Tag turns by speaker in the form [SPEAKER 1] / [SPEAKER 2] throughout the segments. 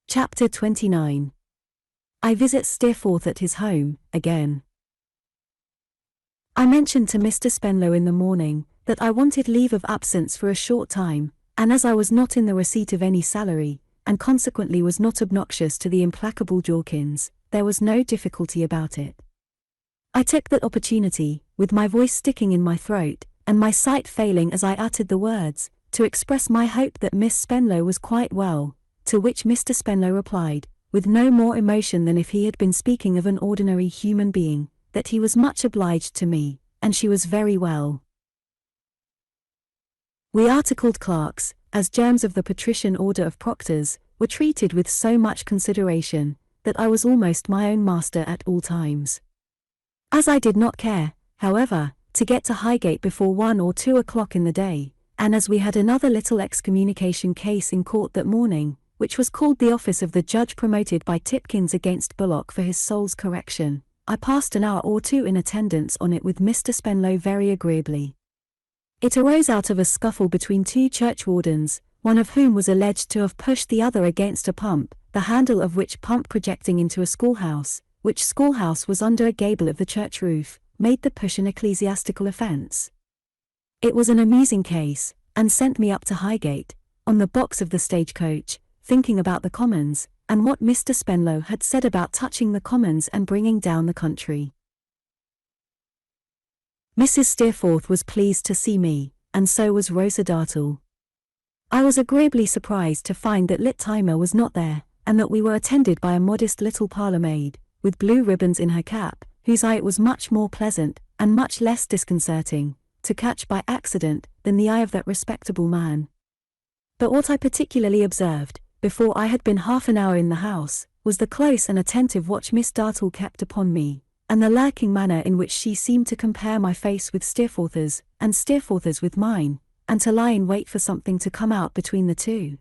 [SPEAKER 1] Chapter 29. I visit Steerforth at his home, again. I mentioned to Mr. Spenlow in the morning that I wanted leave of absence for a short time, and as I was not in the receipt of any salary, and consequently was not obnoxious to the implacable Jorkins, there was no difficulty about it. I took that opportunity, with my voice sticking in my throat, and my sight failing as I uttered the words, to express my hope that Miss Spenlow was quite well, to which Mr. Spenlow replied, with no more emotion than if he had been speaking of an ordinary human being, that he was much obliged to me, and she was very well. We articled clerks, as germs of the patrician order of proctors, were treated with so much consideration, that I was almost my own master at all times. As I did not care, however, to get to Highgate before 1 or 2 o'clock in the day, and as we had another little excommunication case in court that morning, which was called the office of the judge promoted by Tipkins against Bullock for his soul's correction, I passed an hour or two in attendance on it with Mr. Spenlow very agreeably. It arose out of a scuffle between two churchwardens, one of whom was alleged to have pushed the other against a pump, the handle of which pump projecting into a schoolhouse, which schoolhouse was under a gable of the church roof, made the push an ecclesiastical offence. It was an amusing case, and sent me up to Highgate, on the box of the stagecoach, thinking about the Commons, and what Mr. Spenlow had said about touching the Commons and bringing down the country. Mrs. Steerforth was pleased to see me, and so was Rosa Dartle. I was agreeably surprised to find that Littimer was not there, and that we were attended by a modest little parlour-maid, with blue ribbons in her cap, whose eye it was much more pleasant, and much less disconcerting, to catch by accident, than the eye of that respectable man. But what I particularly observed, before I had been half an hour in the house, was the close and attentive watch Miss Dartle kept upon me, and the lurking manner in which she seemed to compare my face with Steerforth's, and Steerforth's with mine, and to lie in wait for something to come out between the two.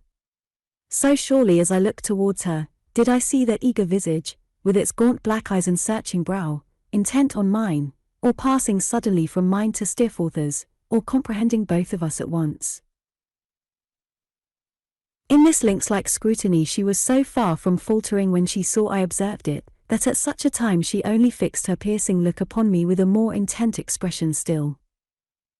[SPEAKER 1] So surely as I looked towards her, did I see that eager visage, with its gaunt black eyes and searching brow, intent on mine, or passing suddenly from mine to Steerforth's, or comprehending both of us at once. In this lynx-like scrutiny she was so far from faltering when she saw I observed it, that at such a time she only fixed her piercing look upon me with a more intent expression still.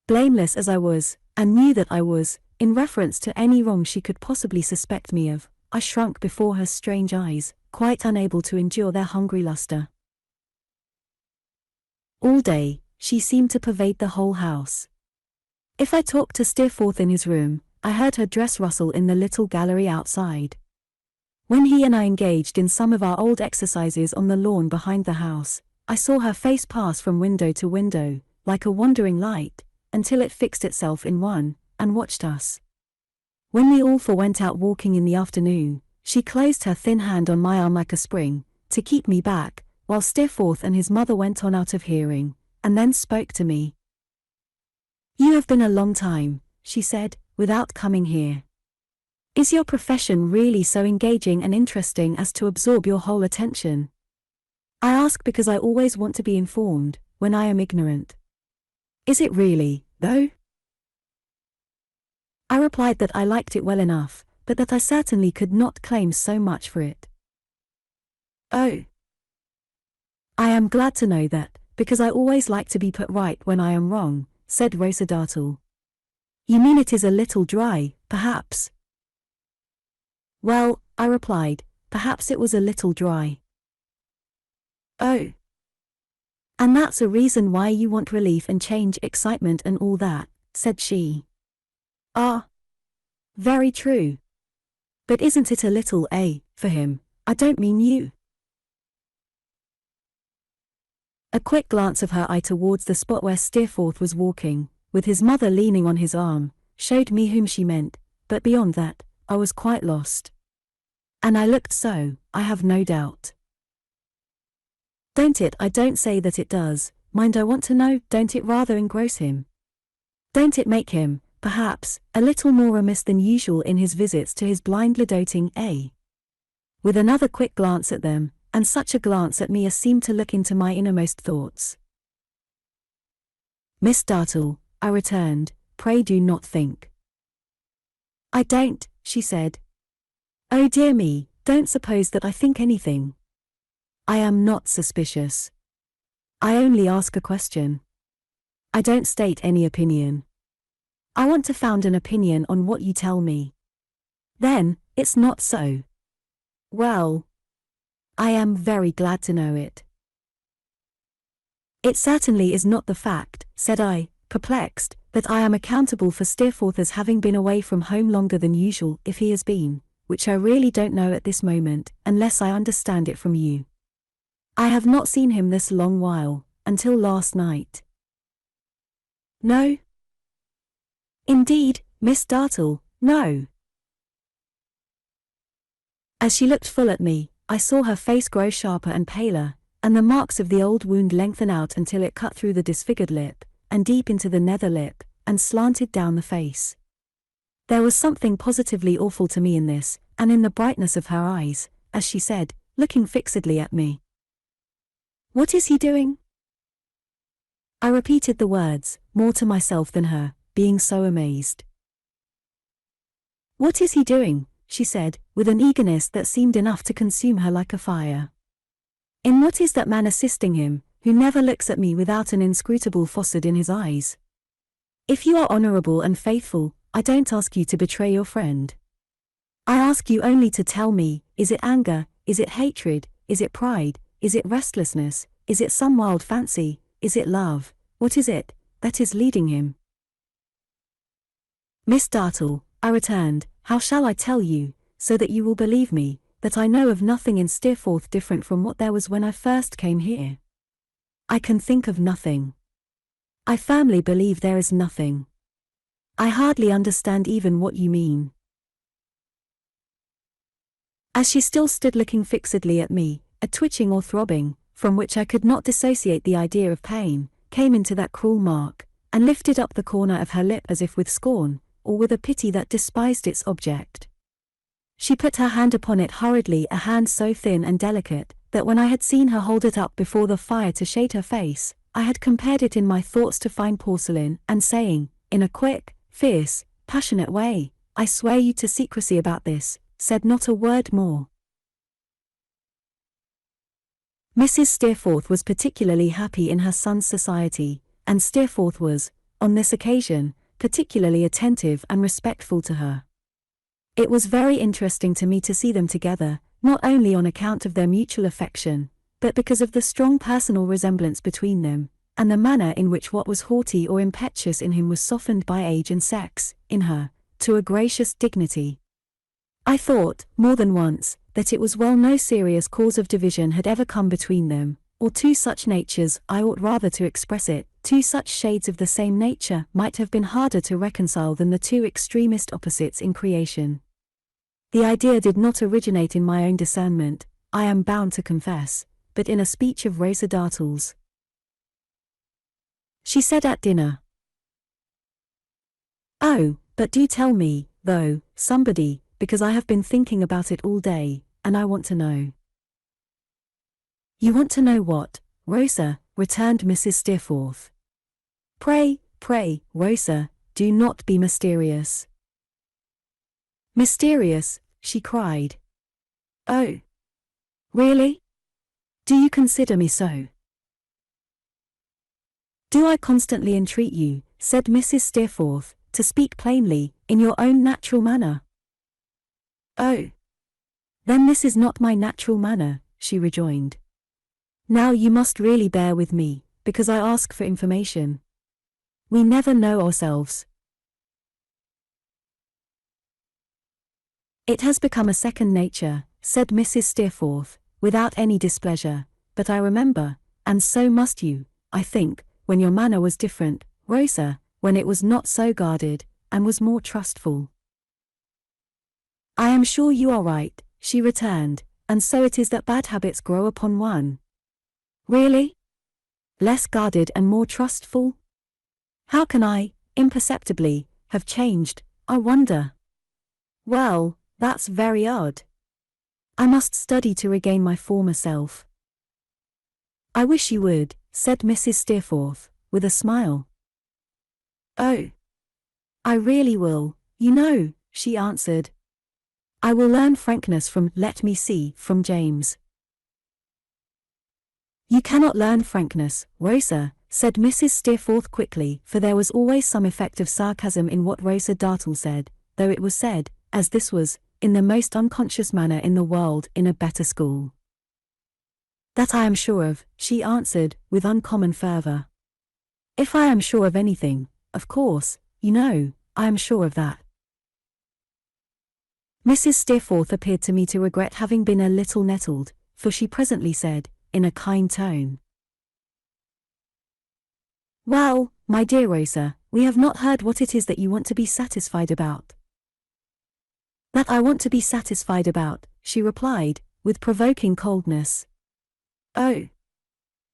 [SPEAKER 1] Blameless as I was, and knew that I was, in reference to any wrong she could possibly suspect me of, I shrunk before her strange eyes, quite unable to endure their hungry lustre. All day, she seemed to pervade the whole house. If I talked to Steerforth in his room, I heard her dress rustle in the little gallery outside. When he and I engaged in some of our old exercises on the lawn behind the house, I saw her face pass from window to window, like a wandering light, until it fixed itself in one, and watched us. When we all four went out walking in the afternoon, she closed her thin hand on my arm like a spring, to keep me back, while Steerforth and his mother went on out of hearing, and then spoke to me. "You have been a long time," she said, "without coming here. Is your profession really so engaging and interesting as to absorb your whole attention? I ask because I always want to be informed, when I am ignorant. Is it really, though?" I replied that I liked it well enough, but that I certainly could not claim so much for it. "Oh, I am glad to know that, because I always like to be put right when I am wrong," said Rosa Dartle. "You mean it is a little dry, perhaps?" "Well," I replied, "perhaps it was a little dry." "Oh, and that's a reason why you want relief and change, excitement and all that," said she. "Ah, very true. But isn't it a little, for him? I don't mean you." A quick glance of her eye towards the spot where Steerforth was walking, with his mother leaning on his arm, showed me whom she meant, but beyond that, I was quite lost. And I looked so, I have no doubt. Don't it? I don't say that it does, mind I want to know, don't it rather engross him? Don't it make him, perhaps, a little more remiss than usual in his visits to his blindly doting, With another quick glance at them, and such a glance at me as seemed to look into my innermost thoughts. "Miss Dartle," I returned, "pray do not think." "I don't," she said. "Oh dear me, Don't suppose that I think anything. I am not suspicious. I only ask a question. I don't state any opinion. I want to found an opinion on what you tell me. Then, it's not so. Well, I am very glad to know it. It certainly is not the fact, said I, perplexed, that I am accountable for Steerforth as having been away from home longer than usual, if he has been, which I really don't know at this moment, unless I understand it from you. I have not seen him this long while, until last night. No? Indeed, Miss Dartle, no. As she looked full at me, I saw her face grow sharper and paler, and the marks of the old wound lengthen out until it cut through the disfigured lip, and deep into the nether lip, and slanted down the face. There was something positively awful to me in this, and in the brightness of her eyes, as she said, looking fixedly at me. What is he doing? I repeated the words, more to myself than her, being so amazed. What is he doing? She said, with an eagerness that seemed enough to consume her like a fire. In what is that man assisting him, who never looks at me without an inscrutable falsehood in his eyes? If you are honorable and faithful, I don't ask you to betray your friend. I ask you only to tell me, is it anger, is it hatred, is it pride, is it restlessness, is it some wild fancy, is it love, what is it, that is leading him? Miss Dartle, I returned, how shall I tell you, so that you will believe me, that I know of nothing in Steerforth different from what there was when I first came here? I can think of nothing. I firmly believe there is nothing. I hardly understand even what you mean. As she still stood looking fixedly at me, a twitching or throbbing, from which I could not dissociate the idea of pain, came into that cruel mark, and lifted up the corner of her lip as if with scorn, or with a pity that despised its object. She put her hand upon it hurriedly, a hand so thin and delicate, that when I had seen her hold it up before the fire to shade her face, I had compared it in my thoughts to fine porcelain, and saying, in a quick, fierce, passionate way, I swear you to secrecy about this, said not a word more. Mrs. Steerforth was particularly happy in her son's society, and Steerforth was, on this occasion, particularly attentive and respectful to her. It was very interesting to me to see them together, not only on account of their mutual affection, but because of the strong personal resemblance between them, and the manner in which what was haughty or impetuous in him was softened by age and sex, in her, to a gracious dignity. I thought, more than once, that it was well no serious cause of division had ever come between them, or two such natures, I ought rather to express it, two such shades of the same nature might have been harder to reconcile than the two extremest opposites in creation. The idea did not originate in my own discernment, I am bound to confess, but in a speech of Rosa Dartle's. She said at dinner, "Oh, but do tell me, though, somebody, because I have been thinking about it all day, and I want to know." "You want to know what, Rosa?" returned Mrs. Steerforth. Pray, Rosa, do not be mysterious." "Mysterious?" she cried. "Oh. Really? Do you consider me so?" "Do I constantly entreat you," said Mrs. Steerforth, "to speak plainly, in your own natural manner?" "Oh. Then this is not my natural manner," she rejoined. "Now you must really bear with me, because I ask for information. We never know ourselves. It has become a second nature," said Mrs. Steerforth, without any displeasure, "but I remember, and so must you, I think, when your manner was different, Rosa, when it was not so guarded, and was more trustful." "I am sure you are right," she returned, "and so it is that bad habits grow upon one." "Really? Less guarded and more trustful? How can I, imperceptibly, have changed, I wonder? Well, that's very odd. I must study to regain my former self." "I wish you would," said Mrs. Steerforth, with a smile. "Oh. I really will, you know," she answered. I will learn frankness from Let Me See from James. You cannot learn frankness, Rosa, said Mrs. Steerforth quickly, for there was always some effect of sarcasm in what Rosa Dartle said, though it was said, as this was, in the most unconscious manner in the world, in a better school. That I am sure of, she answered, with uncommon fervour. If I am sure of anything, of course, you know, I am sure of that. Mrs. Steerforth appeared to me to regret having been a little nettled, for she presently said, in a kind tone, Well, my dear Rosa, we have not heard what it is that you want to be satisfied about. That I want to be satisfied about, she replied, with provoking coldness. Oh.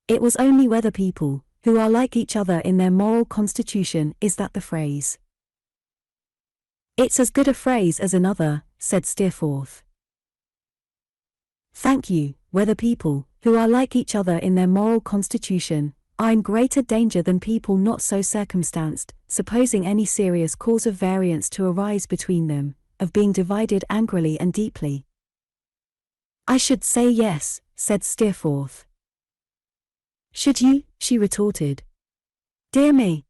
[SPEAKER 1] It was only whether people, who are like each other in their moral constitution, is that the phrase? It's as good a phrase as another, said Steerforth. Thank you, whether people, who are like each other in their moral constitution, are in greater danger than people not so circumstanced, supposing any serious cause of variance to arise between them, of being divided angrily and deeply. I should say yes, said Steerforth. Should you? She retorted. Dear me.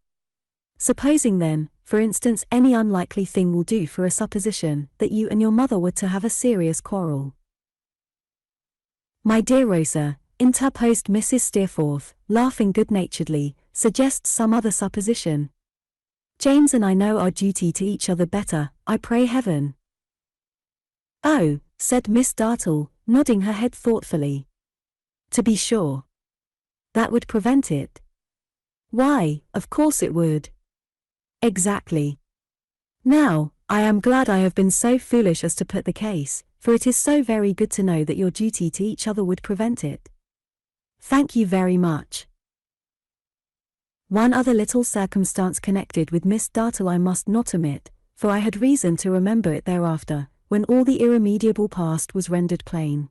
[SPEAKER 1] Supposing then, for instance, any unlikely thing will do for a supposition, that you and your mother were to have a serious quarrel. My dear Rosa, interposed Mrs. Steerforth, laughing good-naturedly, suggests some other supposition. James and I know our duty to each other better, I pray heaven. Oh, said Miss Dartle, nodding her head thoughtfully. To be sure. That would prevent it. Why, of course it would. Exactly. Now, I am glad I have been so foolish as to put the case, for it is so very good to know that your duty to each other would prevent it. Thank you very much. One other little circumstance connected with Miss Dartle I must not omit, for I had reason to remember it thereafter, when all the irremediable past was rendered plain.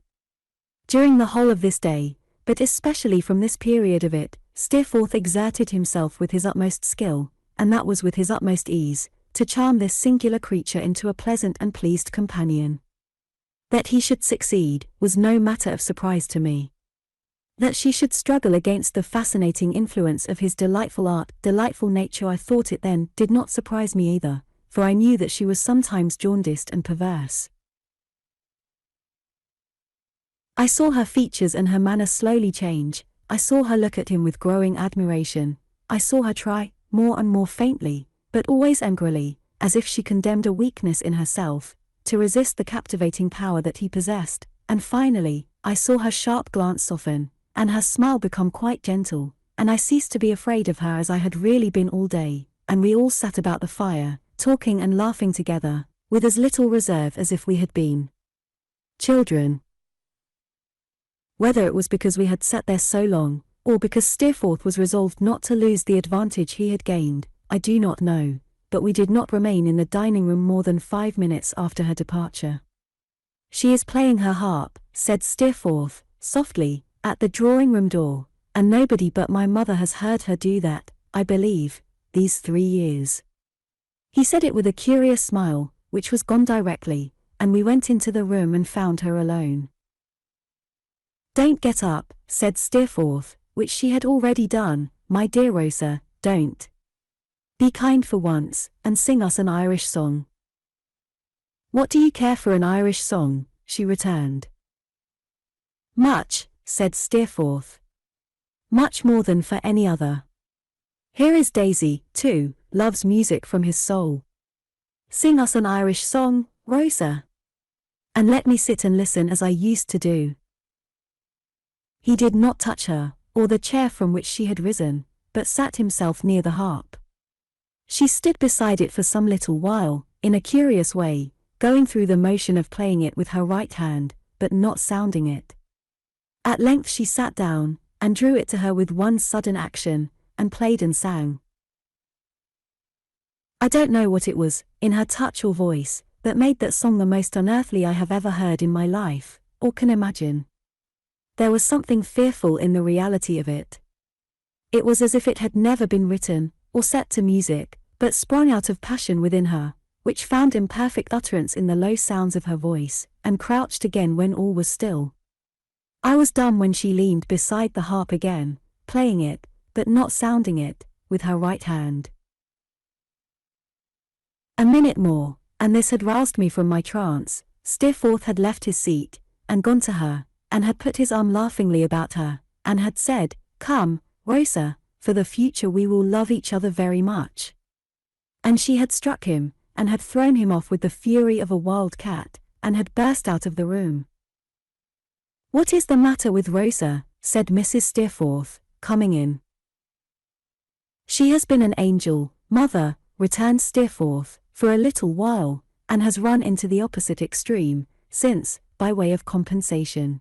[SPEAKER 1] During the whole of this day, but especially from this period of it, Steerforth exerted himself with his utmost skill, and that was with his utmost ease, to charm this singular creature into a pleasant and pleased companion. That he should succeed, was no matter of surprise to me. That she should struggle against the fascinating influence of his delightful art, delightful nature, I thought it then, did not surprise me either, for I knew that she was sometimes jaundiced and perverse. I saw her features and her manner slowly change, I saw her look at him with growing admiration, I saw her try, more and more faintly, but always angrily, as if she condemned a weakness in herself, to resist the captivating power that he possessed, and finally, I saw her sharp glance soften, and her smile become quite gentle, and I ceased to be afraid of her as I had really been all day, and we all sat about the fire, talking and laughing together, with as little reserve as if we had been children. Whether it was because we had sat there so long, or because Steerforth was resolved not to lose the advantage he had gained, I do not know, but we did not remain in the dining-room more than 5 minutes after her departure. She is playing her harp, said Steerforth, softly, at the drawing-room door, and nobody but my mother has heard her do that, I believe, these 3 years. He said it with a curious smile, which was gone directly, and we went into the room and found her alone. Don't get up, said Steerforth, which she had already done, my dear Rosa, don't. Be kind for once, and sing us an Irish song. What do you care for an Irish song? She returned. Much, said Steerforth. Much more than for any other. Here is Daisy, too, loves music from his soul. Sing us an Irish song, Rosa. And let me sit and listen as I used to do. He did not touch her, or the chair from which she had risen, but sat himself near the harp. She stood beside it for some little while, in a curious way, going through the motion of playing it with her right hand, but not sounding it. At length she sat down, and drew it to her with one sudden action, and played and sang. I don't know what it was, in her touch or voice, that made that song the most unearthly I have ever heard in my life, or can imagine. There was something fearful in the reality of it. It was as if it had never been written, or set to music, but sprung out of passion within her, which found imperfect utterance in the low sounds of her voice, and crouched again when all was still. I was dumb when she leaned beside the harp again, playing it, but not sounding it, with her right hand. A minute more, and this had roused me from my trance. Steerforth had left his seat, and gone to her, and had put his arm laughingly about her, and had said, "Come, Rosa, for the future we will love each other very much." And she had struck him, and had thrown him off with the fury of a wild cat, and had burst out of the room. "What is the matter with Rosa?" said Mrs. Steerforth, coming in. "She has been an angel, mother," returned Steerforth, "for a little while, and has run into the opposite extreme, since, by way of compensation.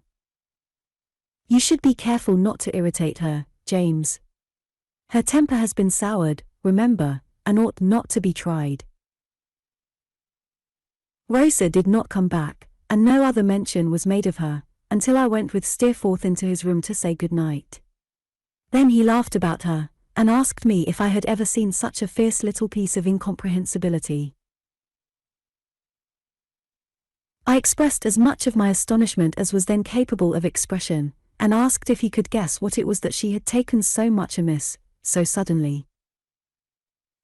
[SPEAKER 1] You should be careful not to irritate her, James. Her temper has been soured, remember, and ought not to be tried." Rosa did not come back, and no other mention was made of her, until I went with Steerforth into his room to say good night. Then he laughed about her, and asked me if I had ever seen such a fierce little piece of incomprehensibility. I expressed as much of my astonishment as was then capable of expression, and asked if he could guess what it was that she had taken so much amiss, so suddenly.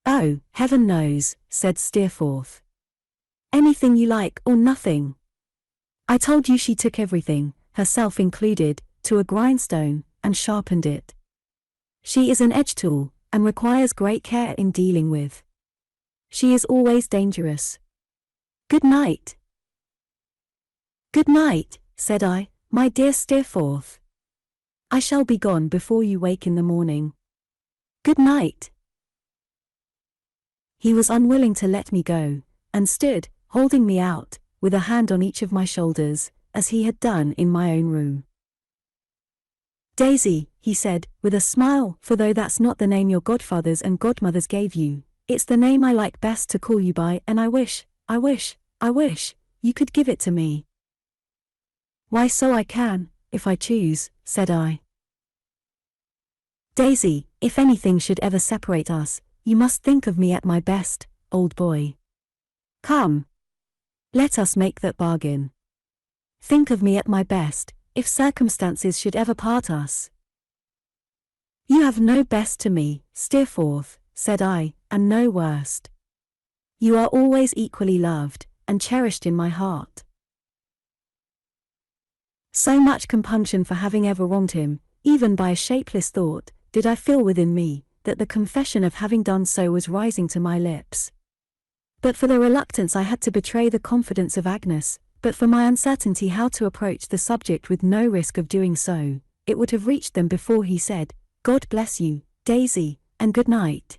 [SPEAKER 1] "Oh, heaven knows," said Steerforth. "Anything you like or nothing. I told you she took everything, herself included, to a grindstone, and sharpened it. She is an edge tool, and requires great care in dealing with. She is always dangerous. Good night." "Good night," said I, "my dear Steerforth. I shall be gone before you wake in the morning. Good night." He was unwilling to let me go, and stood, holding me out, with a hand on each of my shoulders, as he had done in my own room. "Daisy," he said, with a smile, "for though that's not the name your godfathers and godmothers gave you, it's the name I like best to call you by, and I wish you could give it to me." "Why, so I can, if I choose," said I. "Daisy, if anything should ever separate us, you must think of me at my best, old boy. Come. Let us make that bargain. Think of me at my best, if circumstances should ever part us." "You have no best to me, Steerforth," said I, "and no worst. You are always equally loved, and cherished in my heart." So much compunction for having ever wronged him, even by a shapeless thought, did I feel within me, that the confession of having done so was rising to my lips. But for the reluctance I had to betray the confidence of Agnes, but for my uncertainty how to approach the subject with no risk of doing so, it would have reached them before he said, "God bless you, Daisy, and good night."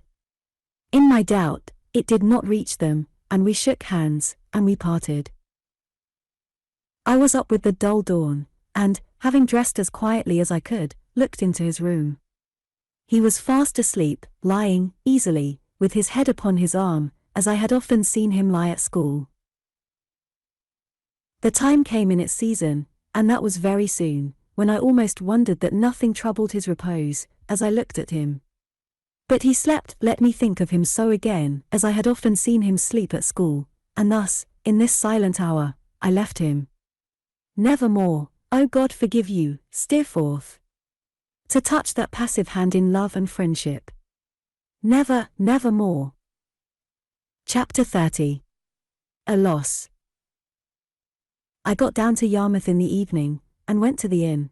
[SPEAKER 1] In my doubt, it did not reach them, and we shook hands, and we parted. I was up with the dull dawn, and, having dressed as quietly as I could, looked into his room. He was fast asleep, lying, easily, with his head upon his arm, as I had often seen him lie at school. The time came in its season, and that was very soon, when I almost wondered that nothing troubled his repose, as I looked at him. But he slept, let me think of him so again, as I had often seen him sleep at school, and thus, in this silent hour, I left him. Never more, oh God forgive you, Steerforth, to touch that passive hand in love and friendship. Never, never more. Chapter 30. A Loss. I got down to Yarmouth in the evening, and went to the inn.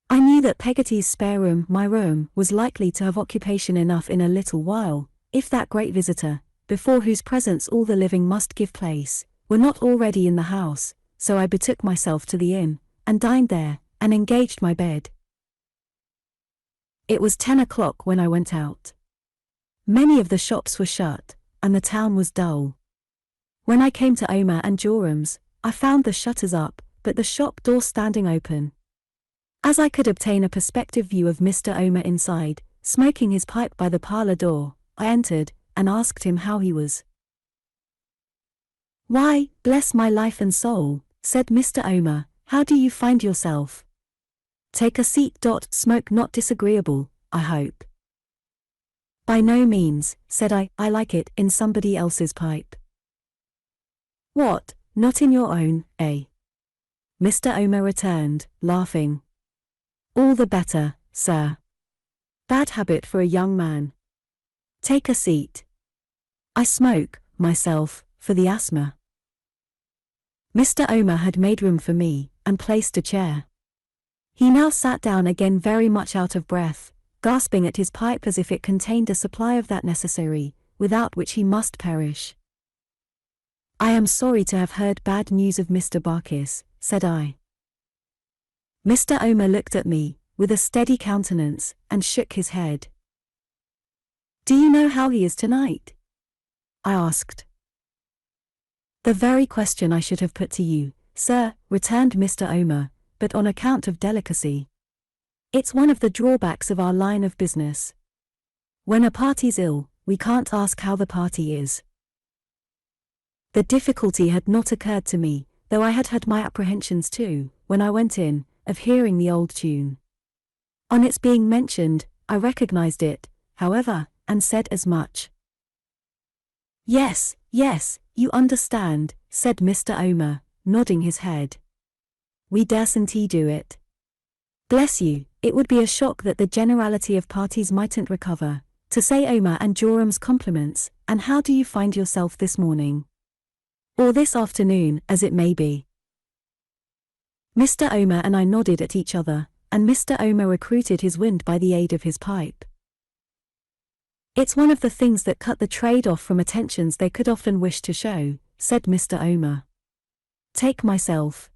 [SPEAKER 1] I knew that Peggotty's spare room, my room, was likely to have occupation enough in a little while, if that great visitor, before whose presence all the living must give place, were not already in the house, so I betook myself to the inn, and dined there, and engaged my bed. It was 10 o'clock when I went out. Many of the shops were shut, and the town was dull. When I came to Omer and Joram's, I found the shutters up, but the shop door standing open. As I could obtain a perspective view of Mr. Omer inside, smoking his pipe by the parlour door, I entered, and asked him how he was. "Why, bless my life and soul," said Mr. Omer, "how do you find yourself? Take a seat. Smoke not disagreeable, I hope." "By no means," said I like it in somebody else's pipe." What, not in your own, eh? Mr. Omer returned, laughing. All the better, sir. Bad habit for a young man. Take a seat. I smoke, myself, for the asthma. Mr. Omer had made room for me, and placed a chair. He now sat down again very much out of breath, gasping at his pipe as if it contained a supply of that necessary, without which he must perish. I am sorry to have heard bad news of Mr. Barkis, said I. Mr. Omer looked at me, with a steady countenance, and shook his head. Do you know how he is tonight? I asked. The very question I should have put to you, sir, returned Mr. Omer, but on account of delicacy. It's one of the drawbacks of our line of business. When a party's ill, we can't ask how the party is. The difficulty had not occurred to me, though I had had my apprehensions too, when I went in, of hearing the old tune. On its being mentioned, I recognized it, however, and said as much. Yes, yes, you understand, said Mr. Omer, nodding his head. We daresn't do it. Bless you, it would be a shock that the generality of parties mightn't recover, to say Omer and Joram's compliments, and how do you find yourself this morning? Or this afternoon, as it may be. Mr. Omer and I nodded at each other, and Mr. Omer recruited his wind by the aid of his pipe. It's one of the things that cut the trade off from attentions they could often wish to show, said Mr. Omer. Take myself.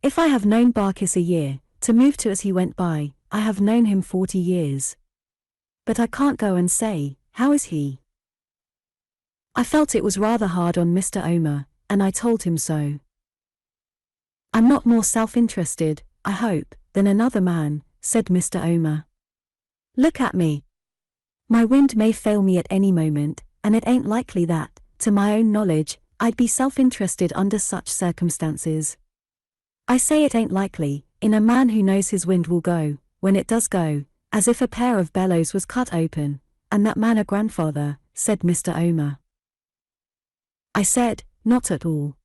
[SPEAKER 1] If I have known Barkis a year, to move to as he went by, I have known him 40 years. But I can't go and say, how is he? I felt it was rather hard on Mr. Omer, and I told him so. I'm not more self-interested, I hope, than another man, said Mr. Omer. Look at me. My wind may fail me at any moment, and it ain't likely that, to my own knowledge, I'd be self-interested under such circumstances. I say it ain't likely, in a man who knows his wind will go, when it does go, as if a pair of bellows was cut open, and that man a grandfather, said Mr. Omer. I said, not at all.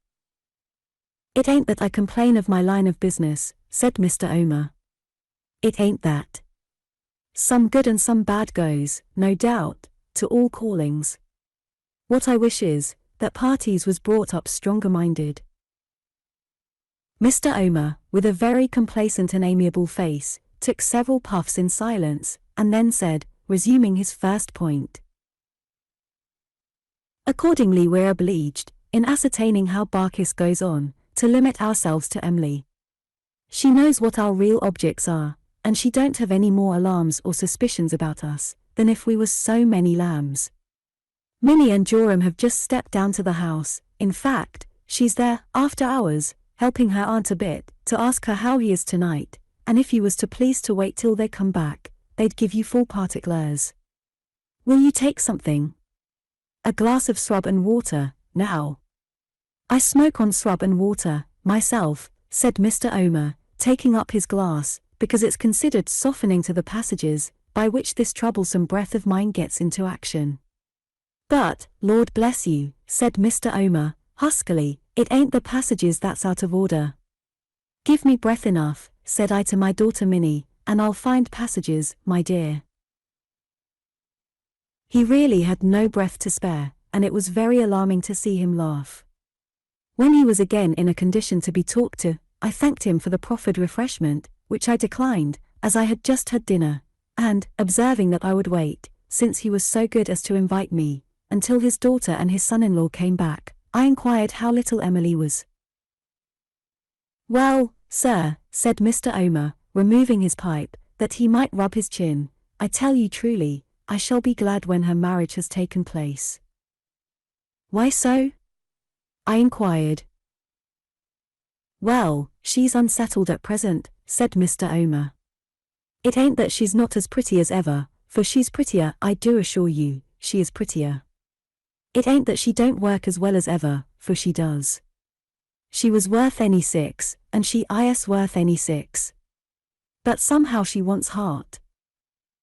[SPEAKER 1] It ain't that I complain of my line of business, said Mr. Omer. It ain't that. Some good and some bad goes, no doubt, to all callings. What I wish is, that parties was brought up stronger-minded. Mr. Omer, with a very complacent and amiable face, took several puffs in silence, and then said, resuming his first point. Accordingly we're obliged, in ascertaining how Barkis goes on, to limit ourselves to Emily. She knows what our real objects are, and she don't have any more alarms or suspicions about us, than if we was so many lambs. Minnie and Joram have just stepped down to the house, in fact, she's there, after hours, helping her aunt a bit, to ask her how he is tonight, and if you was to please to wait till they come back, they'd give you full particulars. Will you take something? A glass of srub and water, now. I smoke on srub and water, myself, said Mr. Omer, taking up his glass, because it's considered softening to the passages, by which this troublesome breath of mine gets into action. But, Lord bless you, said Mr. Omer, huskily, it ain't the passages that's out of order. Give me breath enough, said I to my daughter Minnie, and I'll find passages, my dear. He really had no breath to spare, and it was very alarming to see him laugh. When he was again in a condition to be talked to, I thanked him for the proffered refreshment, which I declined, as I had just had dinner, and, observing that I would wait, since he was so good as to invite me, until his daughter and his son-in-law came back, I inquired how little Emily was. Well, sir, said Mr. Omer, removing his pipe, that he might rub his chin, I tell you truly, I shall be glad when her marriage has taken place. Why so? I inquired. Well, she's unsettled at present, said Mr. Omer. It ain't that she's not as pretty as ever, for she's prettier, I do assure you, she is prettier. It ain't that she don't work as well as ever, for she does. She was worth any 6, and she is worth any 6. But somehow she wants heart.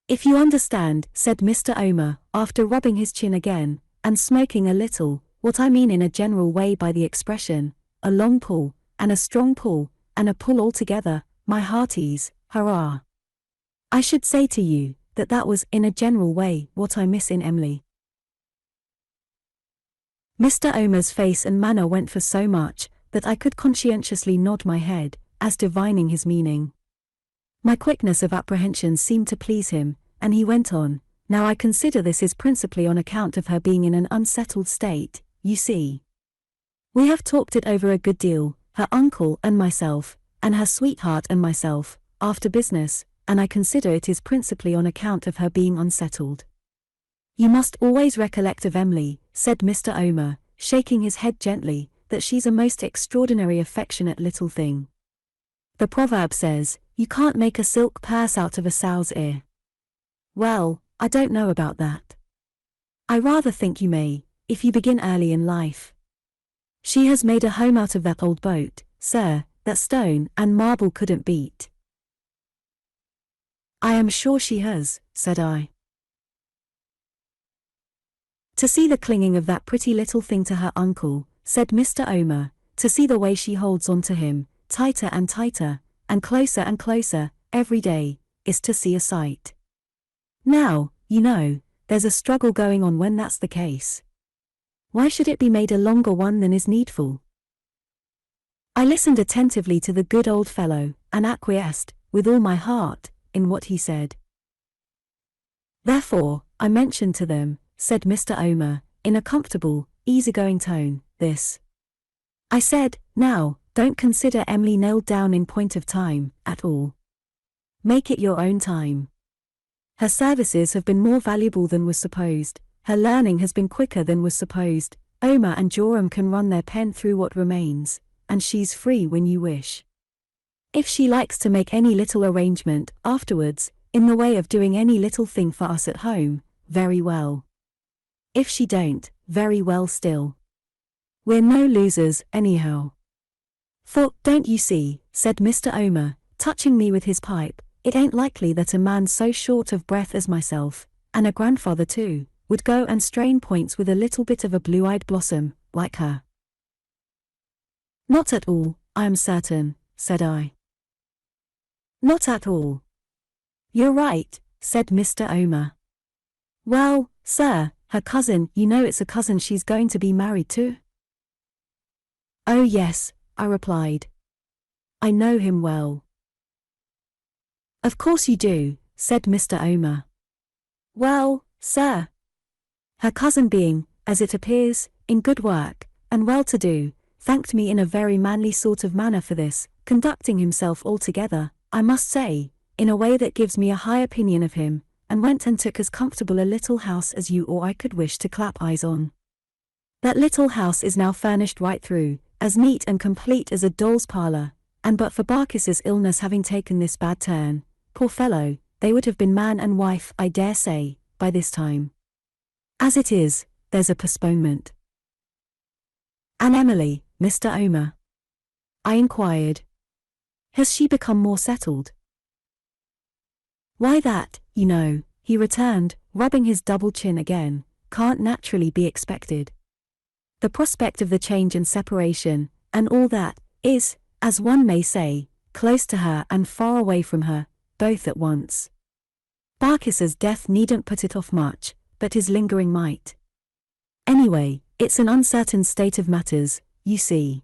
[SPEAKER 1] If you understand, said Mr. Omer, after rubbing his chin again, and smoking a little, what I mean in a general way by the expression, a long pull, and a strong pull, and a pull altogether, my hearties, hurrah. I should say to you, that was, in a general way, what I miss in Emily. Mr. Omer's face and manner went for so much, that I could conscientiously nod my head, as divining his meaning. My quickness of apprehension seemed to please him, and he went on, now I consider this is principally on account of her being in an unsettled state, you see. We have talked it over a good deal, her uncle and myself, and her sweetheart and myself, after business, and I consider it is principally on account of her being unsettled. You must always recollect of Emily, said Mr. Omer, shaking his head gently, that she's a most extraordinary affectionate little thing. The proverb says, you can't make a silk purse out of a sow's ear. Well, I don't know about that. I rather think you may, if you begin early in life. She has made a home out of that old boat, sir, that stone and marble couldn't beat. I am sure she has, said I. To see the clinging of that pretty little thing to her uncle, said Mr. Omer, to see the way she holds on to him, tighter and tighter, and closer, every day, is to see a sight. Now, you know, there's a struggle going on when that's the case. Why should it be made a longer one than is needful? I listened attentively to the good old fellow, and acquiesced, with all my heart, in what he said. Therefore, I mentioned to them, said Mr. Omer, in a comfortable, easygoing tone, this. I said, now, don't consider Emily nailed down in point of time, at all. Make it your own time. Her services have been more valuable than was supposed, her learning has been quicker than was supposed, Omer and Joram can run their pen through what remains, and she's free when you wish. If she likes to make any little arrangement, afterwards, in the way of doing any little thing for us at home, very well. If she don't, very well still. We're no losers, anyhow. For, don't you see, said Mr. Omer, touching me with his pipe, it ain't likely that a man so short of breath as myself, and a grandfather too, would go and strain points with a little bit of a blue-eyed blossom, like her. Not at all, I am certain, said I. Not at all. You're right, said Mr. Omer. Well, sir, her cousin, you know it's a cousin she's going to be married to? Oh yes, I replied. I know him well. Of course you do, said Mr. Omer. Well, sir. Her cousin being, as it appears, in good work, and well-to-do, thanked me in a very manly sort of manner for this, conducting himself altogether, I must say, in a way that gives me a high opinion of him, and went and took as comfortable a little house as you or I could wish to clap eyes on. That little house is now furnished right through, as neat and complete as a doll's parlour, and but for Barkis's illness having taken this bad turn, poor fellow, they would have been man and wife, I dare say, by this time. As it is, there's a postponement. And Emily, Mr. Omer? I inquired. Has she become more settled? Why that, you know, he returned, rubbing his double chin again, can't naturally be expected. The prospect of the change and separation, and all that, is, as one may say, close to her and far away from her, both at once. Barkis's death needn't put it off much, but his lingering might. Anyway, it's an uncertain state of matters, you see.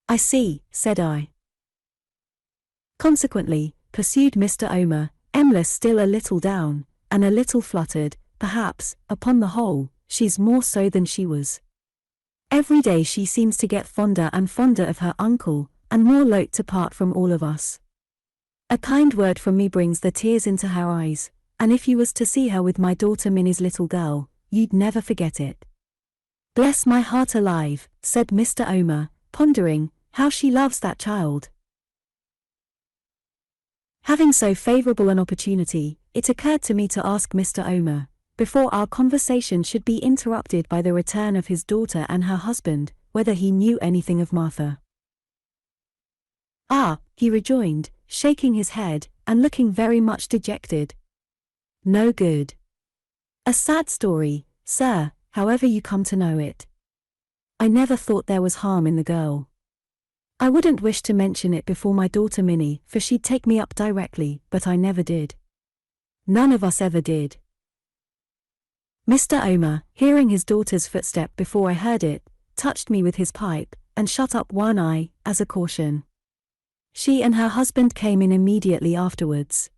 [SPEAKER 1] I see, said I. Consequently, pursued Mr. Omer, Emma's still a little down, and a little fluttered, perhaps, upon the whole, she's more so than she was. Every day she seems to get fonder and fonder of her uncle, and more loath to part from all of us. A kind word from me brings the tears into her eyes, and if you was to see her with my daughter Minnie's little girl, you'd never forget it. Bless my heart alive, said Mr. Omer, pondering, how she loves that child. Having so favourable an opportunity, it occurred to me to ask Mr. Omer, before our conversation should be interrupted by the return of his daughter and her husband, whether he knew anything of Martha. Ah, he rejoined, shaking his head, and looking very much dejected. No good. A sad story, sir, however you come to know it. I never thought there was harm in the girl. I wouldn't wish to mention it before my daughter Minnie, for she'd take me up directly, but I never did. None of us ever did. Mr. Omer, hearing his daughter's footstep before I heard it, touched me with his pipe, and shut up one eye, as a caution. She and her husband came in immediately afterwards.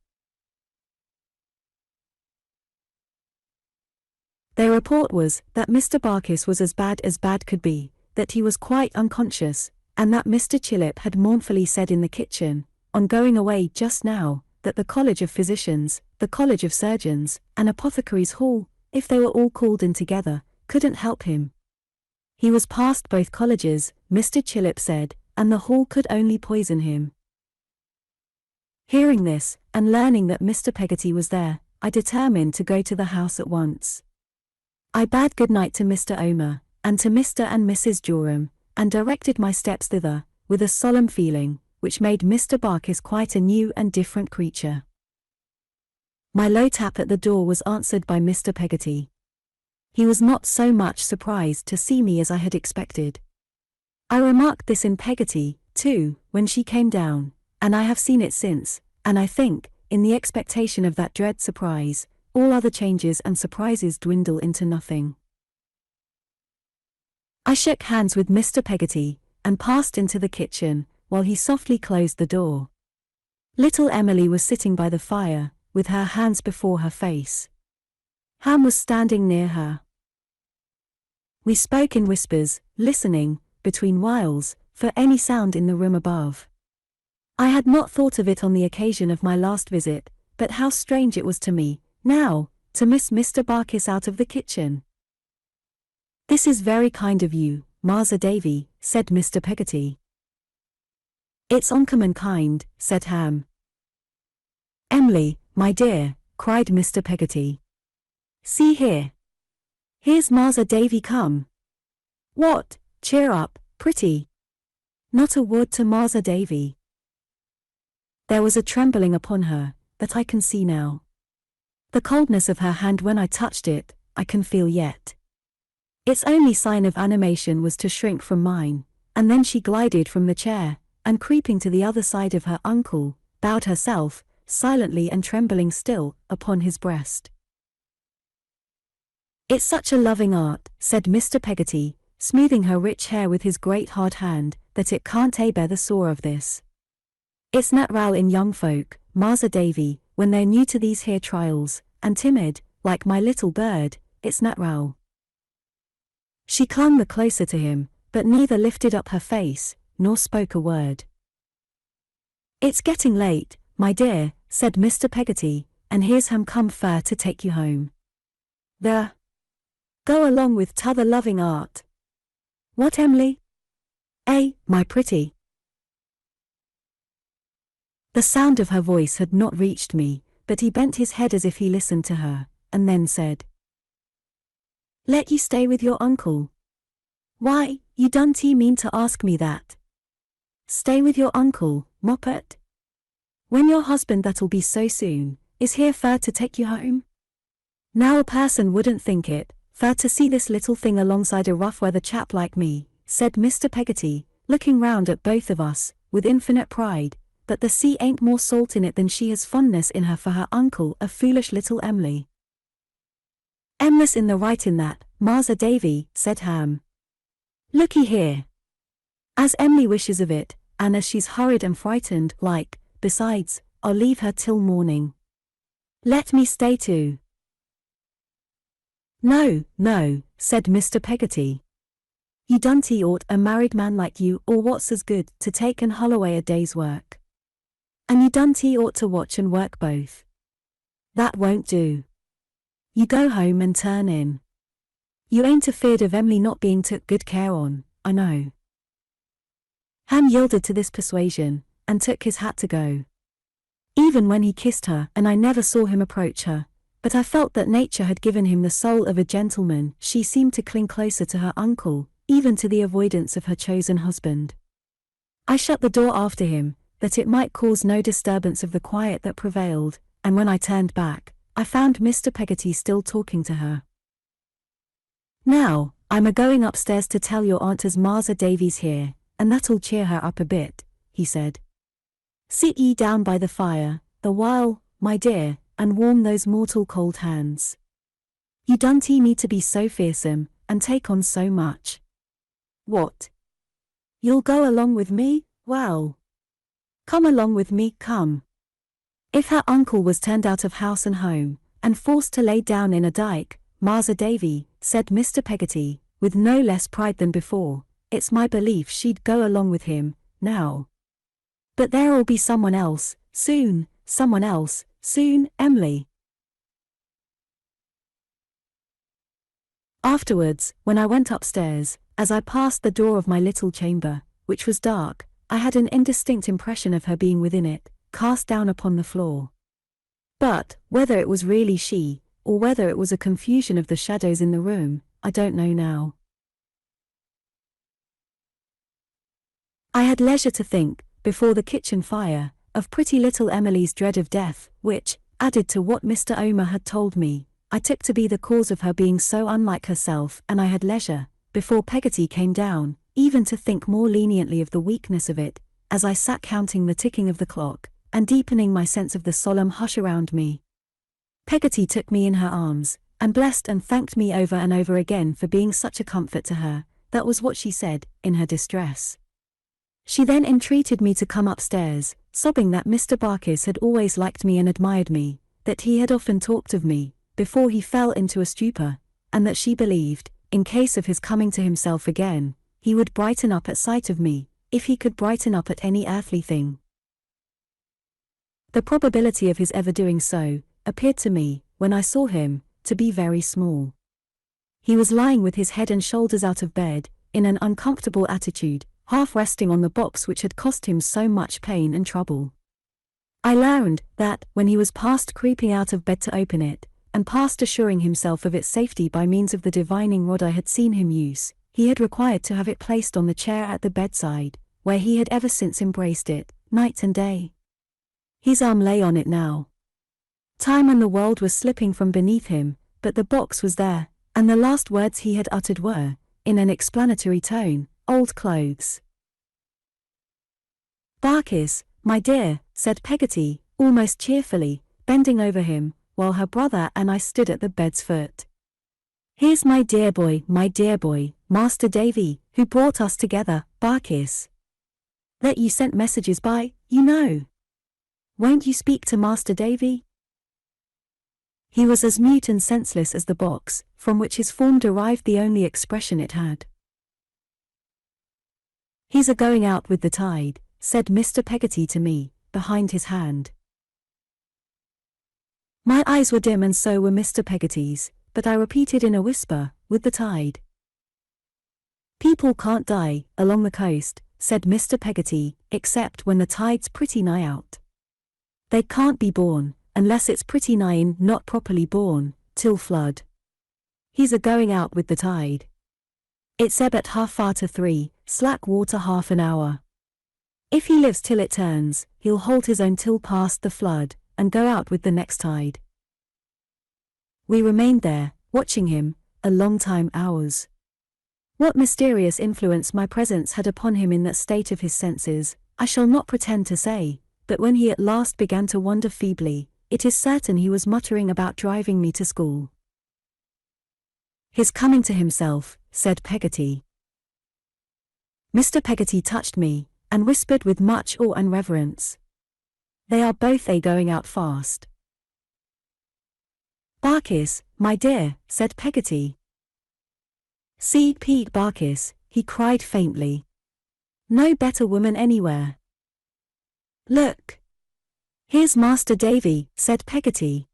[SPEAKER 1] Their report was that Mr. Barkis was as bad could be, that he was quite unconscious, and that Mr. Chillip had mournfully said in the kitchen, on going away just now, that the College of Physicians, the College of Surgeons, and Apothecaries' Hall, if they were all called in together, couldn't help him. He was past both colleges, Mr. Chillip said, and the hall could only poison him. Hearing this, and learning that Mr. Peggotty was there, I determined to go to the house at once. I bade good night to Mr. Omer, and to Mr. and Mrs. Joram, and directed my steps thither, with a solemn feeling, which made Mr. Barkis quite a new and different creature. My low tap at the door was answered by Mr. Peggotty. He was not so much surprised to see me as I had expected. I remarked this in Peggotty, too, when she came down, and I have seen it since, and I think, in the expectation of that dread surprise, all other changes and surprises dwindle into nothing. I shook hands with Mr. Peggotty, and passed into the kitchen, while he softly closed the door. Little Emily was sitting by the fire, with her hands before her face. Ham was standing near her. We spoke in whispers, listening, between whiles, for any sound in the room above. I had not thought of it on the occasion of my last visit, but how strange it was to me, now, to miss Mr. Barkis out of the kitchen. "This is very kind of you, Marser Davy," said Mr. Peggotty. "It's uncommon kind," said Ham. "Em'ly, my dear," cried Mr. Peggotty. "See here. Here's Marser Davy come. What, cheer up, pretty. Not a word to Marser Davy." There was a trembling upon her, that I can see now. The coldness of her hand when I touched it, I can feel yet. Its only sign of animation was to shrink from mine, and then she glided from the chair, and creeping to the other side of her uncle, bowed herself, silently and trembling still, upon his breast. "It's such a loving art," said Mr. Peggotty, smoothing her rich hair with his great hard hand, "that it can't bear the sore of this. It's nat'ral in young folk, Marser Davy, when they're new to these here trials, and timid, like my little bird, it's nat'ral." She clung the closer to him, but neither lifted up her face, nor spoke a word. "It's getting late, my dear," said Mr. Peggotty, "and here's Ham come fur to take you home. Go along with t'other loving art. What, Em'ly? My pretty?" The sound of her voice had not reached me, but he bent his head as if he listened to her, and then said, "Let you stay with your uncle? Why, you don't mean to ask me that? Stay with your uncle, Moppet? When your husband that'll be so soon, is here fur to take you home? Now a person wouldn't think it, fur to see this little thing alongside a rough-weather chap like me," said Mr. Peggotty, looking round at both of us, with infinite pride, "but the sea ain't more salt in it than she has fondness in her for her uncle, a foolish little Em'ly." "Em'ly's in the right in that, Marser Davy," said Ham. "Looky here. As Em'ly wishes of it, and as she's hurried and frightened, like, besides, I'll leave her till morning. Let me stay too." No, said Mr. Peggotty. "You don't ought a married man like you, or what's as good, to take and hull away a day's work. And you don't ought to watch and work both. That won't do. You go home and turn in. You ain't afeard of Em'ly not being took good care on, I know." Ham yielded to this persuasion, and took his hat to go. Even when he kissed her, and I never saw him approach her, but I felt that nature had given him the soul of a gentleman, she seemed to cling closer to her uncle, even to the avoidance of her chosen husband. I shut the door after him, that it might cause no disturbance of the quiet that prevailed, and when I turned back, I found Mr. Peggotty still talking to her. Now, I'm a-going upstairs to tell your aunt as Martha Davy's here, and that'll cheer her up a bit," he said. "Sit ye down by the fire, the while, my dear, and warm those mortal cold hands. You don't need to be so fearsome, and take on so much. What? You'll go along with me? Well, come along with me, come." If her uncle was turned out of house and home, and forced to lay down in a dyke, "Martha Davy," said Mr. Peggotty, with no less pride than before, "it's my belief she'd go along with him, now. But there'll be someone else, soon, Em'ly." Afterwards, when I went upstairs, as I passed the door of my little chamber, which was dark, I had an indistinct impression of her being within it, cast down upon the floor. But, whether it was really she, or whether it was a confusion of the shadows in the room, I don't know now. I had leisure to think, before the kitchen fire, of pretty little Emily's dread of death, which, added to what Mr. Omer had told me, I took to be the cause of her being so unlike herself, and I had leisure, before Peggotty came down, even to think more leniently of the weakness of it, as I sat counting the ticking of the clock, and deepening my sense of the solemn hush around me. Peggotty took me in her arms, and blessed and thanked me over and over again for being such a comfort to her. That was what she said, in her distress. She then entreated me to come upstairs, sobbing that Mr. Barkis had always liked me and admired me, that he had often talked of me, before he fell into a stupor, and that she believed, in case of his coming to himself again, he would brighten up at sight of me, if he could brighten up at any earthly thing. The probability of his ever doing so, appeared to me, when I saw him, to be very small. He was lying with his head and shoulders out of bed, in an uncomfortable attitude, half resting on the box which had cost him so much pain and trouble. I learned that, when he was past creeping out of bed to open it, and past assuring himself of its safety by means of the divining rod I had seen him use, he had required to have it placed on the chair at the bedside, where he had ever since embraced it, night and day. His arm lay on it now. Time and the world were slipping from beneath him, but the box was there, and the last words he had uttered were, in an explanatory tone, "Old clothes." "Barkis, my dear," said Peggotty, almost cheerfully, bending over him, while her brother and I stood at the bed's foot. "Here's my dear boy, Master Davy, who brought us together, Barkis. That you sent messages by, you know. Won't you speak to Master Davy?" He was as mute and senseless as the box, from which his form derived the only expression it had. "He's a-going out with the tide," said Mr. Peggotty to me, behind his hand. My eyes were dim and so were Mr. Peggotty's, but I repeated in a whisper, "With the tide." "People can't die, along the coast," said Mr. Peggotty, "except when the tide's pretty nigh out. They can't be born, unless it's pretty nigh in, not properly born, till flood. He's a-going out with the tide. It's ebb at 2:30, slack water half an hour. If he lives till it turns, he'll hold his own till past the flood, and go out with the next tide." We remained there, watching him, a long time, hours. What mysterious influence my presence had upon him in that state of his senses, I shall not pretend to say, but when he at last began to wander feebly, it is certain he was muttering about driving me to school. "His coming to himself," said Peggotty. Mr. Peggotty touched me, and whispered with much awe and reverence, "They are both a-going out fast." "Barkis, my dear," said Peggotty. "See Pete Barkis," he cried faintly. "No better woman anywhere. Look. Here's Master Davy," said Peggotty.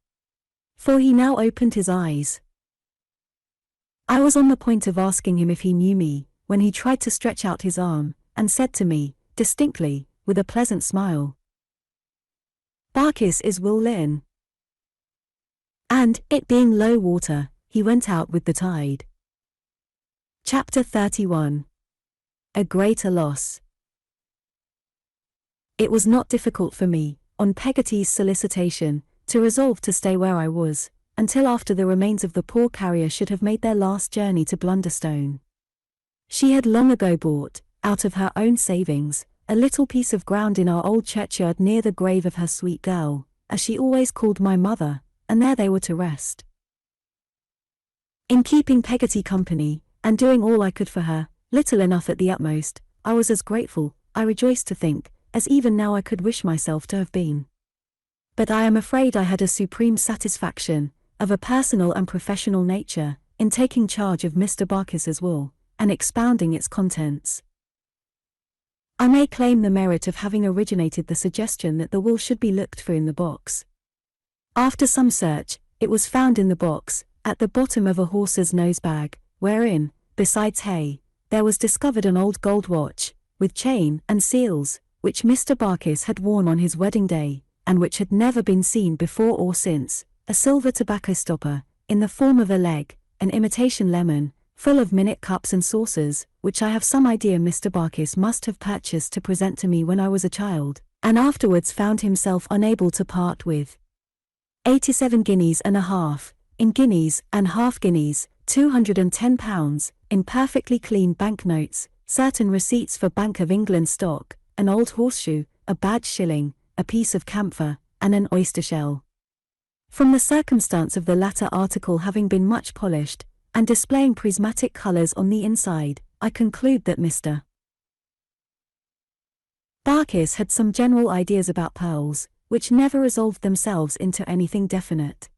[SPEAKER 1] For he now opened his eyes. I was on the point of asking him if he knew me, when he tried to stretch out his arm, and said to me, distinctly, with a pleasant smile, "Barkis is Will Lynn." And, it being low water, he went out with the tide. Chapter 31. A Greater Loss. It was not difficult for me, on Peggotty's solicitation, to resolve to stay where I was, until after the remains of the poor carrier should have made their last journey to Blunderstone. She had long ago bought, out of her own savings, a little piece of ground in our old churchyard near the grave of her sweet girl, as she always called my mother, and there they were to rest. In keeping Peggotty company, and doing all I could for her, little enough at the utmost, I was as grateful, I rejoiced to think, as even now I could wish myself to have been. But I am afraid I had a supreme satisfaction, of a personal and professional nature, in taking charge of Mr. Barkis's will, and expounding its contents. I may claim the merit of having originated the suggestion that the will should be looked for in the box. After some search, it was found in the box, at the bottom of a horse's nose-bag, wherein, besides hay, there was discovered an old gold watch, with chain and seals, which Mr. Barkis had worn on his wedding day, and which had never been seen before or since, a silver tobacco stopper, in the form of a leg, an imitation lemon, full of minute cups and saucers, which I have some idea Mr. Barkis must have purchased to present to me when I was a child, and afterwards found himself unable to part with. 87 guineas and a half, in guineas and half guineas, £210, in perfectly clean banknotes, certain receipts for Bank of England stock, an old horseshoe, a bad shilling, a piece of camphor, and an oyster shell. From the circumstance of the latter article having been much polished, and displaying prismatic colours on the inside, I conclude that Mr. Barkis had some general ideas about pearls, which never resolved themselves into anything definite.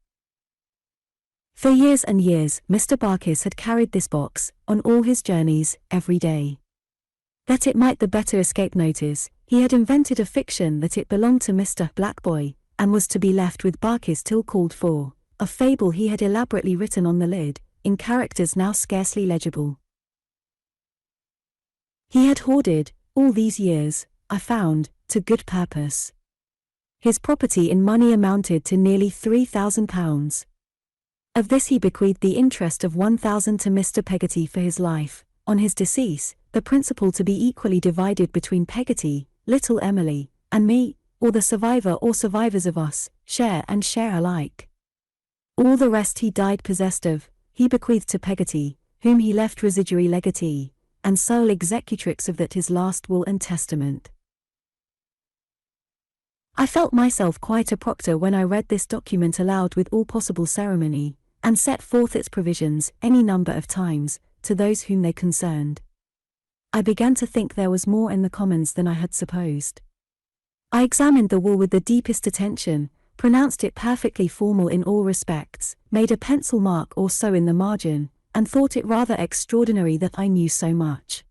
[SPEAKER 1] For years and years, Mr. Barkis had carried this box, on all his journeys, every day. That it might the better escape notice, he had invented a fiction that it belonged to Mr. Blackboy, and was to be left with Barkis till called for, a fable he had elaborately written on the lid, in characters now scarcely legible. He had hoarded, all these years, I found, to good purpose. His property in money amounted to nearly £3,000. Of this he bequeathed the interest of £1,000 to Mr. Peggotty for his life, on his decease, the principal to be equally divided between Peggotty, little Emily, and me, or the survivor or survivors of us, share and share alike. All the rest he died possessed of, he bequeathed to Peggotty, whom he left residuary legatee, and sole executrix of that his last will and testament. I felt myself quite a proctor when I read this document aloud with all possible ceremony, and set forth its provisions, any number of times, to those whom they concerned. I began to think there was more in the Commons than I had supposed. I examined the will with the deepest attention, pronounced it perfectly formal in all respects, made a pencil mark or so in the margin, and thought it rather extraordinary that I knew so much.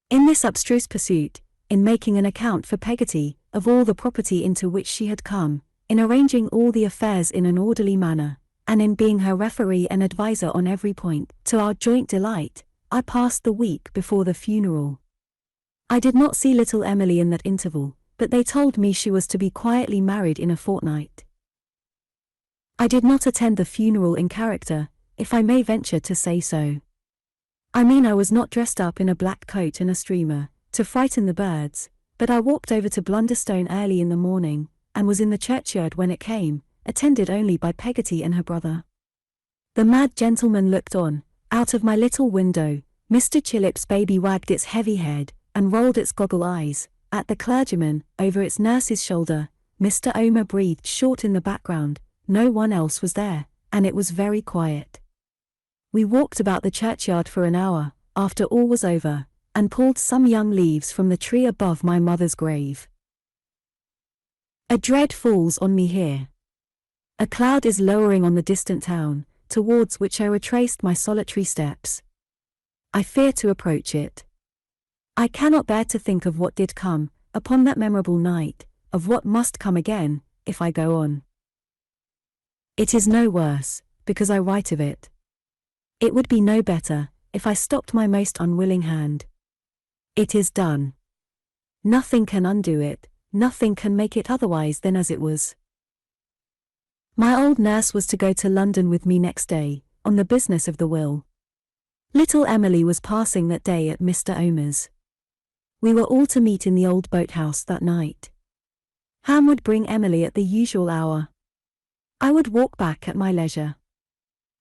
[SPEAKER 1] In this abstruse pursuit, in making an account for Peggotty, of all the property into which she had come, in arranging all the affairs in an orderly manner, and in being her referee and adviser on every point, to our joint delight, I passed the week before the funeral. I did not see little Emily in that interval, but they told me she was to be quietly married in a fortnight. I did not attend the funeral in character, if I may venture to say so. I mean I was not dressed up in a black coat and a streamer, to frighten the birds, but I walked over to Blunderstone early in the morning, and was in the churchyard when it came, attended only by Peggotty and her brother. The mad gentleman looked on, out of my little window, Mr. Chillip's baby wagged its heavy head, and rolled its goggle eyes, at the clergyman, over its nurse's shoulder, Mr. Omer breathed short in the background, no one else was there, and it was very quiet. We walked about the churchyard for an hour, after all was over, and pulled some young leaves from the tree above my mother's grave. A dread falls on me here. A cloud is lowering on the distant town, towards which I retraced my solitary steps. I fear to approach it. I cannot bear to think of what did come, upon that memorable night, of what must come again, if I go on. It is no worse, because I write of it. It would be no better, if I stopped my most unwilling hand. It is done. Nothing can undo it, nothing can make it otherwise than as it was. My old nurse was to go to London with me next day, on the business of the will. Little Emily was passing that day at Mr. Omer's. We were all to meet in the old boathouse that night. Ham would bring Emily at the usual hour. I would walk back at my leisure.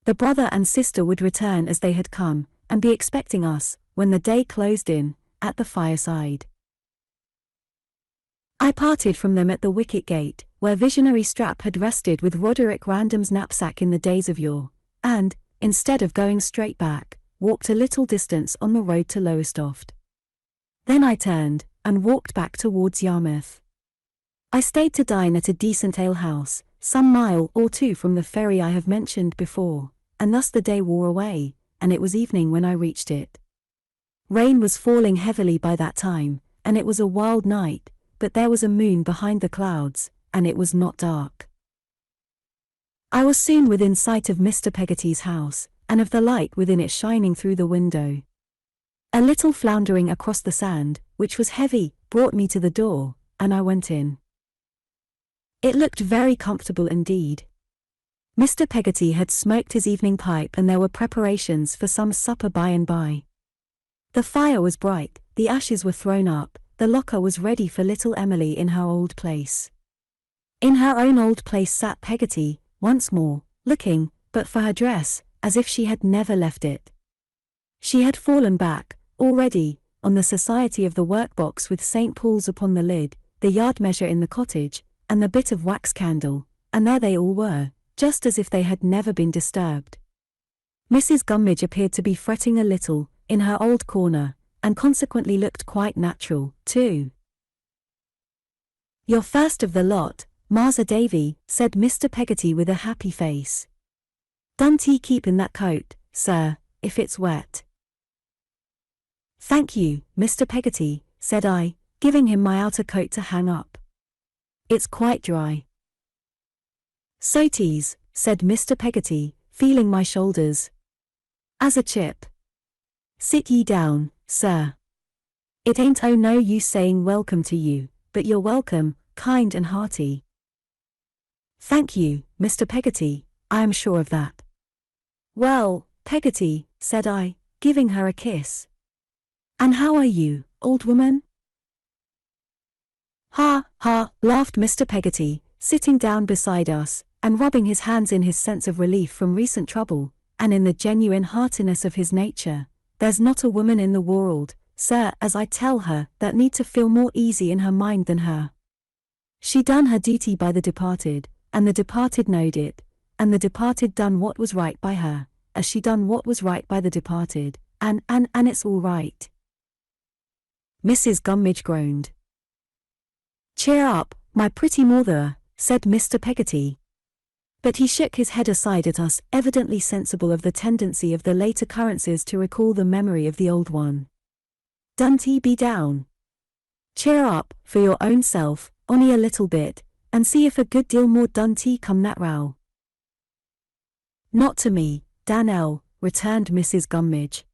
[SPEAKER 1] The brother and sister would return as they had come, and be expecting us, when the day closed in, at the fireside. I parted from them at the wicket gate, where visionary Strap had rested with Roderick Random's knapsack in the days of yore, and, instead of going straight back, walked a little distance on the road to Lowestoft. Then I turned, and walked back towards Yarmouth. I stayed to dine at a decent alehouse, some mile or two from the ferry I have mentioned before, and thus the day wore away, and it was evening when I reached it. Rain was falling heavily by that time, and it was a wild night, but there was a moon behind the clouds, and it was not dark. I was soon within sight of Mr. Peggotty's house, and of the light within it shining through the window. A little floundering across the sand, which was heavy, brought me to the door, and I went in. It looked very comfortable indeed. Mr. Peggotty had smoked his evening pipe and there were preparations for some supper by and by. The fire was bright, the ashes were thrown up, the locker was ready for little Emily in her old place. In her own old place sat Peggotty, once more, looking, but for her dress, as if she had never left it. She had fallen back, already, on the society of the workbox with St. Paul's upon the lid, the yard measure in the cottage, and the bit of wax candle, and there they all were, just as if they had never been disturbed. Mrs. Gummidge appeared to be fretting a little, in her old corner, and consequently looked quite natural, too. "You're first of the lot, Marser Davy," said Mr. Peggotty with a happy face. "Don't 'ee keep in that coat, sir, if it's wet." "Thank you, Mr. Peggotty," said I, giving him my outer coat to hang up. "It's quite dry." "So 'tis," said Mr. Peggotty, feeling my shoulders. "As a chip. Sit ye down, sir. It ain't no use saying welcome to you, but you're welcome, kind and hearty." "Thank you, Mr. Peggotty, I am sure of that." "Well, Peggotty," said I, giving her a kiss. "And how are you, old woman?" "Ha, ha," laughed Mr. Peggotty, sitting down beside us, and rubbing his hands in his sense of relief from recent trouble, and in the genuine heartiness of his nature. "There's not a woman in the world, sir, as I tell her, that need to feel more easy in her mind than her. She done her duty by the departed, and the departed knowed it, and the departed done what was right by her, as she done what was right by the departed, and it's all right." Mrs. Gummidge groaned. "Cheer up, my pretty mother," said Mr. Peggotty. But he shook his head aside at us, evidently sensible of the tendency of the late occurrences to recall the memory of the old one. "Don't 'ee be down. Cheer up, for your own self, only a little bit, and see if a good deal more don't 'ee come that row." "Not to me, Dan'l," returned Mrs. Gummidge.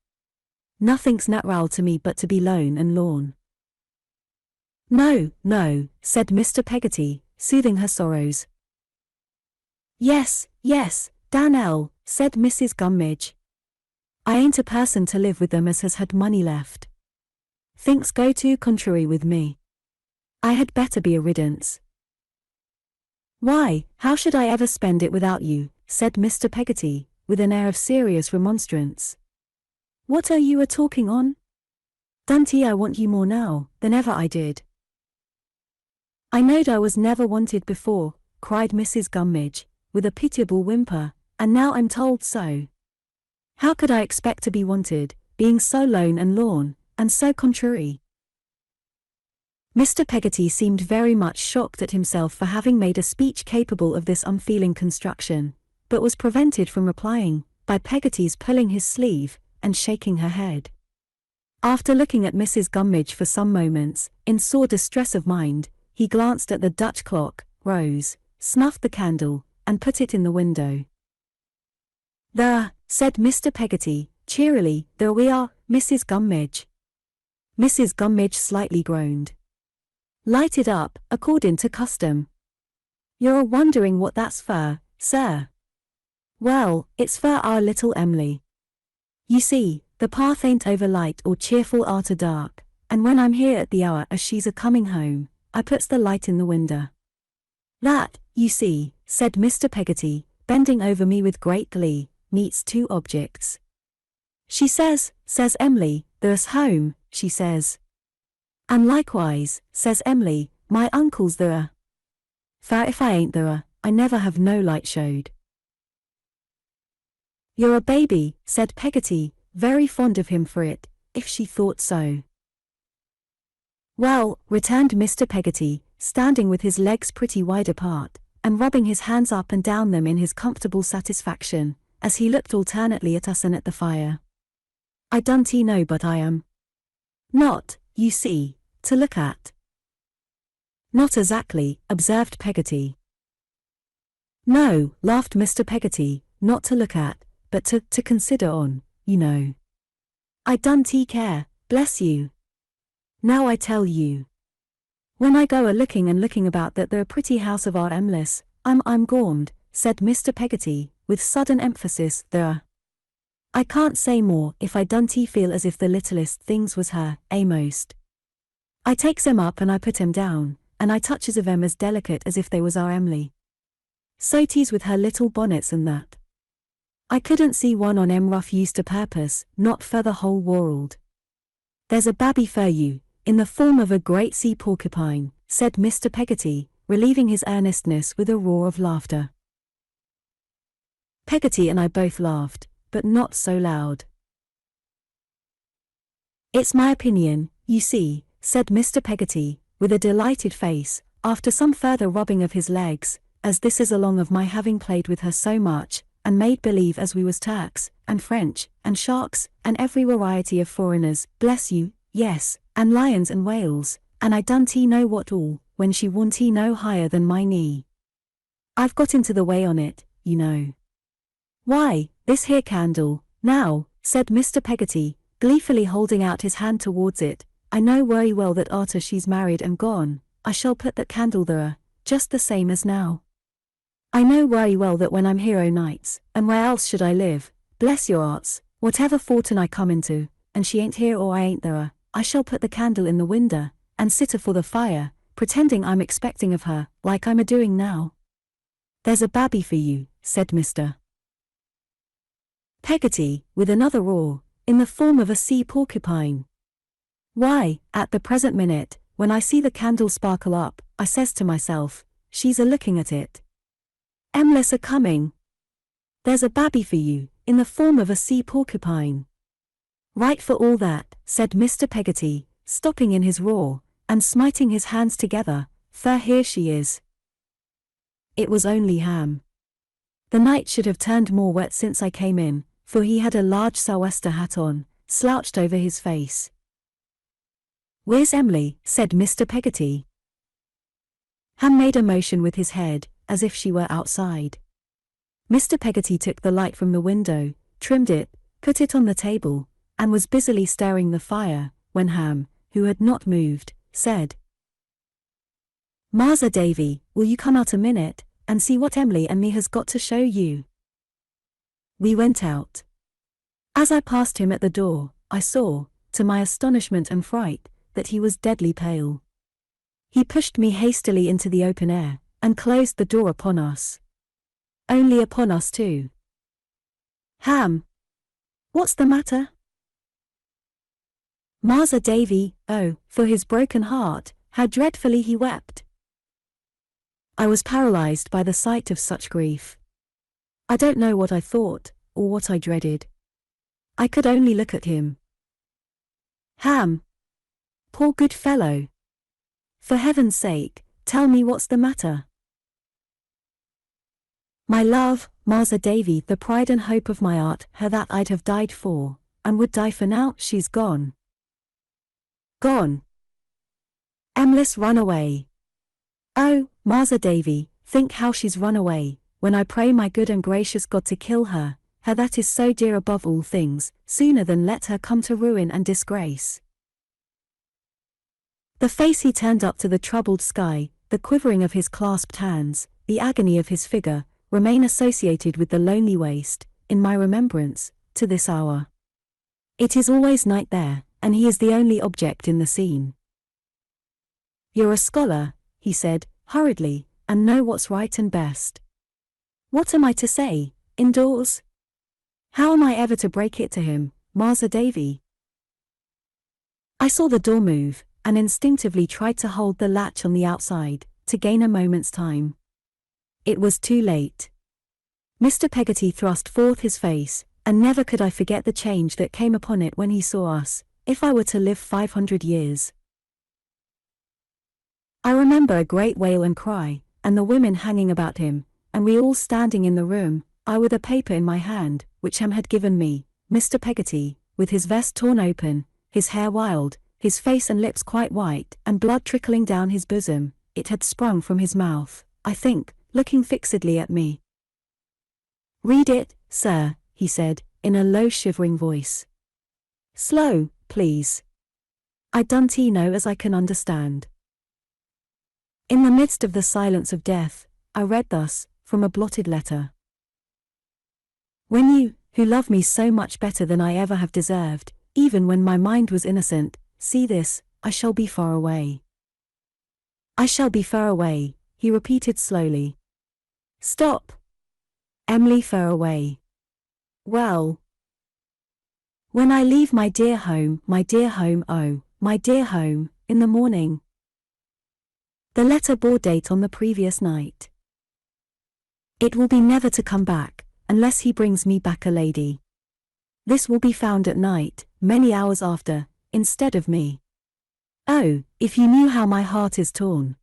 [SPEAKER 1] "Nothing's nat'ral to me but to be lone and lorn." "No, no," said Mr. Peggotty, soothing her sorrows. "Yes, yes, Dan'l," said Mrs. Gummidge. "I ain't a person to live with them as has had money left. Things go too contrary with me. I had better be a riddance." "Why, how should I ever spend it without you?" said Mr. Peggotty, with an air of serious remonstrance. "What are you a-talking on? Don't I want you more now, than ever I did." "I knowed I was never wanted before," cried Mrs. Gummidge, with a pitiable whimper, "and now I'm told so. How could I expect to be wanted, being so lone and lorn, and so contrary?" Mr. Peggotty seemed very much shocked at himself for having made a speech capable of this unfeeling construction, but was prevented from replying, by Peggotty's pulling his sleeve, and shaking her head. After looking at Mrs. Gummidge for some moments, in sore distress of mind, he glanced at the Dutch clock, rose, snuffed the candle, and put it in the window. "There," said Mr. Peggotty, cheerily, "there we are, Mrs. Gummidge." Mrs. Gummidge slightly groaned. "Lighted up, according to custom. You're a-wondering what that's for, sir? Well, it's for our little Em'ly. You see, the path ain't over light or cheerful arter dark, and when I'm here at the hour as she's a-coming home, I puts the light in the window. That, you see, said Mr. Peggotty, bending over me with great glee, meets two objects. She says Emily, there's home, she says. And likewise, says Emily, my uncle's there. For if I ain't there, I never have no light showed. You're a baby, said Peggotty, very fond of him for it, if she thought so. Well, returned Mr. Peggotty, standing with his legs pretty wide apart, and rubbing his hands up and down them in his comfortable satisfaction, as he looked alternately at us and at the fire. I don't know, but I am not, you see, to look at. Not exactly, observed Peggotty. No, laughed Mr. Peggotty, not to look at, but to consider on, you know. I don't care, bless you. Now I tell you. When I go looking about that there pretty house of our Emless, I'm gormed, said Mr. Peggotty, with sudden emphasis, there. I can't say more if I don't feel as if the littlest things was her, most. I takes 'em up and I put 'em down, and I touches of 'em as delicate as if they was our Em'ly. So 'tis with her little bonnets and that. I couldn't see one on 'em rough used to purpose, not for the whole world. There's a babby for you, in the form of a great sea porcupine, said Mr. Peggotty, relieving his earnestness with a roar of laughter. Peggotty and I both laughed, but not so loud. It's my opinion, you see, said Mr. Peggotty, with a delighted face, after some further rubbing of his legs, as this is along of my having played with her so much, and made believe as we was Turks, and French, and sharks, and every variety of foreigners, bless you, yes, and lions and whales, and I don't know what all, when she wa'n't no higher than my knee. I've got into the way on it, you know. Why, this here candle, now, said Mr. Peggotty, gleefully holding out his hand towards it, I know very well that arter she's married and gone, I shall put that candle there, just the same as now. I know very well that when I'm here o' nights, and where else should I live, bless your hearts, whatever fortin I come into, and she ain't here or I ain't there, I shall put the candle in the window, and sit afore the fire, pretending I'm expecting of her, like I'm a-doing now. There's a babby for you, said Mr. Peggotty, with another roar, in the form of a sea porcupine. Why, at the present minute, when I see the candle sparkle up, I says to myself, she's a-looking at it. Emless a-coming. There's a babby for you, in the form of a sea porcupine. Right for all that, said Mr. Peggotty, stopping in his roar, and smiting his hands together, for here she is. It was only Ham. The night should have turned more wet since I came in, for he had a large sou'wester hat on, slouched over his face. Where's Em'ly? Said Mr. Peggotty. Ham made a motion with his head, as if she were outside. Mr. Peggotty took the light from the window, trimmed it, put it on the table, and was busily stirring the fire, when Ham, who had not moved, said, Marser Davy, will you come out a minute, and see what Em'ly and me has got to show you? We went out. As I passed him at the door, I saw, to my astonishment and fright, that he was deadly pale. He pushed me hastily into the open air, and closed the door upon us. Only upon us two. Ham! What's the matter? Marser Davy, oh, for his broken heart, how dreadfully he wept. I was paralyzed by the sight of such grief. I don't know what I thought, or what I dreaded. I could only look at him. Ham! Poor good fellow! For heaven's sake, tell me what's the matter. My love, Marser Davy, the pride and hope of my art, her that I'd have died for, and would die for now, she's gone. Gone. Emless run away. Oh, Marser Davy, think how she's run away, when I pray my good and gracious God to kill her that is so dear above all things, sooner than let her come to ruin and disgrace. The face he turned up to the troubled sky, the quivering of his clasped hands, the agony of his figure, remain associated with the lonely waste, in my remembrance, to this hour. It is always night there, and he is the only object in the scene. You're a scholar, he said, hurriedly, and know what's right and best. What am I to say, indoors? How am I ever to break it to him, Master Davy? I saw the door move, and instinctively tried to hold the latch on the outside, to gain a moment's time. It was too late. Mr. Peggotty thrust forth his face, and never could I forget the change that came upon it when he saw us, if I were to live 500 years. I remember a great wail and cry, and the women hanging about him, and we all standing in the room, I with a paper in my hand, which Ham had given me, Mr. Peggotty, with his vest torn open, his hair wild, his face and lips quite white, and blood trickling down his bosom. It had sprung from his mouth, I think, looking fixedly at me. "Read it, sir," he said, in a low shivering voice. "Slow, please. I don't know as I can understand." In the midst of the silence of death, I read thus, from a blotted letter. "When you, who love me so much better than I ever have deserved, even when my mind was innocent, see this, I shall be far away. I shall be far away," he repeated slowly. "Stop. Emily, far away. Well. When I leave my dear home, oh, my dear home, in the morning." The letter bore date on the previous night. "It will be never to come back, unless he brings me back a lady. This will be found at night, many hours after, instead of me. Oh, if you knew how my heart is torn.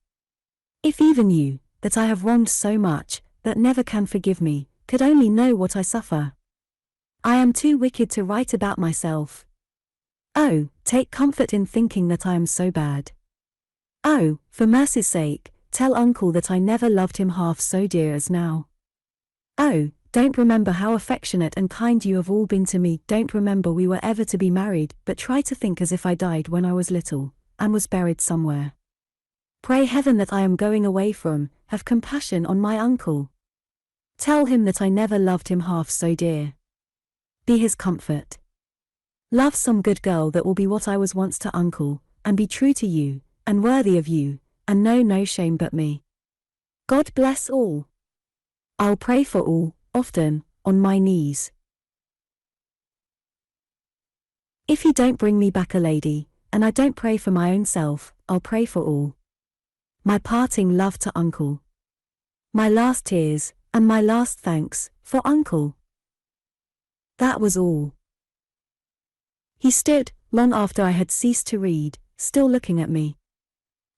[SPEAKER 1] If even you, that I have wronged so much, that never can forgive me, could only know what I suffer. I am too wicked to write about myself. Oh, take comfort in thinking that I am so bad. Oh, for mercy's sake, tell uncle that I never loved him half so dear as now. Oh, don't remember how affectionate and kind you have all been to me, don't remember we were ever to be married, but try to think as if I died when I was little, and was buried somewhere. Pray heaven that I am going away from, have compassion on my uncle. Tell him that I never loved him half so dear. Be his comfort. Love some good girl that will be what I was once to uncle, and be true to you, and worthy of you, and know no shame but me. God bless all. I'll pray for all, often, on my knees. If he don't bring me back a lady, and I don't pray for my own self, I'll pray for all. My parting love to uncle. My last tears, and my last thanks, for uncle." That was all. He stood, long after I had ceased to read, still looking at me.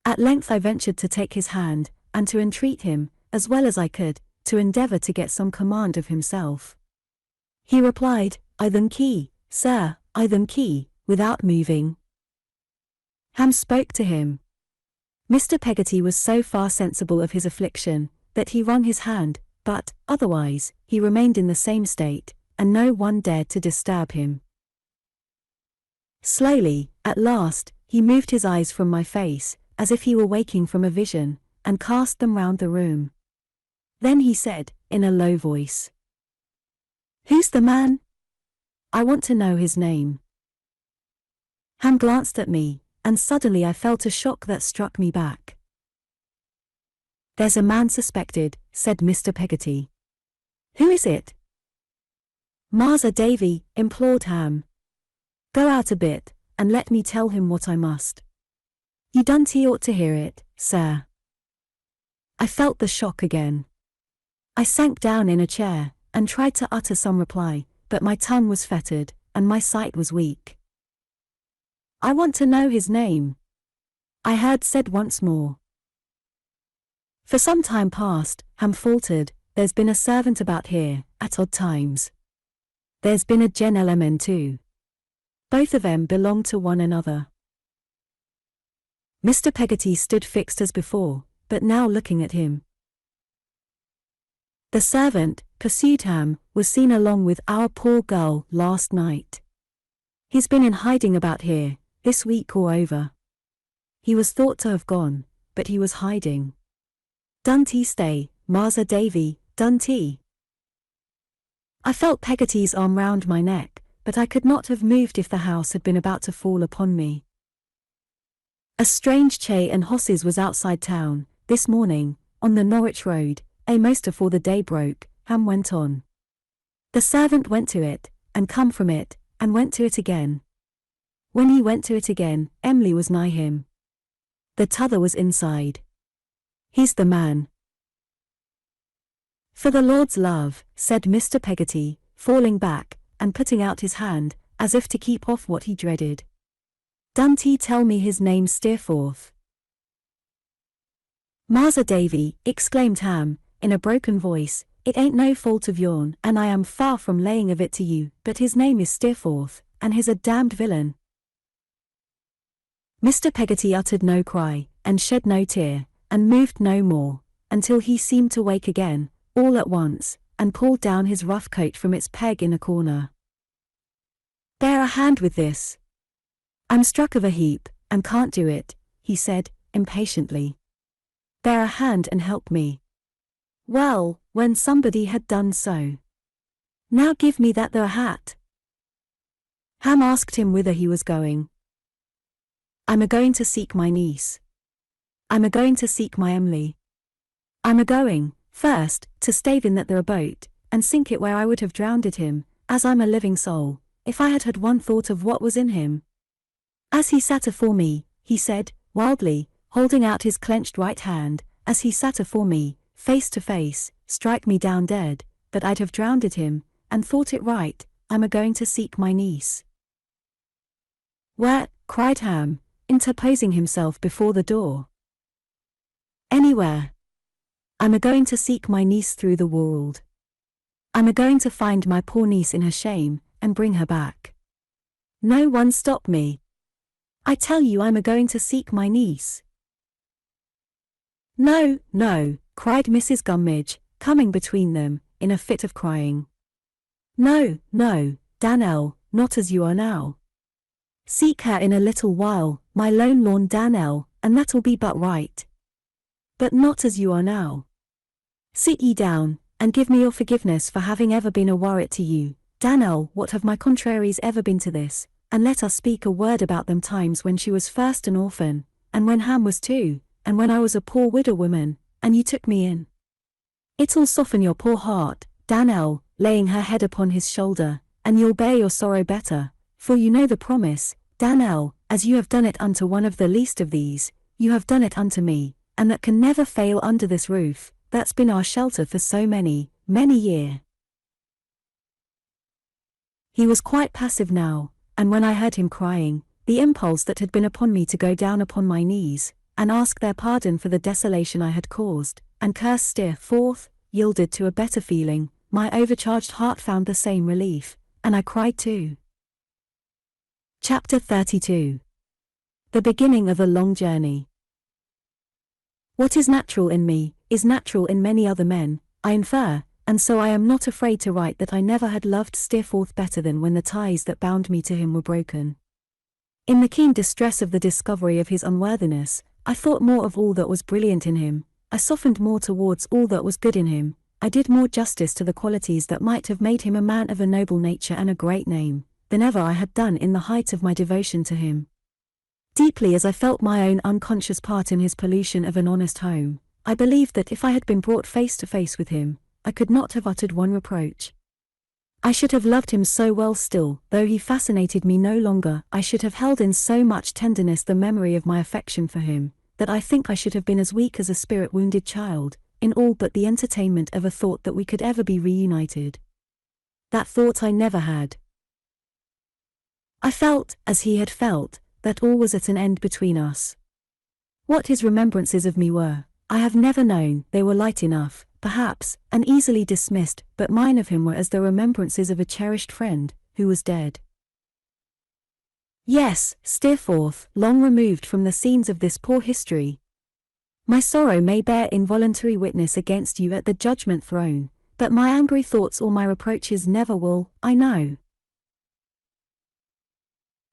[SPEAKER 1] At length I ventured to take his hand, and to entreat him, as well as I could, to endeavour to get some command of himself. He replied, "I thank ye, sir, I thank ye," without moving. Ham spoke to him. Mr. Peggotty was so far sensible of his affliction, that he wrung his hand, but, otherwise, he remained in the same state, and no one dared to disturb him. Slowly, at last, he moved his eyes from my face, as if he were waking from a vision, and cast them round the room. Then he said, in a low voice, "Who's the man? I want to know his name." Ham glanced at me, and suddenly I felt a shock that struck me back. "There's a man suspected," said Mr. Peggotty. "Who is it?" "Master Davy," implored Ham. "Go out a bit, and let me tell him what I must. You don't ought to hear it, sir." I felt the shock again. I sank down in a chair, and tried to utter some reply, but my tongue was fettered, and my sight was weak. "I want to know his name," I heard said once more. For some time past, Ham faltered, "There's been a servant about here, at odd times. There's been a gentleman too. Both of 'em belong to one another." Mr. Peggotty stood fixed as before, but now looking at him. "The servant," pursued Ham, "was seen along with our poor girl last night. He's been in hiding about here, this week or over. He was thought to have gone, but he was hiding. Don't he stay, Master Davy, don't he?" I felt Peggotty's arm round my neck, but I could not have moved if the house had been about to fall upon me. A strange chay and hosses was outside town, this morning, on the Norwich road, a'most afore the day broke, Ham went on. The servant went to it, and come from it, and went to it again. When he went to it again, Em'ly was nigh him. The t'other was inside. He's the man. For the Lord's love, said Mr. Peggotty, falling back, and putting out his hand, as if to keep off what he dreaded. Dunn't he tell me his name's Steerforth? Massa Davy, exclaimed Ham, in a broken voice, it ain't no fault of yourn, and I am far from laying of it to you, but his name is Steerforth, and he's a damned villain. Mr. Peggotty uttered no cry, and shed no tear, and moved no more, until he seemed to wake again, all at once, and pulled down his rough coat from its peg in a corner. Bear a hand with this. I'm struck of a heap, and can't do it, he said, impatiently. Bear a hand and help me. Well, when somebody had done so. Now give me that there hat. Ham asked him whither he was going. I'm a-going to seek my niece. I'm a-going to seek my Em'ly. I'm a-going, first, to stave in that there a boat, and sink it where I would have drowned him, as I'm a living soul, if I had had one thought of what was in him. As he sat afore me, he said, wildly, holding out his clenched right hand, as he sat afore me, face to face, strike me down dead, but I'd have drowned him, and thought it right, I'm a-going to seek my niece. Where? Cried Ham, interposing himself before the door. Anywhere. I'm a-going to seek my niece through the world. I'm a-going to find my poor niece in her shame, and bring her back. No one stop me. I tell you I'm a-going to seek my niece. No, no, cried Mrs. Gummidge, coming between them, in a fit of crying. No, no, Dan'l, not as you are now. Seek her in a little while, my lone lorn Dan'l, and that'll be but right. But not as you are now. Sit ye down, and give me your forgiveness for having ever been a worrit to you, Dan'l. What have my contraries ever been to this? And let us speak a word about them times when she was first an orphan, and when Ham was too, and when I was a poor widow woman, and you took me in. It'll soften your poor heart, Dan'l, laying her head upon his shoulder, and you'll bear your sorrow better, for you know the promise, Dan'l, as you have done it unto one of the least of these, you have done it unto me, and that can never fail under this roof, that's been our shelter for so many, many year. He was quite passive now, and when I heard him crying, the impulse that had been upon me to go down upon my knees, and ask their pardon for the desolation I had caused, and curse Steerforth, yielded to a better feeling, my overcharged heart found the same relief, and I cried too. Chapter 32. The beginning of a long journey. What is natural in me, is natural in many other men, I infer, and so I am not afraid to write that I never had loved Steerforth better than when the ties that bound me to him were broken. In the keen distress of the discovery of his unworthiness, I thought more of all that was brilliant in him, I softened more towards all that was good in him, I did more justice to the qualities that might have made him a man of a noble nature and a great name, than ever I had done in the height of my devotion to him. Deeply as I felt my own unconscious part in his pollution of an honest home, I believed that if I had been brought face to face with him, I could not have uttered one reproach. I should have loved him so well still, though he fascinated me no longer. I should have held in so much tenderness the memory of my affection for him, that I think I should have been as weak as a spirit-wounded child, in all but the entertainment of a thought that we could ever be reunited. That thought I never had. I felt, as he had felt, that all was at an end between us. What his remembrances of me were, I have never known. They were light enough, perhaps, and easily dismissed, but mine of him were as the remembrances of a cherished friend, who was dead. Yes, Steerforth, long removed from the scenes of this poor history. My sorrow may bear involuntary witness against you at the judgment throne, but my angry thoughts or my reproaches never will, I know.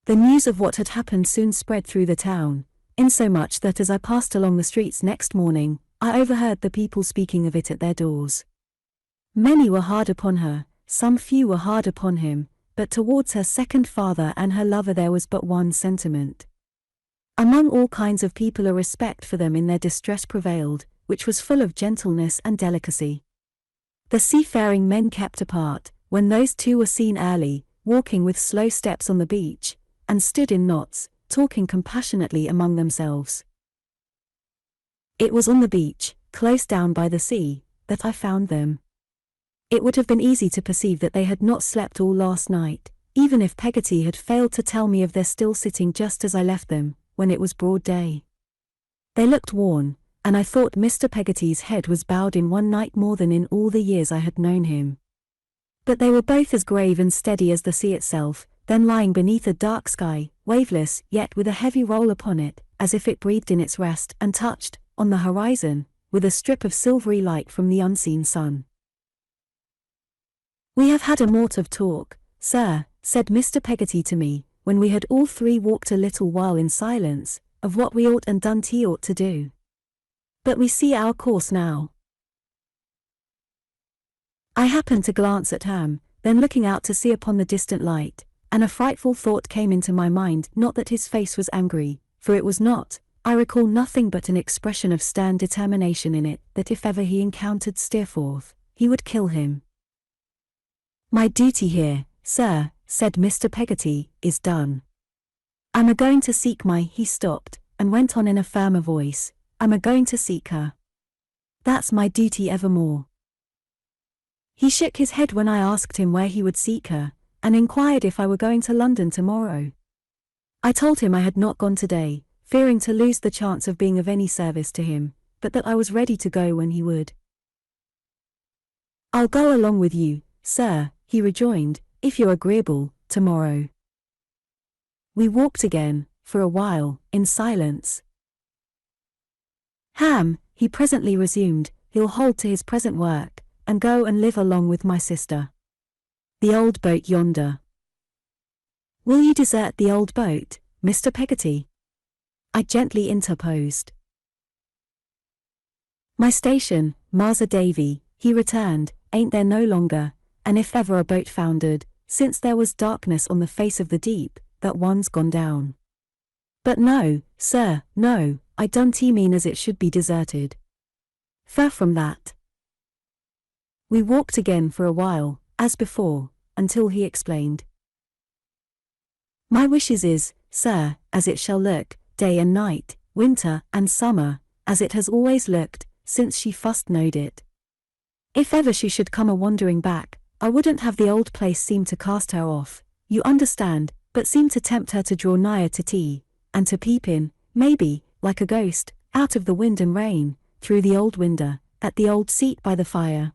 [SPEAKER 1] The news of what had happened soon spread through the town, insomuch that as I passed along the streets next morning, I overheard the people speaking of it at their doors. Many were hard upon her, some few were hard upon him, but towards her second father and her lover there was but one sentiment. Among all kinds of people a respect for them in their distress prevailed, which was full of gentleness and delicacy. The seafaring men kept apart, when those two were seen early, walking with slow steps on the beach, and stood in knots, talking compassionately among themselves. It was on the beach, close down by the sea, that I found them. It would have been easy to perceive that they had not slept all last night, even if Peggotty had failed to tell me of their still sitting just as I left them, when it was broad day. They looked worn, and I thought Mr. Peggotty's head was bowed in one night more than in all the years I had known him. But they were both as grave and steady as the sea itself, then lying beneath a dark sky, waveless, yet with a heavy roll upon it, as if it breathed in its rest, and touched, on the horizon, with a strip of silvery light from the unseen sun. "We have had a mort of talk, sir," said Mr. Peggotty to me, when we had all three walked a little while in silence, "of what we ought and Dunty ought to do. But we see our course now." I happened to glance at Ham, then looking out to sea upon the distant light, and a frightful thought came into my mind, not that his face was angry, for it was not. I recall nothing but an expression of stern determination in it, that if ever he encountered Steerforth, he would kill him. "My duty here, sir," said Mr. Peggotty, "is done. I'm a-going to seek my—" He stopped, and went on in a firmer voice, "I'm a-going to seek her. That's my duty evermore." He shook his head when I asked him where he would seek her, and inquired if I were going to London tomorrow. I told him I had not gone today, fearing to lose the chance of being of any service to him, but that I was ready to go when he would. "I'll go along with you, sir," he rejoined, "if you're agreeable, tomorrow." We walked again, for a while, in silence. "Ham," he presently resumed, "he'll hold to his present work, and go and live along with my sister. The old boat yonder." "Will you desert the old boat, Mr. Peggotty?" I gently interposed. "My station, Master Davy," he returned, "ain't there no longer, and if ever a boat foundered, since there was darkness on the face of the deep, that one's gone down. But no, sir, no, I don't mean as it should be deserted. Far from that." We walked again for a while, as before, until he explained. "My wishes is, sir, as it shall look, day and night, winter and summer, as it has always looked, since she fust knowed it. If ever she should come a-wandering back, I wouldn't have the old place seem to cast her off, you understand, but seem to tempt her to draw nigher to tea, and to peep in, maybe, like a ghost, out of the wind and rain, through the old window, at the old seat by the fire.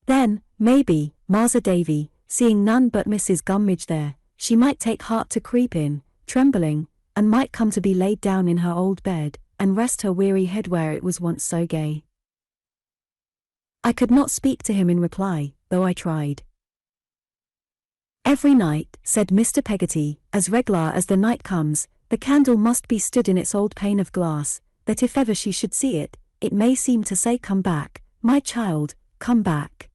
[SPEAKER 1] Then, maybe, Master Davy, seeing none but Mrs. Gummidge there, she might take heart to creep in, trembling, and might come to be laid down in her old bed, and rest her weary head where it was once so gay." I could not speak to him in reply, though I tried. "Every night," said Mr. Peggotty, "as reg'lar as the night comes, the candle must be stood in its old pane of glass, that if ever she should see it, it may seem to say, 'Come back, my child, come back.'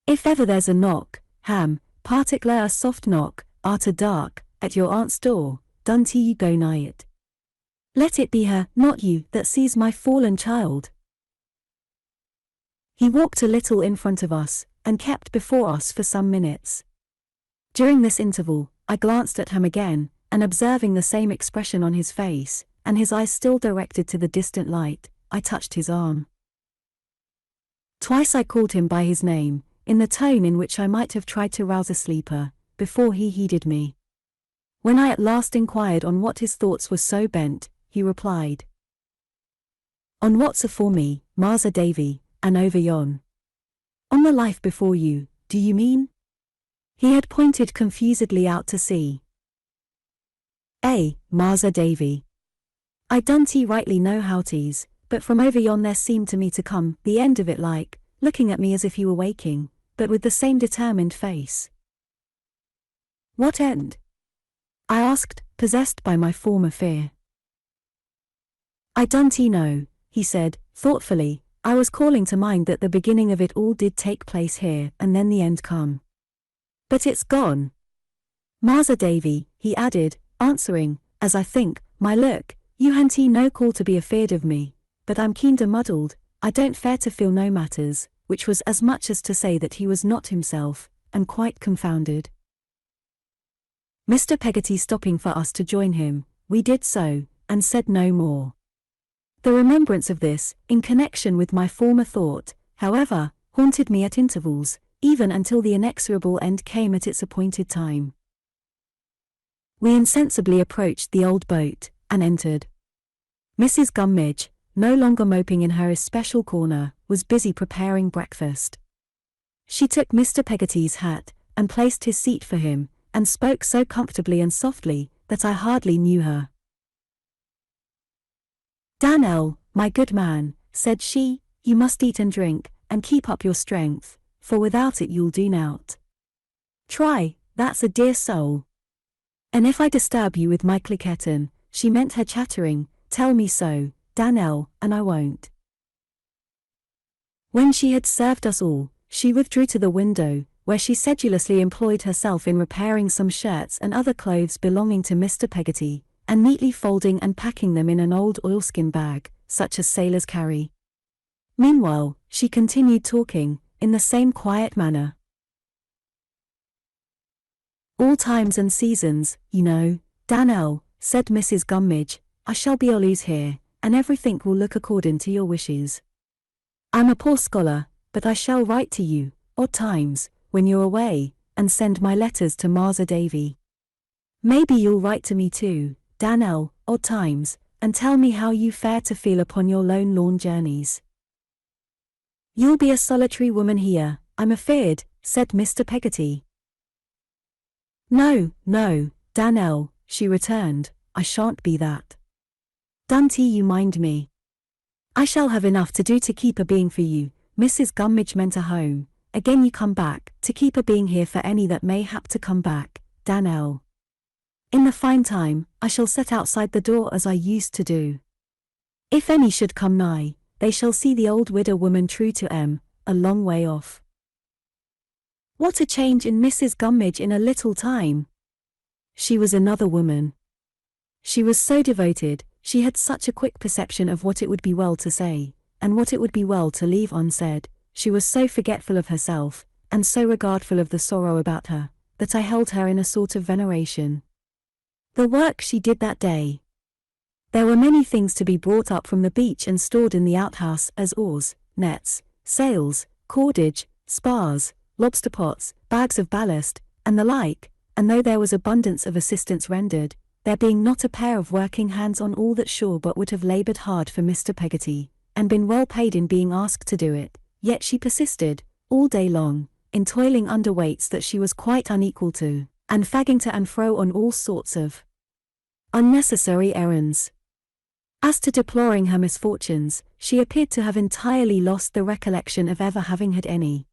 [SPEAKER 1] If ever there's a knock, Ham, partickler a soft knock, arter dark, at your aunt's door, don't you go nigh it. Let it be her, not you, that sees my fallen child." He walked a little in front of us, and kept before us for some minutes. During this interval, I glanced at him again, and observing the same expression on his face, and his eyes still directed to the distant light, I touched his arm. Twice I called him by his name, in the tone in which I might have tried to rouse a sleeper, before he heeded me. When I at last inquired on what his thoughts were so bent, he replied, "On what's afore me, Master Davy, and over yon." "On the life before you, do you mean?" He had pointed confusedly out to sea. Master Davy. I don't rightly know how 'tis, but from over yon there seemed to me to come the end of it, like, looking at me as if he were waking, but with the same determined face." "What end?" I asked, possessed by my former fear. "I don't know," he said, thoughtfully. "I was calling to mind that the beginning of it all did take place here, and then the end come. But it's gone. Master Davy," he added, answering, as I think, my look, "you han't no call to be afeard of me, but I'm kinder muddled, I don't fare to feel no matters, which was as much as to say that he was not himself, and quite confounded. Mr. Peggotty stopping for us to join him, we did so, and said no more. The remembrance of this, in connection with my former thought, however, haunted me at intervals, even until the inexorable end came at its appointed time. We insensibly approached the old boat, and entered. Mrs. Gummidge, no longer moping in her especial corner, was busy preparing breakfast. She took Mr. Peggotty's hat, and placed his seat for him, and spoke so comfortably and softly, that I hardly knew her. "Dan'l, my good man," said she, "you must eat and drink, and keep up your strength, for without it you'll do nought. Try, that's a dear soul. And if I disturb you with my cliquetin," she meant her chattering, "tell me so, Dan'l, and I won't." When she had served us all, she withdrew to the window, where she sedulously employed herself in repairing some shirts and other clothes belonging to Mr. Peggotty, and neatly folding and packing them in an old oilskin bag, such as sailors carry. Meanwhile, she continued talking, in the same quiet manner. "All times and seasons, you know, Dan'l," said Mrs. Gummidge, "I shall be always here, and everything will look according to your wishes. I'm a poor scholar, but I shall write to you, odd times, when you're away, and send my letters to Master Davy. Maybe you'll write to me too, Dan'l, odd times, and tell me how you fare to feel upon your lone lawn journeys." "You'll be a solitary woman here, I'm afeard," said Mr. Peggotty. "No, no, Dan'l," she returned, "I shan't be that. Don't you mind me. I shall have enough to do to keep a being for you." Mrs. Gummidge meant a home. "Again you come back, to keep a being here for any that may hap to come back, Dan'l. In the fine time, I shall set outside the door as I used to do. If any should come nigh, they shall see the old widow woman true to a long way off." What a change in Mrs. Gummidge in a little time! She was another woman. She was so devoted, she had such a quick perception of what it would be well to say, and what it would be well to leave unsaid, she was so forgetful of herself, and so regardful of the sorrow about her, that I held her in a sort of veneration. The work she did that day. There were many things to be brought up from the beach and stored in the outhouse, as oars, nets, sails, cordage, spars, lobster pots, bags of ballast, and the like, and though there was abundance of assistance rendered, there being not a pair of working hands on all that shore but would have laboured hard for Mr. Peggotty, and been well paid in being asked to do it, yet she persisted, all day long, in toiling under weights that she was quite unequal to, and fagging to and fro on all sorts of unnecessary errands. As to deploring her misfortunes, she appeared to have entirely lost the recollection of ever having had any.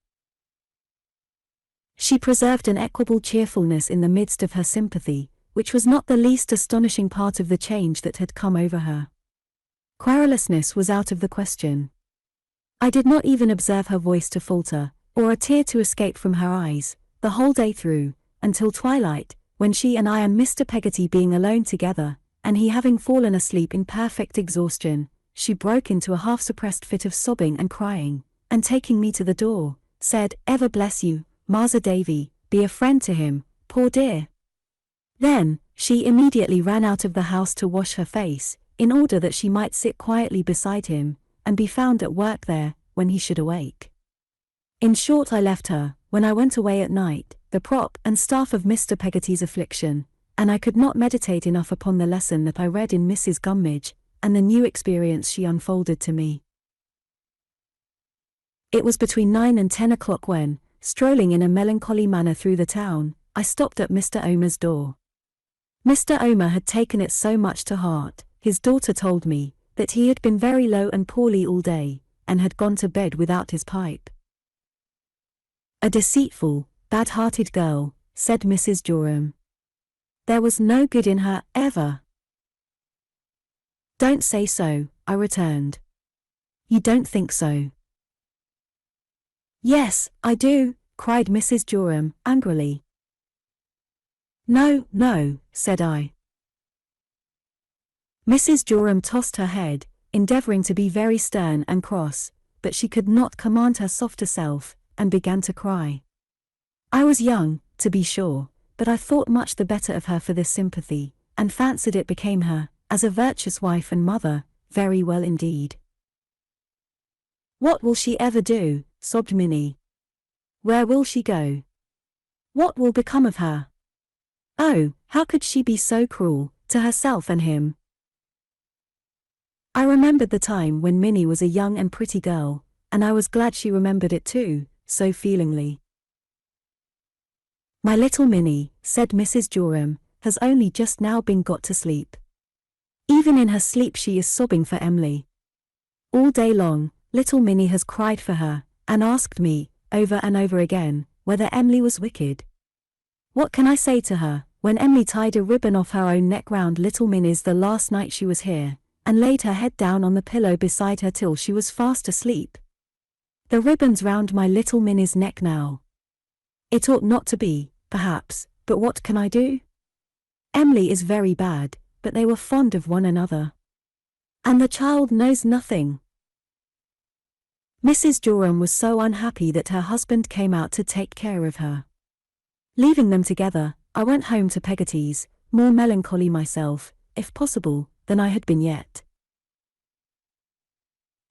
[SPEAKER 1] She preserved an equable cheerfulness in the midst of her sympathy, which was not the least astonishing part of the change that had come over her. Querulousness was out of the question. I did not even observe her voice to falter, or a tear to escape from her eyes, the whole day through, until twilight, when she and I and Mr. Peggotty being alone together, and he having fallen asleep in perfect exhaustion, she broke into a half-suppressed fit of sobbing and crying, and taking me to the door, said, "Ever bless you, Master Davy, be a friend to him, poor dear." Then, she immediately ran out of the house to wash her face, in order that she might sit quietly beside him, and be found at work there, when he should awake. In short, I left her, when I went away at night, the prop and staff of Mr. Peggotty's affliction, and I could not meditate enough upon the lesson that I read in Mrs. Gummidge, and the new experience she unfolded to me. It was between 9 and 10 o'clock when, strolling in a melancholy manner through the town, I stopped at Mr. Omer's door. Mr. Omer had taken it so much to heart, his daughter told me, that he had been very low and poorly all day, and had gone to bed without his pipe. "A deceitful, bad-hearted girl," said Mrs. Joram. "There was no good in her, ever." "Don't say so," I returned. "You don't think so?" "Yes, I do," cried Mrs. Joram, angrily. "No, no," said I. Mrs. Joram tossed her head, endeavoring to be very stern and cross, but she could not command her softer self, and began to cry. I was young, to be sure, but I thought much the better of her for this sympathy, and fancied it became her, as a virtuous wife and mother, very well indeed. "What will she ever do?" sobbed Minnie. "Where will she go? What will become of her? Oh, how could she be so cruel, to herself and him?" I remembered the time when Minnie was a young and pretty girl, and I was glad she remembered it too, so feelingly. "My little Minnie," said Mrs. Joram, "has only just now been got to sleep. Even in her sleep she is sobbing for Emily. All day long, little Minnie has cried for her, and asked me, over and over again, whether Emily was wicked. What can I say to her, when Emily tied a ribbon off her own neck round little Minnie's the last night she was here, and laid her head down on the pillow beside her till she was fast asleep? The ribbon's round my little Minnie's neck now. It ought not to be, perhaps, but what can I do? Emily is very bad, but they were fond of one another. And the child knows nothing." Mrs. Joram was so unhappy that her husband came out to take care of her. Leaving them together, I went home to Peggotty's, more melancholy myself, if possible, than I had been yet.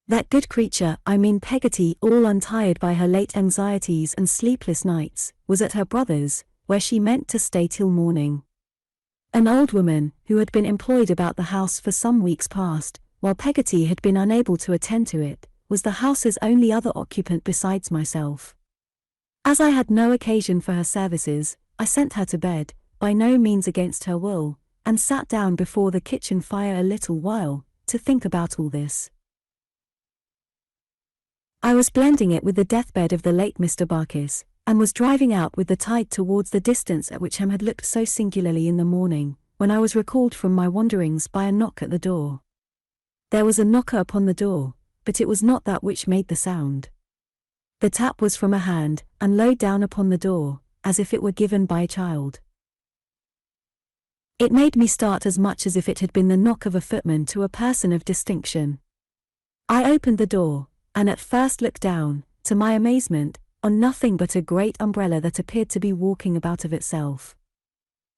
[SPEAKER 1] That good creature, I mean Peggotty, all untired by her late anxieties and sleepless nights, was at her brother's, where she meant to stay till morning. An old woman, who had been employed about the house for some weeks past, while Peggotty had been unable to attend to it, was the house's only other occupant besides myself. As I had no occasion for her services, I sent her to bed, by no means against her will, and sat down before the kitchen fire a little while, to think about all this. I was blending it with the deathbed of the late Mr. Barkis, and was driving out with the tide towards the distance at which Hem had looked so singularly in the morning, when I was recalled from my wanderings by a knock at the door. There was a knocker upon the door, but it was not that which made the sound. The tap was from a hand, and low down upon the door, as if it were given by a child. It made me start as much as if it had been the knock of a footman to a person of distinction. I opened the door, and at first looked down, to my amazement, on nothing but a great umbrella that appeared to be walking about of itself.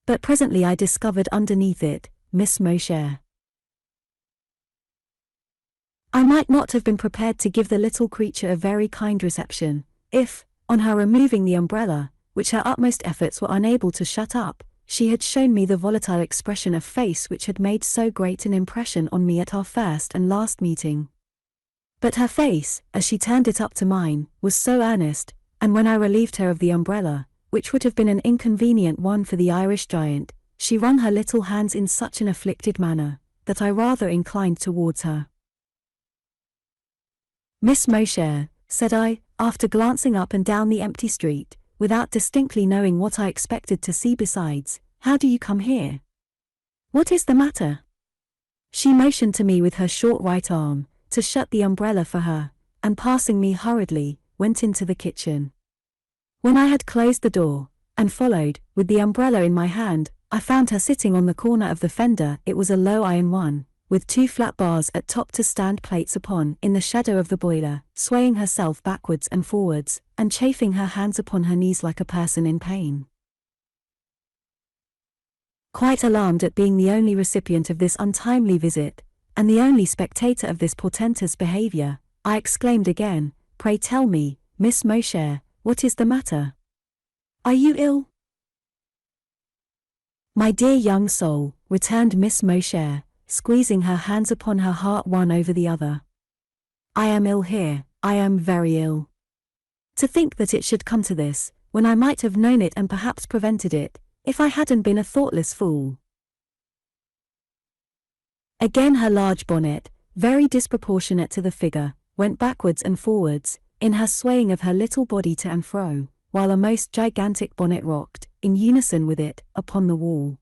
[SPEAKER 1] But presently I discovered underneath it, Miss Mosher. I might not have been prepared to give the little creature a very kind reception, if, on her removing the umbrella, which her utmost efforts were unable to shut up, she had shown me the volatile expression of face which had made so great an impression on me at our first and last meeting. But her face, as she turned it up to mine, was so earnest, and when I relieved her of the umbrella, which would have been an inconvenient one for the Irish giant, she wrung her little hands in such an afflicted manner, that I rather inclined towards her. "Miss Mosher," said I, after glancing up and down the empty street, without distinctly knowing what I expected to see besides, "how do you come here? What is the matter?" She motioned to me with her short right arm, to shut the umbrella for her, and passing me hurriedly, went into the kitchen. When I had closed the door, and followed, with the umbrella in my hand, I found her sitting on the corner of the fender. It was a low iron one, with two flat bars at top to stand plates upon, in the shadow of the boiler, swaying herself backwards and forwards, and chafing her hands upon her knees like a person in pain. Quite alarmed at being the only recipient of this untimely visit, and the only spectator of this portentous behavior, I exclaimed again, "Pray tell me, Miss Mosher, what is the matter? Are you ill?" "My dear young soul," returned Miss Mosher, squeezing her hands upon her heart one over the other, "I am ill here, I am very ill. To think that it should come to this, when I might have known it and perhaps prevented it, if I hadn't been a thoughtless fool." Again her large bonnet, very disproportionate to the figure, went backwards and forwards, in her swaying of her little body to and fro, while a most gigantic bonnet rocked, in unison with it, upon the wall.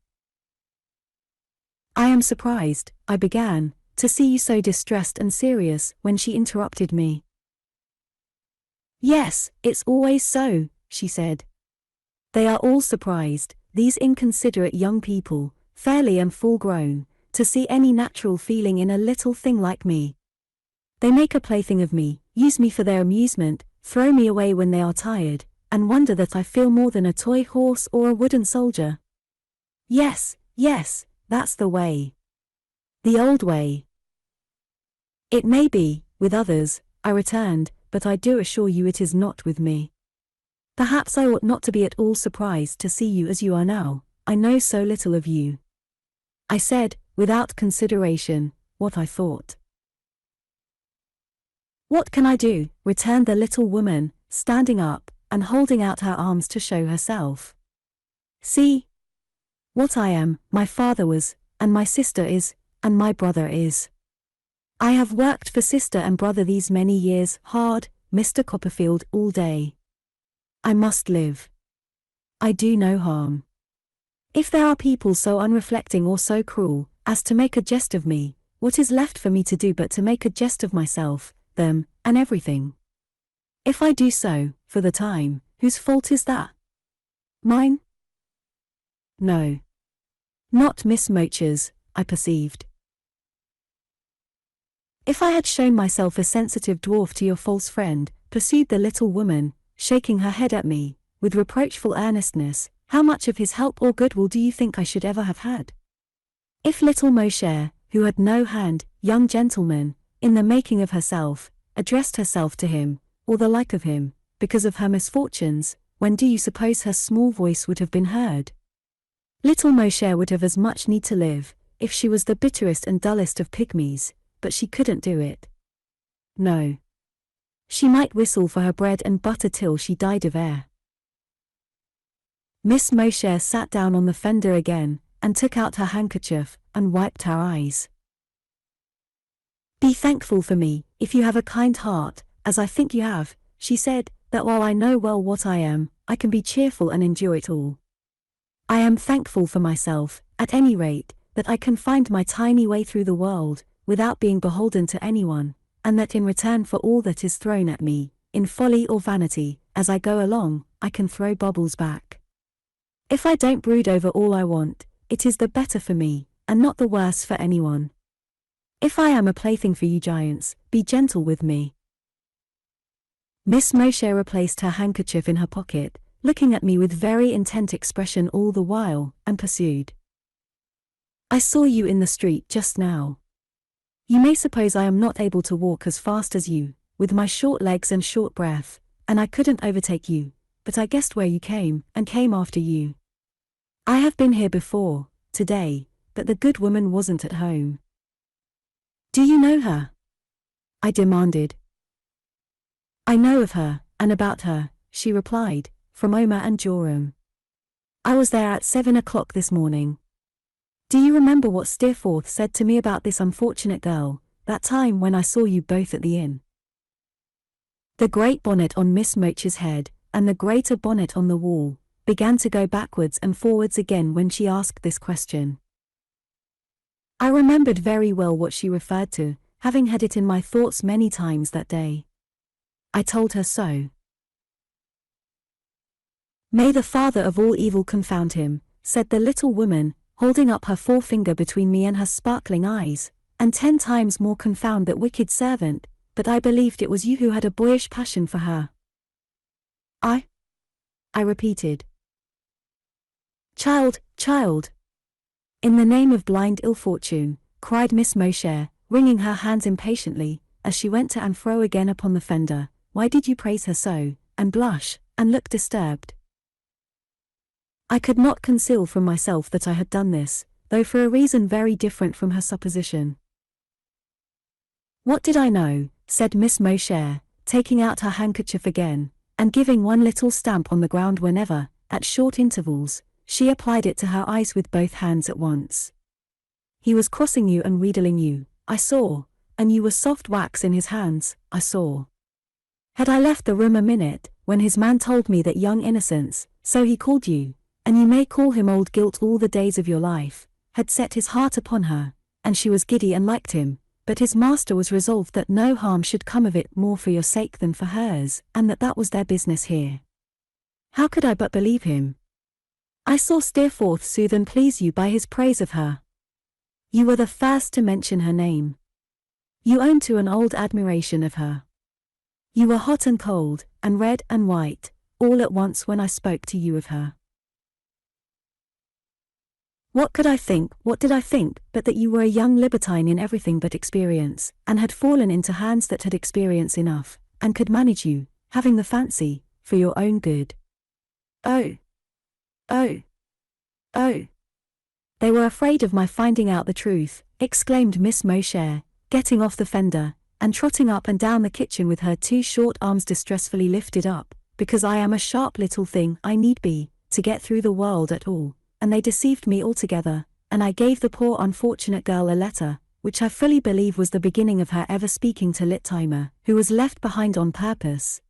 [SPEAKER 1] "I am surprised," I began, "to see you so distressed and serious," when she interrupted me. "Yes, it's always so," she said. "They are all surprised, these inconsiderate young people, fairly and full grown, to see any natural feeling in a little thing like me. They make a plaything of me, use me for their amusement, throw me away when they are tired, and wonder that I feel more than a toy horse or a wooden soldier. Yes, yes, that's the way. The old way. It may be, with others, I returned, but I do assure you it is not with me. Perhaps I ought not to be at all surprised to see you as you are now, I know so little of you. I said, without consideration, what I thought. What can I do? Returned the little woman, standing up, and holding out her arms to show herself. See what I am, my father was, and my sister is, and my brother is. I have worked for sister and brother these many years, hard, Mr. Copperfield, all day. I must live. I do no harm. If there are people so unreflecting or so cruel, as to make a jest of me, what is left for me to do but to make a jest of myself, them, and everything? If I do so, for the time, whose fault is that? Mine? No. Not Miss Mocher's, I perceived. If I had shown myself a sensitive dwarf to your false friend, pursued the little woman, shaking her head at me, with reproachful earnestness, how much of his help or goodwill do you think I should ever have had? If little Mosher, who had no hand, young gentleman, in the making of herself, addressed herself to him, or the like of him, because of her misfortunes, when do you suppose her small voice would have been heard? Little Mosher would have as much need to live, if she was the bitterest and dullest of pygmies, but she couldn't do it. No. She might whistle for her bread and butter till she died of air. Miss Mosher sat down on the fender again, and took out her handkerchief, and wiped her eyes. Be thankful for me, if you have a kind heart, as I think you have, she said, that while I know well what I am, I can be cheerful and endure it all. I am thankful for myself, at any rate, that I can find my tiny way through the world, without being beholden to anyone, and that in return for all that is thrown at me, in folly or vanity, as I go along, I can throw bubbles back. If I don't brood over all I want, it is the better for me, and not the worse for anyone. If I am a plaything for you giants, be gentle with me. Miss Mosher replaced her handkerchief in her pocket, looking at me with very intent expression all the while, and pursued. I saw you in the street just now. You may suppose I am not able to walk as fast as you, with my short legs and short breath, and I couldn't overtake you, but I guessed where you came, and came after you. I have been here before, today, but the good woman wasn't at home. Do you know her? I demanded. I know of her, and about her, she replied, from Omar and Joram. I was there at 7 o'clock this morning. Do you remember what Steerforth said to me about this unfortunate girl, that time when I saw you both at the inn? The great bonnet on Miss Mocher's head, and the greater bonnet on the wall, began to go backwards and forwards again when she asked this question. I remembered very well what she referred to, having had it in my thoughts many times that day. I told her so. May the father of all evil confound him, said the little woman, holding up her forefinger between me and her sparkling eyes, and 10 times more confound that wicked servant, but I believed it was you who had a boyish passion for her. I repeated. Child, child. In the name of blind ill fortune, cried Miss Mosher, wringing her hands impatiently, as she went to and fro again upon the fender, why did you praise her so, and blush, and look disturbed? I could not conceal from myself that I had done this, though for a reason very different from her supposition. What did I know, said Miss Mosher, taking out her handkerchief again, and giving one little stamp on the ground whenever, at short intervals, she applied it to her eyes with both hands at once. He was crossing you and wheedling you, I saw, and you were soft wax in his hands, I saw. Had I left the room a minute, when his man told me that young innocence, so he called you, and you may call him old guilt all the days of your life, had set his heart upon her, and she was giddy and liked him, but his master was resolved that no harm should come of it more for your sake than for hers, and that was their business here. How could I but believe him? I saw Steerforth soothe and please you by his praise of her. You were the first to mention her name. You owned to an old admiration of her. You were hot and cold, and red and white, all at once when I spoke to you of her. What could I think, what did I think, but that you were a young libertine in everything but experience, and had fallen into hands that had experience enough, and could manage you, having the fancy, for your own good. Oh! Oh! Oh! They were afraid of my finding out the truth, exclaimed Miss Mosher, getting off the fender, and trotting up and down the kitchen with her two short arms distressfully lifted up, because I am a sharp little thing, I need be, to get through the world at all, and they deceived me altogether, and I gave the poor unfortunate girl a letter, which I fully believe was the beginning of her ever speaking to Littimer, who was left behind on purpose.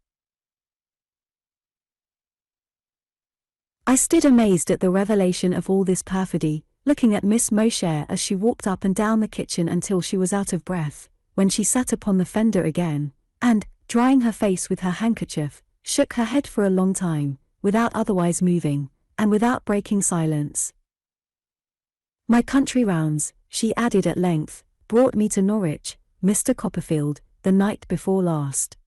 [SPEAKER 1] I stood amazed at the revelation of all this perfidy, looking at Miss Mosher as she walked up and down the kitchen until she was out of breath, when she sat upon the fender again, and, drying her face with her handkerchief, shook her head for a long time, without otherwise moving, and without breaking silence. My country rounds, she added at length, brought me to Norwich, Mr. Copperfield, the night before last.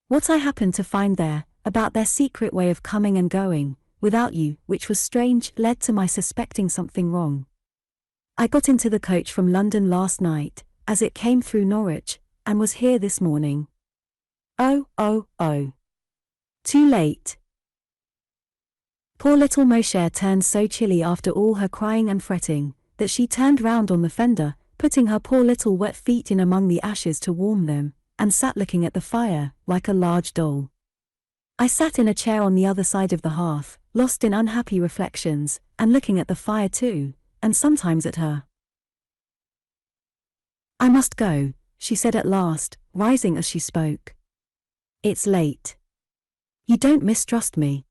[SPEAKER 1] What I happened to find there, about their secret way of coming and going, without you, which was strange, led to my suspecting something wrong. I got into the coach from London last night, as it came through Norwich, and was here this morning. Oh, oh, oh. Too late. Poor little Mosher turned so chilly after all her crying and fretting, that she turned round on the fender, putting her poor little wet feet in among the ashes to warm them, and sat looking at the fire, like a large doll. I sat in a chair on the other side of the hearth, lost in unhappy reflections, and looking at the fire too, and sometimes at her. I must go, she said at last, rising as she spoke. It's late. You don't mistrust me?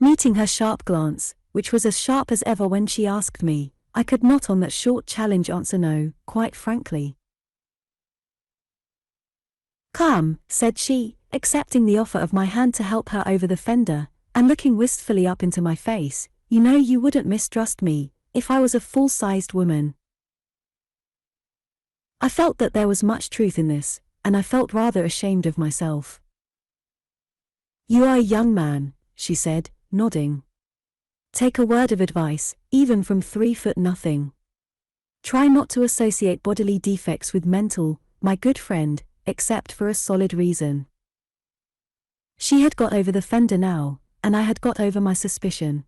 [SPEAKER 1] Meeting her sharp glance, which was as sharp as ever when she asked me, I could not on that short challenge answer no, quite frankly. Come, said she, accepting the offer of my hand to help her over the fender, and looking wistfully up into my face, you know you wouldn't mistrust me, if I was a full-sized woman. I felt that there was much truth in this, and I felt rather ashamed of myself. You are a young man, she said, nodding. Take a word of advice, even from 3'0". Try not to associate bodily defects with mental, my good friend, except for a solid reason. She had got over the fender now, and I had got over my suspicion.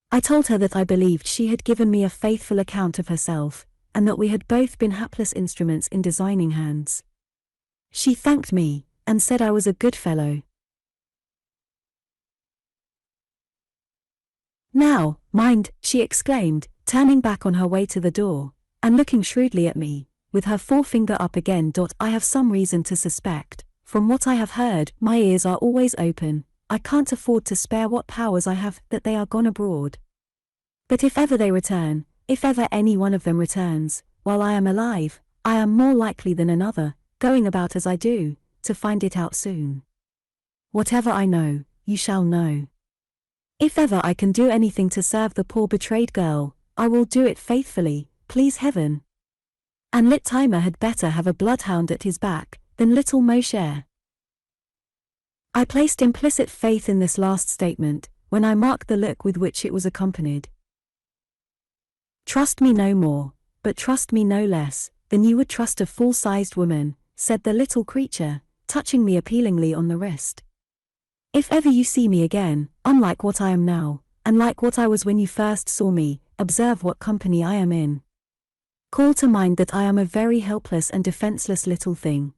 [SPEAKER 1] I told her that I believed she had given me a faithful account of herself, and that we had both been hapless instruments in designing hands. She thanked me, and said I was a good fellow. Now, mind, she exclaimed, turning back on her way to the door, and looking shrewdly at me, with her forefinger up again. I have some reason to suspect, from what I have heard, my ears are always open, I can't afford to spare what powers I have, that they are gone abroad. But if ever they return, if ever any one of them returns, while I am alive, I am more likely than another, going about as I do, to find it out soon. Whatever I know, you shall know. If ever I can do anything to serve the poor betrayed girl, I will do it faithfully, please heaven. And Littimer had better have a bloodhound at his back, than little Mosher. I placed implicit faith in this last statement, when I marked the look with which it was accompanied. Trust me no more, but trust me no less, than you would trust a full-sized woman, said the little creature, touching me appealingly on the wrist. If ever you see me again, unlike what I am now, and like what I was when you first saw me, observe what company I am in. Call to mind that I am a very helpless and defenseless little thing.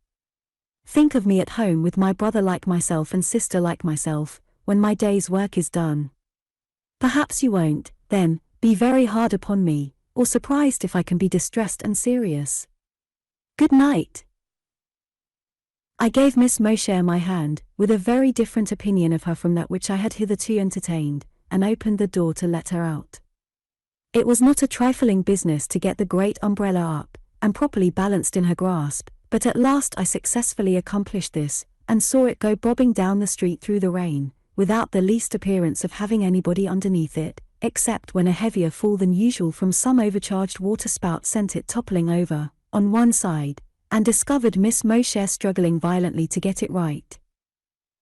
[SPEAKER 1] Think of me at home with my brother like myself and sister like myself, when my day's work is done. Perhaps you won't, then, be very hard upon me, or surprised if I can be distressed and serious. Good night. I gave Miss Mosher my hand, with a very different opinion of her from that which I had hitherto entertained, and opened the door to let her out. It was not a trifling business to get the great umbrella up, and properly balanced in her grasp, but at last I successfully accomplished this, and saw it go bobbing down the street through the rain, without the least appearance of having anybody underneath it, except when a heavier fall than usual from some overcharged waterspout sent it toppling over, on one side, and discovered Miss Mosher struggling violently to get it right.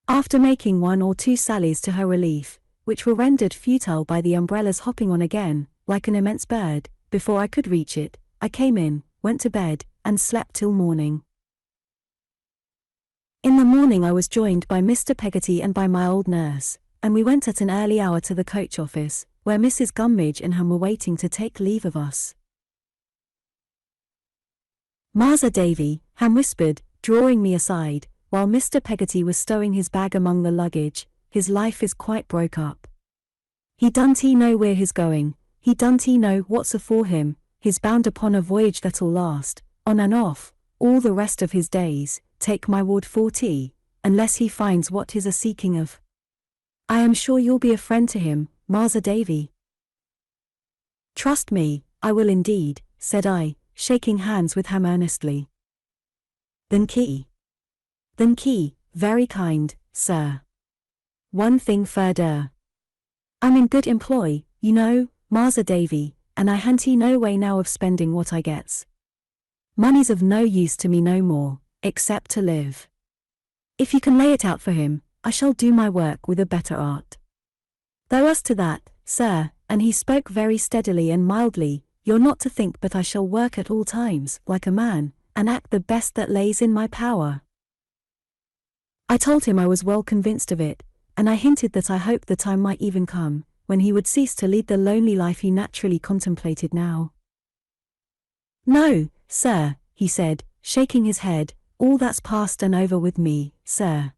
[SPEAKER 1] After making one or two sallies to her relief, which were rendered futile by the umbrella's hopping on again, like an immense bird, before I could reach it, I came in, went to bed, and slept till morning. In the morning I was joined by Mr. Peggotty and by my old nurse, and we went at an early hour to the coach office, where Mrs. Gummidge and Ham were waiting to take leave of us. "Massa Davy," Ham whispered, drawing me aside, while Mr. Peggotty was stowing his bag among the luggage, "his life is quite broke up. He don't know where he's going, he don't know what's afore him, he's bound upon a voyage that'll last, on and off, all the rest of his days, take my word for 't, unless he finds what he's a-seeking of. I am sure you'll be a friend to him, Massa Davy." "Trust me, I will indeed," said I, shaking hands with Ham earnestly. Thank ye, very kind, sir. One thing further. I'm in good employ, you know, Massa Davy, and I han't no way now of spending what I gets. Money's of no use to me no more, except to live. If you can lay it out for him, I shall do my work with a better art. Though as to that, sir," and he spoke very steadily and mildly, "you're not to think but I shall work at all times, like a man, and act the best that lays in my power." I told him I was well convinced of it, and I hinted that I hoped the time might even come, when he would cease to lead the lonely life he naturally contemplated now. "No, sir," he said, shaking his head, "all that's past and over with me, sir.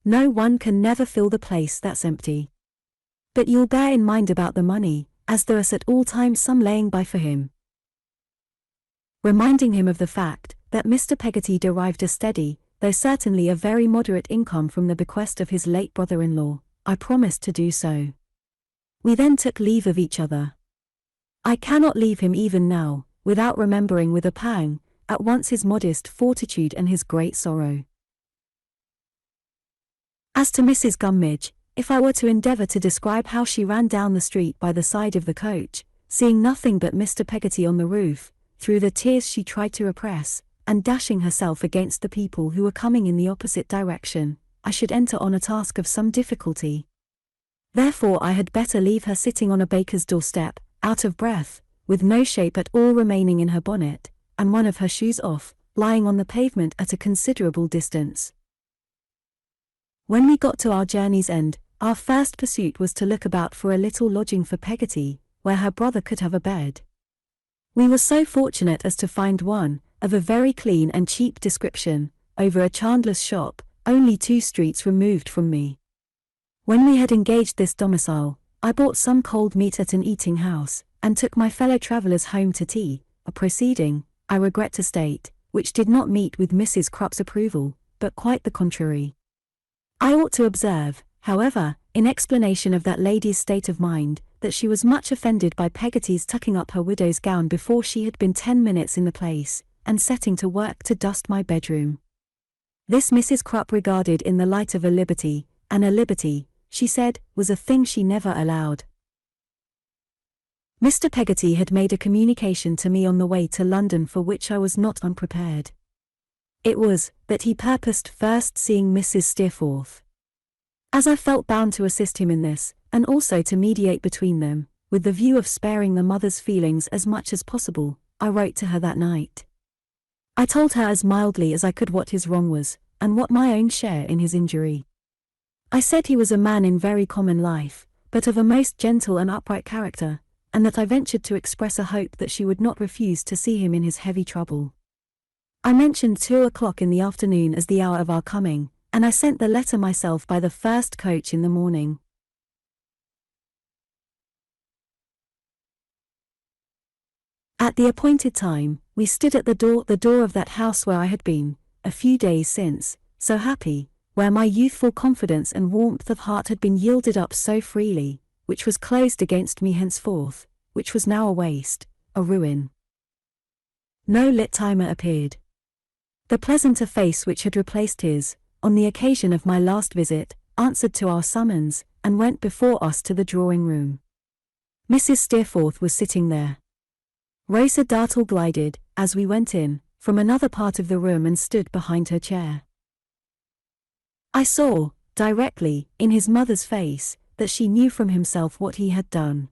[SPEAKER 1] No one can never fill the place that's empty. But you'll bear in mind about the money, as there's at all times some laying by for him." Reminding him of the fact that Mr. Peggotty derived a steady, though certainly a very moderate income from the bequest of his late brother-in-law, I promised to do so. We then took leave of each other. I cannot leave him even now, without remembering with a pang, at once his modest fortitude and his great sorrow. As to Mrs. Gummidge, if I were to endeavour to describe how she ran down the street by the side of the coach, seeing nothing but Mr. Peggotty on the roof, through the tears she tried to repress, and dashing herself against the people who were coming in the opposite direction, I should enter on a task of some difficulty. Therefore I had better leave her sitting on a baker's doorstep, out of breath, with no shape at all remaining in her bonnet, and one of her shoes off, lying on the pavement at a considerable distance. When we got to our journey's end, our first pursuit was to look about for a little lodging for Peggotty, where her brother could have a bed. We were so fortunate as to find one, of a very clean and cheap description, over a chandler's shop, only 2 streets removed from me. When we had engaged this domicile, I bought some cold meat at an eating house, and took my fellow travellers home to tea, a proceeding, I regret to state, which did not meet with Mrs. Crupp's approval, but quite the contrary. I ought to observe, however, in explanation of that lady's state of mind, that she was much offended by Peggotty's tucking up her widow's gown before she had been 10 minutes in the place, and setting to work to dust my bedroom. This Mrs. Crupp regarded in the light of a liberty, and a liberty, she said, was a thing she never allowed. Mr. Peggotty had made a communication to me on the way to London for which I was not unprepared. It was, that he purposed first seeing Mrs. Steerforth. As I felt bound to assist him in this, and also to mediate between them, with the view of sparing the mother's feelings as much as possible, I wrote to her that night. I told her as mildly as I could what his wrong was, and what my own share in his injury. I said he was a man in very common life, but of a most gentle and upright character, and that I ventured to express a hope that she would not refuse to see him in his heavy trouble. I mentioned 2 o'clock in the afternoon as the hour of our coming, and I sent the letter myself by the first coach in the morning. At the appointed time, we stood at the door of that house where I had been, a few days since, so happy, where my youthful confidence and warmth of heart had been yielded up so freely, which was closed against me henceforth, which was now a waste, a ruin. No Littimer appeared. The pleasanter face which had replaced his, on the occasion of my last visit, answered to our summons, and went before us to the drawing-room. Mrs. Steerforth was sitting there. Rosa Dartle glided, as we went in, from another part of the room and stood behind her chair. I saw, directly, in his mother's face, that she knew from himself what he had done.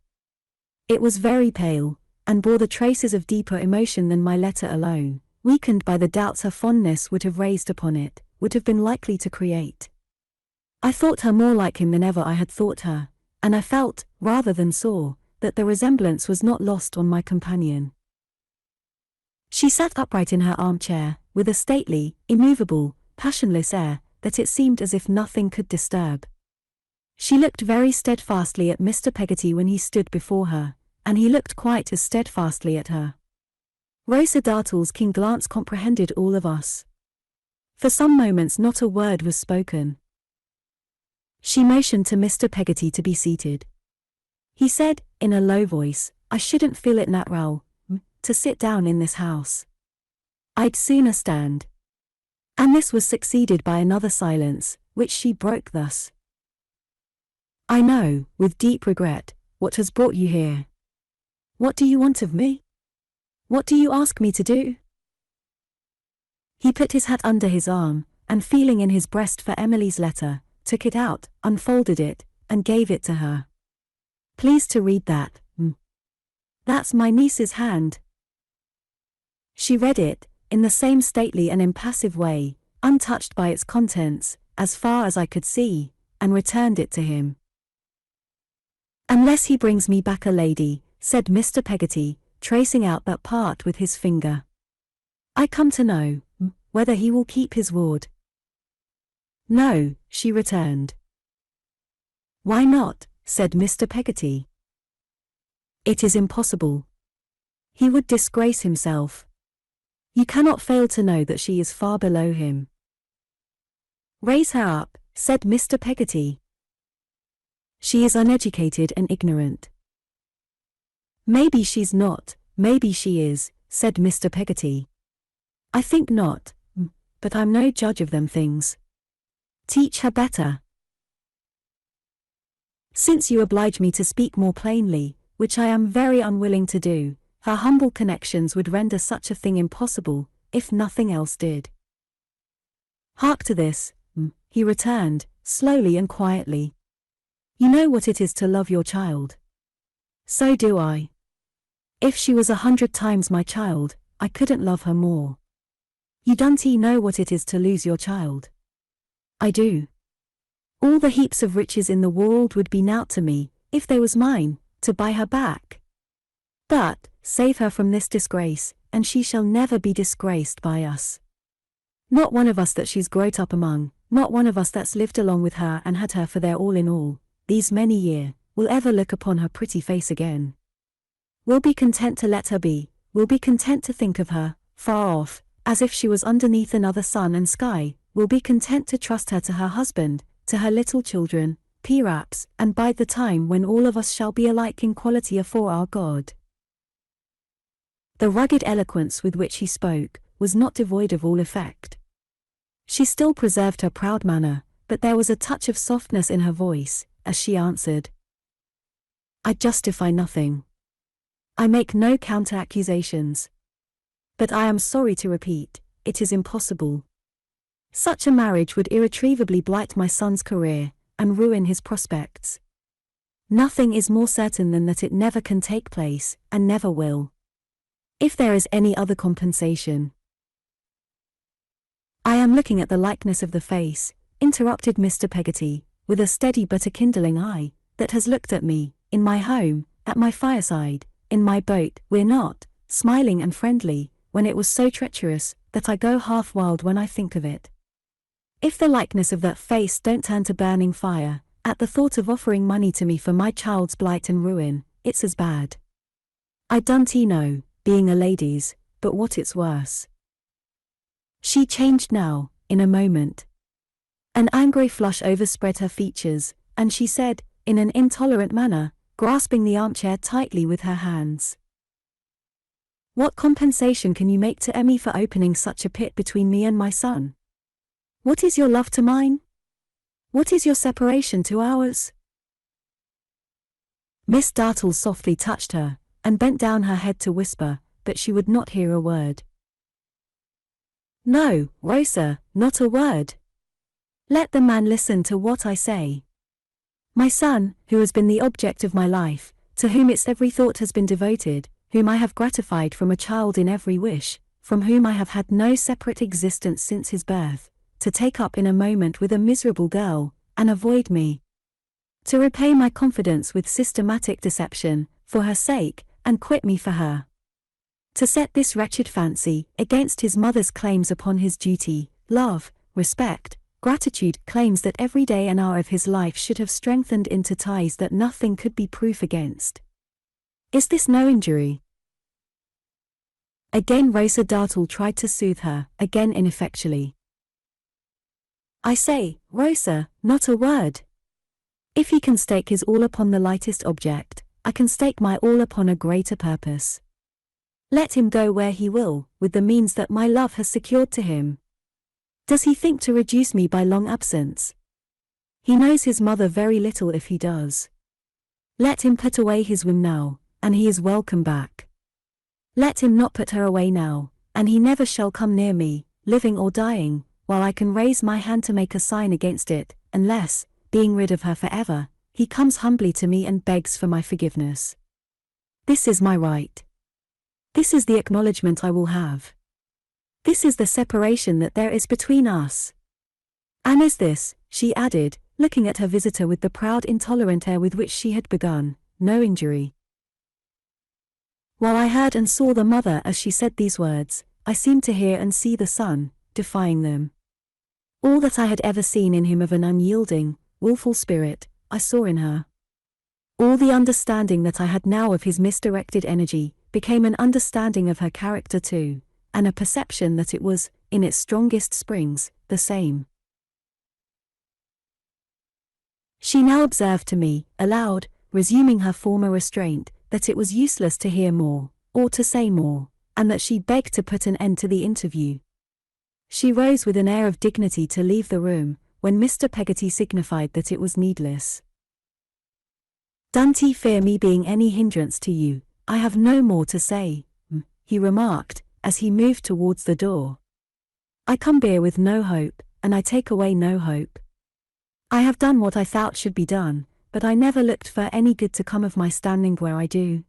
[SPEAKER 1] It was very pale, and bore the traces of deeper emotion than my letter alone, weakened by the doubts her fondness would have raised upon it, would have been likely to create. I thought her more like him than ever I had thought her, and I felt, rather than saw, that the resemblance was not lost on my companion. She sat upright in her armchair, with a stately, immovable, passionless air, that it seemed as if nothing could disturb. She looked very steadfastly at Mr. Peggotty when he stood before her, and he looked quite as steadfastly at her. Rosa Dartle's keen glance comprehended all of us. For some moments not a word was spoken. She motioned to Mr. Peggotty to be seated. He said, in a low voice, "I shouldn't feel it natural, to sit down in this house. I'd sooner stand." And this was succeeded by another silence, which she broke thus. "I know, with deep regret, what has brought you here. What do you want of me? What do you ask me to do?" He put his hat under his arm, and feeling in his breast for Emily's letter, took it out, unfolded it, and gave it to her. "Please to read that, That's my niece's hand." She read it, in the same stately and impassive way, untouched by its contents, as far as I could see, and returned it to him. "Unless he brings me back a lady," said Mr. Peggotty, tracing out that part with his finger. "I come to know, whether he will keep his word." "No," she returned. "Why not?" said Mr. Peggotty. "It is impossible. He would disgrace himself. You cannot fail to know that she is far below him." "Raise her up," said Mr. Peggotty. "She is uneducated and ignorant." "Maybe she's not, maybe she is," said Mr. Peggotty. "I think not, but I'm no judge of them things. Teach her better." "Since you oblige me to speak more plainly, which I am very unwilling to do, her humble connections would render such a thing impossible, if nothing else did." "Hark to this," he returned, slowly and quietly. "You know what it is to love your child. So do I. If she was 100 times my child, I couldn't love her more. You don't know what it is to lose your child. I do. All the heaps of riches in the world would be naught to me, if they was mine, to buy her back. But, save her from this disgrace, and she shall never be disgraced by us. Not one of us that she's growed up among, not one of us that's lived along with her and had her for their all in all, these many year, will ever look upon her pretty face again. We'll be content to let her be, we'll be content to think of her, far off, as if she was underneath another sun and sky, we'll be content to trust her to her husband, to her little children, perhaps, and bide the time when all of us shall be alike in quality afore our God." The rugged eloquence with which he spoke was not devoid of all effect. She still preserved her proud manner, but there was a touch of softness in her voice, as she answered, "I justify nothing. I make no counter-accusations. But I am sorry to repeat, it is impossible. Such a marriage would irretrievably blight my son's career, and ruin his prospects. Nothing is more certain than that it never can take place, and never will. If there is any other compensation—" "I am looking at the likeness of the face," interrupted Mr. Peggotty, with a steady but a kindling eye, "that has looked at me, in my home, at my fireside, in my boat, we're not, smiling and friendly, when it was so treacherous, that I go half wild when I think of it. If the likeness of that face don't turn to burning fire, at the thought of offering money to me for my child's blight and ruin, it's as bad. I don't know, being a lady's, but what it's worse." She changed now, in a moment. An angry flush overspread her features, and she said, in an intolerant manner, grasping the armchair tightly with her hands, "What compensation can you make to Emmy for opening such a pit between me and my son? What is your love to mine? What is your separation to ours?" Miss Dartle softly touched her, and bent down her head to whisper, but she would not hear a word. No, Rosa, not a word. Let the man listen to what I say. My son, who has been the object of my life, to whom its every thought has been devoted, whom I have gratified from a child in every wish, from whom I have had no separate existence since his birth, to take up in a moment with a miserable girl, and avoid me. To repay my confidence with systematic deception, for her sake, and quit me for her. To set this wretched fancy against his mother's claims upon his duty, love, respect, gratitude, claims that every day and hour of his life should have strengthened into ties that nothing could be proof against. Is this no injury? Again Rosa Dartle tried to soothe her, again ineffectually. I say, Rosa, not a word. If he can stake his all upon the lightest object, I can stake my all upon a greater purpose. Let him go where he will, with the means that my love has secured to him. Does he think to reduce me by long absence? He knows his mother very little if he does. Let him put away his whim now, and he is welcome back. Let him not put her away now, and he never shall come near me, living or dying, while I can raise my hand to make a sign against it, unless, being rid of her forever, he comes humbly to me and begs for my forgiveness. This is my right. This is the acknowledgment I will have. This is the separation that there is between us. And is this, she added, looking at her visitor with the proud intolerant air with which she had begun, no injury? While I heard and saw the mother as she said these words, I seemed to hear and see the son, defying them. All that I had ever seen in him of an unyielding, wilful spirit, I saw in her. All the understanding that I had now of his misdirected energy, became an understanding of her character too, and a perception that it was, in its strongest springs, the same. She now observed to me, aloud, resuming her former restraint, that it was useless to hear more, or to say more, and that she begged to put an end to the interview. She rose with an air of dignity to leave the room, when Mr. Peggotty signified that it was needless. Don't ye fear me being any hindrance to you, I have no more to say, he remarked, as he moved towards the door. I come here with no hope, and I take away no hope. I have done what I thought should be done, but I never looked for any good to come of my standing where I do.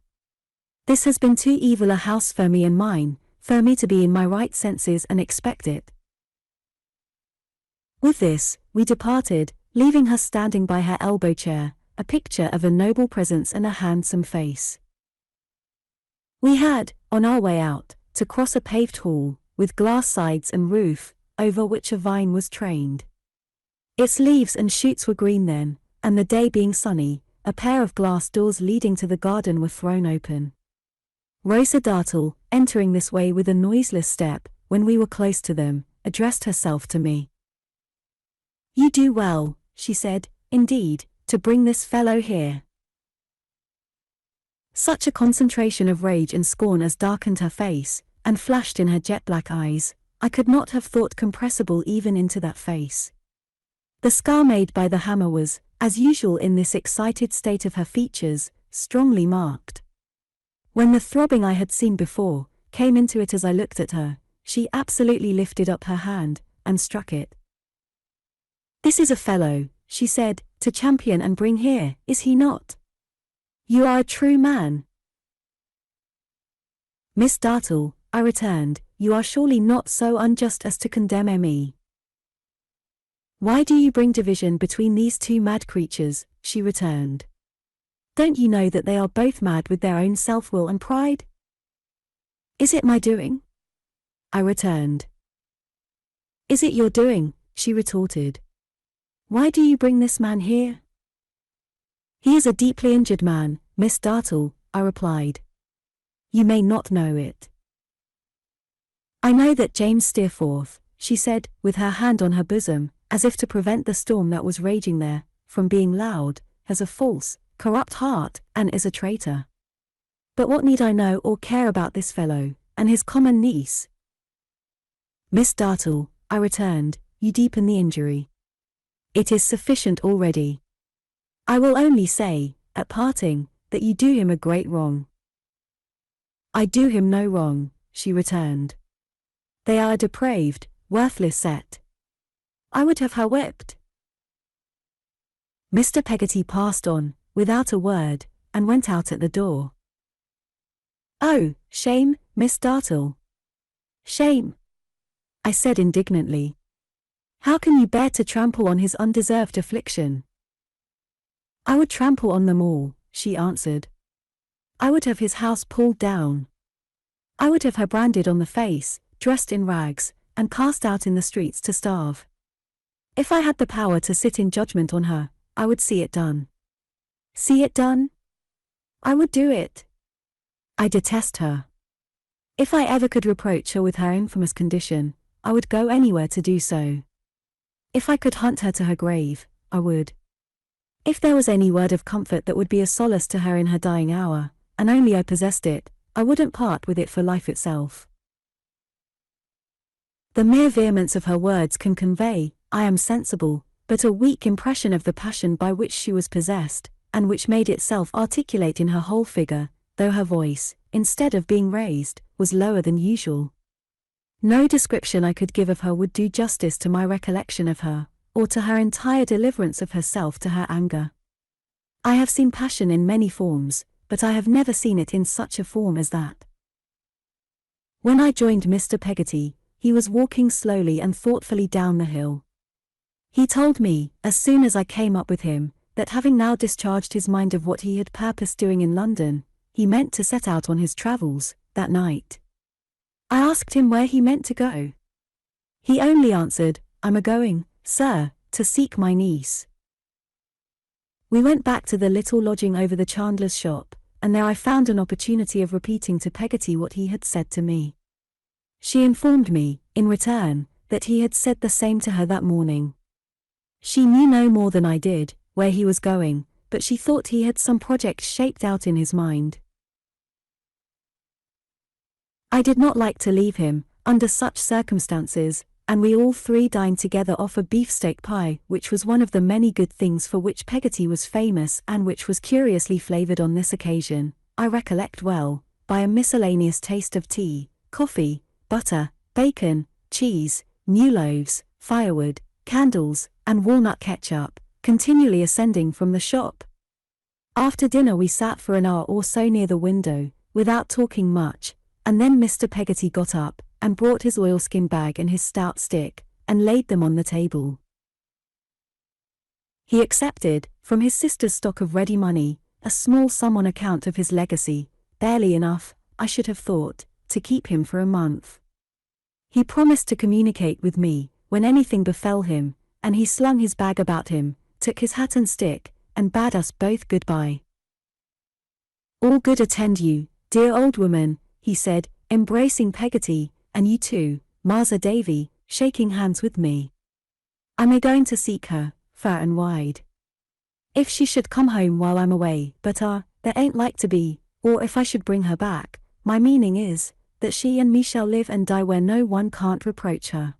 [SPEAKER 1] This has been too evil a house for me and mine, for me to be in my right senses and expect it. With this, we departed, leaving her standing by her elbow chair, a picture of a noble presence and a handsome face. We had, on our way out, to cross a paved hall, with glass sides and roof, over which a vine was trained. Its leaves and shoots were green then, and the day being sunny, a pair of glass doors leading to the garden were thrown open. Rosa Dartle, entering this way with a noiseless step, when we were close to them, addressed herself to me. You do well, she said, indeed, to bring this fellow here. Such a concentration of rage and scorn as darkened her face, and flashed in her jet-black eyes, I could not have thought compressible even into that face. The scar made by the hammer was, as usual in this excited state of her features, strongly marked. When the throbbing I had seen before, came into it as I looked at her, she absolutely lifted up her hand, and struck it. This is a fellow, she said, to champion and bring here, is he not? You are a true man. Miss Dartle, I returned, you are surely not so unjust as to condemn me. Why do you bring division between these two mad creatures, she returned. Don't you know that they are both mad with their own self-will and pride? Is it my doing? I returned. Is it your doing, she retorted. Why do you bring this man here? He is a deeply injured man, Miss Dartle, I replied. You may not know it. I know that James Steerforth, she said, with her hand on her bosom, as if to prevent the storm that was raging there, from being loud, has a false, corrupt heart, and is a traitor. But what need I know or care about this fellow, and his common niece? Miss Dartle, I returned, you deepen the injury. It is sufficient already. I will only say, at parting, that you do him a great wrong." "I do him no wrong," she returned. "They are a depraved, worthless set. I would have her whipped." Mr. Peggotty passed on, without a word, and went out at the door. "Oh, shame, Miss Dartle. Shame," I said indignantly. "How can you bear to trample on his undeserved affliction?" "I would trample on them all," she answered. "I would have his house pulled down. I would have her branded on the face, dressed in rags, and cast out in the streets to starve. If I had the power to sit in judgment on her, I would see it done. See it done? I would do it. I detest her. If I ever could reproach her with her infamous condition, I would go anywhere to do so. If I could hunt her to her grave, I would. If there was any word of comfort that would be a solace to her in her dying hour, and only I possessed it, I wouldn't part with it for life itself." The mere vehemence of her words can convey, I am sensible, but a weak impression of the passion by which she was possessed, and which made itself articulate in her whole figure, though her voice, instead of being raised, was lower than usual. No description I could give of her would do justice to my recollection of her, or to her entire deliverance of herself to her anger. I have seen passion in many forms, but I have never seen it in such a form as that. When I joined Mr. Peggotty, he was walking slowly and thoughtfully down the hill. He told me, as soon as I came up with him, that having now discharged his mind of what he had purposed doing in London, he meant to set out on his travels, that night. I asked him where he meant to go. He only answered, "I'm a-going, sir, to seek my niece." We went back to the little lodging over the chandler's shop, and there I found an opportunity of repeating to Peggotty what he had said to me. She informed me, in return, that he had said the same to her that morning. She knew no more than I did, where he was going, but she thought he had some project shaped out in his mind. I did not like to leave him, under such circumstances, and we all three dined together off a beefsteak pie, which was one of the many good things for which Peggotty was famous and which was curiously flavoured on this occasion, I recollect well, by a miscellaneous taste of tea, coffee, butter, bacon, cheese, new loaves, firewood, candles, and walnut ketchup, continually ascending from the shop. After dinner we sat for an hour or so near the window, without talking much, and then Mr. Peggotty got up, and brought his oilskin bag and his stout stick, and laid them on the table. He accepted, from his sister's stock of ready money, a small sum on account of his legacy, barely enough, I should have thought, to keep him for a month. He promised to communicate with me, when anything befell him, and he slung his bag about him, took his hat and stick, and bade us both good-bye. "All good attend you, dear old woman," he said, embracing Peggotty, "and you too, Master Davy," shaking hands with me. "I'm a-going to seek her, far and wide. If she should come home while I'm away, but there ain't like to be, or if I should bring her back, my meaning is, that she and me shall live and die where no one can't reproach her.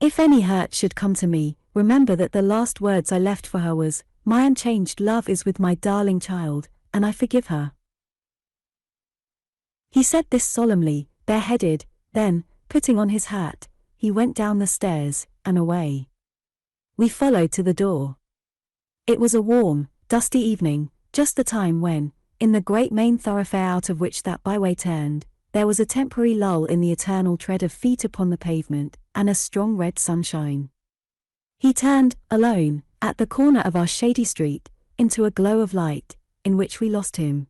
[SPEAKER 1] If any hurt should come to me, remember that the last words I left for her was, 'My unchanged love is with my darling child, and I forgive her.'" He said this solemnly, bareheaded, then, putting on his hat, he went down the stairs, and away. We followed to the door. It was a warm, dusty evening, just the time when, in the great main thoroughfare out of which that byway turned, there was a temporary lull in the eternal tread of feet upon the pavement, and a strong red sunshine. He turned, alone, at the corner of our shady street, into a glow of light, in which we lost him.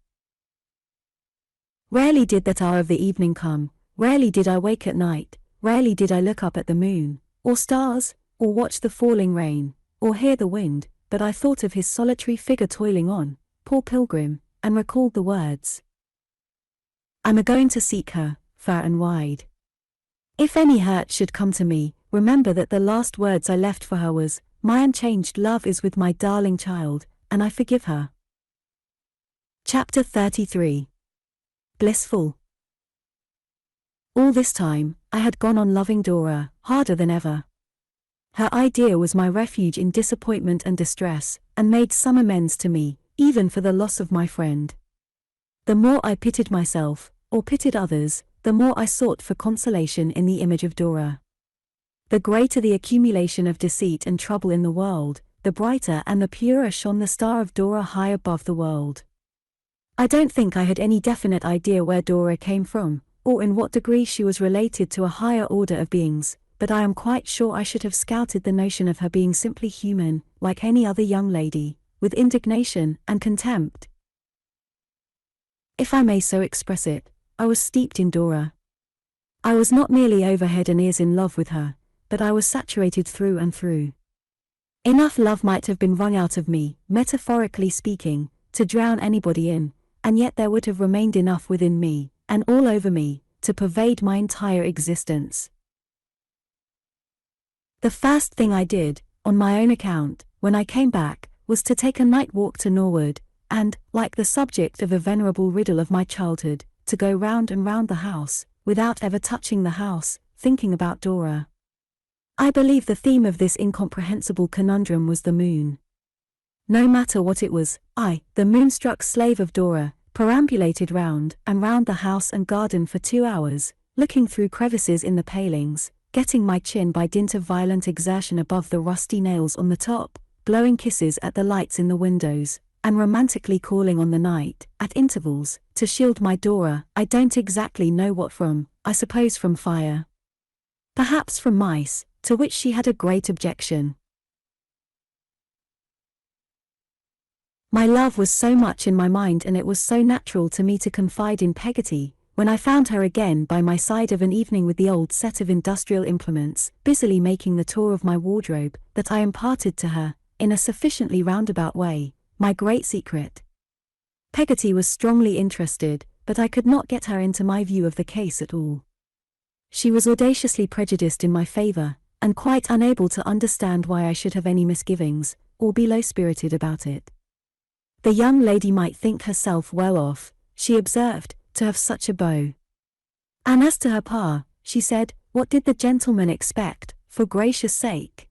[SPEAKER 1] Rarely did that hour of the evening come, rarely did I wake at night, rarely did I look up at the moon, or stars, or watch the falling rain, or hear the wind, but I thought of his solitary figure toiling on, poor pilgrim, and recalled the words, "I'm a-going to seek her, far and wide. If any hurt should come to me, remember that the last words I left for her was, 'My unchanged love is with my darling child, and I forgive her.'" Chapter 33. Blissful. All this time, I had gone on loving Dora, harder than ever. Her idea was my refuge in disappointment and distress, and made some amends to me, even for the loss of my friend. The more I pitied myself, or pitied others, the more I sought for consolation in the image of Dora. The greater the accumulation of deceit and trouble in the world, the brighter and the purer shone the star of Dora high above the world. I don't think I had any definite idea where Dora came from, or in what degree she was related to a higher order of beings, but I am quite sure I should have scouted the notion of her being simply human, like any other young lady, with indignation and contempt. If I may so express it, I was steeped in Dora. I was not merely over head and ears in love with her, but I was saturated through and through. Enough love might have been wrung out of me, metaphorically speaking, to drown anybody in, and yet there would have remained enough within me, and all over me, to pervade my entire existence. The first thing I did, on my own account, when I came back, was to take a night walk to Norwood, and, like the subject of a venerable riddle of my childhood, to go round and round the house, without ever touching the house, thinking about Dora. I believe the theme of this incomprehensible conundrum was the moon. No matter what it was, I, the moonstruck slave of Dora, perambulated round and round the house and garden for 2 hours, looking through crevices in the palings, getting my chin by dint of violent exertion above the rusty nails on the top, blowing kisses at the lights in the windows, and romantically calling on the night, at intervals, to shield my Dora. I don't exactly know what from, I suppose from fire. Perhaps from mice, to which she had a great objection. My love was so much in my mind, and it was so natural to me to confide in Peggotty, when I found her again by my side of an evening with the old set of industrial implements, busily making the tour of my wardrobe, that I imparted to her, in a sufficiently roundabout way, my great secret. Peggotty was strongly interested, but I could not get her into my view of the case at all. She was audaciously prejudiced in my favor, and quite unable to understand why I should have any misgivings, or be low-spirited about it. The young lady might think herself well off, she observed, to have such a beau. And as to her pa, she said, what did the gentleman expect, for gracious sake?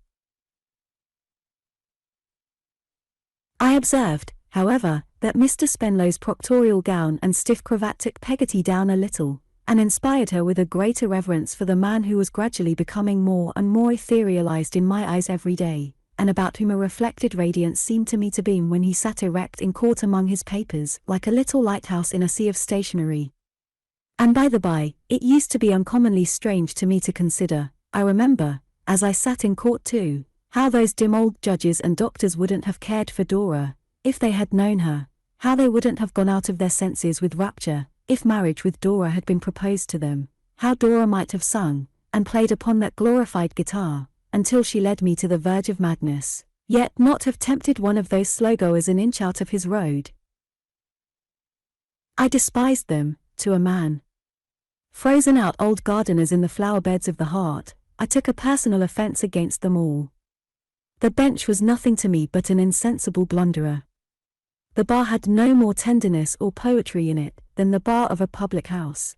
[SPEAKER 1] I observed, however, that Mr. Spenlow's proctorial gown and stiff cravat took Peggotty down a little, and inspired her with a greater reverence for the man who was gradually becoming more and more etherealized in my eyes every day, and about whom a reflected radiance seemed to me to beam when he sat erect in court among his papers, like a little lighthouse in a sea of stationery. And by the by, it used to be uncommonly strange to me to consider, I remember, as I sat in court too, how those dim old judges and doctors wouldn't have cared for Dora, if they had known her, how they wouldn't have gone out of their senses with rapture, if marriage with Dora had been proposed to them, how Dora might have sung, and played upon that glorified guitar, until she led me to the verge of madness, yet not have tempted one of those slow-goers an inch out of his road. I despised them, to a man. Frozen-out old gardeners in the flower-beds of the heart, I took a personal offense against them all. The bench was nothing to me but an insensible blunderer. The bar had no more tenderness or poetry in it than the bar of a public house.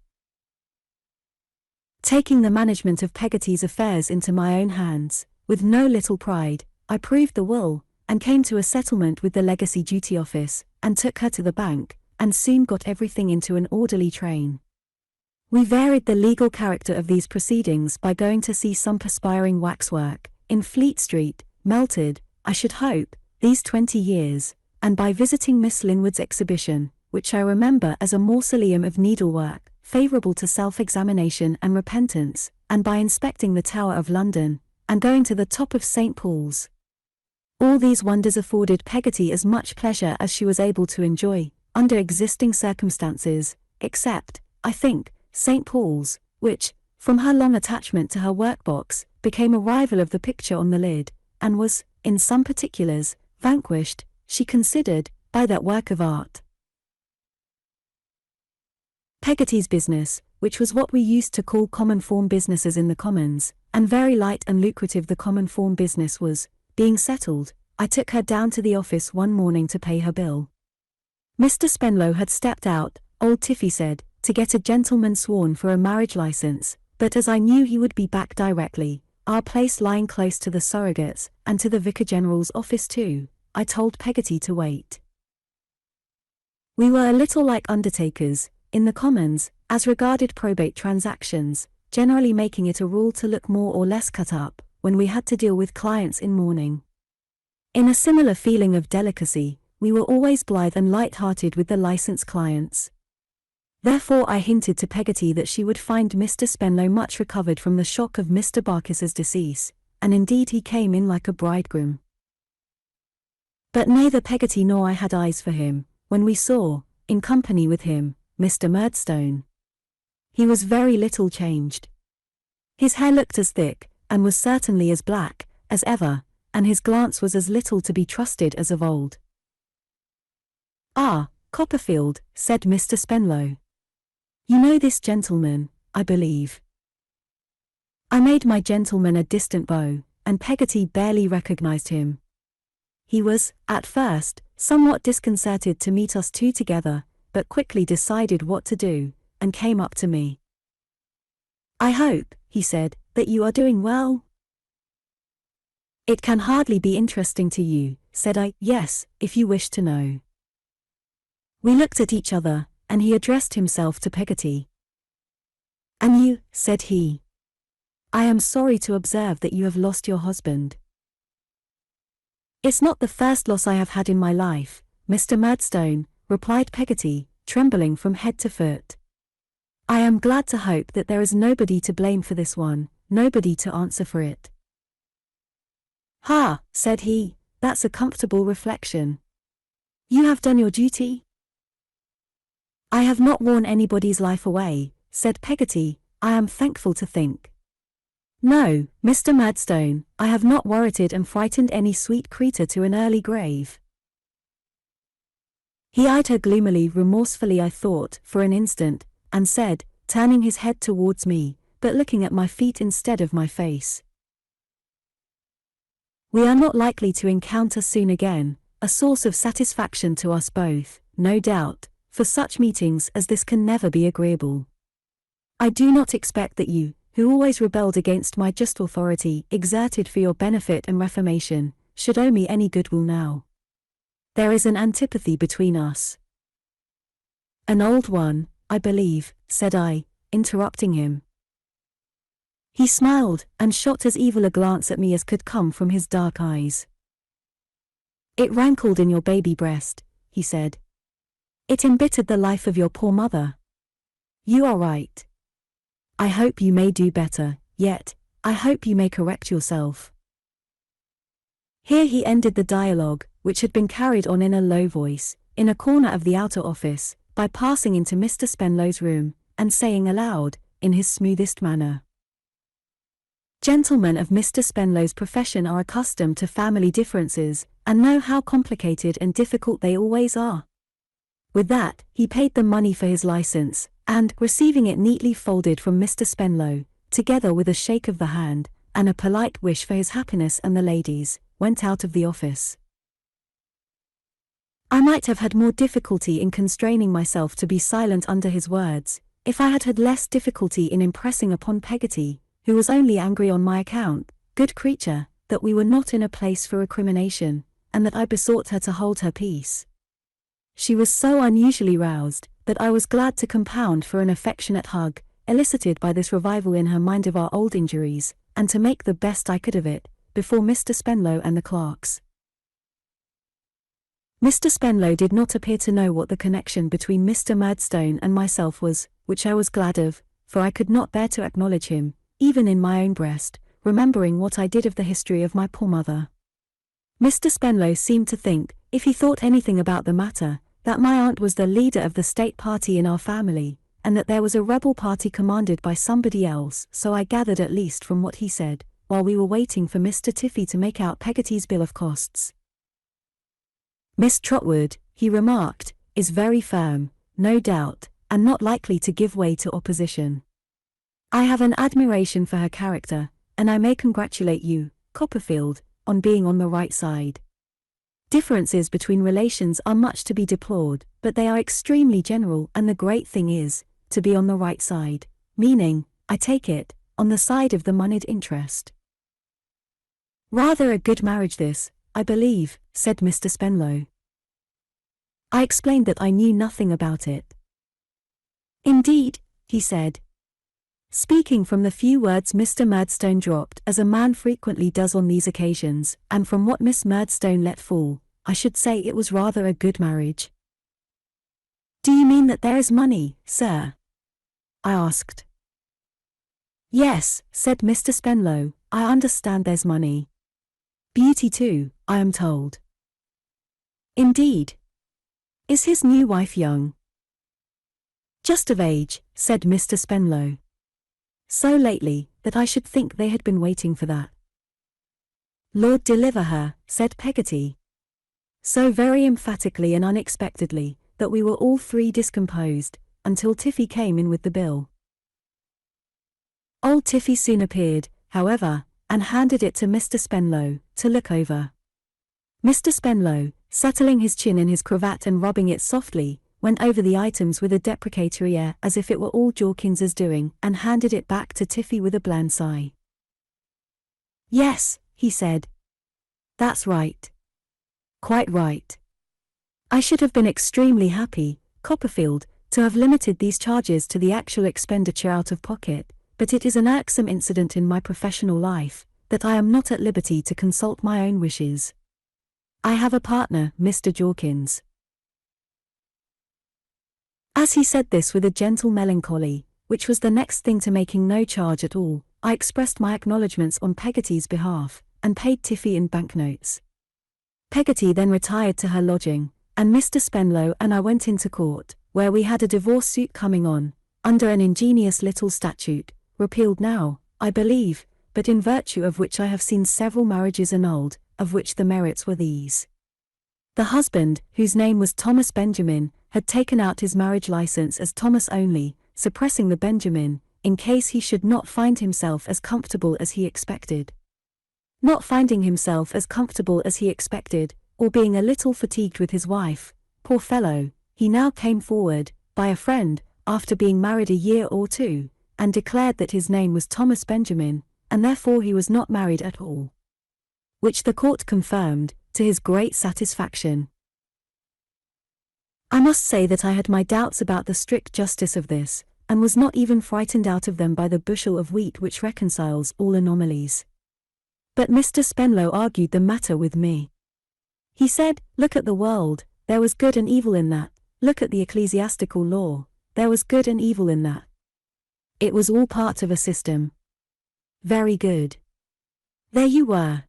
[SPEAKER 1] Taking the management of Peggotty's affairs into my own hands, with no little pride, I proved the will, and came to a settlement with the Legacy Duty Office, and took her to the bank, and soon got everything into an orderly train. We varied the legal character of these proceedings by going to see some perspiring waxwork, in Fleet Street, melted, I should hope, these 20 years, and by visiting Miss Linwood's exhibition, which I remember as a mausoleum of needlework, favourable to self-examination and repentance, and by inspecting the Tower of London, and going to the top of St. Paul's. All these wonders afforded Peggotty as much pleasure as she was able to enjoy, under existing circumstances, except, I think, St. Paul's, which, from her long attachment to her workbox, became a rival of the picture on the lid, and was, in some particulars, vanquished, she considered, by that work of art. Peggotty's business, which was what we used to call common form businesses in the Commons, and very light and lucrative the common form business was, being settled, I took her down to the office one morning to pay her bill. Mr. Spenlow had stepped out, old Tiffy said, to get a gentleman sworn for a marriage license, but as I knew he would be back directly, our place lying close to the surrogates, and to the Vicar General's office too, I told Peggotty to wait. We were a little like undertakers, in the Commons, as regarded probate transactions, generally making it a rule to look more or less cut up, when we had to deal with clients in mourning. In a similar feeling of delicacy, we were always blithe and light-hearted with the licensed clients. Therefore I hinted to Peggotty that she would find Mr. Spenlow much recovered from the shock of Mr. Barkis's decease, and indeed he came in like a bridegroom. But neither Peggotty nor I had eyes for him, when we saw, in company with him, Mr. Murdstone. He was very little changed. His hair looked as thick, and was certainly as black, as ever, and his glance was as little to be trusted as of old. "Ah, Copperfield," said Mr. Spenlow. "You know this gentleman, I believe." I made my gentleman a distant bow, and Peggotty barely recognized him. He was, at first, somewhat disconcerted to meet us two together, but quickly decided what to do, and came up to me. "I hope," he said, "that you are doing well?" "It can hardly be interesting to you," said I. "Yes, if you wish to know." We looked at each other, and he addressed himself to Peggotty. "And you," said he. "I am sorry to observe that you have lost your husband." "It's not the first loss I have had in my life, Mr. Murdstone," replied Peggotty, trembling from head to foot. "I am glad to hope that there is nobody to blame for this one, nobody to answer for it." "Ha," said he, "that's a comfortable reflection. You have done your duty?" "I have not worn anybody's life away," said Peggotty, "I am thankful to think. No, Mr. Murdstone, I have not worrited and frightened any sweet creature to an early grave." He eyed her gloomily, remorsefully I thought, for an instant, and said, turning his head towards me, but looking at my feet instead of my face, "We are not likely to encounter soon again, a source of satisfaction to us both, no doubt, for such meetings as this can never be agreeable. I do not expect that you, who always rebelled against my just authority exerted for your benefit and reformation, should owe me any goodwill now. There is an antipathy between us." "An old one, I believe," said I, interrupting him. He smiled, and shot as evil a glance at me as could come from his dark eyes. "It rankled in your baby breast," he said. "It embittered the life of your poor mother. You are right. I hope you may do better, yet, I hope you may correct yourself." Here he ended the dialogue, which had been carried on in a low voice, in a corner of the outer office, by passing into Mr. Spenlow's room, and saying aloud, in his smoothest manner, "Gentlemen of Mr. Spenlow's profession are accustomed to family differences, and know how complicated and difficult they always are." With that, he paid the money for his license, and, receiving it neatly folded from Mr. Spenlow, together with a shake of the hand, and a polite wish for his happiness and the ladies, went out of the office. I might have had more difficulty in constraining myself to be silent under his words, if I had had less difficulty in impressing upon Peggotty, who was only angry on my account, good creature, that we were not in a place for recrimination, and that I besought her to hold her peace. She was so unusually roused, that I was glad to compound for an affectionate hug, elicited by this revival in her mind of our old injuries, and to make the best I could of it, before Mr. Spenlow and the clerks. Mr. Spenlow did not appear to know what the connection between Mr. Murdstone and myself was, which I was glad of, for I could not bear to acknowledge him, even in my own breast, remembering what I did of the history of my poor mother. Mr. Spenlow seemed to think, if he thought anything about the matter, that my aunt was the leader of the state party in our family, and that there was a rebel party commanded by somebody else, so I gathered at least from what he said, while we were waiting for Mr. Tiffy to make out Peggotty's bill of costs. "Miss Trotwood," he remarked, "is very firm, no doubt, and not likely to give way to opposition. I have an admiration for her character, and I may congratulate you, Copperfield, on being on the right side. Differences between relations are much to be deplored, but they are extremely general, and the great thing is, to be on the right side, meaning, I take it, on the side of the moneyed interest." "Rather a good marriage this, I believe," said Mr. Spenlow. I explained that I knew nothing about it. Indeed, he said. Speaking from the few words Mr. Murdstone dropped, as a man frequently does on these occasions, and from what Miss Murdstone let fall, I should say it was rather a good marriage. Do you mean that there is money, sir? I asked. Yes, said Mr. Spenlow, I understand there's money. Beauty too, I am told. Indeed. Is his new wife young? Just of age, said Mr. Spenlow. So lately, that I should think they had been waiting for that. Lord deliver her, said Peggotty. So very emphatically and unexpectedly, that we were all three discomposed, until Tiffy came in with the bill. Old Tiffy soon appeared, however, and handed it to Mr. Spenlow, to look over. Mr. Spenlow, settling his chin in his cravat and rubbing it softly, went over the items with a deprecatory air as if it were all Jorkins's doing, and handed it back to Tiffy with a bland sigh. Yes, he said. That's right. Quite right. I should have been extremely happy, Copperfield, to have limited these charges to the actual expenditure out of pocket, but it is an irksome incident in my professional life, that I am not at liberty to consult my own wishes. I have a partner, Mr. Jorkins. As he said this with a gentle melancholy, which was the next thing to making no charge at all, I expressed my acknowledgments on Peggotty's behalf, and paid Tiffy in banknotes. Peggotty then retired to her lodging, and Mr. Spenlow and I went into court, where we had a divorce suit coming on, under an ingenious little statute, repealed now, I believe, but in virtue of which I have seen several marriages annulled, of which the merits were these. The husband, whose name was Thomas Benjamin, had taken out his marriage license as Thomas only, suppressing the Benjamin, in case he should not find himself as comfortable as he expected. Not finding himself as comfortable as he expected, or being a little fatigued with his wife, poor fellow, he now came forward, by a friend, after being married a year or two, and declared that his name was Thomas Benjamin, and therefore he was not married at all. Which the court confirmed, to his great satisfaction. I must say that I had my doubts about the strict justice of this, and was not even frightened out of them by the bushel of wheat which reconciles all anomalies. But Mr. Spenlow argued the matter with me. He said, look at the world, there was good and evil in that, look at the ecclesiastical law, there was good and evil in that. It was all part of a system. Very good. There you were.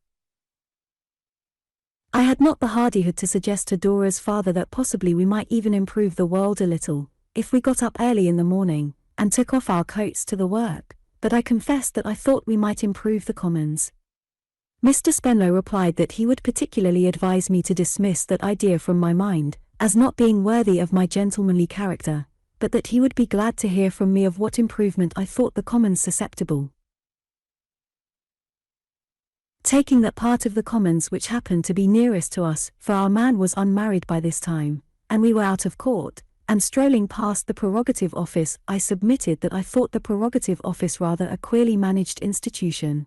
[SPEAKER 1] I had not the hardihood to suggest to Dora's father that possibly we might even improve the world a little, if we got up early in the morning, and took off our coats to the work, but I confessed that I thought we might improve the commons. Mr. Spenlow replied that he would particularly advise me to dismiss that idea from my mind, as not being worthy of my gentlemanly character, but that he would be glad to hear from me of what improvement I thought the commons susceptible. Taking that part of the commons which happened to be nearest to us, for our man was unmarried by this time, and we were out of court, and strolling past the Prerogative Office, I submitted that I thought the Prerogative Office rather a queerly managed institution.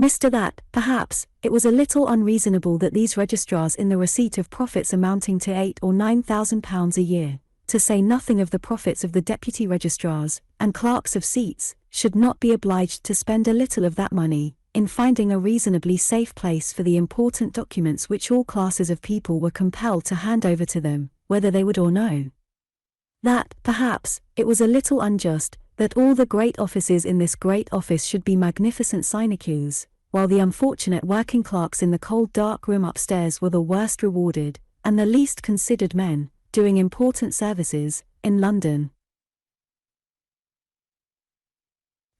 [SPEAKER 1] Mr. That, perhaps, it was a little unreasonable that these registrars in the receipt of profits amounting to £8,000 or £9,000 a year, to say nothing of the profits of the deputy registrars, and clerks of seats, should not be obliged to spend a little of that money, in finding a reasonably safe place for the important documents which all classes of people were compelled to hand over to them, whether they would or no. That, perhaps, it was a little unjust, that all the great offices in this great office should be magnificent sinecures, while the unfortunate working clerks in the cold dark room upstairs were the worst rewarded, and the least considered men, doing important services, in London.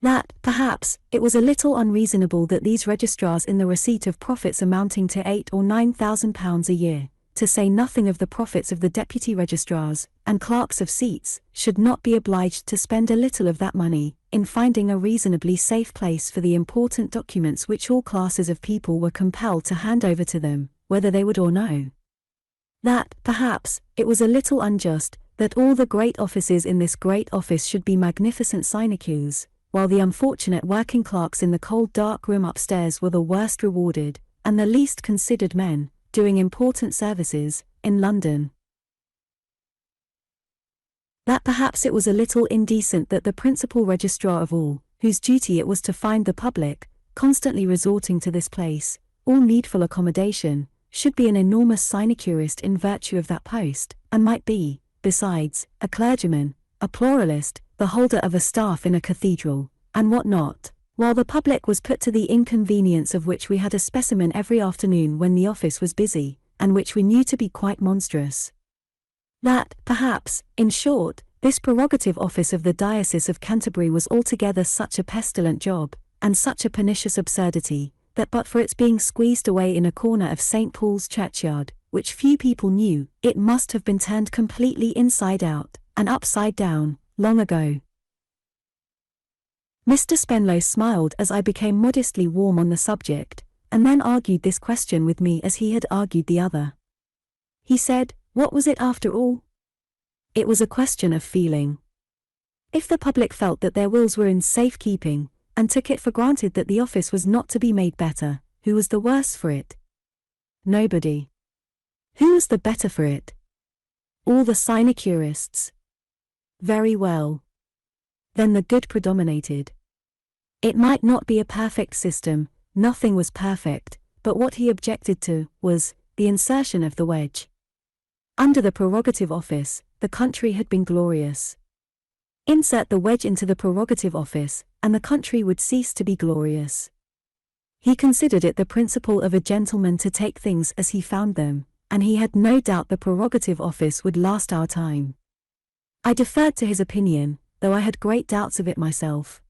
[SPEAKER 1] That, perhaps, it was a little unreasonable that these registrars in the receipt of profits amounting to £8,000 or £9,000 a year, to say nothing of the profits of the deputy registrars, and clerks of seats, should not be obliged to spend a little of that money, in finding a reasonably safe place for the important documents which all classes of people were compelled to hand over to them, whether they would or no. That, perhaps, it was a little unjust, that all the great offices in this great office should be magnificent sinecures, while the unfortunate working clerks in the cold dark room upstairs were the worst rewarded, and the least considered men, doing important services, in London. That perhaps it was a little indecent that the principal registrar of all, whose duty it was to find the public, constantly resorting to this place, all needful accommodation, should be an enormous sinecurist in virtue of that post, and might be, besides, a clergyman, a pluralist, the holder of a staff in a cathedral, and what not, while the public was put to the inconvenience of which we had a specimen every afternoon when the office was busy, and which we knew to be quite monstrous. That, perhaps, in short, this prerogative office of the Diocese of Canterbury was altogether such a pestilent job, and such a pernicious absurdity, that but for its being squeezed away in a corner of St. Paul's churchyard, which few people knew, it must have been turned completely inside out, and upside down, long ago. Mr. Spenlow smiled as I became modestly warm on the subject, and then argued this question with me as he had argued the other. He said, what was it after all? It was a question of feeling. If the public felt that their wills were in safe keeping, and took it for granted that the office was not to be made better, who was the worse for it? Nobody. Who was the better for it? All the sinecurists. Very well. Then the good predominated. It might not be a perfect system, nothing was perfect, but what he objected to was the insertion of the wedge. Under the prerogative office, the country had been glorious. Insert the wedge into the prerogative office, and the country would cease to be glorious. He considered it the principle of a gentleman to take things as he found them, and he had no doubt the prerogative office would last our time. I deferred to his opinion, though I had great doubts of it myself.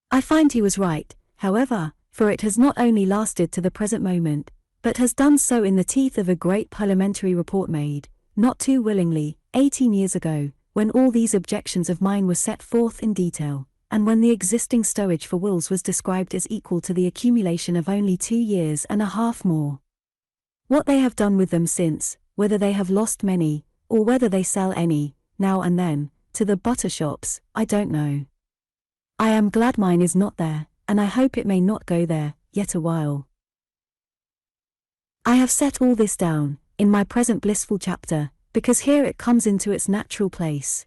[SPEAKER 1] I find he was right, however, for it has not only lasted to the present moment, but has done so in the teeth of a great parliamentary report made, not too willingly, 18 years ago, when all these objections of mine were set forth in detail, and when the existing stowage for wills was described as equal to the accumulation of only 2 years and a half more. What they have done with them since, whether they have lost many, or whether they sell any, now and then, to the butter shops, I don't know. I am glad mine is not there, and I hope it may not go there, yet a while. I have set all this down, in my present blissful chapter, because here it comes into its natural place.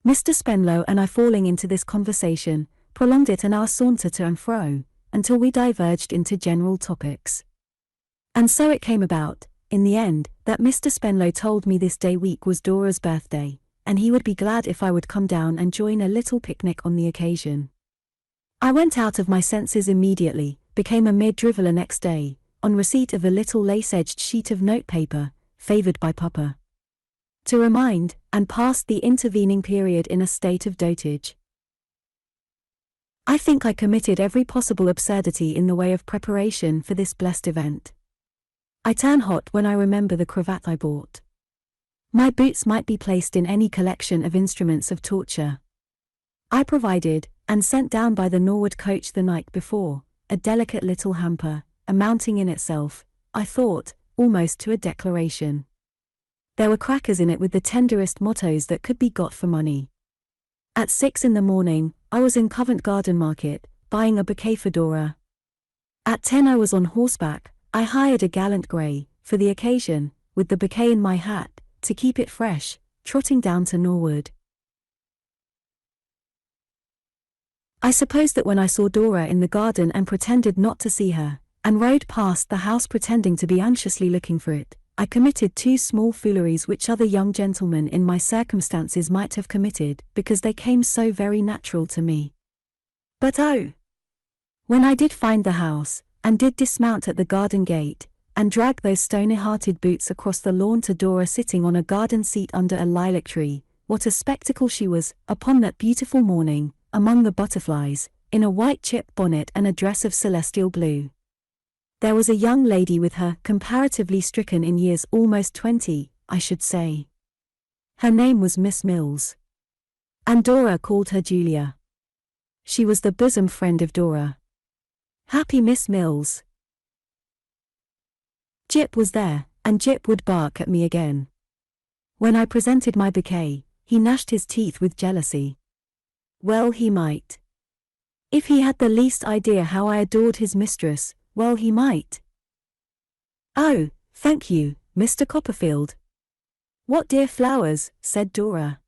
[SPEAKER 1] Mr. Spenlow and I falling into this conversation, prolonged it an hour saunter to and fro, until we diverged into general topics. And so it came about, in the end, that Mr. Spenlow told me this day week was Dora's birthday, and he would be glad if I would come down and join a little picnic on the occasion. I went out of my senses immediately, became a mere driveller next day, on receipt of a little lace-edged sheet of notepaper, favoured by Papa, to remind, and passed the intervening period in a state of dotage. I think I committed every possible absurdity in the way of preparation for this blessed event. I turn hot when I remember the cravat I bought. My boots might be placed in any collection of instruments of torture. I provided, and sent down by the Norwood coach the night before, a delicate little hamper, amounting in itself, I thought, almost to a declaration. There were crackers in it with the tenderest mottos that could be got for money. At 6 in the morning, I was in Covent Garden Market, buying a bouquet for Dora. At 10 I was on horseback. I hired a gallant grey, for the occasion, with the bouquet in my hat, to keep it fresh, trotting down to Norwood. I suppose that when I saw Dora in the garden and pretended not to see her, and rode past the house pretending to be anxiously looking for it, I committed 2 small fooleries which other young gentlemen in my circumstances might have committed, because they came so very natural to me. But oh! When I did find the house, and did dismount at the garden gate, and drag those stony-hearted boots across the lawn to Dora sitting on a garden seat under a lilac tree, what a spectacle she was, upon that beautiful morning, among the butterflies, in a white chip bonnet and a dress of celestial blue. There was a young lady with her, comparatively stricken in years, almost 20, I should say. Her name was Miss Mills. And Dora called her Julia. She was the bosom friend of Dora. Happy Miss Mills! Jip was there, and Jip would bark at me again. When I presented my bouquet, he gnashed his teeth with jealousy. Well, he might. If he had the least idea how I adored his mistress, well, he might. Oh, thank you, Mr. Copperfield. "What dear flowers," said Dora.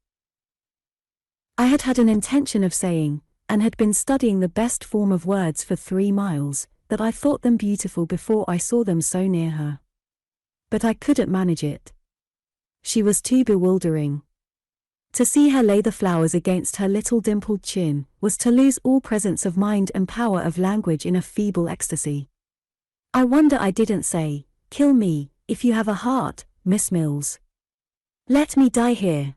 [SPEAKER 1] I had had an intention of saying, and had been studying the best form of words for 3 miles, that I thought them beautiful before I saw them so near her. But I couldn't manage it. She was too bewildering. To see her lay the flowers against her little dimpled chin was to lose all presence of mind and power of language in a feeble ecstasy. I wonder I didn't say, "Kill me, if you have a heart, Miss Mills. Let me die here."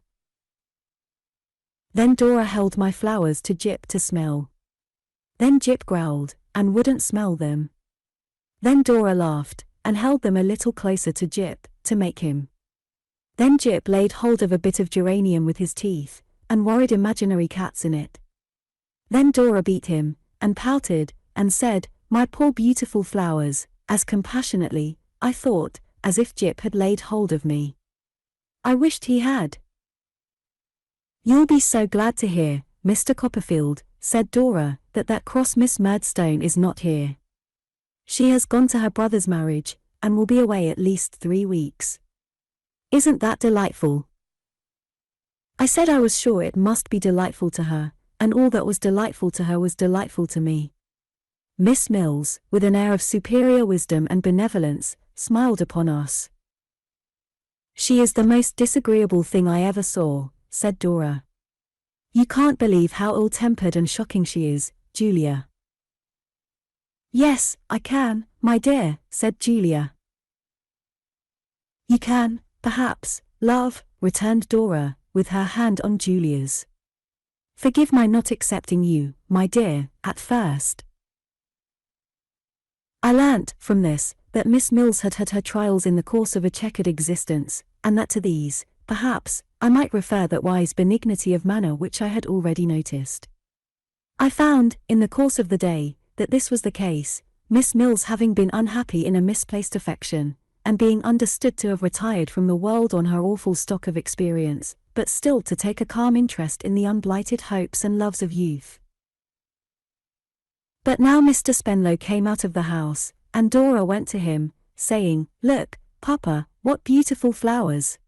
[SPEAKER 1] Then Dora held my flowers to Jip to smell. Then Jip growled, and wouldn't smell them. Then Dora laughed, and held them a little closer to Jip, to make him. Then Jip laid hold of a bit of geranium with his teeth, and worried imaginary cats in it. Then Dora beat him, and pouted, and said, "My poor beautiful flowers," as compassionately, I thought, as if Jip had laid hold of me. I wished he had. "You'll be so glad to hear, Mr. Copperfield," said Dora, that cross Miss Murdstone is not here. She has gone to her brother's marriage, and will be away at least 3 weeks. Isn't that delightful?" I said I was sure it must be delightful to her, and all that was delightful to her was delightful to me. Miss Mills, with an air of superior wisdom and benevolence, smiled upon us. "She is the most disagreeable thing I ever saw," said Dora. "You can't believe how ill-tempered and shocking she is, Julia." "Yes, I can, my dear," said Julia. "You can, perhaps, love," returned Dora, with her hand on Julia's. "Forgive my not accepting you, my dear, at first." I learnt, from this, that Miss Mills had had her trials in the course of a checkered existence, and that to these, perhaps, I might refer that wise benignity of manner which I had already noticed. I found, in the course of the day, that this was the case, Miss Mills having been unhappy in a misplaced affection, and being understood to have retired from the world on her awful stock of experience, but still to take a calm interest in the unblighted hopes and loves of youth. But now Mr. Spenlow came out of the house, and Dora went to him, saying, "Look, Papa, what beautiful flowers."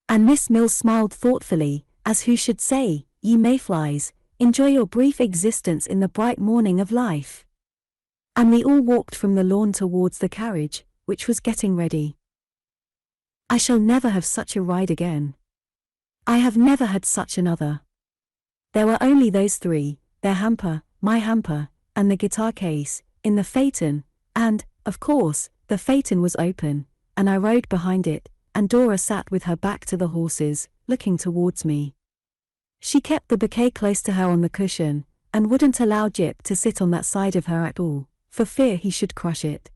[SPEAKER 1] And Miss Mills smiled thoughtfully, as who should say, "Ye mayflies, enjoy your brief existence in the bright morning of life." And we all walked from the lawn towards the carriage, which was getting ready. I shall never have such a ride again. I have never had such another. There were only those 3, their hamper, my hamper, and the guitar case, in the phaeton, and, of course, the phaeton was open, and I rode behind it, and Dora sat with her back to the horses, looking towards me. She kept the bouquet close to her on the cushion, and wouldn't allow Jip to sit on that side of her at all, for fear he should crush it.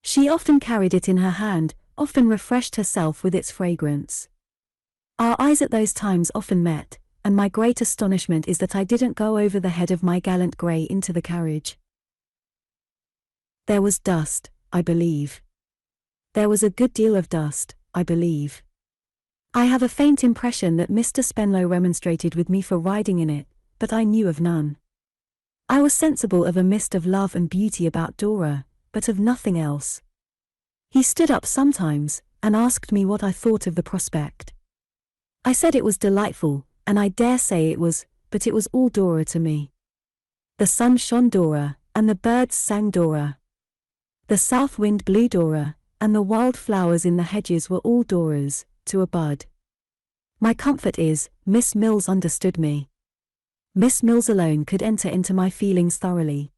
[SPEAKER 1] She often carried it in her hand, often refreshed herself with its fragrance. Our eyes at those times often met, and my great astonishment is that I didn't go over the head of my gallant grey into the carriage. There was dust, I believe. There was a good deal of dust, I believe. I have a faint impression that Mr. Spenlow remonstrated with me for riding in it, but I knew of none. I was sensible of a mist of love and beauty about Dora, but of nothing else. He stood up sometimes, and asked me what I thought of the prospect. I said it was delightful, and I dare say it was, but it was all Dora to me. The sun shone Dora, and the birds sang Dora. The south wind blew Dora, and the wild flowers in the hedges were all Dora's, to a bud. My comfort is, Miss Mills understood me. Miss Mills alone could enter into my feelings thoroughly.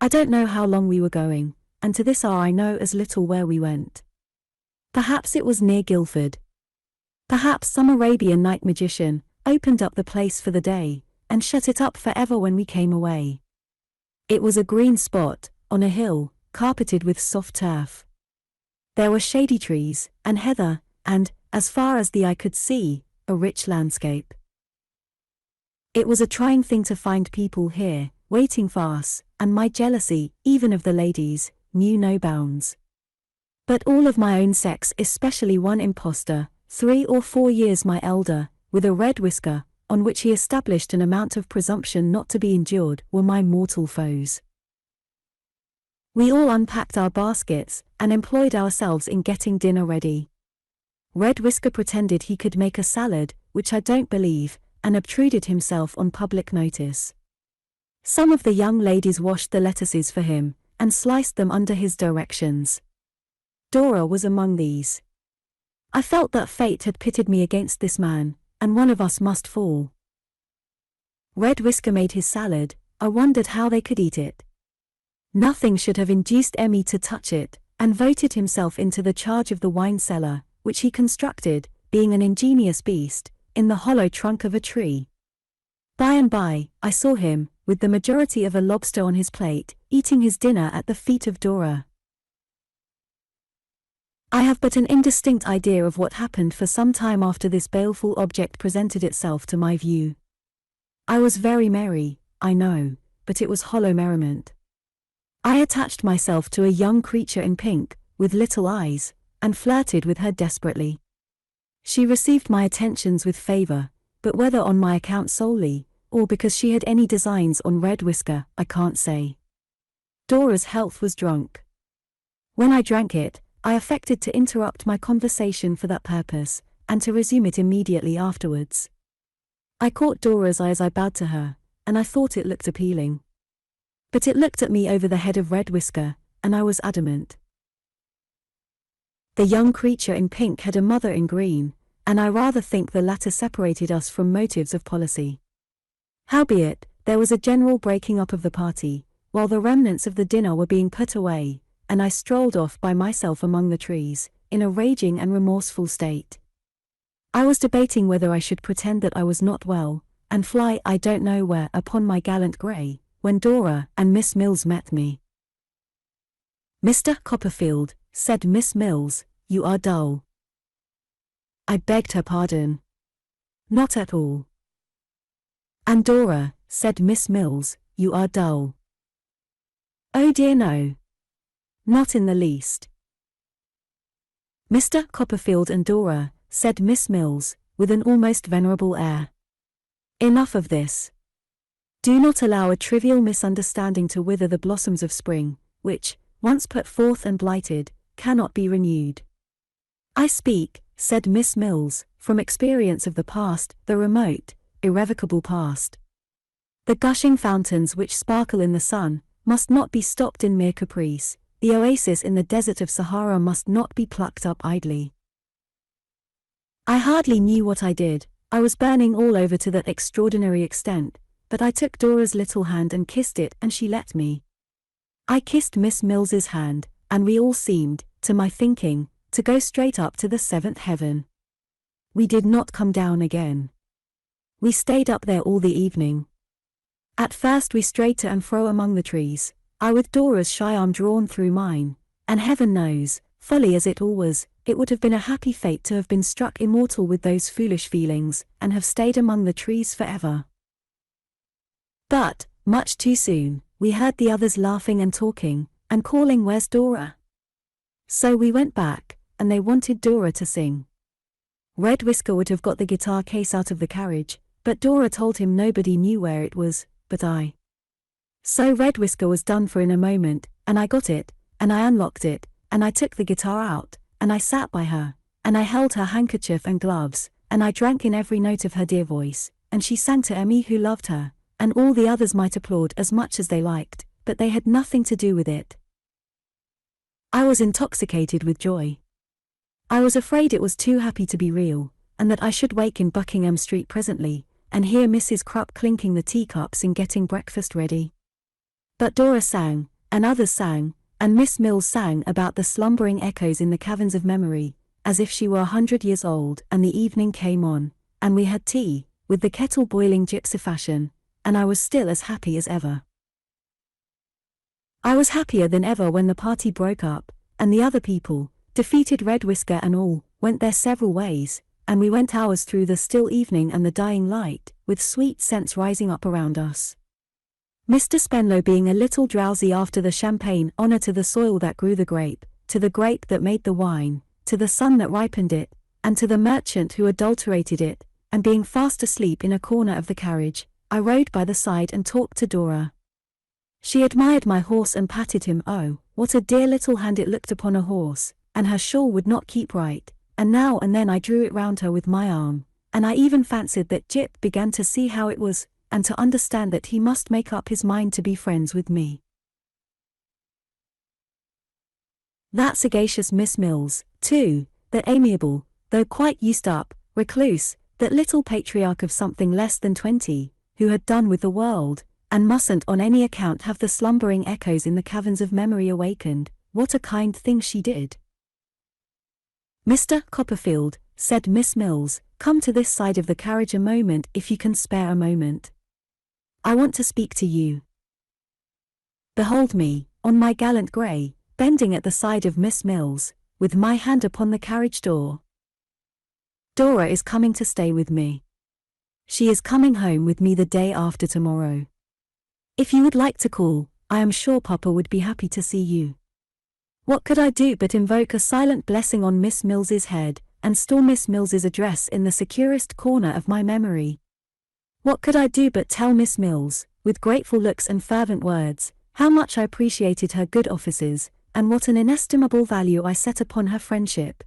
[SPEAKER 1] I don't know how long we were going, and to this hour I know as little where we went. Perhaps it was near Guildford. Perhaps some Arabian night magician opened up the place for the day, and shut it up forever when we came away. It was a green spot, on a hill, carpeted with soft turf. There were shady trees, and heather, and, as far as the eye could see, a rich landscape. It was a trying thing to find people here, waiting for us, and my jealousy, even of the ladies, knew no bounds. But all of my own sex, especially one impostor, 3 or 4 years my elder, with a red whisker, on which he established an amount of presumption not to be endured, were my mortal foes. We all unpacked our baskets, and employed ourselves in getting dinner ready. Red Whisker pretended he could make a salad, which I don't believe, and obtruded himself on public notice. Some of the young ladies washed the lettuces for him, and sliced them under his directions. Dora was among these. I felt that fate had pitted me against this man, and one of us must fall. Red Whisker made his salad. I wondered how they could eat it. Nothing should have induced Emmy to touch it, and voted himself into the charge of the wine cellar, which he constructed, being an ingenious beast, in the hollow trunk of a tree. By and by, I saw him, with the majority of a lobster on his plate, eating his dinner at the feet of Dora. I have but an indistinct idea of what happened for some time after this baleful object presented itself to my view. I was very merry, I know, but it was hollow merriment. I attached myself to a young creature in pink, with little eyes, and flirted with her desperately. She received my attentions with favor, but whether on my account solely, or because she had any designs on Red Whisker, I can't say. Dora's health was drunk. When I drank it, I affected to interrupt my conversation for that purpose, and to resume it immediately afterwards. I caught Dora's eye as I bowed to her, and I thought it looked appealing. But it looked at me over the head of Red Whisker, and I was adamant. The young creature in pink had a mother in green, and I rather think the latter separated us from motives of policy. Howbeit, there was a general breaking up of the party, while the remnants of the dinner were being put away, and I strolled off by myself among the trees, in a raging and remorseful state. I was debating whether I should pretend that I was not well, and fly I don't know where upon my gallant grey, when Dora and Miss Mills met me. "Mr. Copperfield," said Miss Mills, "you are dull." I begged her pardon. "Not at all." "And Dora," said Miss Mills, "you are dull." "Oh dear no. Not in the least." "Mr. Copperfield and Dora," said Miss Mills, with an almost venerable air. "Enough of this. Do not allow a trivial misunderstanding to wither the blossoms of spring, which, once put forth and blighted, cannot be renewed." "I speak," said Miss Mills, "from experience of the past, the remote, irrevocable past. The gushing fountains which sparkle in the sun must not be stopped in mere caprice, the oasis in the desert of Sahara must not be plucked up idly." I hardly knew what I did. I was burning all over to that extraordinary extent, but I took Dora's little hand and kissed it, and she let me. I kissed Miss Mills's hand, and we all seemed, to my thinking, to go straight up to the seventh heaven. We did not come down again. We stayed up there all the evening. At first we strayed to and fro among the trees, I with Dora's shy arm drawn through mine, and heaven knows, folly as it all was, it would have been a happy fate to have been struck immortal with those foolish feelings, and have stayed among the trees forever. But, much too soon, we heard the others laughing and talking, and calling, "Where's Dora?" So we went back, and they wanted Dora to sing. Red Whisker would have got the guitar case out of the carriage, but Dora told him nobody knew where it was, but I. So Red Whisker was done for in a moment, and I got it, and I unlocked it, and I took the guitar out, and I sat by her, and I held her handkerchief and gloves, and I drank in every note of her dear voice, and she sang to Emmy who loved her, and all the others might applaud as much as they liked, but they had nothing to do with it. I was intoxicated with joy. I was afraid it was too happy to be real, and that I should wake in Buckingham Street presently, and hear Mrs. Crupp clinking the teacups in getting breakfast ready. But Dora sang, and others sang, and Miss Mills sang about the slumbering echoes in the caverns of memory, as if she were 100 years old, and the evening came on, and we had tea, with the kettle boiling gypsy fashion, and I was still as happy as ever. I was happier than ever when the party broke up, and the other people, defeated Red Whisker and all, went their several ways, and we went ours through the still evening and the dying light, with sweet scents rising up around us. Mr. Spenlow being a little drowsy after the champagne, honor to the soil that grew the grape, to the grape that made the wine, to the sun that ripened it, and to the merchant who adulterated it, and being fast asleep in a corner of the carriage, I rode by the side and talked to Dora. She admired my horse and patted him. Oh, what a dear little hand it looked upon a horse, and her shawl would not keep right, and now and then I drew it round her with my arm, and I even fancied that Jip began to see how it was, and to understand that he must make up his mind to be friends with me. That sagacious Miss Mills, too, that amiable, though quite used up, recluse, that little patriarch of something less than 20, who had done with the world, and mustn't on any account have the slumbering echoes in the caverns of memory awakened, what a kind thing she did. "Mr. Copperfield," said Miss Mills, "come to this side of the carriage a moment if you can spare a moment. I want to speak to you." Behold me, on my gallant grey, bending at the side of Miss Mills, with my hand upon the carriage door. Dora is coming to stay with me. She is coming home with me the day after tomorrow. If you would like to call, I am sure Papa would be happy to see you. What could I do but invoke a silent blessing on Miss Mills's head, and store Miss Mills's address in the securest corner of my memory? What could I do but tell Miss Mills, with grateful looks and fervent words, how much I appreciated her good offices, and what an inestimable value I set upon her friendship?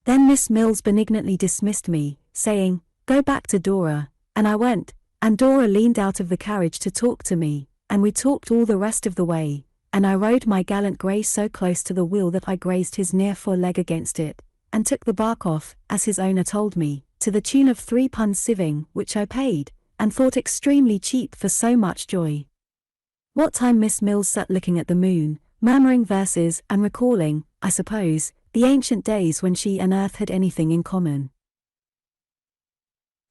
[SPEAKER 1] Then Miss Mills benignantly dismissed me, saying, "Go back to Dora," and I went, and Dora leaned out of the carriage to talk to me, and we talked all the rest of the way, and I rode my gallant grey so close to the wheel that I grazed his near fore-leg against it, and took the bark off, as his owner told me, to the tune of £3 which I paid, and thought extremely cheap for so much joy. What time Miss Mills sat looking at the moon, murmuring verses and recalling, I suppose, the ancient days when she and earth had anything in common.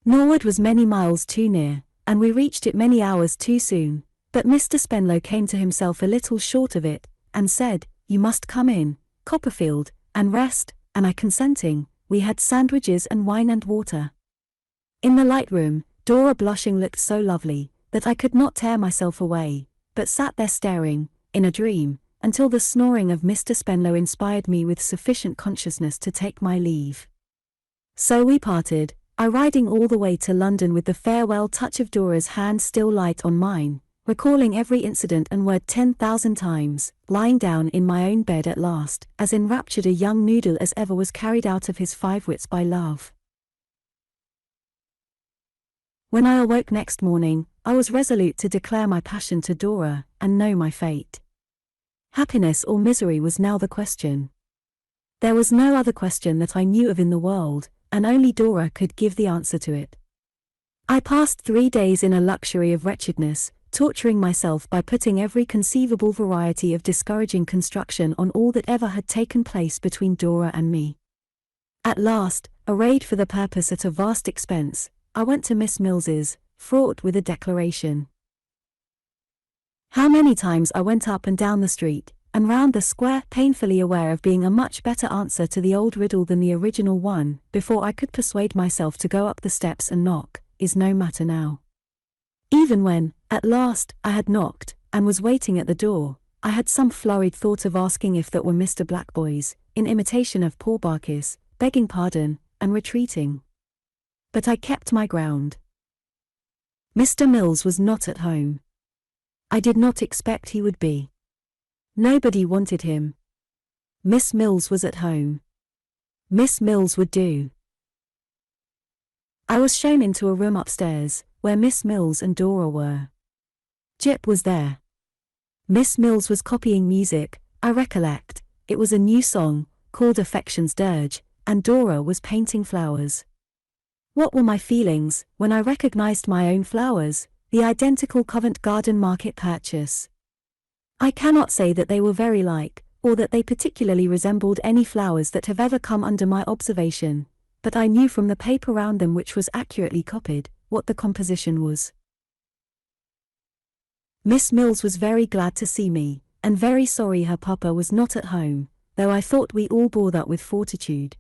[SPEAKER 1] Norwood was many miles too near, and we reached it many hours too soon, but Mr. Spenlow came to himself a little short of it, and said, "You must come in, Copperfield, and rest," and I consenting, we had sandwiches and wine and water. In the light room, Dora blushing looked so lovely, that I could not tear myself away, but sat there staring, in a dream, until the snoring of Mr. Spenlow inspired me with sufficient consciousness to take my leave. So we parted, I riding all the way to London with the farewell touch of Dora's hand still light on mine, recalling every incident and word 10,000 times, lying down in my own bed at last, as enraptured a young noodle as ever was carried out of his 5 wits by love. When I awoke next morning, I was resolute to declare my passion to Dora, and know my fate. Happiness or misery was now the question. There was no other question that I knew of in the world, and only Dora could give the answer to it. I passed 3 days in a luxury of wretchedness, torturing myself by putting every conceivable variety of discouraging construction on all that ever had taken place between Dora and me. At last, arrayed for the purpose at a vast expense, I went to Miss Mills's, fraught with a declaration. How many times I went up and down the street, and round the square, painfully aware of being a much better answer to the old riddle than the original one, before I could persuade myself to go up the steps and knock, is no matter now. Even when, at last, I had knocked, and was waiting at the door, I had some flurried thought of asking if that were Mr. Blackboy's, in imitation of poor Barkis, begging pardon, and retreating. But I kept my ground. Mr. Mills was not at home. I did not expect he would be. Nobody wanted him. Miss Mills was at home. Miss Mills would do. I was shown into a room upstairs, where Miss Mills and Dora were. Jip was there. Miss Mills was copying music, I recollect, it was a new song, called Affection's Dirge, and Dora was painting flowers. What were my feelings, when I recognized my own flowers, the identical Covent Garden Market purchase? I cannot say that they were very like, or that they particularly resembled any flowers that have ever come under my observation, but I knew from the paper round them, which was accurately copied, what the composition was. Miss Mills was very glad to see me, and very sorry her papa was not at home, though I thought we all bore that with fortitude.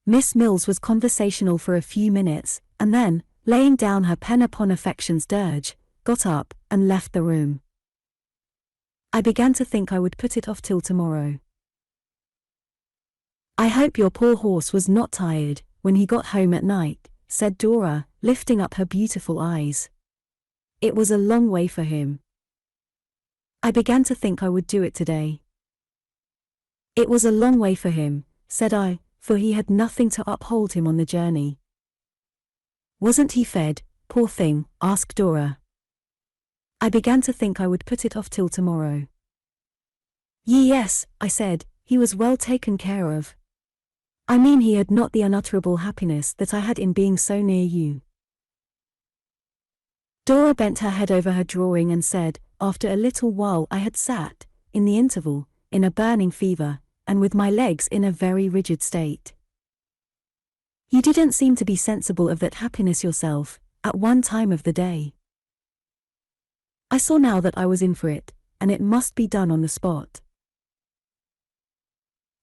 [SPEAKER 1] Miss Mills was conversational for a few minutes, and then, laying down her pen upon Affection's Dirge, got up, and left the room. I began to think I would put it off till tomorrow. "I hope your poor horse was not tired, when he got home at night," said Dora, lifting up her beautiful eyes. "It was a long way for him." I began to think I would do it today. It was a long way for him, said I, for he had nothing to uphold him on the journey. Wasn't he fed, poor thing? Asked Dora. I began to think I would put it off till tomorrow. Yes, I said, he was well taken care of. I mean, he had not the unutterable happiness that I had in being so near you. Dora bent her head over her drawing and said, after a little while I had sat, in the interval, in a burning fever, and with my legs in a very rigid state. You didn't seem to be sensible of that happiness yourself, at one time of the day. I saw now that I was in for it, and it must be done on the spot.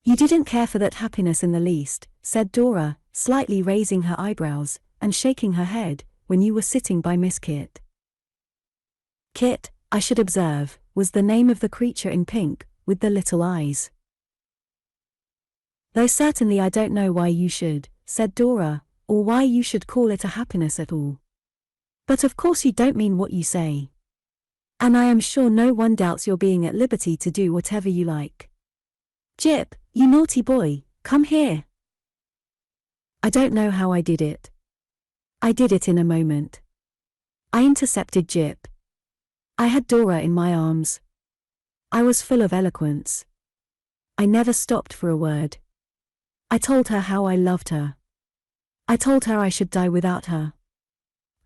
[SPEAKER 1] You didn't care for that happiness in the least, said Dora, slightly raising her eyebrows, and shaking her head, when you were sitting by Miss Kit. Kit, I should observe, was the name of the creature in pink, with the little eyes. Though certainly I don't know why you should, said Dora, or why you should call it a happiness at all. But of course you don't mean what you say. And I am sure no one doubts your being at liberty to do whatever you like. Jip, you naughty boy, come here. I don't know how I did it. I did it in a moment. I intercepted Jip. I had Dora in my arms. I was full of eloquence. I never stopped for a word. I told her how I loved her. I told her I should die without her.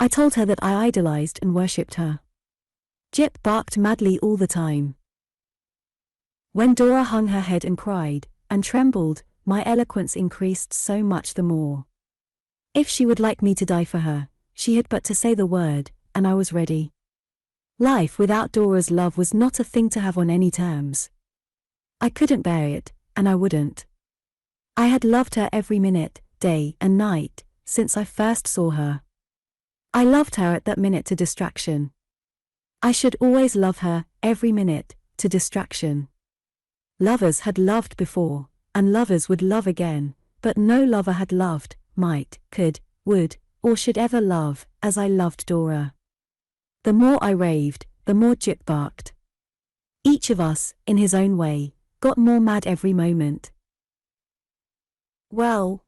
[SPEAKER 1] I told her that I idolized and worshipped her. Jip barked madly all the time. When Dora hung her head and cried, and trembled, my eloquence increased so much the more. If she would like me to die for her, she had but to say the word, and I was ready. Life without Dora's love was not a thing to have on any terms. I couldn't bear it, and I wouldn't. I had loved her every minute, day and night, since I first saw her. I loved her at that minute to distraction. I should always love her, every minute, to distraction. Lovers had loved before, and lovers would love again, but no lover had loved, might, could, would, or should ever love, as I loved Dora. The more I raved, the more Jip barked. Each of us, in his own way, got more mad every moment. Well.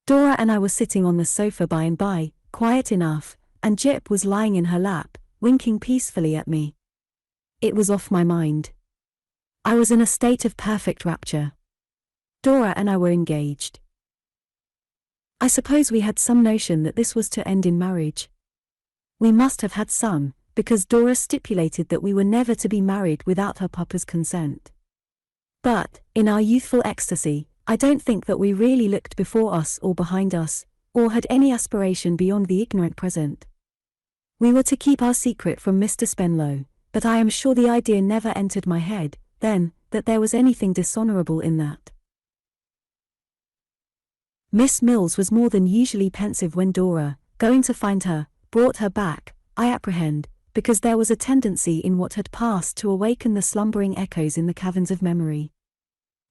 [SPEAKER 1] Dora and I were sitting on the sofa by and by, quiet enough, and Jip was lying in her lap, winking peacefully at me. It was off my mind. I was in a state of perfect rapture. Dora and I were engaged. I suppose we had some notion that this was to end in marriage. We must have had some, because Dora stipulated that we were never to be married without her papa's consent. But, in our youthful ecstasy, I don't think that we really looked before us or behind us, or had any aspiration beyond the ignorant present. We were to keep our secret from Mr. Spenlow, but I am sure the idea never entered my head, then, that there was anything dishonorable in that. Miss Mills was more than usually pensive when Dora, going to find her, brought her back, I apprehend, because there was a tendency in what had passed to awaken the slumbering echoes in the caverns of memory.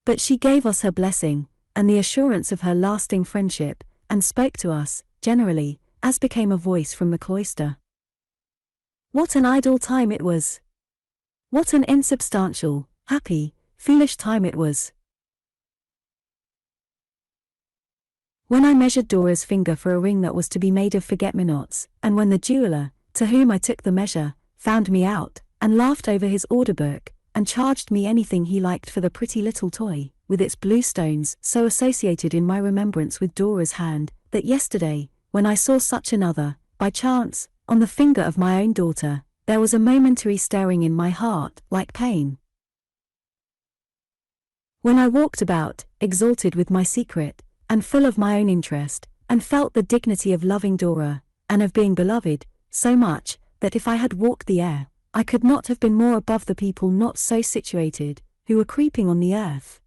[SPEAKER 1] But she gave us her blessing, and the assurance of her lasting friendship, and spoke to us, generally, as became a voice from the cloister. What an idle time it was! What an insubstantial, happy, foolish time it was! When I measured Dora's finger for a ring that was to be made of forget-me-nots, and when the jeweller, to whom I took the measure, found me out, and laughed over his order book, and charged me anything he liked for the pretty little toy, with its blue stones so associated in my remembrance with Dora's hand, that yesterday, when I saw such another, by chance, on the finger of my own daughter, there was a momentary stirring in my heart, like pain. When I walked about, exalted with my secret, and full of my own interest, and felt the dignity of loving Dora, and of being beloved, so much, that if I had walked the air, I could not have been more above the people not so situated, who were creeping on the earth.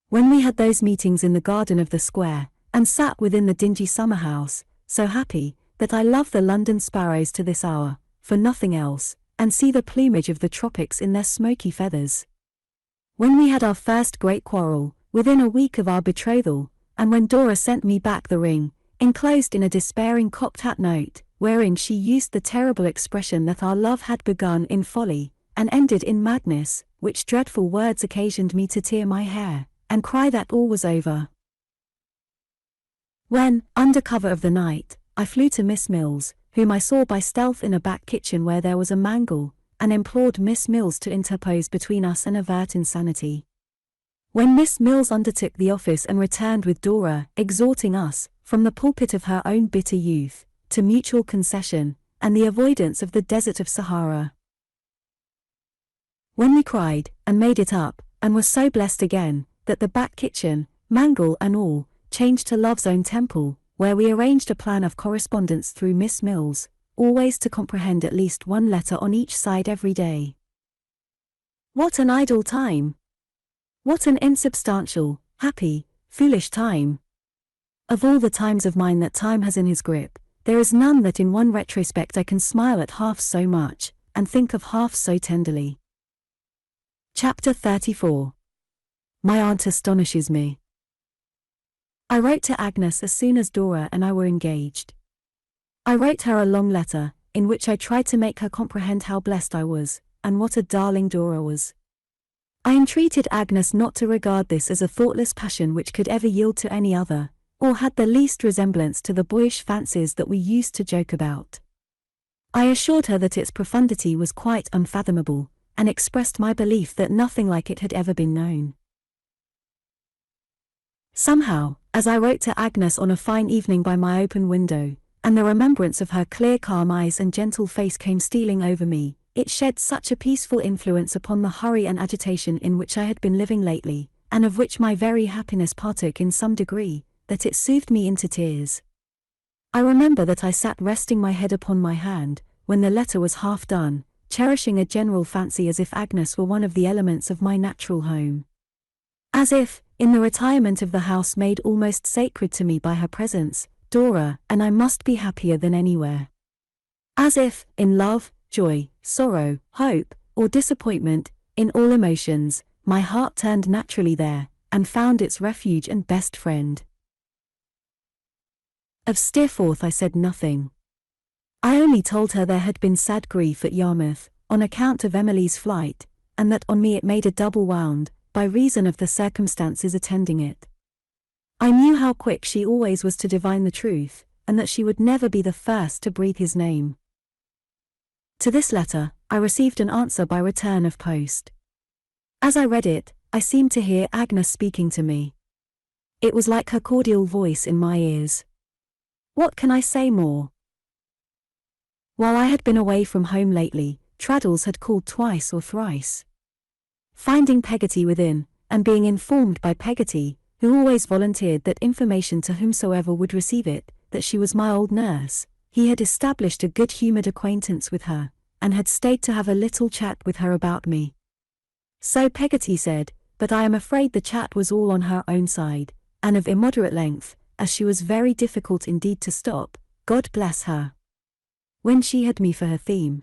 [SPEAKER 1] When we had those meetings in the garden of the square, and sat within the dingy summer house, so happy, that I love the London sparrows to this hour, for nothing else, and see the plumage of the tropics in their smoky feathers. When we had our first great quarrel, within a week of our betrothal, and when Dora sent me back the ring, enclosed in a despairing cocked hat note, wherein she used the terrible expression that our love had begun in folly, and ended in madness, which dreadful words occasioned me to tear my hair, and cry that all was over. When, under cover of the night, I flew to Miss Mills, whom I saw by stealth in a back kitchen where there was a mangle, and implored Miss Mills to interpose between us and avert insanity. When Miss Mills undertook the office and returned with Dora, exhorting us, from the pulpit of her own bitter youth, to mutual concession, and the avoidance of the desert of Sahara. When we cried, and made it up, and were so blessed again, that the back kitchen, mangle and all, changed to Love's own temple, where we arranged a plan of correspondence through Miss Mills, always to comprehend at least one letter on each side every day. What an idle time! What an insubstantial, happy, foolish time! Of all the times of mine that time has in his grip, there is none that in one retrospect I can smile at half so much, and think of half so tenderly. Chapter 34. My aunt astonishes me. I wrote to Agnes as soon as Dora and I were engaged. I wrote her a long letter, in which I tried to make her comprehend how blessed I was, and what a darling Dora was. I entreated Agnes not to regard this as a thoughtless passion which could ever yield to any other, or had the least resemblance to the boyish fancies that we used to joke about. I assured her that its profundity was quite unfathomable, and expressed my belief that nothing like it had ever been known. Somehow, as I wrote to Agnes on a fine evening by my open window, and the remembrance of her clear calm eyes and gentle face came stealing over me, it shed such a peaceful influence upon the hurry and agitation in which I had been living lately, and of which my very happiness partook in some degree, that it soothed me into tears. I remember that I sat resting my head upon my hand, when the letter was half done, cherishing a general fancy as if Agnes were one of the elements of my natural home. As if, in the retirement of the house made almost sacred to me by her presence, Dora and I must be happier than anywhere. As if, in love, joy, sorrow, hope, or disappointment, in all emotions, my heart turned naturally there, and found its refuge and best friend. Of Steerforth I said nothing. I only told her there had been sad grief at Yarmouth, on account of Emily's flight, and that on me it made a double wound, by reason of the circumstances attending it. I knew how quick she always was to divine the truth, and that she would never be the first to breathe his name. To this letter, I received an answer by return of post. As I read it, I seemed to hear Agnes speaking to me. It was like her cordial voice in my ears. What can I say more? While I had been away from home lately, Traddles had called twice or thrice. Finding Peggotty within, and being informed by Peggotty, who always volunteered that information to whomsoever would receive it, that she was my old nurse, he had established a good-humoured acquaintance with her, and had stayed to have a little chat with her about me. So Peggotty said, but I am afraid the chat was all on her own side, and of immoderate length, as she was very difficult indeed to stop, God bless her, when she had me for her theme.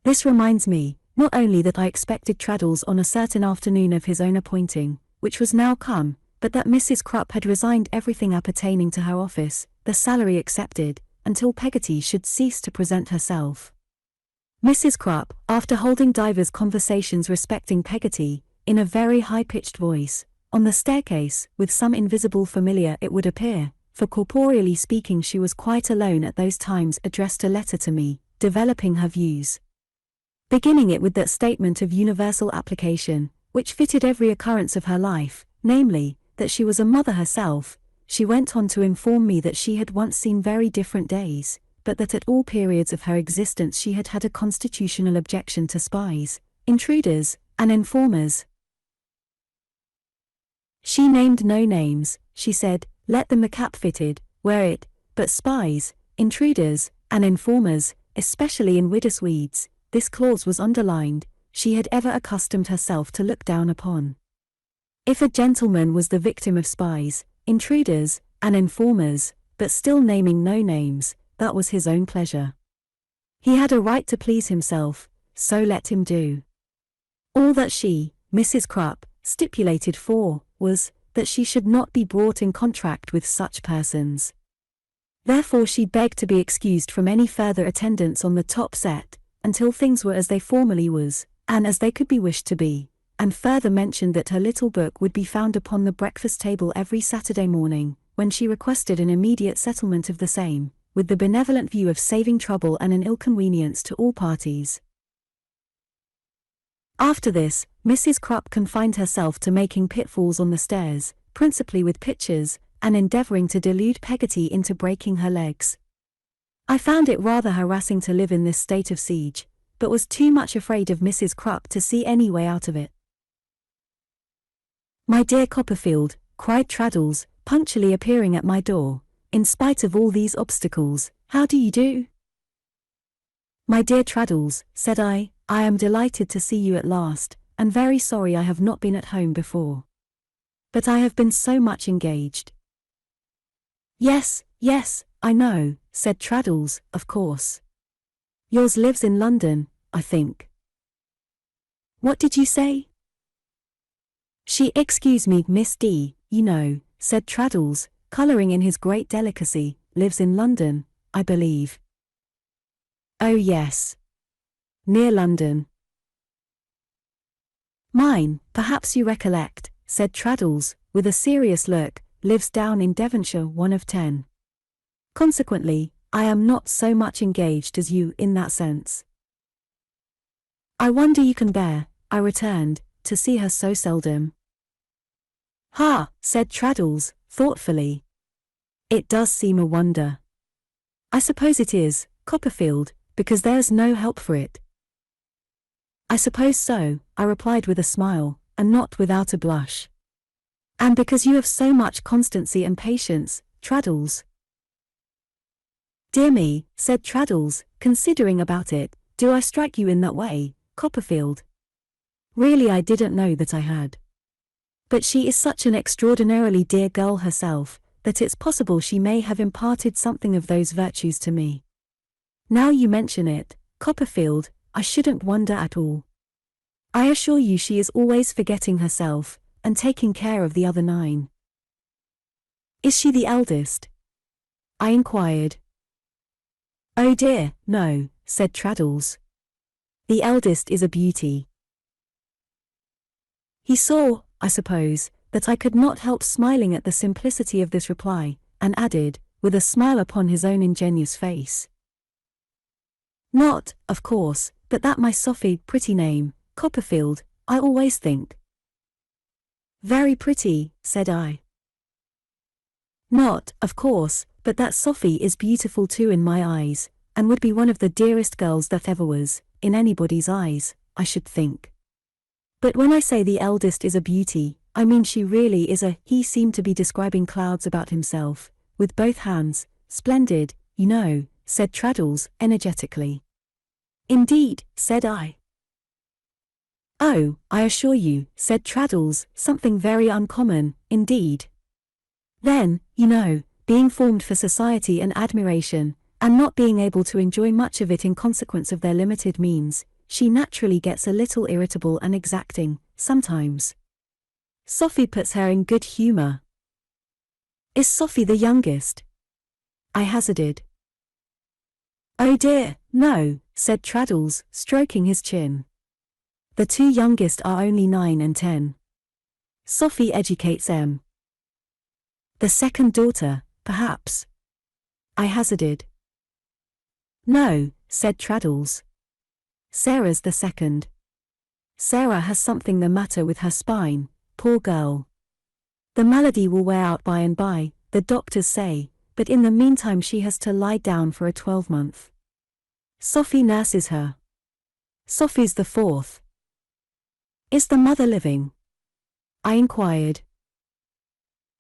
[SPEAKER 1] This reminds me, not only that I expected Traddles on a certain afternoon of his own appointing, which was now come, but that Mrs. Crupp had resigned everything appertaining to her office, the salary excepted, until Peggotty should cease to present herself. Mrs. Crupp, after holding divers conversations respecting Peggotty, in a very high-pitched voice, on the staircase, with some invisible familiar it would appear, for corporeally speaking she was quite alone at those times, addressed a letter to me, developing her views. Beginning it with that statement of universal application, which fitted every occurrence of her life, namely, that she was a mother herself, she went on to inform me that she had once seen very different days, but that at all periods of her existence she had had a constitutional objection to spies, intruders, and informers. She named no names, she said, let them the cap fitted, wear it, but spies, intruders, and informers, especially in Widdersweeds, this clause was underlined, she had ever accustomed herself to look down upon. If a gentleman was the victim of spies, intruders, and informers, but still naming no names, that was his own pleasure. He had a right to please himself, so let him do. All that she, Mrs. Crupp, stipulated for, was, that she should not be brought in contact with such persons. Therefore she begged to be excused from any further attendance on the top set, until things were as they formerly was, and as they could be wished to be, and further mentioned that her little book would be found upon the breakfast table every Saturday morning, when she requested an immediate settlement of the same, with the benevolent view of saving trouble and an inconvenience to all parties. After this, Mrs. Crupp confined herself to making pitfalls on the stairs, principally with pitchers, and endeavouring to delude Peggotty into breaking her legs. I found it rather harassing to live in this state of siege, but was too much afraid of Mrs. Crupp to see any way out of it. "My dear Copperfield," cried Traddles, punctually appearing at my door, "in spite of all these obstacles, how do you do?" "My dear Traddles," said I am delighted to see you at last, and very sorry I have not been at home before. But I have been so much engaged." Yes, I know," said Traddles, "of course. Yours lives in London, I think." "What did you say?" "She excuse me, Miss D, you know," said Traddles, colouring in his great delicacy, "lives in London, I believe." "Oh yes. Near London." "Mine, perhaps you recollect," said Traddles, with a serious look, "lives down in Devonshire, 1 of 10. Consequently, I am not so much engaged as you in that sense." "I wonder you can bear," I returned, "to see her so seldom." "Ha," said Traddles, thoughtfully. "It does seem a wonder. I suppose it is, Copperfield, because there's no help for it." "I suppose so," I replied with a smile, and not without a blush. "And because you have so much constancy and patience, Traddles." "Dear me," said Traddles, considering about it, "do I strike you in that way, Copperfield? Really I didn't know that I had. But she is such an extraordinarily dear girl herself, that it's possible she may have imparted something of those virtues to me. Now you mention it, Copperfield, I shouldn't wonder at all. I assure you she is always forgetting herself, and taking care of the other 9. "Is she the eldest?" I inquired. "Oh dear, no," said Traddles. "The eldest is a beauty." He saw, I suppose, that I could not help smiling at the simplicity of this reply, and added, with a smile upon his own ingenuous face, "Not, of course, but that my Sophie, pretty name, Copperfield, I always think." "Very pretty," said I. "Not, of course, but that Sophie is beautiful too in my eyes, and would be one of the dearest girls that ever was, in anybody's eyes, I should think. But when I say the eldest is a beauty, I mean she really is a—" He seemed to be describing clouds about himself, with both hands. "Splendid, you know," said Traddles, energetically. "Indeed," said I. "Oh, I assure you," said Traddles, "something very uncommon, indeed. Then, you know, being formed for society and admiration, and not being able to enjoy much of it in consequence of their limited means, she naturally gets a little irritable and exacting, sometimes. Sophie puts her in good humour." "Is Sophie the youngest?" I hazarded. "Oh dear, no," said Traddles, stroking his chin. "The 2 youngest are only 9 and 10. Sophie educates them." "The second daughter, perhaps?" I hazarded. "No," said Traddles. "Sarah's the second. Sarah has something the matter with her spine, poor girl. The malady will wear out by and by, the doctors say, but in the meantime she has to lie down for a 12-month. Sophie nurses her. Sophie's the 4th. "Is the mother living?" I inquired.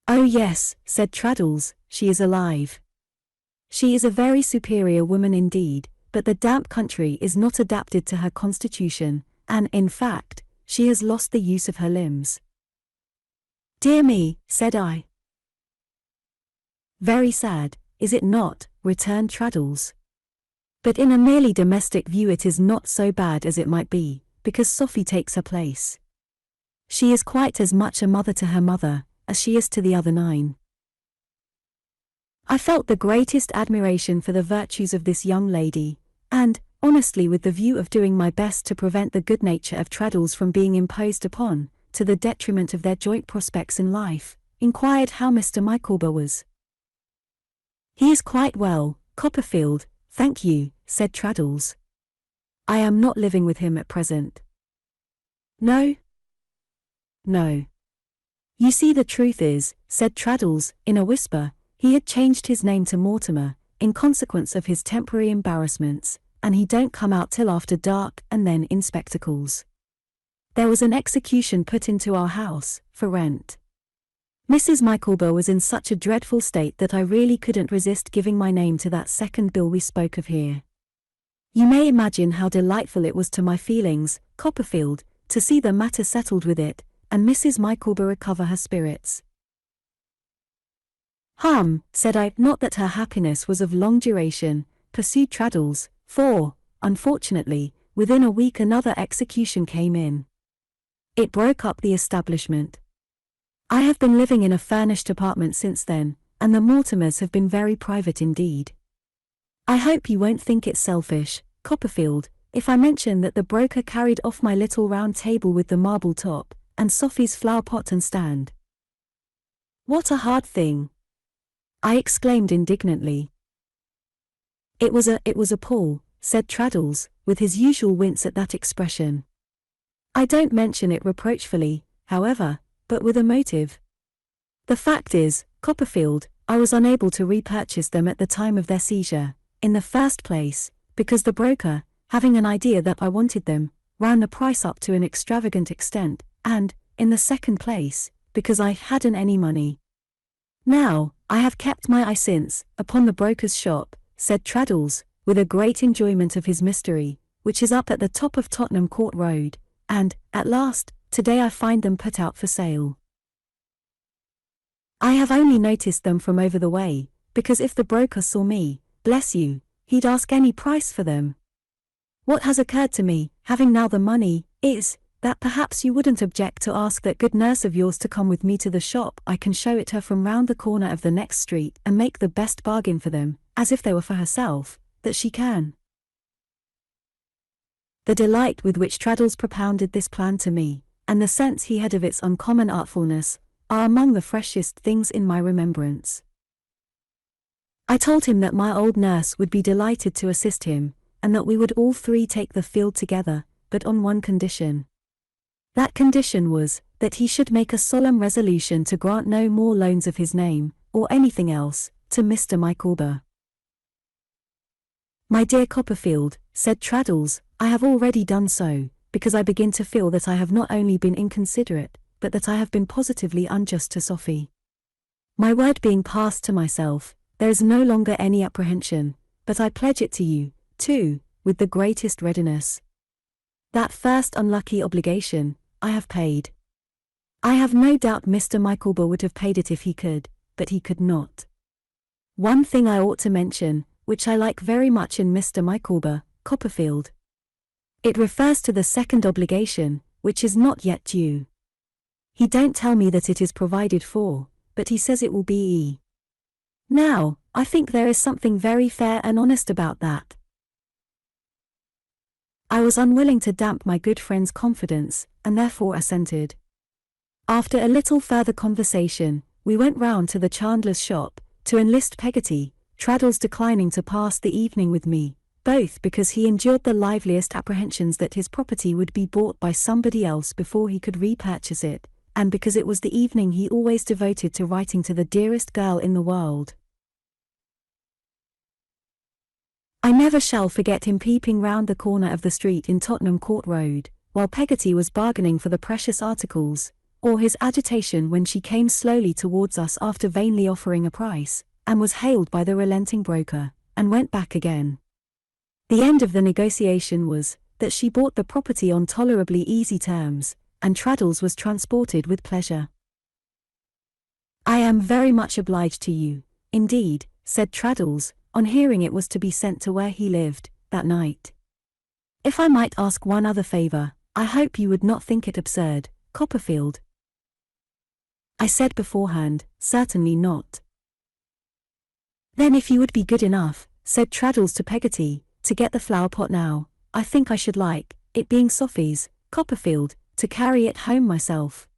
[SPEAKER 1] "Oh yes," said Traddles, "she is alive. She is a very superior woman indeed, but the damp country is not adapted to her constitution, and, in fact, she has lost the use of her limbs." "Dear me," said I. "Very sad, is it not?" returned Traddles. "But in a merely domestic view it is not so bad as it might be, because Sophie takes her place. She is quite as much a mother to her mother, as she is to the other 9. I felt the greatest admiration for the virtues of this young lady, and, honestly with the view of doing my best to prevent the good nature of Traddles from being imposed upon, to the detriment of their joint prospects in life, inquired how Mr. Micawber was. "He is quite well, Copperfield, thank you," said Traddles. "I am not living with him at present." "No?" "No. You see, the truth is," said Traddles, in a whisper, "he had changed his name to Mortimer, in consequence of his temporary embarrassments, and he don't come out till after dark, and then in spectacles. There was an execution put into our house, for rent. Mrs. Micawber was in such a dreadful state that I really couldn't resist giving my name to that second bill we spoke of here. You may imagine how delightful it was to my feelings, Copperfield, to see the matter settled with it, and Mrs. Micawber recover her spirits." Said I. "Not that her happiness was of long duration," pursued Traddles, "for, unfortunately, within a week another execution came in. It broke up the establishment. I have been living in a furnished apartment since then, and the Mortimers have been very private indeed. I hope you won't think it selfish, Copperfield, if I mention that the broker carried off my little round table with the marble top, and Sophie's flower pot and stand." "What a hard thing!" I exclaimed indignantly. It was a pull," said Traddles, with his usual wince at that expression. "I don't mention it reproachfully, however, but with a motive. The fact is, Copperfield, I was unable to repurchase them at the time of their seizure, in the first place, because the broker, having an idea that I wanted them, ran the price up to an extravagant extent, and, in the second place, because I hadn't any money. Now, I have kept my eye since, upon the broker's shop," said Traddles, with a great enjoyment of his mystery, "which is up at the top of Tottenham Court Road, and, at last, today I find them put out for sale. I have only noticed them from over the way, because if the broker saw me, bless you, he'd ask any price for them. What has occurred to me, having now the money, is, that perhaps you wouldn't object to ask that good nurse of yours to come with me to the shop. I can show it her from round the corner of the next street and make the best bargain for them, as if they were for herself, that she can." The delight with which Traddles propounded this plan to me, and the sense he had of its uncommon artfulness, are among the freshest things in my remembrance. I told him that my old nurse would be delighted to assist him, and that we would all three take the field together, but on one condition. That condition was, that he should make a solemn resolution to grant no more loans of his name, or anything else, to Mr. Micawber. "My dear Copperfield," said Traddles, "I have already done so, because I begin to feel that I have not only been inconsiderate, but that I have been positively unjust to Sophie. My word being passed to myself, there is no longer any apprehension, but I pledge it to you, too, with the greatest readiness. That first unlucky obligation, I have paid. I have no doubt Mr. Micawber would have paid it if he could, but he could not. One thing I ought to mention, which I like very much in Mr. Micawber, Copperfield. It refers to the second obligation, which is not yet due. He don't tell me that it is provided for, but he says it will be. Now, I think there is something very fair and honest about that." I was unwilling to damp my good friend's confidence, and therefore assented. After a little further conversation, we went round to the chandler's shop, to enlist Peggotty, Traddles declining to pass the evening with me, both because he endured the liveliest apprehensions that his property would be bought by somebody else before he could repurchase it, and because it was the evening he always devoted to writing to the dearest girl in the world. I never shall forget him peeping round the corner of the street in Tottenham Court Road, while Peggotty was bargaining for the precious articles, or his agitation when she came slowly towards us after vainly offering a price, and was hailed by the relenting broker, and went back again. The end of the negotiation was, that she bought the property on tolerably easy terms, and Traddles was transported with pleasure. "I am very much obliged to you, indeed," said Traddles, on hearing it was to be sent to where he lived, that night. "If I might ask one other favour, I hope you would not think it absurd, Copperfield." I said beforehand, certainly not. "Then if you would be good enough," said Traddles to Peggotty, to get the flower pot now. I think I should like, it being Sophie's, Copperfield, to carry it home myself.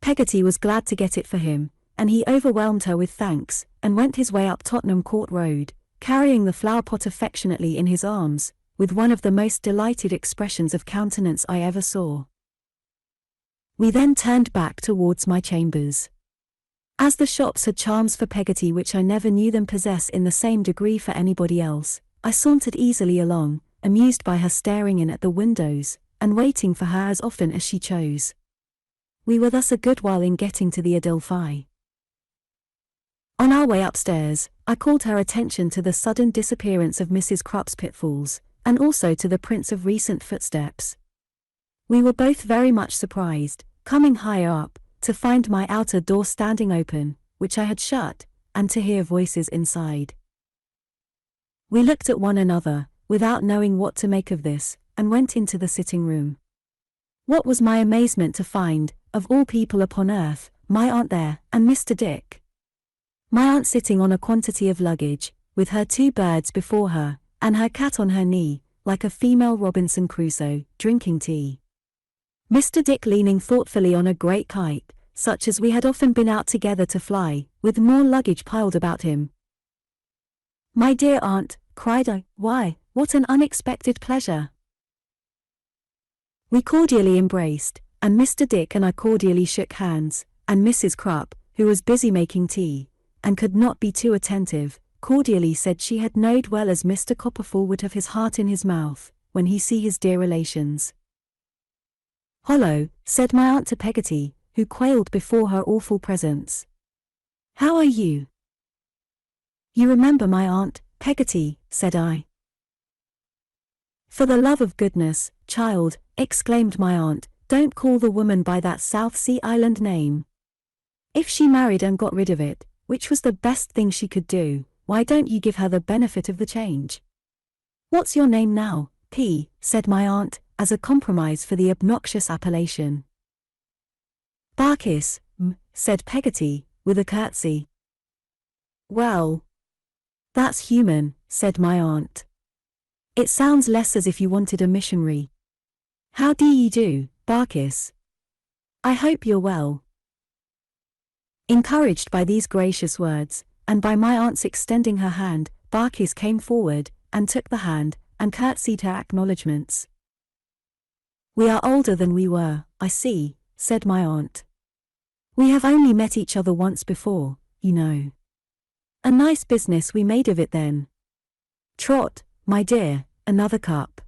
[SPEAKER 1] Peggotty was glad to get it for him, and he overwhelmed her with thanks, and went his way up Tottenham Court Road, carrying the flower pot affectionately in his arms, with one of the most delighted expressions of countenance I ever saw. We then turned back towards my chambers. As the shops had charms for Peggotty which I never knew them possess in the same degree for anybody else, I sauntered easily along, amused by her staring in at the windows, and waiting for her as often as she chose. We were thus a good while in getting to the Adelphi. On our way upstairs, I called her attention to the sudden disappearance of Mrs. Crupp's pitfalls, and also to the prints of recent footsteps. We were both very much surprised, coming higher up, to find my outer door standing open, which I had shut, and to hear voices inside. We looked at one another, without knowing what to make of this, and went into the sitting room. What was my amazement to find, of all people upon earth, my aunt there, and Mr. Dick. My aunt sitting on a quantity of luggage, with her 2 birds before her, and her cat on her knee, like a female Robinson Crusoe, drinking tea. Mr. Dick leaning thoughtfully on a great kite, such as we had often been out together to fly, with more luggage piled about him. "My dear aunt," cried I, "why, what an unexpected pleasure!" We cordially embraced, and Mr. Dick and I cordially shook hands, and Mrs. Crupp, who was busy making tea, and could not be too attentive, cordially said she had knowed well as Mr. Copperfield would have his heart in his mouth, when he see his dear relations. "Hollo," said my aunt to Peggotty, who quailed before her awful presence. "How are you?" "You remember my aunt, Peggotty," said I. "For the love of goodness, child," exclaimed my aunt, "don't call the woman by that South Sea Island name. If she married and got rid of it, which was the best thing she could do, why don't you give her the benefit of the change?" "What's your name now, P?" said my aunt, as a compromise for the obnoxious appellation. "Barkis, said Peggotty, with a curtsy. "Well, that's human," said my aunt. "It sounds less as if you wanted a missionary. How do ye do, Barkis? I hope you're well." Encouraged by these gracious words, and by my aunt's extending her hand, Barkis came forward, and took the hand, and curtsied her acknowledgments. "We are older than we were, I see," said my aunt. "We have only met each other once before, you know. A nice business we made of it then. Trot, my dear, another cup."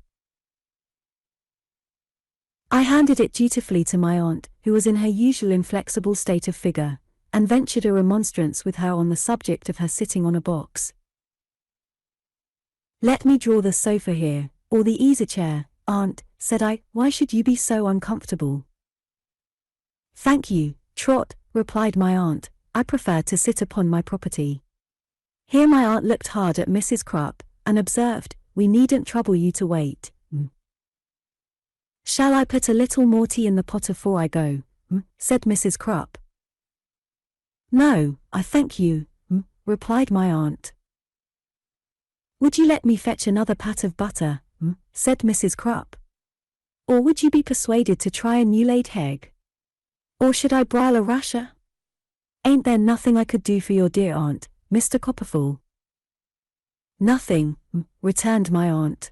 [SPEAKER 1] I handed it dutifully to my aunt, who was in her usual inflexible state of figure, and ventured a remonstrance with her on the subject of her sitting on a box. "Let me draw the sofa here, or the easy-chair, aunt," said I. "Why should you be so uncomfortable?" "Thank you, Trot," replied my aunt, "I prefer to sit upon my property." Here my aunt looked hard at Mrs. Crupp, and observed, "We needn't trouble you to wait. Shall I put a little more tea in the pot afore I go?" said Mrs. Crupp. "No, I thank you," replied my aunt. "Would you let me fetch another pat of butter?" said Mrs. Crupp. "Or would you be persuaded to try a new-laid egg? Or should I broil a rasher? Ain't there nothing I could do for your dear aunt, Mr. Copperfield?" "Nothing," returned my aunt.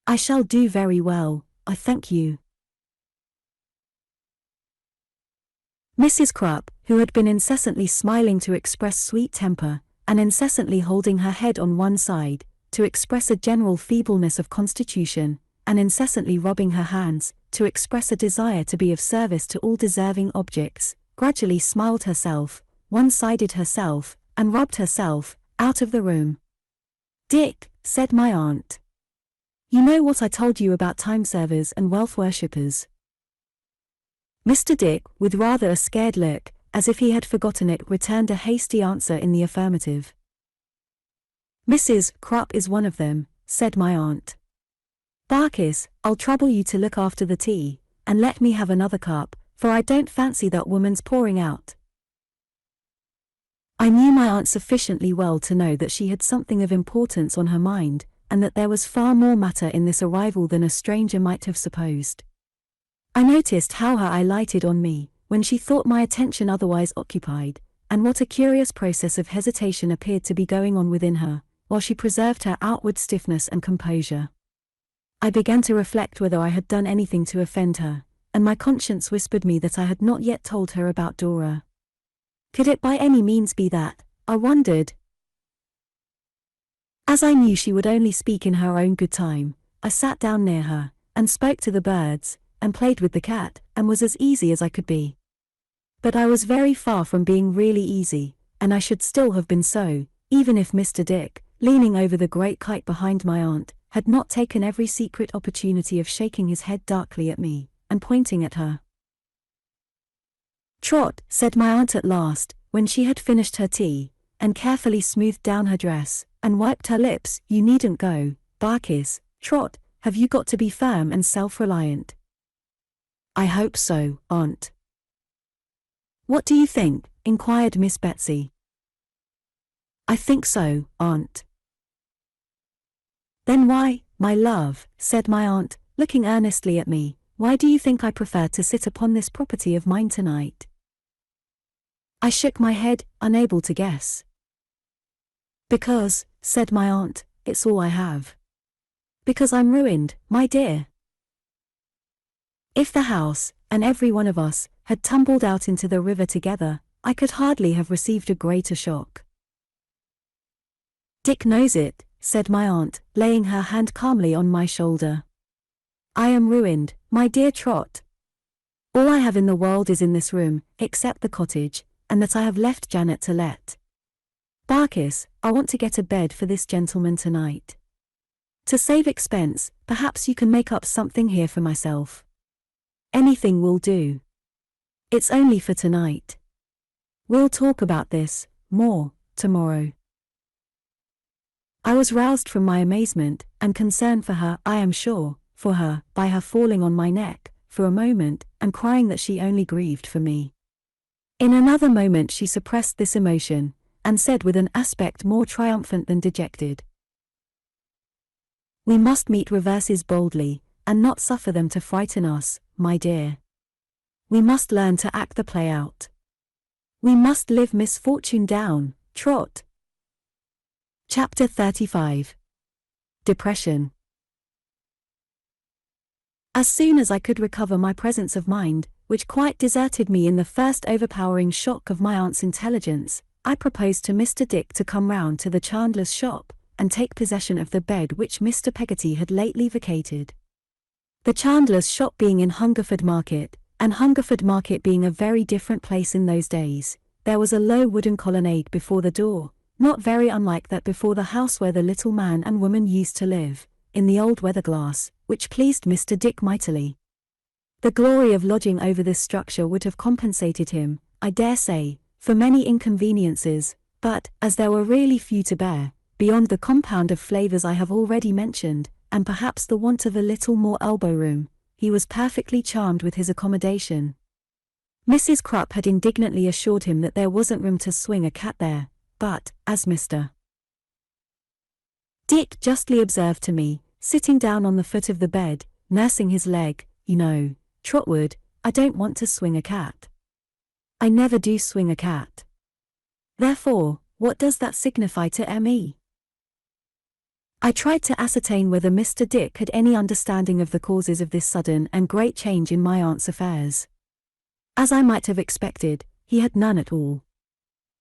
[SPEAKER 1] "I shall do very well, I thank you." Mrs. Crupp, who had been incessantly smiling to express sweet temper, and incessantly holding her head on one side, to express a general feebleness of constitution, and incessantly rubbing her hands, to express a desire to be of service to all deserving objects, gradually smiled herself, one-sided herself, and rubbed herself, out of the room. "Dick," said my aunt, "you know what I told you about time-servers and wealth-worshippers?" Mr. Dick, with rather a scared look, as if he had forgotten it, returned a hasty answer in the affirmative. "Mrs. Crupp is one of them," said my aunt. "Barkis, I'll trouble you to look after the tea, and let me have another cup, for I don't fancy that woman's pouring out." I knew my aunt sufficiently well to know that she had something of importance on her mind, and that there was far more matter in this arrival than a stranger might have supposed. I noticed how her eye lighted on me, when she thought my attention otherwise occupied, and what a curious process of hesitation appeared to be going on within her, while she preserved her outward stiffness and composure. I began to reflect whether I had done anything to offend her, and my conscience whispered me that I had not yet told her about Dora. Could it by any means be that, I wondered? As I knew she would only speak in her own good time, I sat down near her, and spoke to the birds, and played with the cat, and was as easy as I could be. But I was very far from being really easy, and I should still have been so, even if Mr. Dick, leaning over the great kite behind my aunt, had not taken every secret opportunity of shaking his head darkly at me, and pointing at her. "Trot," said my aunt at last, when she had finished her tea, and carefully smoothed down her dress, and wiped her lips, "you needn't go, Barkis. Trot, have you got to be firm and self-reliant?" "I hope so, Aunt." "What do you think?" inquired Miss Betsy. "I think so, Aunt." "Then why, my love," said my aunt, looking earnestly at me, "why do you think I prefer to sit upon this property of mine tonight?" I shook my head, unable to guess. "Because," said my aunt, "it's all I have. Because I'm ruined, my dear. If the house, and every one of us, had tumbled out into the river together, I could hardly have received a greater shock." "Dick knows it," said my aunt, laying her hand calmly on my shoulder. "I am ruined, my dear Trot. All I have in the world is in this room, except the cottage, and that I have left Janet to let. Barkis, I want to get a bed for this gentleman tonight. To save expense, perhaps you can make up something here for myself. Anything will do. It's only for tonight. We'll talk about this, more, tomorrow." I was roused from my amazement, and concern for her, I am sure, for her, by her falling on my neck, for a moment, and crying that she only grieved for me. In another moment she suppressed this emotion, and said with an aspect more triumphant than dejected, "We must meet reverses boldly, and not suffer them to frighten us, my dear. We must learn to act the play out. We must live misfortune down, Trot." Chapter 35. Depression. As soon as I could recover my presence of mind, which quite deserted me in the first overpowering shock of my aunt's intelligence, I proposed to Mr. Dick to come round to the chandler's shop, and take possession of the bed which Mr. Peggotty had lately vacated. The chandler's shop being in Hungerford Market, and Hungerford Market being a very different place in those days, there was a low wooden colonnade before the door, not very unlike that before the house where the little man and woman used to live, in the old weather-glass, which pleased Mr. Dick mightily. The glory of lodging over this structure would have compensated him, I dare say, for many inconveniences, but, as there were really few to bear, beyond the compound of flavours I have already mentioned, and perhaps the want of a little more elbow-room, he was perfectly charmed with his accommodation. Mrs. Crupp had indignantly assured him that there wasn't room to swing a cat there, but, as Mr. Dick justly observed to me, sitting down on the foot of the bed, nursing his leg, "You know, Trotwood, I don't want to swing a cat. I never do swing a cat. Therefore, what does that signify to me?" I tried to ascertain whether Mr. Dick had any understanding of the causes of this sudden and great change in my aunt's affairs. As I might have expected, he had none at all.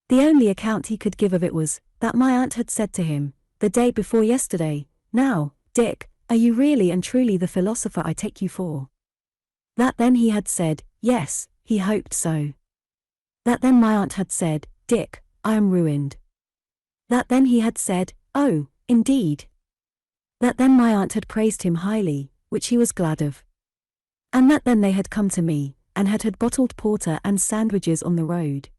[SPEAKER 1] The only account he could give of it was, that my aunt had said to him, the day before yesterday, "Now, Dick, are you really and truly the philosopher I take you for?" That then he had said, yes, he hoped so. That then my aunt had said, "Dick, I am ruined." That then he had said, "Oh, indeed." That then my aunt had praised him highly, which he was glad of. And that then they had come to me, and had bottled porter and sandwiches on the road.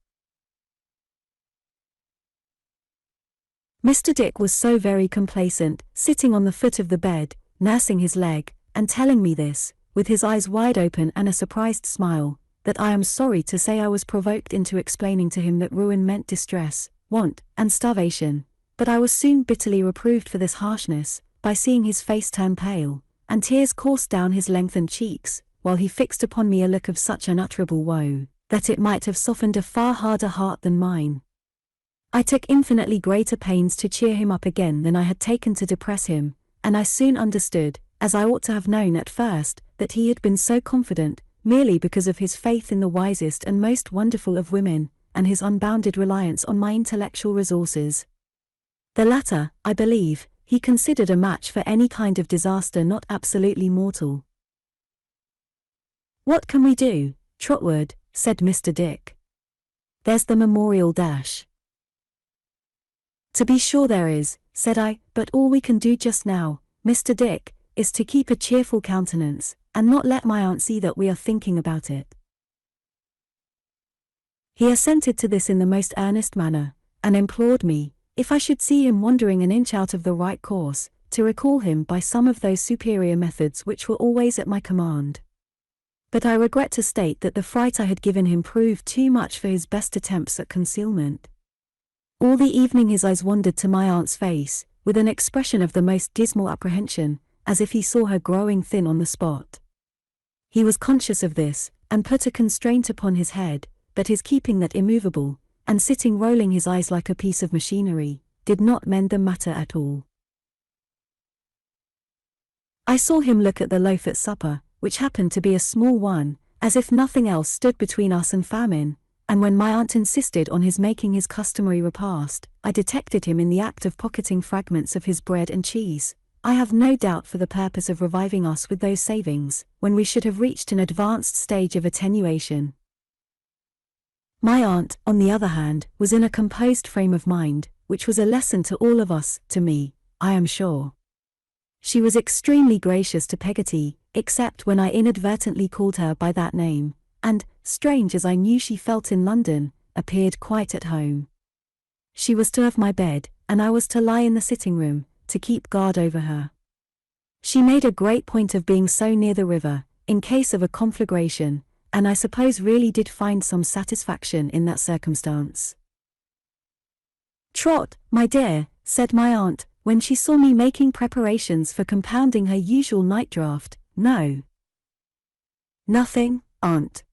[SPEAKER 1] Mr. Dick was so very complacent, sitting on the foot of the bed, nursing his leg, and telling me this, with his eyes wide open and a surprised smile, that I am sorry to say I was provoked into explaining to him that ruin meant distress, want, and starvation, but I was soon bitterly reproved for this harshness, by seeing his face turn pale, and tears coursed down his lengthened cheeks, while he fixed upon me a look of such unutterable woe, that it might have softened a far harder heart than mine. I took infinitely greater pains to cheer him up again than I had taken to depress him, and I soon understood, as I ought to have known at first, that he had been so confident, merely because of his faith in the wisest and most wonderful of women, and his unbounded reliance on my intellectual resources. The latter, I believe, he considered a match for any kind of disaster not absolutely mortal. "What can we do, Trotwood?" said Mr. Dick. "There's the memorial dash." "To be sure there is," said I, "but all we can do just now, Mr. Dick, is to keep a cheerful countenance, and not let my aunt see that we are thinking about it." He assented to this in the most earnest manner, and implored me, if I should see him wandering an inch out of the right course, to recall him by some of those superior methods which were always at my command. But I regret to state that the fright I had given him proved too much for his best attempts at concealment. All the evening his eyes wandered to my aunt's face, with an expression of the most dismal apprehension, as if he saw her growing thin on the spot. He was conscious of this, and put a constraint upon his head, but his keeping that immovable, and sitting rolling his eyes like a piece of machinery, did not mend the matter at all. I saw him look at the loaf at supper, which happened to be a small one, as if nothing else stood between us and famine, and when my aunt insisted on his making his customary repast, I detected him in the act of pocketing fragments of his bread and cheese, I have no doubt for the purpose of reviving us with those savings, when we should have reached an advanced stage of attenuation. My aunt, on the other hand, was in a composed frame of mind, which was a lesson to all of us, to me, I am sure. She was extremely gracious to Peggotty, except when I inadvertently called her by that name, and, strange as I knew she felt in London, appeared quite at home. She was to have my bed, and I was to lie in the sitting-room, to keep guard over her. She made a great point of being so near the river, in case of a conflagration, and I suppose really did find some satisfaction in that circumstance. "Trot, my dear," said my aunt, when she saw me making preparations for compounding her usual night draught, "No." "Nothing, aunt?"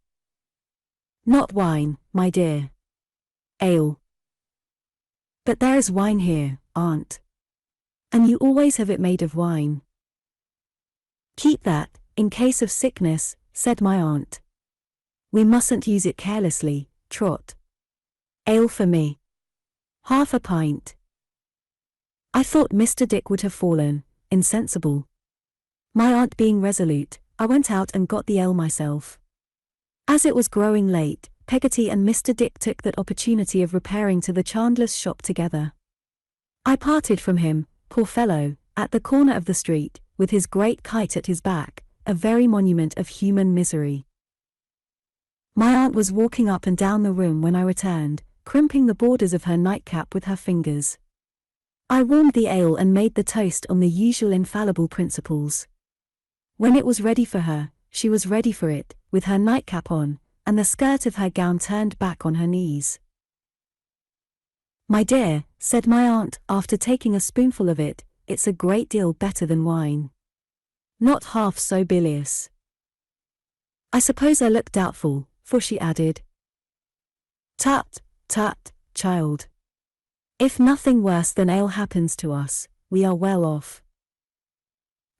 [SPEAKER 1] "Not wine, my dear." "Ale." "But there is wine here, aunt. And you always have it made of wine." "Keep that, in case of sickness," said my aunt. "We mustn't use it carelessly, Trot. Ale for me. Half a pint." I thought Mr. Dick would have fallen, insensible. My aunt being resolute, I went out and got the ale myself. As it was growing late, Peggotty and Mr. Dick took that opportunity of repairing to the chandler's shop together. I parted from him, poor fellow, at the corner of the street, with his great kite at his back, a very monument of human misery. My aunt was walking up and down the room when I returned, crimping the borders of her nightcap with her fingers. I warmed the ale and made the toast on the usual infallible principles. When it was ready for her, she was ready for it, with her nightcap on, and the skirt of her gown turned back on her knees. "My dear," said my aunt, after taking a spoonful of it, "it's a great deal better than wine. Not half so bilious." I suppose I looked doubtful, for she added, "Tut, tut, child. If nothing worse than ale happens to us, we are well off."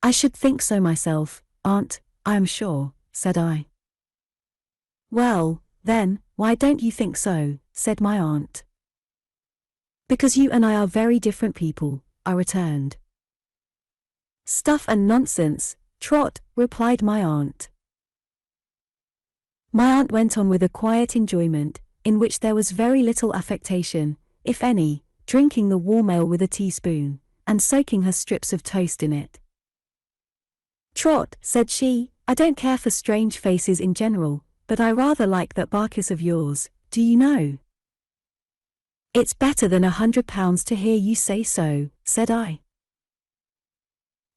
[SPEAKER 1] "I should think so myself, aunt, I am sure," said I. "Well, then, why don't you think so?" said my aunt. "Because you and I are very different people," I returned. "Stuff and nonsense, Trot," replied my aunt. My aunt went on with a quiet enjoyment, in which there was very little affectation, if any, drinking the warm ale with a teaspoon, and soaking her strips of toast in it. "Trot," said she, "I don't care for strange faces in general, but I rather like that Barkis of yours, do you know?" "It's better than £100 to hear you say so," said I.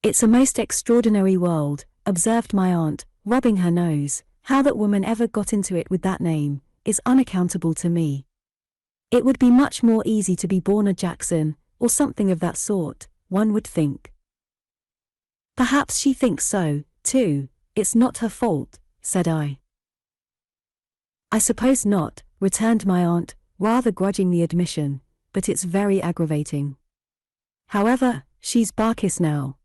[SPEAKER 1] "It's a most extraordinary world," observed my aunt, rubbing her nose, How that woman ever got into it with that name is unaccountable to me. It would be much more easy to be born a Jackson, or something of that sort, one would think. Perhaps she thinks so, too. It's not her fault, said I. I suppose not, returned my aunt, rather grudging the admission, but it's very aggravating. However, she's Barkis now.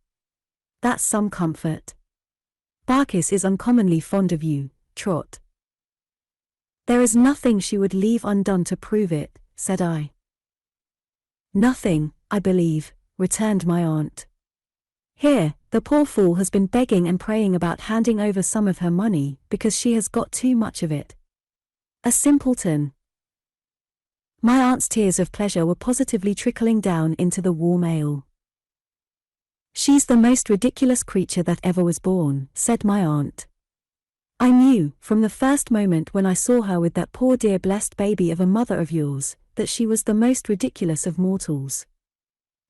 [SPEAKER 1] That's some comfort. Barkis is uncommonly fond of you, Trot. There is nothing she would leave undone to prove it, said I. Nothing, I believe, returned my aunt. Here, the poor fool has been begging and praying about handing over some of her money because she has got too much of it. A simpleton. My aunt's tears of pleasure were positively trickling down into the warm ale. She's the most ridiculous creature that ever was born, said my aunt. I knew, from the first moment when I saw her with that poor dear blessed baby of a mother of yours, that she was the most ridiculous of mortals.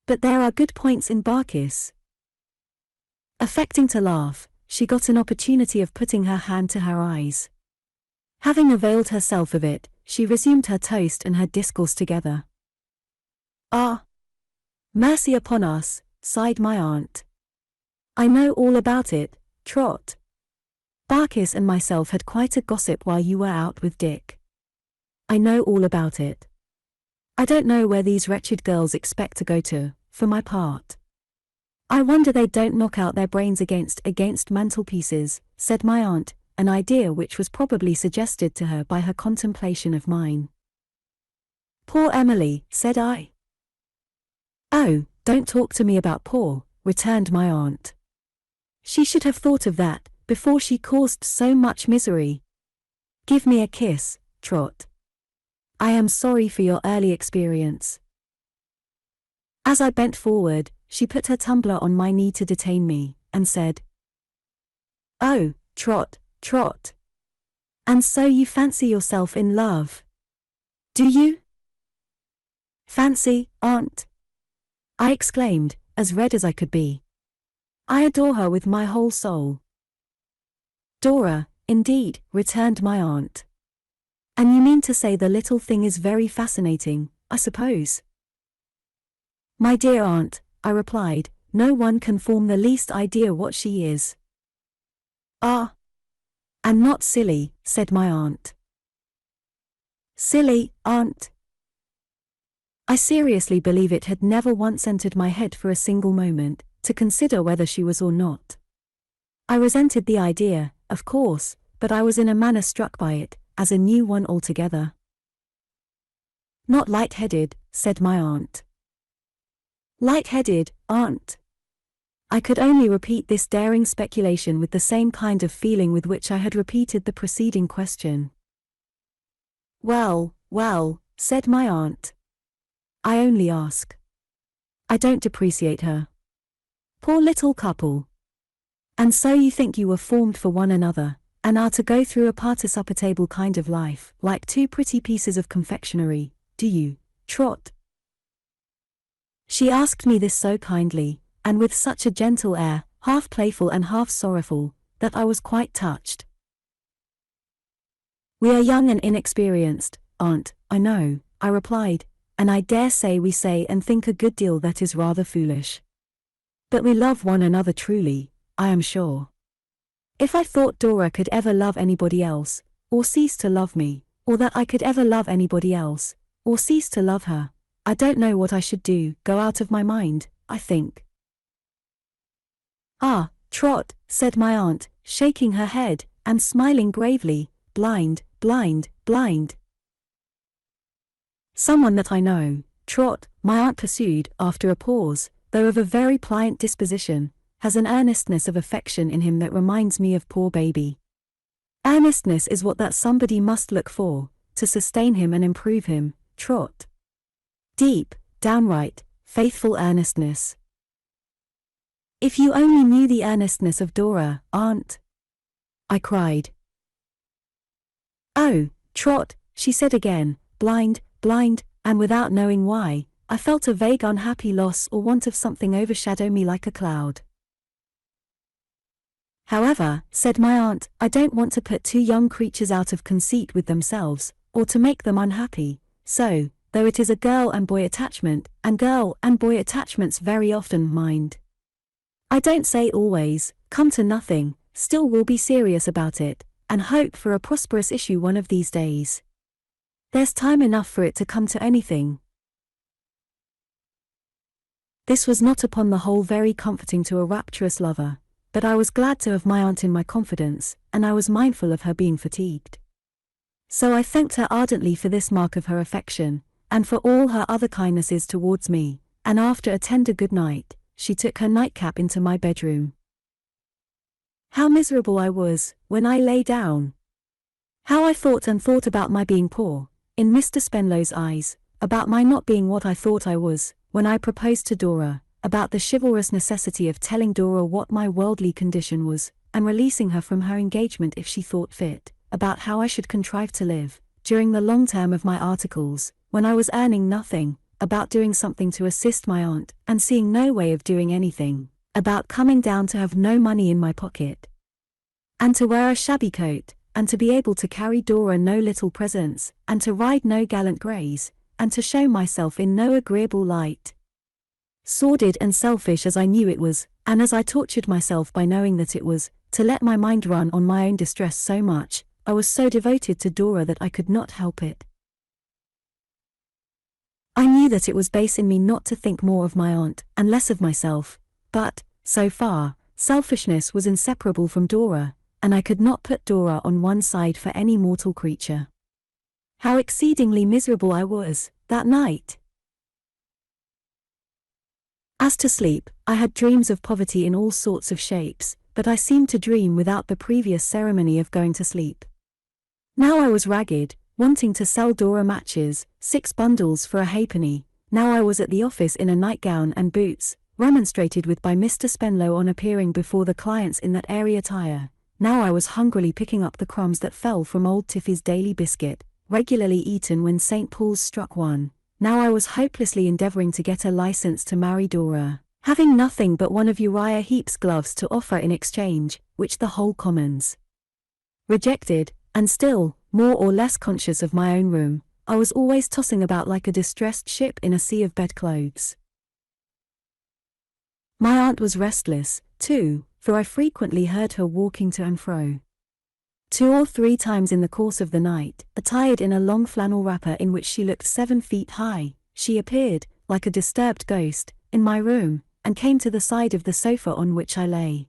[SPEAKER 1] But there are good points in Barkis. Affecting to laugh, she got an opportunity of putting her hand to her eyes. Having availed herself of it, she resumed her toast and her discourse together. Ah! Mercy upon us, sighed my aunt. I know all about it, Trot. Barkis and myself had quite a gossip while you were out with Dick. I know all about it. I don't know where these wretched girls expect to go to, for my part. I wonder they don't knock out their brains against mantelpieces, said my aunt, an idea which was probably suggested to her by her contemplation of mine. Poor Emily, said I. Oh, don't talk to me about poor, returned my aunt. She should have thought of that before she caused so much misery. Give me a kiss, Trot. I am sorry for your early experience. As I bent forward, she put her tumbler on my knee to detain me, and said, Oh, Trot, Trot. And so you fancy yourself in love? Do you? Fancy, aunt? I exclaimed, as red as I could be. I adore her with my whole soul. Dora, indeed, returned my aunt. And you mean to say the little thing is very fascinating, I suppose? My dear aunt, I replied, no one can form the least idea what she is. Ah! And not silly, said my aunt. Silly, aunt? I seriously believe it had never once entered my head for a single moment, to consider whether she was or not. I resented the idea, of course, but I was in a manner struck by it, as a new one altogether. Not light-headed, said my aunt. Light-headed, aunt? I could only repeat this daring speculation with the same kind of feeling with which I had repeated the preceding question. Well, well, said my aunt. I only ask. I don't depreciate her. Poor little couple. And so you think you were formed for one another, and are to go through a participatable kind of life, like two pretty pieces of confectionery, do you, Trot? She asked me this so kindly, and with such a gentle air, half playful and half sorrowful, that I was quite touched. We are young and inexperienced, aunt, I know, I replied, and I dare say we say and think a good deal that is rather foolish. But we love one another truly, I am sure. If I thought Dora could ever love anybody else, or cease to love me, or that I could ever love anybody else, or cease to love her, I don't know what I should do, go out of my mind, I think. Ah, Trot, said my aunt, shaking her head, and smiling gravely, blind, blind, blind. Someone that I know, Trot, my aunt pursued, after a pause, though of a very pliant disposition, has an earnestness of affection in him that reminds me of poor baby. Earnestness is what that somebody must look for, to sustain him and improve him, Trot. Deep, downright, faithful earnestness. If you only knew the earnestness of Dora, aunt! I cried. Oh, Trot, she said again, blind, blind, and without knowing why, I felt a vague unhappy loss or want of something overshadow me like a cloud. "However," said my aunt, "I don't want to put two young creatures out of conceit with themselves, or to make them unhappy, so, though it is a girl and boy attachment, and girl and boy attachments very often, mind, I don't say always, come to nothing, still we'll be serious about it, and hope for a prosperous issue one of these days. There's time enough for it to come to anything." This was not upon the whole very comforting to a rapturous lover, but I was glad to have my aunt in my confidence, and I was mindful of her being fatigued. So I thanked her ardently for this mark of her affection, and for all her other kindnesses towards me, and after a tender good night, she took her nightcap into my bedroom. How miserable I was, when I lay down! How I thought and thought about my being poor, in Mr. Spenlow's eyes, about my not being what I thought I was, when I proposed to Dora, about the chivalrous necessity of telling Dora what my worldly condition was, and releasing her from her engagement if she thought fit, about how I should contrive to live, during the long term of my articles, when I was earning nothing, about doing something to assist my aunt, and seeing no way of doing anything, about coming down to have no money in my pocket, and to wear a shabby coat, and to be able to carry Dora no little presents, and to ride no gallant greys, and to show myself in no agreeable light. Sordid and selfish as I knew it was, and as I tortured myself by knowing that it was, to let my mind run on my own distress so much, I was so devoted to Dora that I could not help it. I knew that it was base in me not to think more of my aunt, and less of myself, but, so far, selfishness was inseparable from Dora, and I could not put Dora on one side for any mortal creature. How exceedingly miserable I was, that night! As to sleep, I had dreams of poverty in all sorts of shapes, but I seemed to dream without the previous ceremony of going to sleep. Now I was ragged, wanting to sell Dora matches, 6 bundles for a halfpenny. Now I was at the office in a nightgown and boots, remonstrated with by Mr. Spenlow on appearing before the clients in that airy attire. Now I was hungrily picking up the crumbs that fell from old Tiffy's daily biscuit, regularly eaten when St. Paul's struck 1. Now I was hopelessly endeavoring to get a license to marry Dora, having nothing but one of Uriah Heep's gloves to offer in exchange, which the whole Commons rejected, and still, more or less conscious of my own room, I was always tossing about like a distressed ship in a sea of bedclothes. My aunt was restless, too, for I frequently heard her walking to and fro. 2 or 3 times in the course of the night, attired in a long flannel wrapper in which she looked 7 feet high, she appeared, like a disturbed ghost, in my room, and came to the side of the sofa on which I lay.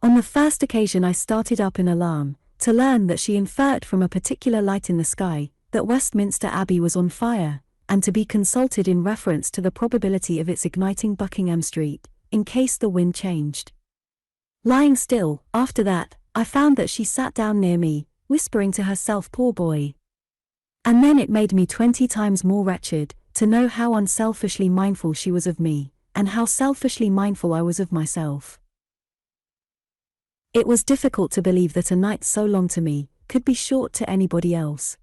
[SPEAKER 1] On the first occasion I started up in alarm, to learn that she inferred from a particular light in the sky, that Westminster Abbey was on fire, and to be consulted in reference to the probability of its igniting Buckingham Street, in case the wind changed. Lying still, after that, I found that she sat down near me, whispering to herself, "Poor boy." And then it made me 20 times more wretched, to know how unselfishly mindful she was of me, and how selfishly mindful I was of myself. It was difficult to believe that a night so long to me, could be short to anybody else.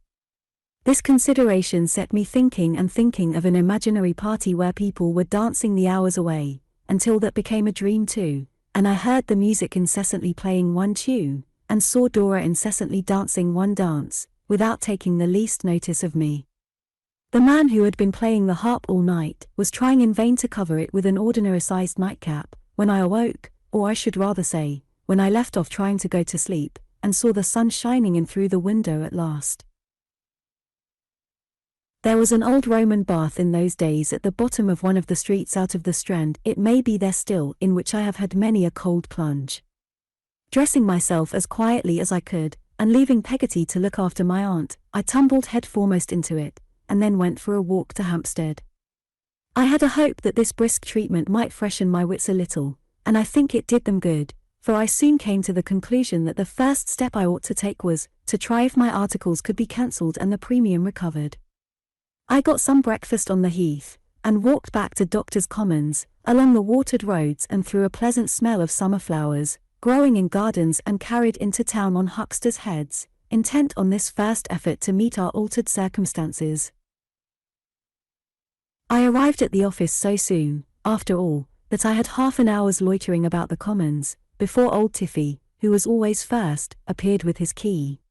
[SPEAKER 1] This consideration set me thinking and thinking of an imaginary party where people were dancing the hours away, until that became a dream too, and I heard the music incessantly playing one tune, and saw Dora incessantly dancing one dance, without taking the least notice of me. The man who had been playing the harp all night, was trying in vain to cover it with an ordinary-sized nightcap, when I awoke, or I should rather say, when I left off trying to go to sleep, and saw the sun shining in through the window at last. There was an old Roman bath in those days at the bottom of one of the streets out of the Strand, it may be there still, in which I have had many a cold plunge. Dressing myself as quietly as I could, and leaving Peggotty to look after my aunt, I tumbled head foremost into it, and then went for a walk to Hampstead. I had a hope that this brisk treatment might freshen my wits a little, and I think it did them good, for I soon came to the conclusion that the first step I ought to take was, to try if my articles could be cancelled and the premium recovered. I got some breakfast on the Heath, and walked back to Doctors' Commons, along the watered roads and through a pleasant smell of summer flowers, growing in gardens, and carried into town on hucksters' heads, intent on this first effort to meet our altered circumstances. I arrived at the office so soon, after all, that I had half an hour's loitering about the Commons, before old Tiffy, who was always first, appeared with his key.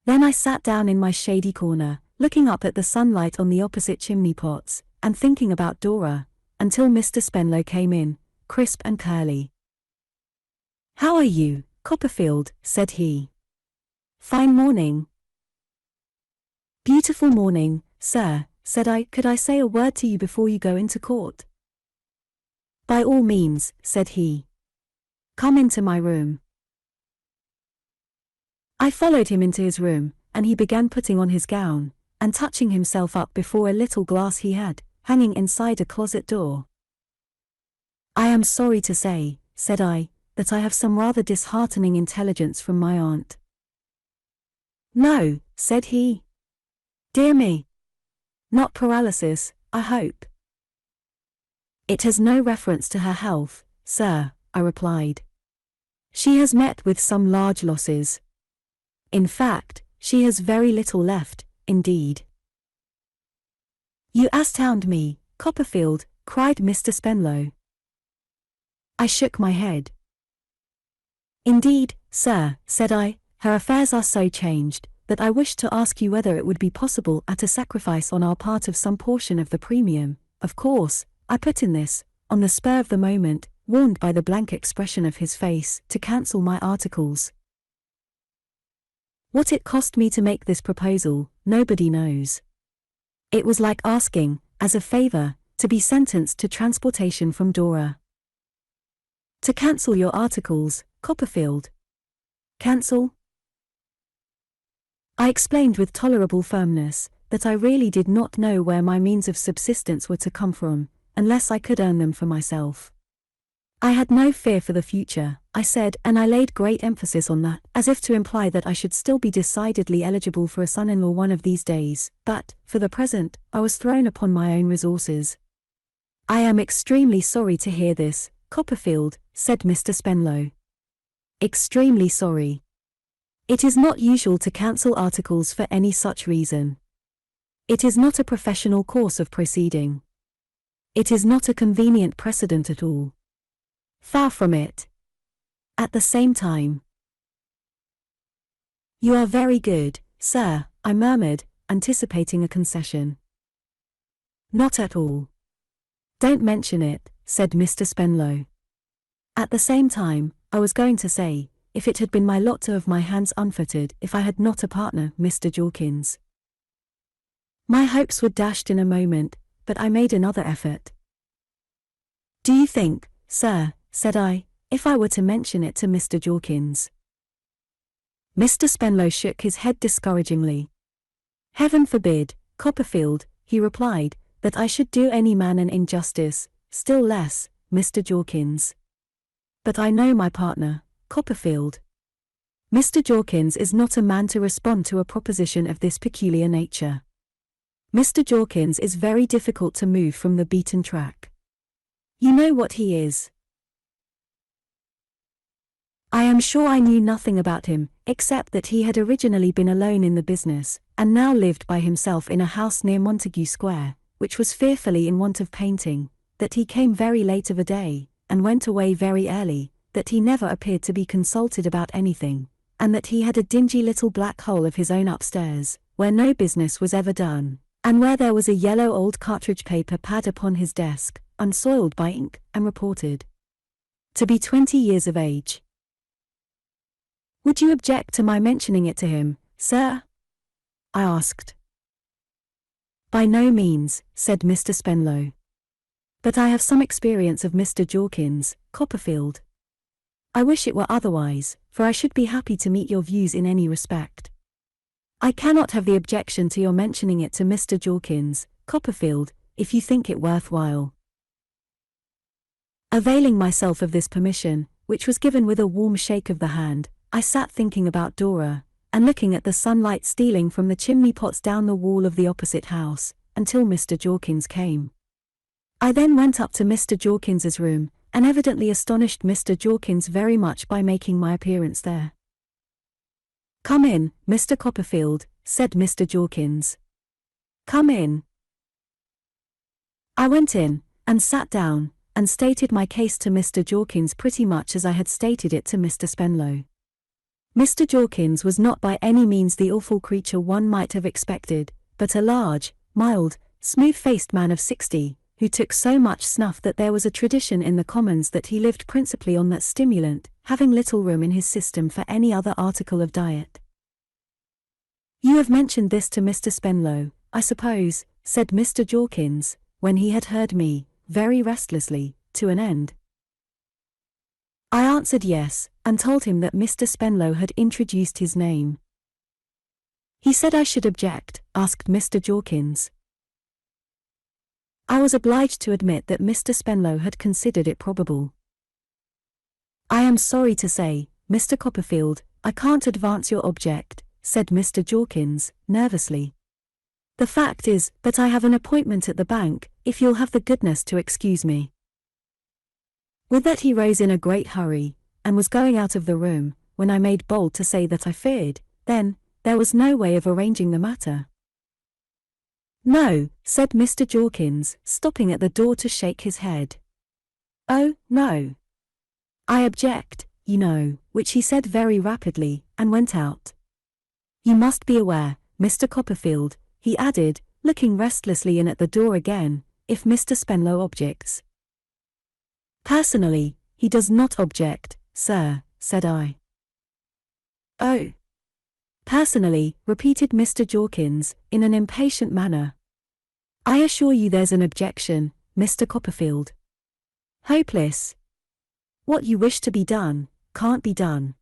[SPEAKER 1] Then I sat down in my shady corner, looking up at the sunlight on the opposite chimney pots, and thinking about Dora, until Mr. Spenlow came in, crisp and curly. "How are you, Copperfield?" said he. "Fine morning." "Beautiful morning, sir," said I. "Could I say a word to you before you go into court?" "By all means," said he. "Come into my room." I followed him into his room, and he began putting on his gown, and touching himself up before a little glass he had, hanging inside a closet door. "I am sorry to say," said I, "that I have some rather disheartening intelligence from my aunt." "No," said he. "Dear me. Not paralysis, I hope?" "It has no reference to her health, sir," I replied. "She has met with some large losses. In fact, she has very little left, indeed." "You astound me, Copperfield," cried Mr. Spenlow. I shook my head. "Indeed, sir," said I, "her affairs are so changed, that I wished to ask you whether it would be possible at a sacrifice on our part of some portion of the premium. Of course," I put in this, on the spur of the moment, warned by the blank expression of his face, "to cancel my articles." What it cost me to make this proposal, nobody knows. It was like asking, as a favor, to be sentenced to transportation from Dora. "To cancel your articles, Copperfield." "Cancel?" I explained with tolerable firmness, that I really did not know where my means of subsistence were to come from, unless I could earn them for myself. I had no fear for the future, I said, and I laid great emphasis on that, as if to imply that I should still be decidedly eligible for a son-in-law one of these days, but, for the present, I was thrown upon my own resources. "I am extremely sorry to hear this, Copperfield," said Mr. Spenlow. "Extremely sorry. It is not usual to cancel articles for any such reason. It is not a professional course of proceeding. It is not a convenient precedent at all. Far from it. At the same time—" "You are very good, sir," I murmured, anticipating a concession. "Not at all. Don't mention it," said Mr. Spenlow. "At the same time, I was going to say, if it had been my lot to have my hands unfettered, if I had not a partner, Mr. Jorkins." My hopes were dashed in a moment, but I made another effort. "Do you think, sir," said I, "if I were to mention it to Mr. Jorkins?" Mr. Spenlow shook his head discouragingly. "Heaven forbid, Copperfield," he replied, "that I should do any man an injustice, still less, Mr. Jorkins. But I know my partner, Copperfield. Mr. Jorkins is not a man to respond to a proposition of this peculiar nature. Mr. Jorkins is very difficult to move from the beaten track. You know what he is." I am sure I knew nothing about him, except that he had originally been alone in the business, and now lived by himself in a house near Montague Square, which was fearfully in want of painting, that he came very late of a day, and went away very early, that he never appeared to be consulted about anything, and that he had a dingy little black hole of his own upstairs, where no business was ever done, and where there was a yellow old cartridge paper pad upon his desk, unsoiled by ink, and reported to be 20 years of age. "Would you object to my mentioning it to him, sir?" I asked. "By no means," said Mr. Spenlow. "But I have some experience of Mr. Jorkins, Copperfield. I wish it were otherwise, for I should be happy to meet your views in any respect. I cannot have the objection to your mentioning it to Mr. Jorkins, Copperfield, if you think it worthwhile." Availing myself of this permission, which was given with a warm shake of the hand, I sat thinking about Dora, and looking at the sunlight stealing from the chimney pots down the wall of the opposite house, until Mr. Jorkins came. I then went up to Mr. Jorkins's room, and evidently astonished Mr. Jorkins very much by making my appearance there. "Come in, Mr. Copperfield," said Mr. Jorkins. "Come in." I went in, and sat down, and stated my case to Mr. Jorkins pretty much as I had stated it to Mr. Spenlow. Mr. Jorkins was not by any means the awful creature one might have expected, but a large, mild, smooth-faced man of 60, who took so much snuff that there was a tradition in the Commons that he lived principally on that stimulant, having little room in his system for any other article of diet. "You have mentioned this to Mr. Spenlow, I suppose," said Mr. Jorkins, when he had heard me, very restlessly, to an end. I answered yes, and told him that Mr. Spenlow had introduced his name. "He said I should object," asked Mr. Jorkins. I was obliged to admit that Mr. Spenlow had considered it probable. "I am sorry to say, Mr. Copperfield, I can't advance your object," said Mr. Jorkins, nervously. "The fact is that I have an appointment at the bank, if you'll have the goodness to excuse me." With that he rose in a great hurry, and was going out of the room, when I made bold to say that I feared, then, there was no way of arranging the matter. "No," said Mr. Jorkins, stopping at the door to shake his head. "Oh, no. I object, you know," which he said very rapidly, and went out. "You must be aware, Mr. Copperfield," he added, looking restlessly in at the door again, "if Mr. Spenlow objects." "Personally, he does not object, sir," said I. "Oh. Personally," repeated Mr. Jorkins, in an impatient manner. "I assure you there's an objection, Mr. Copperfield. Hopeless. What you wish to be done, can't be done.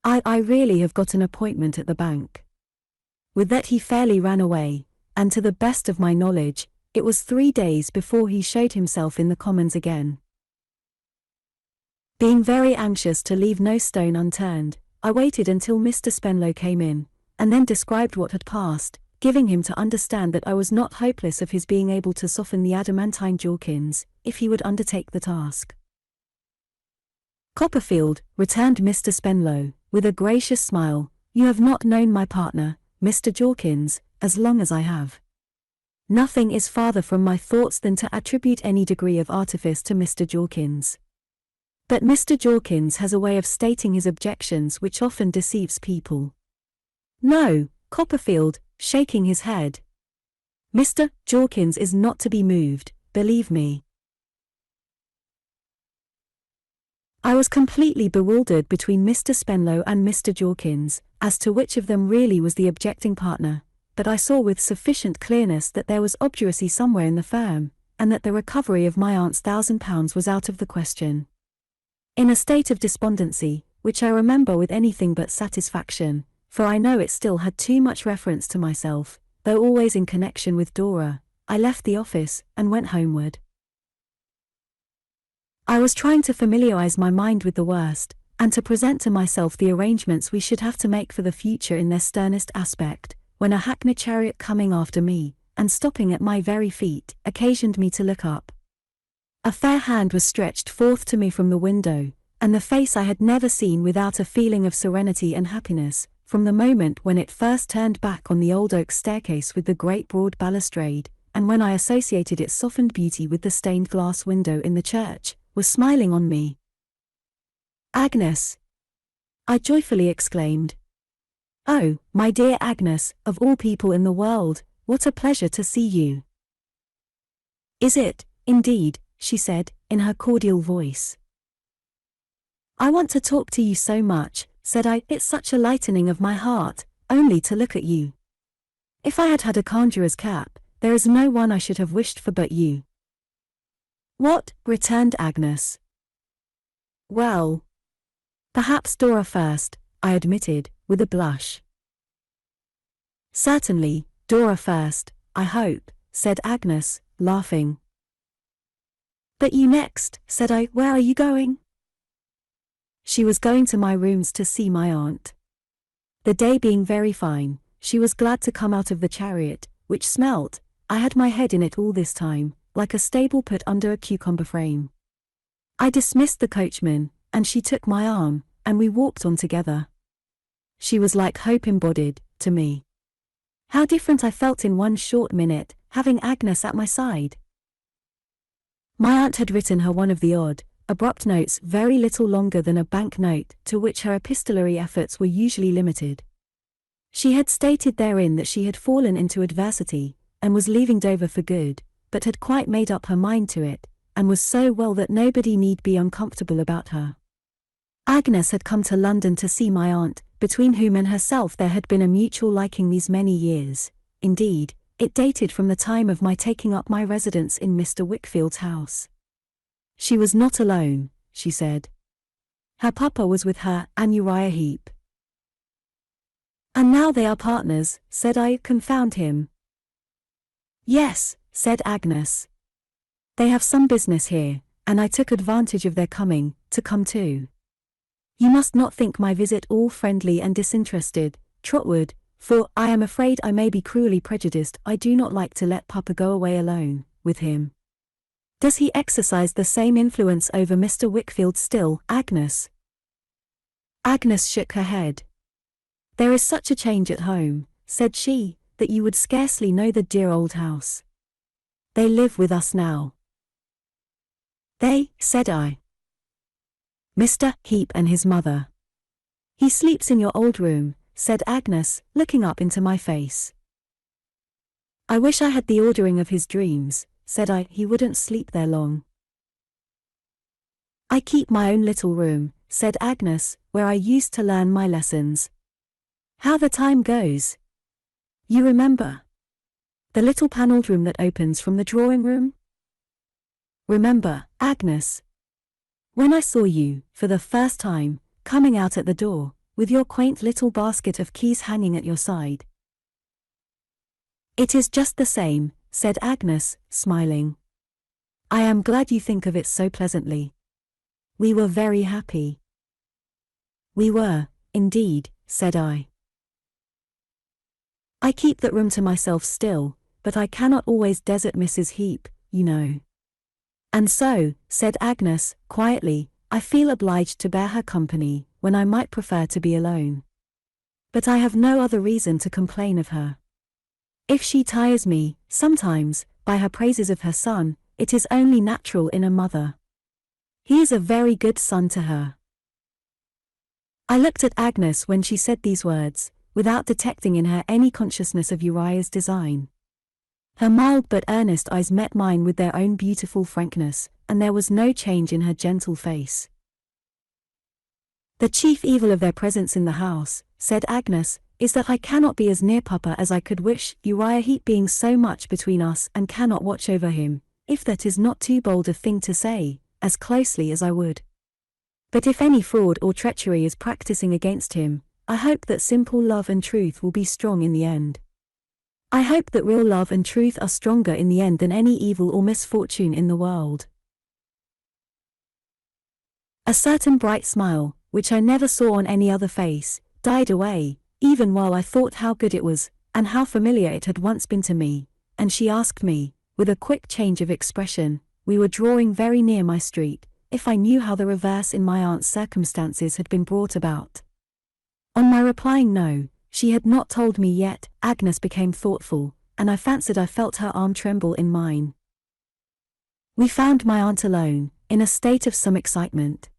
[SPEAKER 1] I really have got an appointment at the bank." With that he fairly ran away, and to the best of my knowledge, it was 3 days before he showed himself in the Commons again. Being very anxious to leave no stone unturned, I waited until Mr. Spenlow came in, and then described what had passed, giving him to understand that I was not hopeless of his being able to soften the adamantine Jorkins, if he would undertake the task. "Copperfield," returned Mr. Spenlow, with a gracious smile, "you have not known my partner, Mr. Jorkins, as long as I have. Nothing is farther from my thoughts than to attribute any degree of artifice to Mr. Jorkins. But Mr. Jorkins has a way of stating his objections which often deceives people. No, Copperfield," shaking his head. "Mr. Jorkins is not to be moved, believe me." I was completely bewildered between Mr. Spenlow and Mr. Jorkins, as to which of them really was the objecting partner, but I saw with sufficient clearness that there was obduracy somewhere in the firm, and that the recovery of my aunt's £1,000 was out of the question. In a state of despondency, which I remember with anything but satisfaction, for I know it still had too much reference to myself, though always in connection with Dora, I left the office, and went homeward. I was trying to familiarize my mind with the worst, and to present to myself the arrangements we should have to make for the future in their sternest aspect, when a hackney chariot coming after me, and stopping at my very feet, occasioned me to look up. A fair hand was stretched forth to me from the window, and the face I had never seen without a feeling of serenity and happiness, from the moment when it first turned back on the old oak staircase with the great broad balustrade, and when I associated its softened beauty with the stained glass window in the church, was smiling on me. "Agnes!" I joyfully exclaimed. "Oh, my dear Agnes, of all people in the world, what a pleasure to see you." "Is it, indeed?" she said, in her cordial voice. "I want to talk to you so much," said I. "It's such a lightening of my heart, only to look at you. If I had had a conjurer's cap, there is no one I should have wished for but you." "What?" returned Agnes. "Well, perhaps Dora first," I admitted, with a blush. "Certainly, Dora first, I hope," said Agnes, laughing. "But you next," said I. "Where are you going?" She was going to my rooms to see my aunt. The day being very fine, she was glad to come out of the chariot, which smelt, I had my head in it all this time, like a stable put under a cucumber frame. I dismissed the coachman, and she took my arm, and we walked on together. She was like hope embodied, to me. How different I felt in one short minute, having Agnes at my side. My aunt had written her one of the odd, abrupt notes very little longer than a bank note to which her epistolary efforts were usually limited. She had stated therein that she had fallen into adversity, and was leaving Dover for good, but had quite made up her mind to it, and was so well that nobody need be uncomfortable about her. Agnes had come to London to see my aunt, between whom and herself there had been a mutual liking these many years. Indeed, it dated from the time of my taking up my residence in Mr. Wickfield's house. She was not alone, she said. Her papa was with her, and Uriah Heep. And now they are partners, said I. Confound him. Yes, said Agnes. They have some business here, and I took advantage of their coming, to come too. You must not think my visit all friendly and disinterested, Trotwood, for I am afraid I may be cruelly prejudiced. I do not like to let papa go away alone, with him. Does he exercise the same influence over Mr. Wickfield still, Agnes? Agnes shook her head. There is such a change at home, said she, that you would scarcely know the dear old house. They live with us now. They, said I. Mr. Heep and his mother. He sleeps in your old room, said Agnes, looking up into my face. I wish I had the ordering of his dreams, said I. He wouldn't sleep there long. I keep my own little room, said Agnes, where I used to learn my lessons. How the time goes! You remember? The little panelled room that opens from the drawing room? Remember, Agnes? When I saw you, for the first time, coming out at the door, with your quaint little basket of keys hanging at your side. It is just the same, said Agnes, smiling. I am glad you think of it so pleasantly. We were very happy. We were, indeed, said I. I keep that room to myself still, but I cannot always desert Mrs. Heep, you know. And so, said Agnes, quietly, I feel obliged to bear her company, when I might prefer to be alone. But I have no other reason to complain of her. If she tires me, sometimes, by her praises of her son, it is only natural in a mother. He is a very good son to her. I looked at Agnes when she said these words, without detecting in her any consciousness of Uriah's design. Her mild but earnest eyes met mine with their own beautiful frankness, and there was no change in her gentle face. The chief evil of their presence in the house, said Agnes, is that I cannot be as near papa as I could wish, Uriah Heep being so much between us, and cannot watch over him, if that is not too bold a thing to say, as closely as I would. But if any fraud or treachery is practicing against him, I hope that simple love and truth will be strong in the end. I hope that real love and truth are stronger in the end than any evil or misfortune in the world. A certain bright smile, which I never saw on any other face, died away, even while I thought how good it was, and how familiar it had once been to me, and she asked me, with a quick change of expression, we were drawing very near my street, if I knew how the reverse in my aunt's circumstances had been brought about. On my replying no, she had not told me yet, Agnes became thoughtful, and I fancied I felt her arm tremble in mine. We found my aunt alone, in a state of some excitement.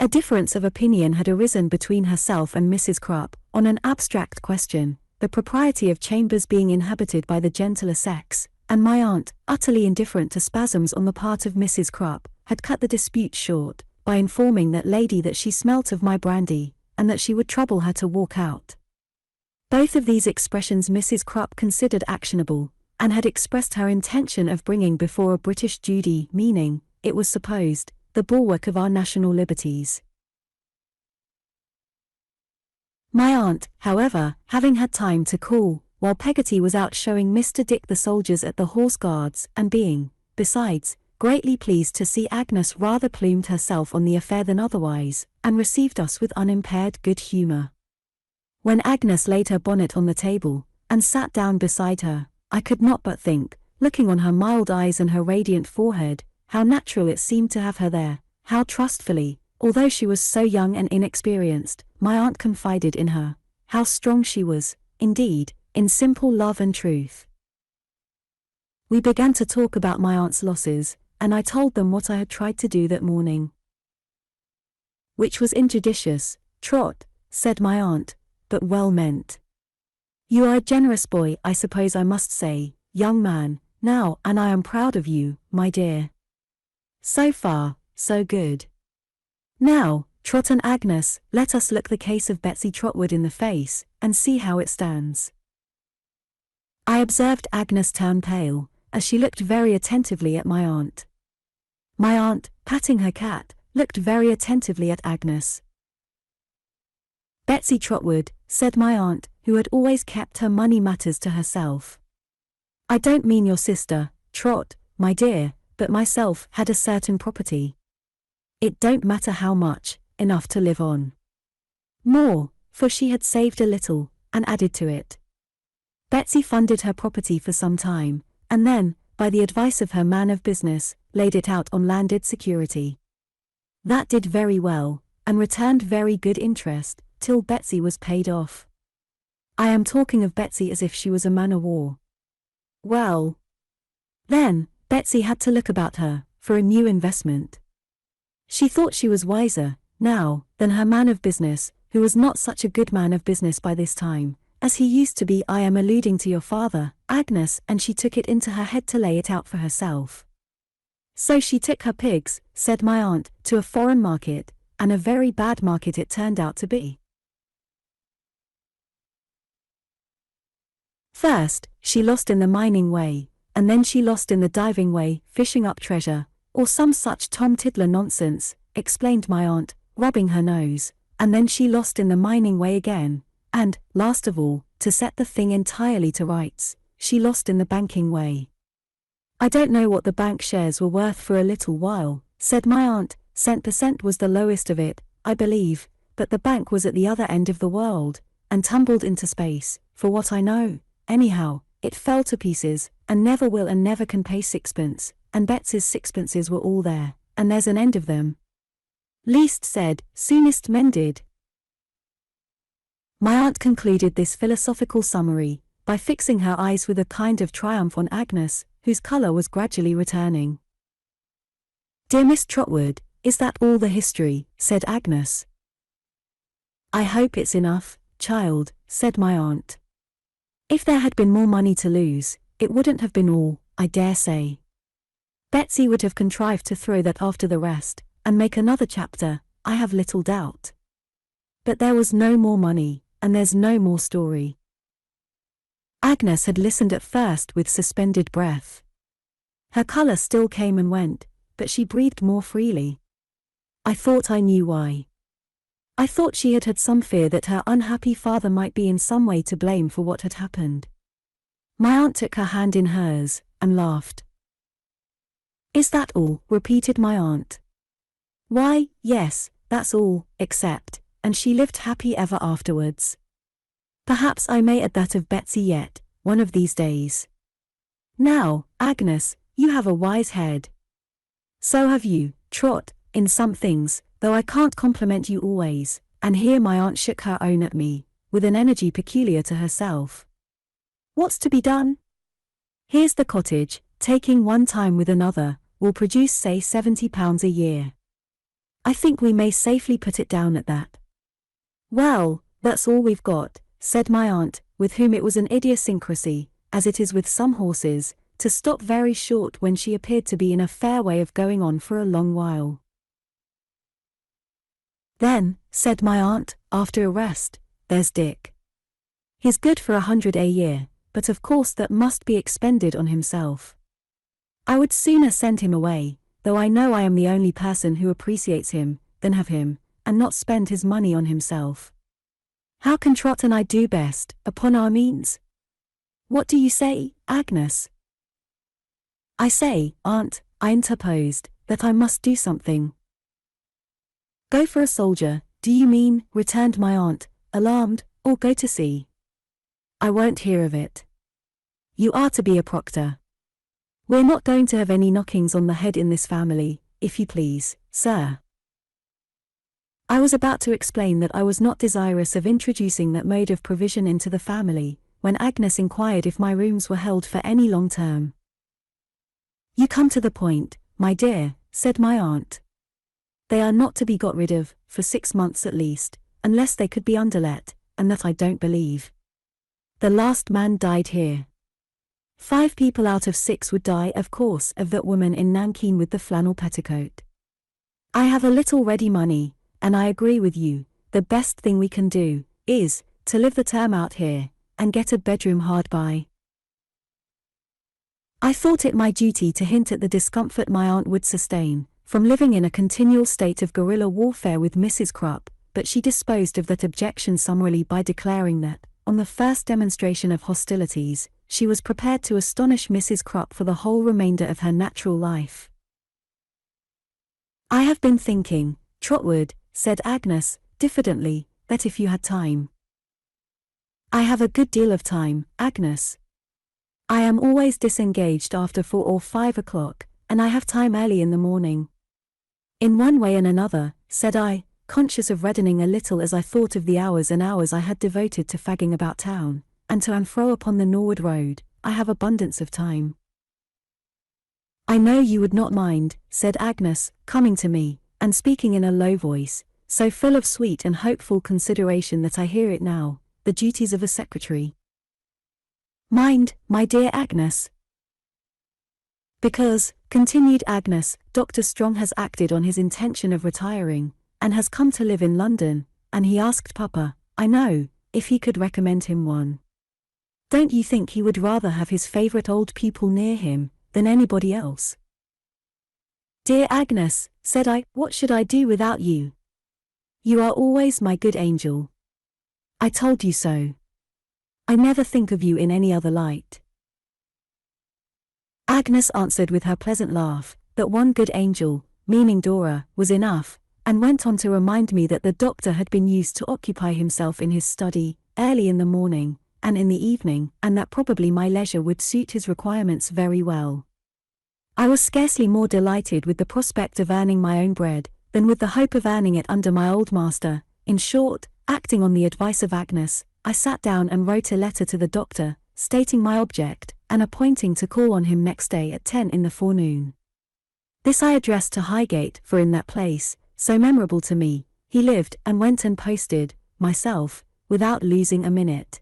[SPEAKER 1] A difference of opinion had arisen between herself and Mrs. Crupp, on an abstract question, the propriety of chambers being inhabited by the gentler sex, and my aunt, utterly indifferent to spasms on the part of Mrs. Crupp, had cut the dispute short, by informing that lady that she smelt of my brandy, and that she would trouble her to walk out. Both of these expressions Mrs. Crupp considered actionable, and had expressed her intention of bringing before a British Judy, meaning, it was supposed, the bulwark of our national liberties. My aunt, however, having had time to cool, while Peggotty was out showing Mr. Dick the soldiers at the Horse Guards, and being, besides, greatly pleased to see Agnes rather plumed herself on the affair than otherwise, and received us with unimpaired good humour. When Agnes laid her bonnet on the table, and sat down beside her, I could not but think, looking on her mild eyes and her radiant forehead, how natural it seemed to have her there, how trustfully, although she was so young and inexperienced, my aunt confided in her, how strong she was, indeed, in simple love and truth. We began to talk about my aunt's losses, and I told them what I had tried to do that morning. Which was injudicious, Trot, said my aunt, but well meant. You are a generous boy, I suppose I must say, young man, now, and I am proud of you, my dear. So far, so good. Now, Trot and Agnes, let us look the case of Betsy Trotwood in the face, and see how it stands. I observed Agnes turn pale, as she looked very attentively at my aunt. My aunt, patting her cat, looked very attentively at Agnes. Betsy Trotwood, said my aunt, who had always kept her money matters to herself. I don't mean your sister, Trot, my dear, but myself had a certain property. It don't matter how much, enough to live on. More, for she had saved a little, and added to it. Betsy funded her property for some time, and then, by the advice of her man of business, laid it out on landed security. That did very well, and returned very good interest, till Betsy was paid off. I am talking of Betsy as if she was a man-o'-war. Well, then, Betsy had to look about her, for a new investment. She thought she was wiser, now, than her man of business, who was not such a good man of business by this time, as he used to be. I am alluding to your father, Agnes, and she took it into her head to lay it out for herself. So she took her pigs, said my aunt, to a foreign market, and a very bad market it turned out to be. First, she lost in the mining way, and then she lost in the diving way, fishing up treasure, or some such Tom Tiddler nonsense, explained my aunt, rubbing her nose, and then she lost in the mining way again, and, last of all, to set the thing entirely to rights, she lost in the banking way. I don't know what the bank shares were worth for a little while, said my aunt, cent per cent was the lowest of it, I believe, but the bank was at the other end of the world, and tumbled into space, for what I know. Anyhow, it fell to pieces, and never will and never can pay sixpence, and Betsy's sixpences were all there, and there's an end of them. Least said, soonest mended. My aunt concluded this philosophical summary, by fixing her eyes with a kind of triumph on Agnes, whose colour was gradually returning. Dear Miss Trotwood, is that all the history? Said Agnes. I hope it's enough, child, said my aunt. If there had been more money to lose, it wouldn't have been all, I dare say. Betsy would have contrived to throw that after the rest, and make another chapter, I have little doubt. But there was no more money, and there's no more story. Agnes had listened at first with suspended breath. Her colour still came and went, but she breathed more freely. I thought I knew why. I thought she had had some fear that her unhappy father might be in some way to blame for what had happened. My aunt took her hand in hers, and laughed. Is that all? Repeated my aunt. Why, yes, that's all, except, and she lived happy ever afterwards. Perhaps I may add that of Betsy yet, one of these days. Now, Agnes, you have a wise head. So have you, Trot, in some things, though I can't compliment you always, and here my aunt shook her own at me, with an energy peculiar to herself. What's to be done? Here's the cottage, taking one time with another, will produce say £70 a year. I think we may safely put it down at that. Well, that's all we've got, said my aunt, with whom it was an idiosyncrasy, as it is with some horses, to stop very short when she appeared to be in a fair way of going on for a long while. Then, said my aunt, after a rest, there's Dick. He's good for 100 a year, but of course that must be expended on himself. I would sooner send him away, though I know I am the only person who appreciates him, than have him, and not spend his money on himself. How can Trot and I do best, upon our means? What do you say, Agnes? I say, aunt, I interposed, that I must do something. Go for a soldier, do you mean, returned my aunt, alarmed, or go to sea? I won't hear of it. You are to be a proctor. We're not going to have any knockings on the head in this family, if you please, sir. I was about to explain that I was not desirous of introducing that mode of provision into the family, when Agnes inquired if my rooms were held for any long term. You come to the point, my dear," said my aunt. "They are not to be got rid of, for 6 months at least, unless they could be underlet, and that I don't believe. The last man died here. 5 people out of 6 would die, of course, of that woman in Nankin with the flannel petticoat. I have a little ready money, and I agree with you, the best thing we can do is to live the term out here, and get a bedroom hard by." I thought it my duty to hint at the discomfort my aunt would sustain from living in a continual state of guerrilla warfare with Mrs. Crupp, but she disposed of that objection summarily by declaring that, on the first demonstration of hostilities, she was prepared to astonish Mrs. Crupp for the whole remainder of her natural life. "I have been thinking, Trotwood," said Agnes, diffidently, "that if you had time—" "I have a good deal of time, Agnes. I am always disengaged after 4 or 5 o'clock, and I have time early in the morning." "In one way and another," said I, conscious of reddening a little as I thought of the hours and hours I had devoted to fagging about town, and to and fro upon the Norwood Road, "I have abundance of time." "I know you would not mind," said Agnes, coming to me, and speaking in a low voice, so full of sweet and hopeful consideration that I hear it now, "the duties of a secretary." "Mind, my dear Agnes." "Because," continued Agnes, "Dr. Strong has acted on his intention of retiring, and has come to live in London, and he asked Papa, I know, if he could recommend him one. Don't you think he would rather have his favourite old pupil near him, than anybody else?" "Dear Agnes," said I, "what should I do without you? You are always my good angel. I told you so. I never think of you in any other light." Agnes answered with her pleasant laugh, that one good angel, meaning Dora, was enough, and went on to remind me that the doctor had been used to occupy himself in his study, early in the morning, and in the evening, and that probably my leisure would suit his requirements very well. I was scarcely more delighted with the prospect of earning my own bread, than with the hope of earning it under my old master. In short, acting on the advice of Agnes, I sat down and wrote a letter to the doctor, stating my object, and appointing to call on him next day at 10 in the forenoon. This I addressed to Highgate, for in that place, so memorable to me, he lived, and went and posted myself, without losing a minute.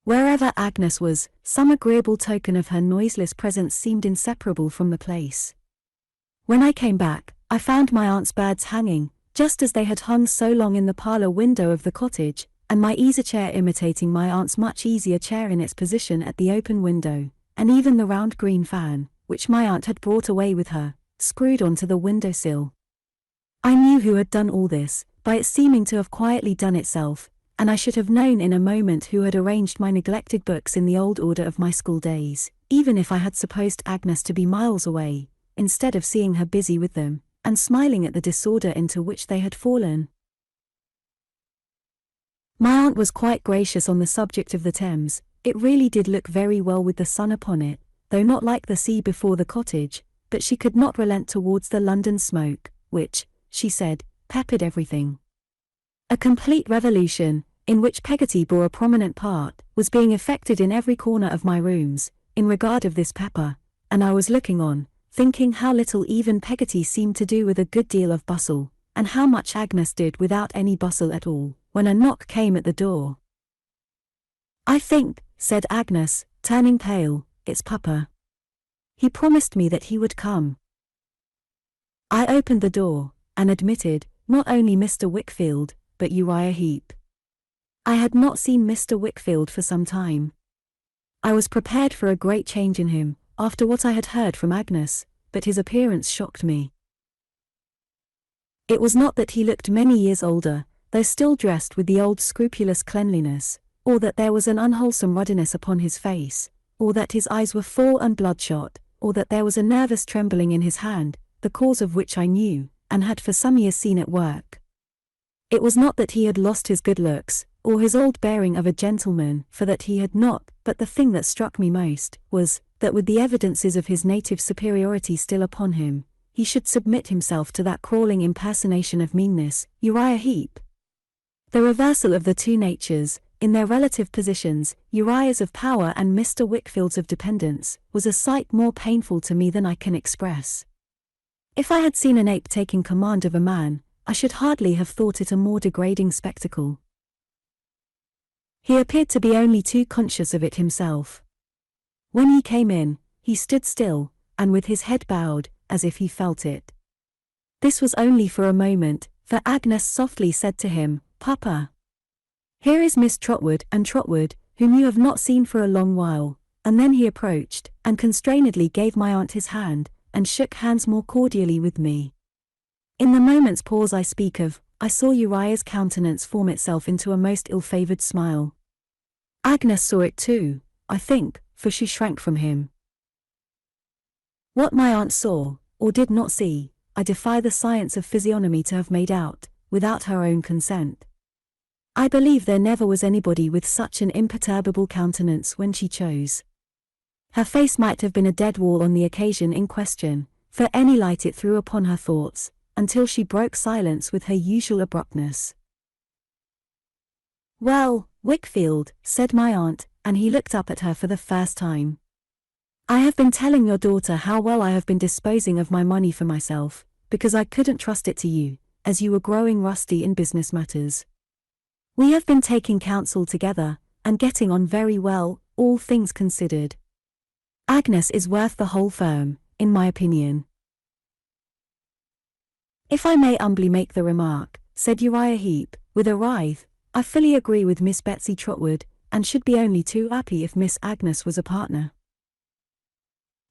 [SPEAKER 1] Wherever Agnes was, some agreeable token of her noiseless presence seemed inseparable from the place. When I came back, I found my aunt's birds hanging, just as they had hung so long in the parlour window of the cottage, and my easy-chair imitating my aunt's much easier chair in its position at the open window, and even the round green fan, which my aunt had brought away with her, screwed onto the window-sill. I knew who had done all this, by its seeming to have quietly done itself, and I should have known in a moment who had arranged my neglected books in the old order of my school days, even if I had supposed Agnes to be miles away, instead of seeing her busy with them, and smiling at the disorder into which they had fallen. My aunt was quite gracious on the subject of the Thames. It really did look very well with the sun upon it, though not like the sea before the cottage, but she could not relent towards the London smoke, which, she said, peppered everything. A complete revolution, in which Peggotty bore a prominent part, was being effected in every corner of my rooms, in regard of this pepper, and I was looking on, thinking how little even Peggotty seemed to do with a good deal of bustle, and how much Agnes did without any bustle at all, when a knock came at the door. "I think," said Agnes, turning pale, "it's Papa. He promised me that he would come." I opened the door, and admitted, not only Mr. Wickfield, but Uriah Heep. I had not seen Mr. Wickfield for some time. I was prepared for a great change in him, after what I had heard from Agnes, but his appearance shocked me. It was not that he looked many years older, though still dressed with the old scrupulous cleanliness, or that there was an unwholesome ruddiness upon his face, or that his eyes were full and bloodshot, or that there was a nervous trembling in his hand, the cause of which I knew, and had for some years seen at work. It was not that he had lost his good looks, or his old bearing of a gentleman, for that he had not, but the thing that struck me most, was, that with the evidences of his native superiority still upon him, he should submit himself to that crawling impersonation of meanness, Uriah Heep. The reversal of the two natures, in their relative positions, Uriah's of power and Mr. Wickfield's of dependence, was a sight more painful to me than I can express. If I had seen an ape taking command of a man, I should hardly have thought it a more degrading spectacle. He appeared to be only too conscious of it himself. When he came in, he stood still, and with his head bowed, as if he felt it. This was only for a moment, for Agnes softly said to him, "Papa, here is Miss Trotwood and Trotwood, whom you have not seen for a long while," and then he approached, and constrainedly gave my aunt his hand, and shook hands more cordially with me. In the moment's pause I speak of, I saw Uriah's countenance form itself into a most ill-favoured smile. Agnes saw it too, I think, for she shrank from him. What my aunt saw, or did not see, I defy the science of physiognomy to have made out, without her own consent. I believe there never was anybody with such an imperturbable countenance when she chose. Her face might have been a dead wall on the occasion in question, for any light it threw upon her thoughts, until she broke silence with her usual abruptness. "Well, Wickfield," said my aunt, and he looked up at her for the first time. "I have been telling your daughter how well I have been disposing of my money for myself, because I couldn't trust it to you, as you were growing rusty in business matters. We have been taking counsel together, and getting on very well, all things considered. Agnes is worth the whole firm, in my opinion." "If I may humbly make the remark," said Uriah Heep, with a writhe, "I fully agree with Miss Betsy Trotwood, and should be only too happy if Miss Agnes was a partner."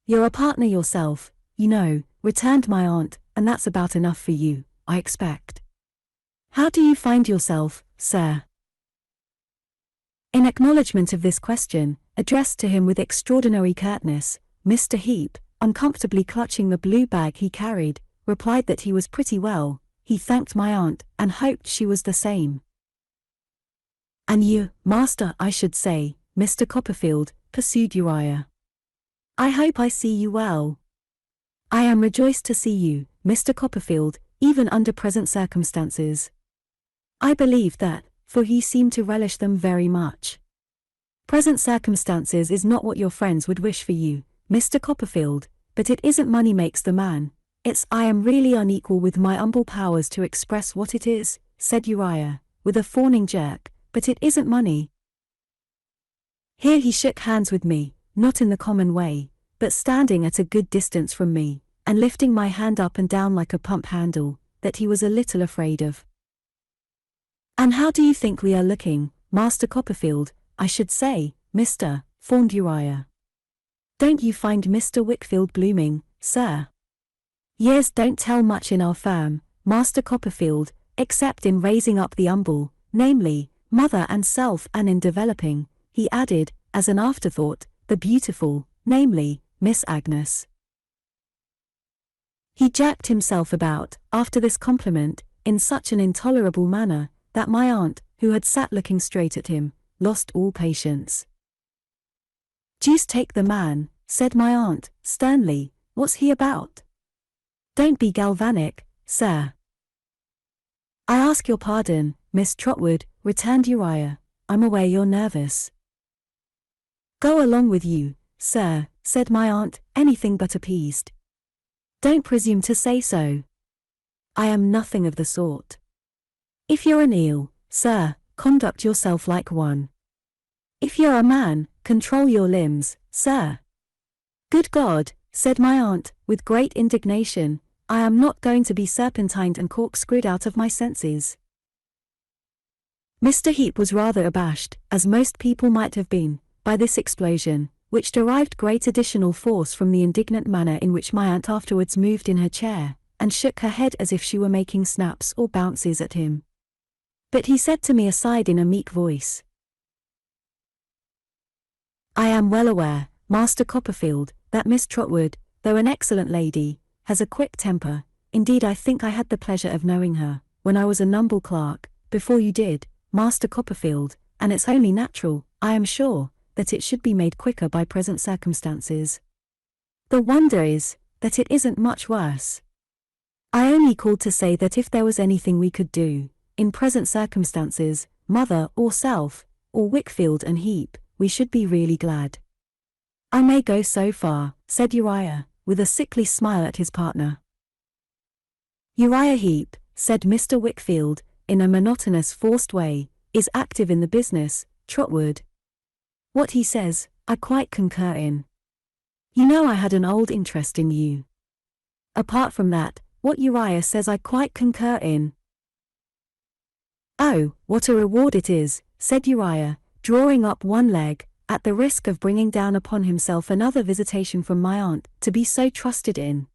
[SPEAKER 1] "You're a partner yourself, you know," returned my aunt, "and that's about enough for you, I expect. How do you find yourself, sir?" In acknowledgment of this question, addressed to him with extraordinary curtness, Mr. Heep, uncomfortably clutching the blue bag he carried, replied that he was pretty well. He thanked my aunt, and hoped she was the same. "And you, master, I should say, Mr. Copperfield," pursued Uriah. "I hope I see you well." "I am rejoiced to see you, Mr. Copperfield, even under present circumstances." I believe that, for he seemed to relish them very much. "Present circumstances is not what your friends would wish for you, Mr. Copperfield, but it isn't money makes the man, it's I am really unequal with my humble powers to express what it is," said Uriah, with a fawning jerk, "but it isn't money." Here he shook hands with me, not in the common way, but standing at a good distance from me, and lifting my hand up and down like a pump handle, that he was a little afraid of. "And how do you think we are looking, Master Copperfield, I should say, Mr. fawned Uriah. "Don't you find Mr. Wickfield blooming, sir?" "Years don't tell much in our firm, Master Copperfield, except in raising up the humble, namely, mother and self, and in developing," he added, as an afterthought, "the beautiful, namely, Miss Agnes." He jerked himself about, after this compliment, in such an intolerable manner, that my aunt, who had sat looking straight at him, lost all patience. "Deuce take the man," said my aunt, sternly, "what's he about?" "Don't be galvanic, sir." "I ask your pardon, Miss Trotwood," returned Uriah, "I'm aware you're nervous." "Go along with you, sir," said my aunt, anything but appeased. "Don't presume to say so. I am nothing of the sort. If you're an eel, sir, conduct yourself like one. If you're a man, control your limbs, sir." "Good God," said my aunt, with great indignation, "I am not going to be serpentined and corkscrewed out of my senses." Mr. Heep was rather abashed, as most people might have been, by this explosion, which derived great additional force from the indignant manner in which my aunt afterwards moved in her chair, and shook her head as if she were making snaps or bounces at him. But he said to me aside in a meek voice, "I am well aware, Master Copperfield, that Miss Trotwood, though an excellent lady, has a quick temper. Indeed I think I had the pleasure of knowing her, when I was a numble clerk, before you did, Master Copperfield, and it's only natural, I am sure, that it should be made quicker by present circumstances. The wonder is, that it isn't much worse. I only called to say that if there was anything we could do, in present circumstances, mother or self, or Wickfield and Heap, we should be really glad. I may go so far, said Uriah, with a sickly smile at his partner. Uriah Heap, said Mr. Wickfield, in a monotonous forced way, is active in the business, Trotwood. What he says, I quite concur in. You know I had an old interest in you. Apart from that, what Uriah says I quite concur in. Oh, what a reward it is, said Uriah, drawing up one leg, at the risk of bringing down upon himself another visitation from my aunt, to be so trusted in.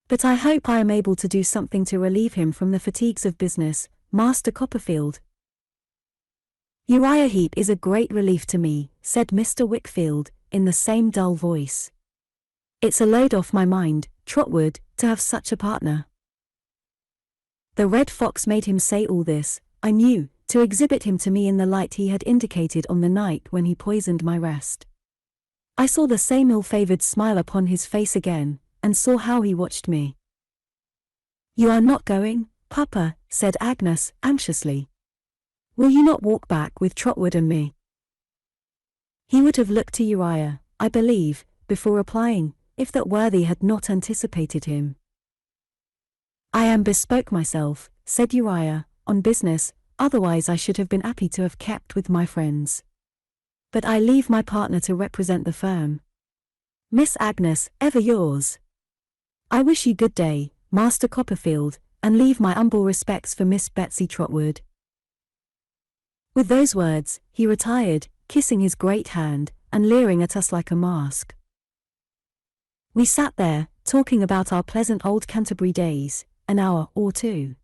[SPEAKER 1] But I hope I am able to do something to relieve him from the fatigues of business, Master Copperfield. Uriah Heap is a great relief to me, said Mr. Wickfield, in the same dull voice. It's a load off my mind, Trotwood, to have such a partner. The Red Fox made him say all this, I knew, to exhibit him to me in the light he had indicated on the night when he poisoned my rest. I saw the same ill-favored smile upon his face again, and saw how he watched me. You are not going, Papa, said Agnes, anxiously. Will you not walk back with Trotwood and me? He would have looked to Uriah, I believe, before replying, if that worthy had not anticipated him. I am bespoke myself, said Uriah, on business, otherwise I should have been happy to have kept with my friends. But I leave my partner to represent the firm. Miss Agnes, ever yours. I wish you good day, Master Copperfield, and leave my humble respects for Miss Betsy Trotwood. With those words, he retired, kissing his great hand, and leering at us like a mask. We sat there, talking about our pleasant old Canterbury days, an hour or two.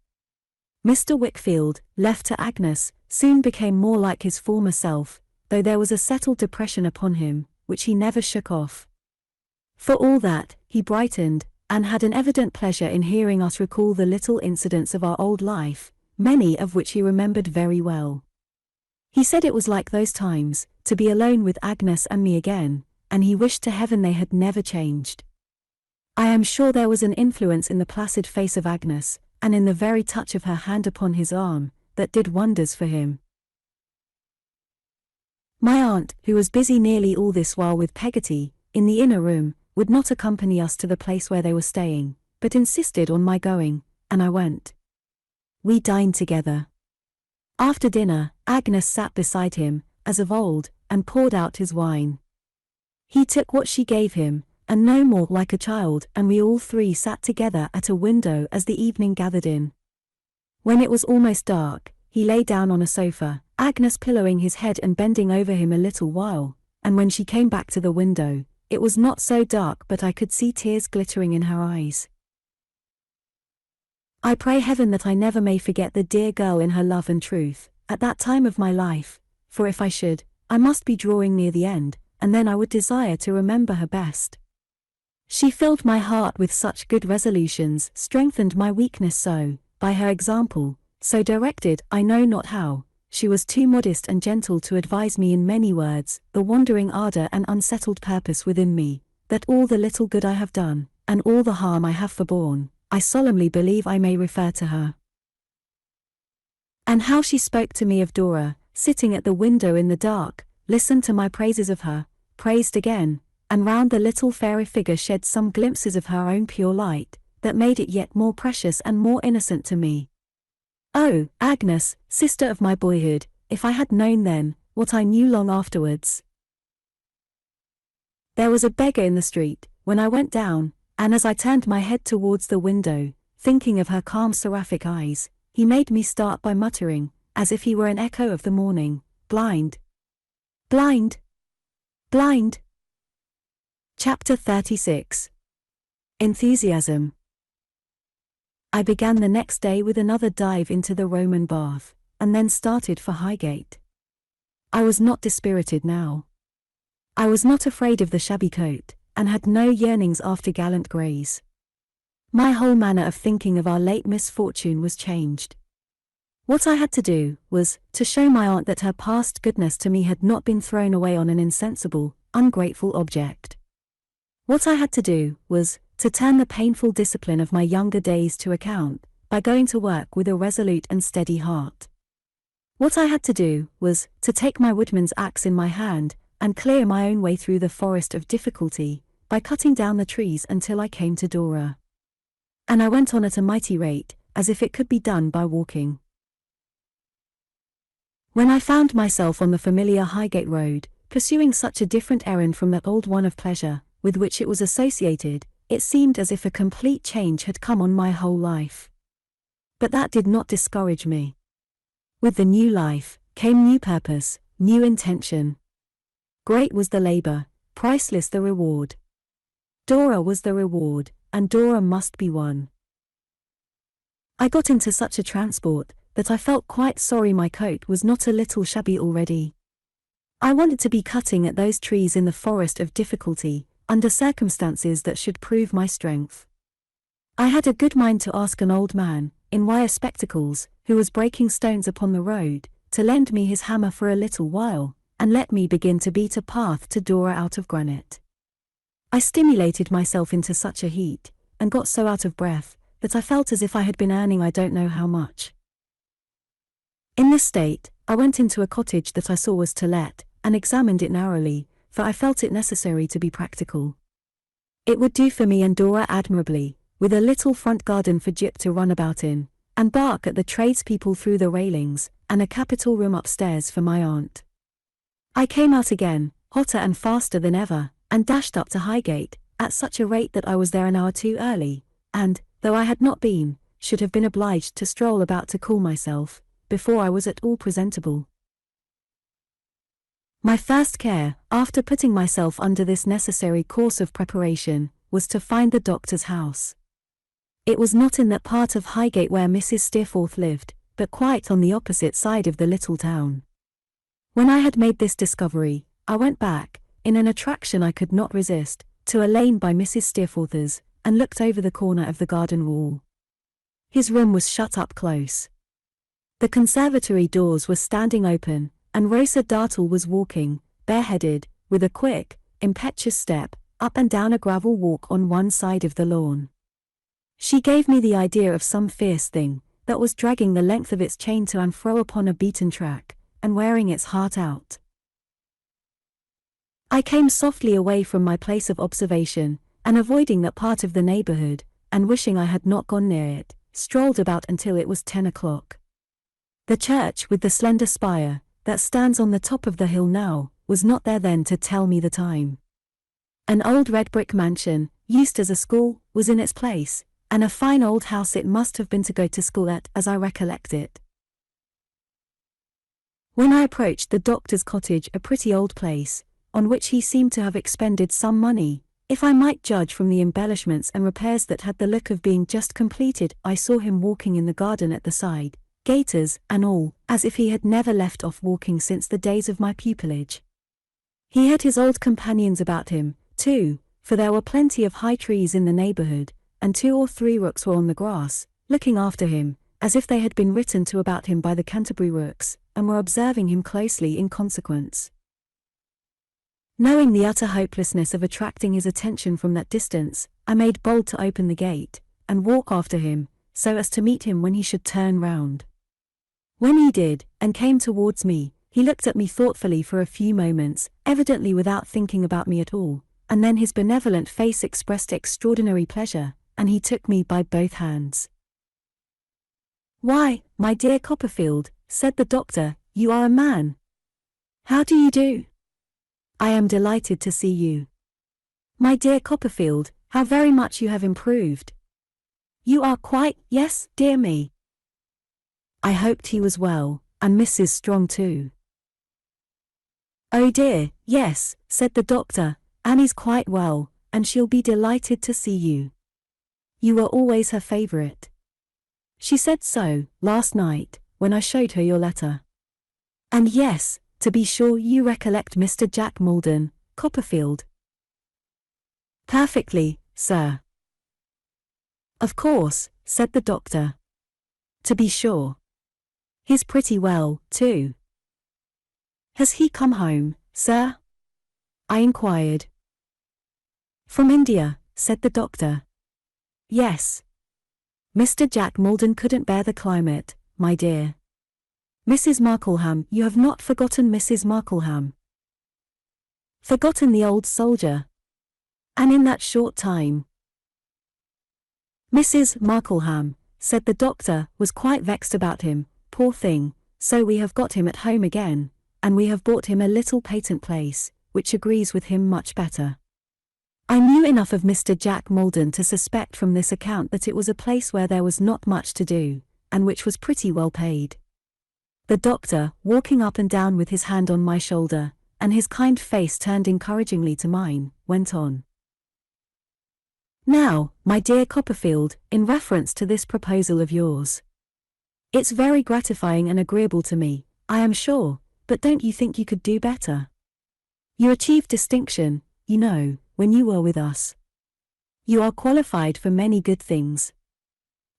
[SPEAKER 1] Mr. Wickfield, left to Agnes, soon became more like his former self, though there was a settled depression upon him, which he never shook off. For all that, he brightened, and had an evident pleasure in hearing us recall the little incidents of our old life, many of which he remembered very well. He said it was like those times, to be alone with Agnes and me again, and he wished to heaven they had never changed. I am sure there was an influence in the placid face of Agnes, and in the very touch of her hand upon his arm, that did wonders for him. My aunt, who was busy nearly all this while with Peggotty, in the inner room, would not accompany us to the place where they were staying, but insisted on my going, and I went. We dined together. After dinner, Agnes sat beside him, as of old, and poured out his wine. He took what she gave him, and no more like a child, and we all three sat together at a window as the evening gathered in. When it was almost dark, he lay down on a sofa, Agnes pillowing his head and bending over him a little while, and when she came back to the window, it was not so dark but I could see tears glittering in her eyes. I pray heaven that I never may forget the dear girl in her love and truth, at that time of my life, for if I should, I must be drawing near the end, and then I would desire to remember her best. She filled my heart with such good resolutions, strengthened my weakness so, by her example, so directed, I know not how, she was too modest and gentle to advise me in many words, the wandering ardor and unsettled purpose within me, that all the little good I have done, and all the harm I have forborne, I solemnly believe I may refer to her. And how she spoke to me of Dora, sitting at the window in the dark, listened to my praises of her, praised again, and round the little fairy figure shed some glimpses of her own pure light, that made it yet more precious and more innocent to me. Oh, Agnes, sister of my boyhood, if I had known then, what I knew long afterwards. There was a beggar in the street, when I went down, and as I turned my head towards the window, thinking of her calm seraphic eyes, he made me start by muttering, as if he were an echo of the morning, blind. Blind. Blind. Chapter 36. Enthusiasm. I began the next day with another dive into the Roman bath, and then started for Highgate. I was not dispirited now. I was not afraid of the shabby coat, and had no yearnings after gallant greys. My whole manner of thinking of our late misfortune was changed. What I had to do was to show my aunt that her past goodness to me had not been thrown away on an insensible, ungrateful object. What I had to do was to turn the painful discipline of my younger days to account, by going to work with a resolute and steady heart. What I had to do was to take my woodman's axe in my hand and clear my own way through the forest of difficulty by cutting down the trees until I came to Dora. And I went on at a mighty rate, as if it could be done by walking. When I found myself on the familiar Highgate Road, pursuing such a different errand from that old one of pleasure, with which it was associated, it seemed as if a complete change had come on my whole life. But that did not discourage me. With the new life, came new purpose, new intention. Great was the labor, priceless the reward. Dora was the reward, and Dora must be won. I got into such a transport that I felt quite sorry my coat was not a little shabby already. I wanted to be cutting at those trees in the forest of difficulty, under circumstances that should prove my strength. I had a good mind to ask an old man, in wire spectacles, who was breaking stones upon the road, to lend me his hammer for a little while, and let me begin to beat a path to Dora out of granite. I stimulated myself into such a heat, and got so out of breath, that I felt as if I had been earning I don't know how much. In this state, I went into a cottage that I saw was to let, and examined it narrowly, for I felt it necessary to be practical. It would do for me and Dora admirably, with a little front garden for Jip to run about in, and bark at the tradespeople through the railings, and a capital room upstairs for my aunt. I came out again, hotter and faster than ever, and dashed up to Highgate, at such a rate that I was there an hour too early, and, though I had not been, should have been obliged to stroll about to cool myself, before I was at all presentable. My first care, after putting myself under this necessary course of preparation, was to find the doctor's house. It was not in that part of Highgate where Mrs. Steerforth lived, but quite on the opposite side of the little town. When I had made this discovery, I went back, in an attraction I could not resist, to a lane by Mrs. Steerforth's, and looked over the corner of the garden wall. His room was shut up close. The conservatory doors were standing open, and Rosa Dartle was walking, bareheaded, with a quick, impetuous step, up and down a gravel walk on one side of the lawn. She gave me the idea of some fierce thing, that was dragging the length of its chain to and fro upon a beaten track, and wearing its heart out. I came softly away from my place of observation, and avoiding that part of the neighborhood, and wishing I had not gone near it, strolled about until it was 10 o'clock. The church with the slender spire, that stands on the top of the hill now, was not there then to tell me the time. An old red brick mansion, used as a school, was in its place, and a fine old house it must have been to go to school at, as I recollect it. When I approached the doctor's cottage, a pretty old place, on which he seemed to have expended some money, if I might judge from the embellishments and repairs that had the look of being just completed, I saw him walking in the garden at the side, gaiters and all, as if he had never left off walking since the days of my pupilage. He had his old companions about him, too, for there were plenty of high trees in the neighborhood, and 2 or 3 rooks were on the grass, looking after him, as if they had been written to about him by the Canterbury rooks, and were observing him closely in consequence. Knowing the utter hopelessness of attracting his attention from that distance, I made bold to open the gate, and walk after him, so as to meet him when he should turn round. When he did, and came towards me, he looked at me thoughtfully for a few moments, evidently without thinking about me at all, and then his benevolent face expressed extraordinary pleasure, and he took me by both hands. "Why, my dear Copperfield," said the doctor, "you are a man. How do you do? I am delighted to see you. My dear Copperfield, how very much you have improved. You are quite, yes, dear me." I hoped he was well, and Mrs. Strong too. "Oh dear, yes," said the doctor, "Annie's quite well, and she'll be delighted to see you. You were always her favorite. She said so, last night, when I showed her your letter. And yes, to be sure you recollect Mr. Jack Maldon, Copperfield." "Perfectly, sir." "Of course," said the doctor. "To be sure. He's pretty well, too." "Has he come home, sir?" I inquired. "From India," said the doctor. "Yes. Mr. Jack Maldon couldn't bear the climate, my dear. Mrs. Markleham, you have not forgotten Mrs. Markleham. Forgotten the old soldier. And in that short time. Mrs. Markleham, said the doctor, was quite vexed about him, poor thing, so we have got him at home again, and we have bought him a little patent place, which agrees with him much better. I knew enough of Mr. Jack Maldon to suspect from this account that it was a place where there was not much to do, and which was pretty well paid. The doctor, walking up and down with his hand on my shoulder, and his kind face turned encouragingly to mine, went on. Now, my dear Copperfield, in reference to this proposal of yours. It's very gratifying and agreeable to me, I am sure, but don't you think you could do better? You achieved distinction, you know, when you were with us. You are qualified for many good things.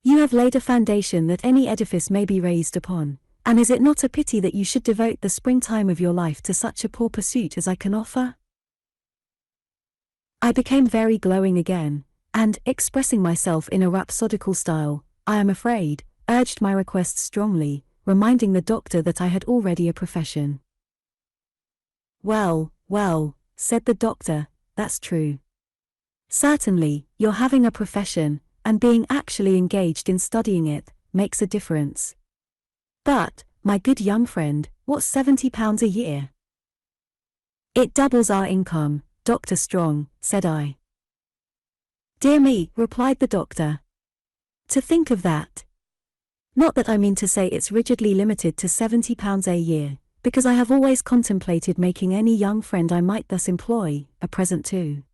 [SPEAKER 1] You have laid a foundation that any edifice may be raised upon, and is it not a pity that you should devote the springtime of your life to such a poor pursuit as I can offer? I became very glowing again, and, expressing myself in a rhapsodical style, I am afraid, urged my request strongly, reminding the doctor that I had already a profession. Well, well, said the doctor, that's true. Certainly, your having a profession, and being actually engaged in studying it, makes a difference. But, my good young friend, what's £70 a year? It doubles our income, Dr. Strong, said I. Dear me, replied the doctor. To think of that. Not that I mean to say it's rigidly limited to £70 a year, because I have always contemplated making any young friend I might thus employ a present too.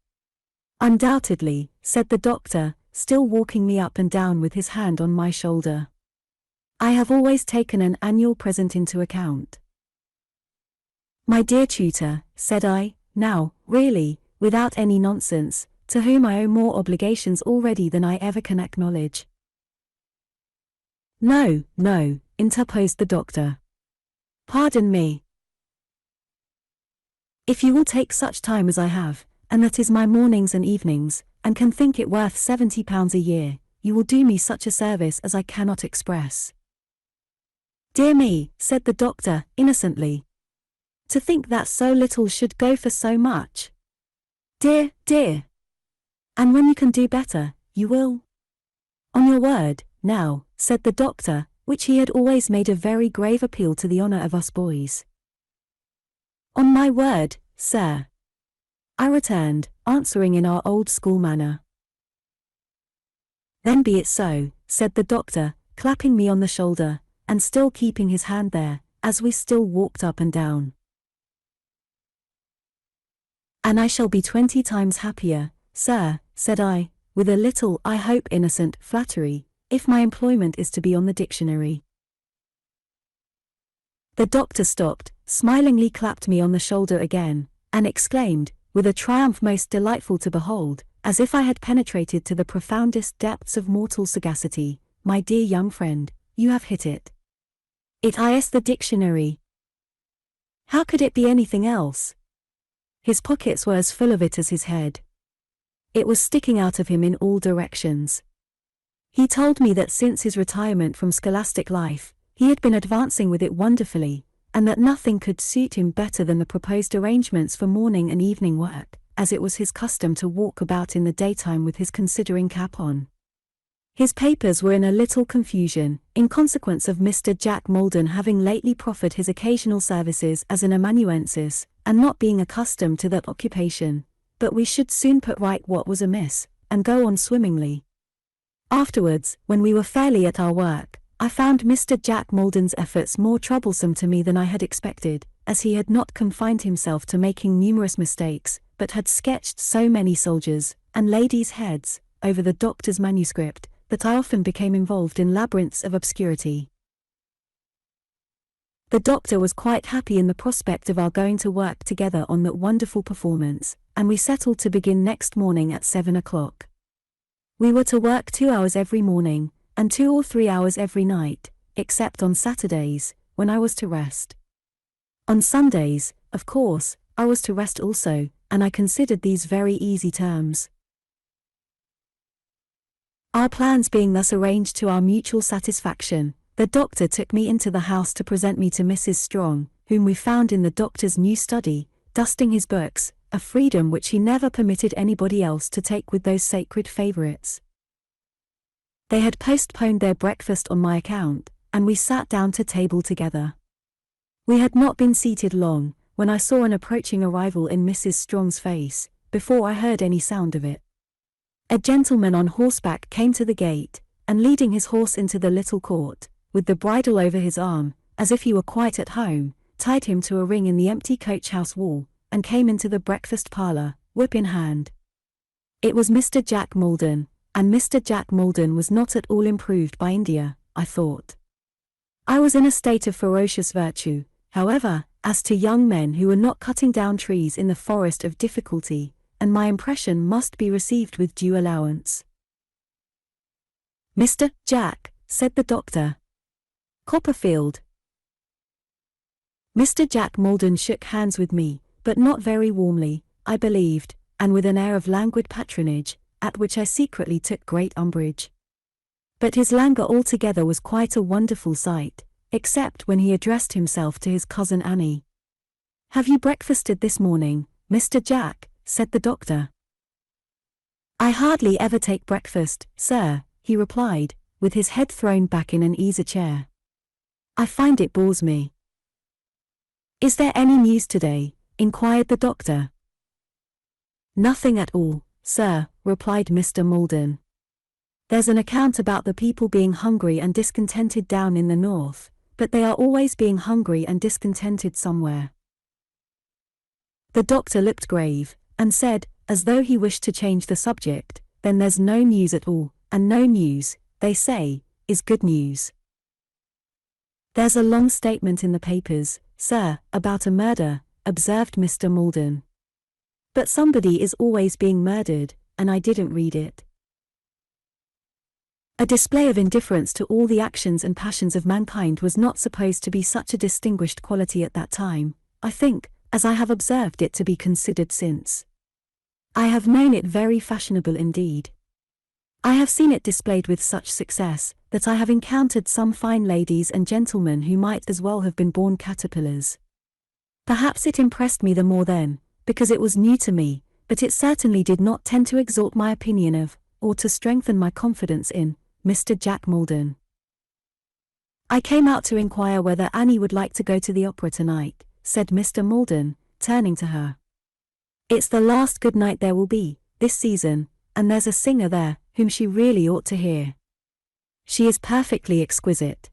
[SPEAKER 1] Undoubtedly, said the doctor, still walking me up and down with his hand on my shoulder. I have always taken an annual present into account. My dear tutor, said I, now, really, without any nonsense, to whom I owe more obligations already than I ever can acknowledge. No, no, interposed the doctor. Pardon me. If you will take such time as I have, and that is my mornings and evenings, and can think it worth £70 a year, you will do me such a service as I cannot express. Dear me, said the doctor, innocently. To think that so little should go for so much. Dear, dear. And when you can do better, you will? On your word, now, said the doctor, which he had always made a very grave appeal to the honour of us boys. On my word, sir. I returned, answering in our old school manner. Then be it so, said the doctor, clapping me on the shoulder, and still keeping his hand there, as we still walked up and down. And I shall be 20 times happier, sir, said I, with a little, I hope innocent, flattery, if my employment is to be on the dictionary. The doctor stopped, smilingly clapped me on the shoulder again, and exclaimed, with a triumph most delightful to behold, as if I had penetrated to the profoundest depths of mortal sagacity, my dear young friend, you have hit it. It is the dictionary. How could it be anything else? His pockets were as full of it as his head. It was sticking out of him in all directions. He told me that since his retirement from scholastic life, he had been advancing with it wonderfully, and that nothing could suit him better than the proposed arrangements for morning and evening work, as it was his custom to walk about in the daytime with his considering cap on. His papers were in a little confusion, in consequence of Mr. Jack Maldon having lately proffered his occasional services as an amanuensis, and not being accustomed to that occupation, but we should soon put right what was amiss, and go on swimmingly. Afterwards, when we were fairly at our work, I found Mr. Jack Maldon's efforts more troublesome to me than I had expected, as he had not confined himself to making numerous mistakes, but had sketched so many soldiers, and ladies' heads, over the doctor's manuscript, that I often became involved in labyrinths of obscurity. The doctor was quite happy in the prospect of our going to work together on that wonderful performance, and we settled to begin next morning at 7 o'clock. We were to work 2 hours every morning, and 2 or 3 hours every night, except on Saturdays, when I was to rest. On Sundays, of course, I was to rest also, and I considered these very easy terms. Our plans being thus arranged to our mutual satisfaction, The doctor took me into the house to present me to Mrs. Strong, whom we found in the doctor's new study, dusting his books, a freedom which he never permitted anybody else to take with those sacred favourites. They had postponed their breakfast on my account, and we sat down to table together. We had not been seated long, when I saw an approaching arrival in Mrs. Strong's face, before I heard any sound of it. A gentleman on horseback came to the gate, and leading his horse into the little court, with the bridle over his arm, as if he were quite at home, tied him to a ring in the empty coach-house wall, and came into the breakfast parlour, whip in hand. It was Mr. Jack Maldon, and Mr. Jack Maldon was not at all improved by India, I thought. I was in a state of ferocious virtue, however, as to young men who were not cutting down trees in the forest of difficulty, and my impression must be received with due allowance. "Mr. Jack," said the doctor. "Copperfield." Mr. Jack Maldon shook hands with me, but not very warmly, I believed, and with an air of languid patronage, at which I secretly took great umbrage. But his languor altogether was quite a wonderful sight, except when he addressed himself to his cousin Annie. "Have you breakfasted this morning, Mr. Jack?" said the doctor. "I hardly ever take breakfast, sir," he replied, with his head thrown back in an easy-chair. "I find it bores me." "Is there any news today?" inquired the doctor. "Nothing at all, sir," replied Mr. Maldon. "There's an account about the people being hungry and discontented down in the north, but they are always being hungry and discontented somewhere." The doctor looked grave, and said, as though he wished to change the subject, "Then there's no news at all, and no news, they say, is good news." "There's a long statement in the papers, sir, about a murder," observed Mr. Maldon. "But somebody is always being murdered, and I didn't read it." A display of indifference to all the actions and passions of mankind was not supposed to be such a distinguished quality at that time, I think, as I have observed it to be considered since. I have known it very fashionable indeed. I have seen it displayed with such success, that I have encountered some fine ladies and gentlemen who might as well have been born caterpillars. Perhaps it impressed me the more then, because it was new to me, but it certainly did not tend to exalt my opinion of, or to strengthen my confidence in, Mr. Jack Maldon. "I came out to inquire whether Annie would like to go to the opera tonight," said Mr. Maldon, turning to her. "It's the last good night there will be, this season, and there's a singer there, whom she really ought to hear. She is perfectly exquisite.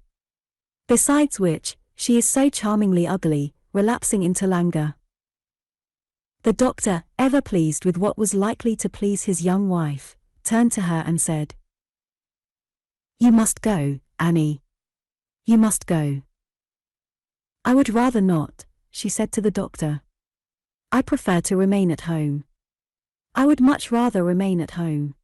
[SPEAKER 1] Besides which, she is so charmingly ugly, relapsing into languor." The doctor, ever pleased with what was likely to please his young wife, turned to her and said, "You must go, Annie. You must go." "I would rather not," she said to the doctor. "I prefer to remain at home. I would much rather remain at home."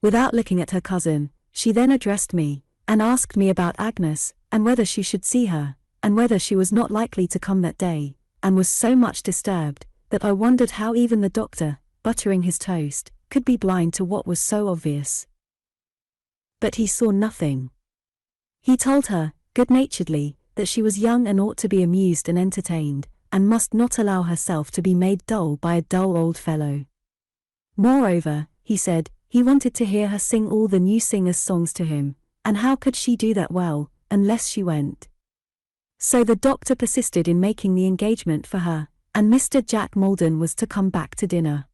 [SPEAKER 1] Without looking at her cousin, she then addressed me, and asked me about Agnes, and whether she should see her, and whether she was not likely to come that day, and was so much disturbed, that I wondered how even the doctor, buttering his toast, could be blind to what was so obvious. But he saw nothing. He told her, good-naturedly, that she was young and ought to be amused and entertained, and must not allow herself to be made dull by a dull old fellow. Moreover, he said, he wanted to hear her sing all the new singers' songs to him, and how could she do that well, unless she went? So the doctor persisted in making the engagement for her, and Mr. Jack Maldon was to come back to dinner.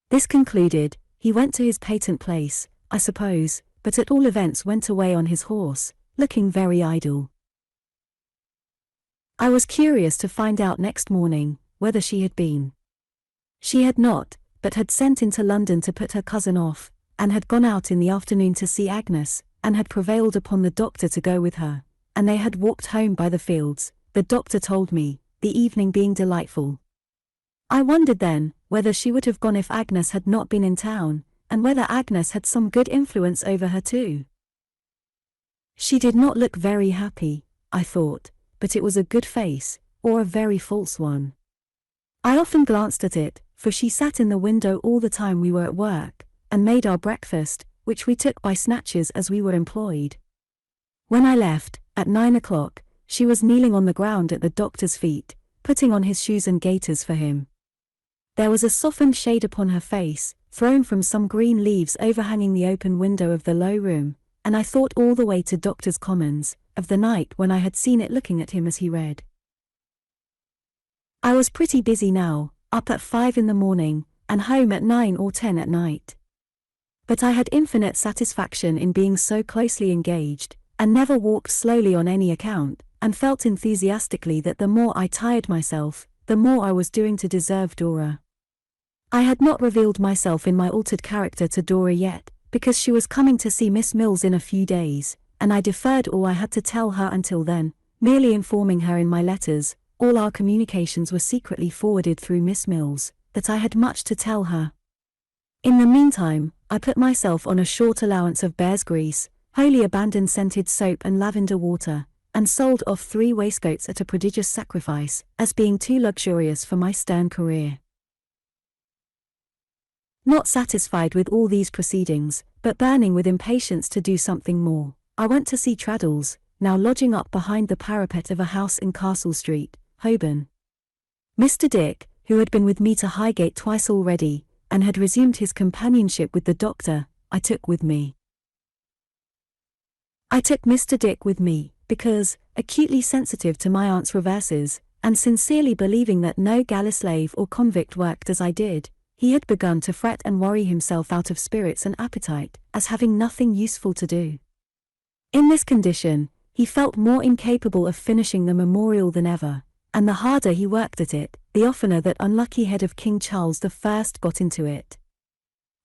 [SPEAKER 1] This concluded, he went to his patent place, I suppose, but at all events went away on his horse, looking very idle. I was curious to find out next morning, whether she had been. She had not, but had sent into London to put her cousin off, and had gone out in the afternoon to see Agnes, and had prevailed upon the doctor to go with her, and they had walked home by the fields, the doctor told me, the evening being delightful. I wondered then, whether she would have gone if Agnes had not been in town, and whether Agnes had some good influence over her too. She did not look very happy, I thought, but it was a good face, or a very false one. I often glanced at it, for she sat in the window all the time we were at work, and made our breakfast, which we took by snatches as we were employed. When I left, at 9 o'clock, she was kneeling on the ground at the doctor's feet, putting on his shoes and gaiters for him. There was a softened shade upon her face, thrown from some green leaves overhanging the open window of the low room, and I thought all the way to Doctor's Commons, of the night when I had seen it looking at him as he read. I was pretty busy now, up at 5 in the morning, and home at 9 or 10 at night. But I had infinite satisfaction in being so closely engaged, and never walked slowly on any account, and felt enthusiastically that the more I tired myself, the more I was doing to deserve Dora. I had not revealed myself in my altered character to Dora yet, because she was coming to see Miss Mills in a few days, and I deferred all I had to tell her until then, merely informing her in my letters, all our communications were secretly forwarded through Miss Mills, that I had much to tell her. In the meantime, I put myself on a short allowance of bear's grease, wholly abandoned scented soap and lavender water, and sold off 3 waistcoats at a prodigious sacrifice, as being too luxurious for my stern career. Not satisfied with all these proceedings, but burning with impatience to do something more, I went to see Traddles, now lodging up behind the parapet of a house in Castle Street, Holborn. Mr. Dick, who had been with me to Highgate twice already, and had resumed his companionship with the doctor, I took with me. I took Mr. Dick with me, because, acutely sensitive to my aunt's reverses, and sincerely believing that no galley slave or convict worked as I did, he had begun to fret and worry himself out of spirits and appetite, as having nothing useful to do. In this condition, he felt more incapable of finishing the memorial than ever, and the harder he worked at it, the oftener that unlucky head of King Charles I got into it.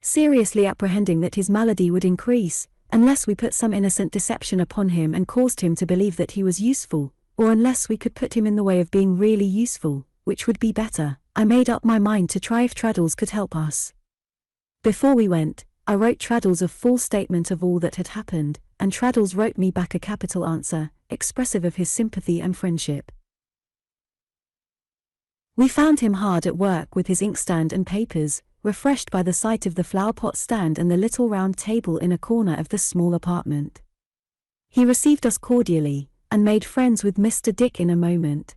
[SPEAKER 1] Seriously apprehending that his malady would increase, unless we put some innocent deception upon him and caused him to believe that he was useful, or unless we could put him in the way of being really useful, which would be better, I made up my mind to try if Traddles could help us. Before we went, I wrote Traddles a full statement of all that had happened, and Traddles wrote me back a capital answer, expressive of his sympathy and friendship. We found him hard at work with his inkstand and papers, refreshed by the sight of the flower-pot stand and the little round table in a corner of the small apartment. He received us cordially, and made friends with Mr. Dick in a moment.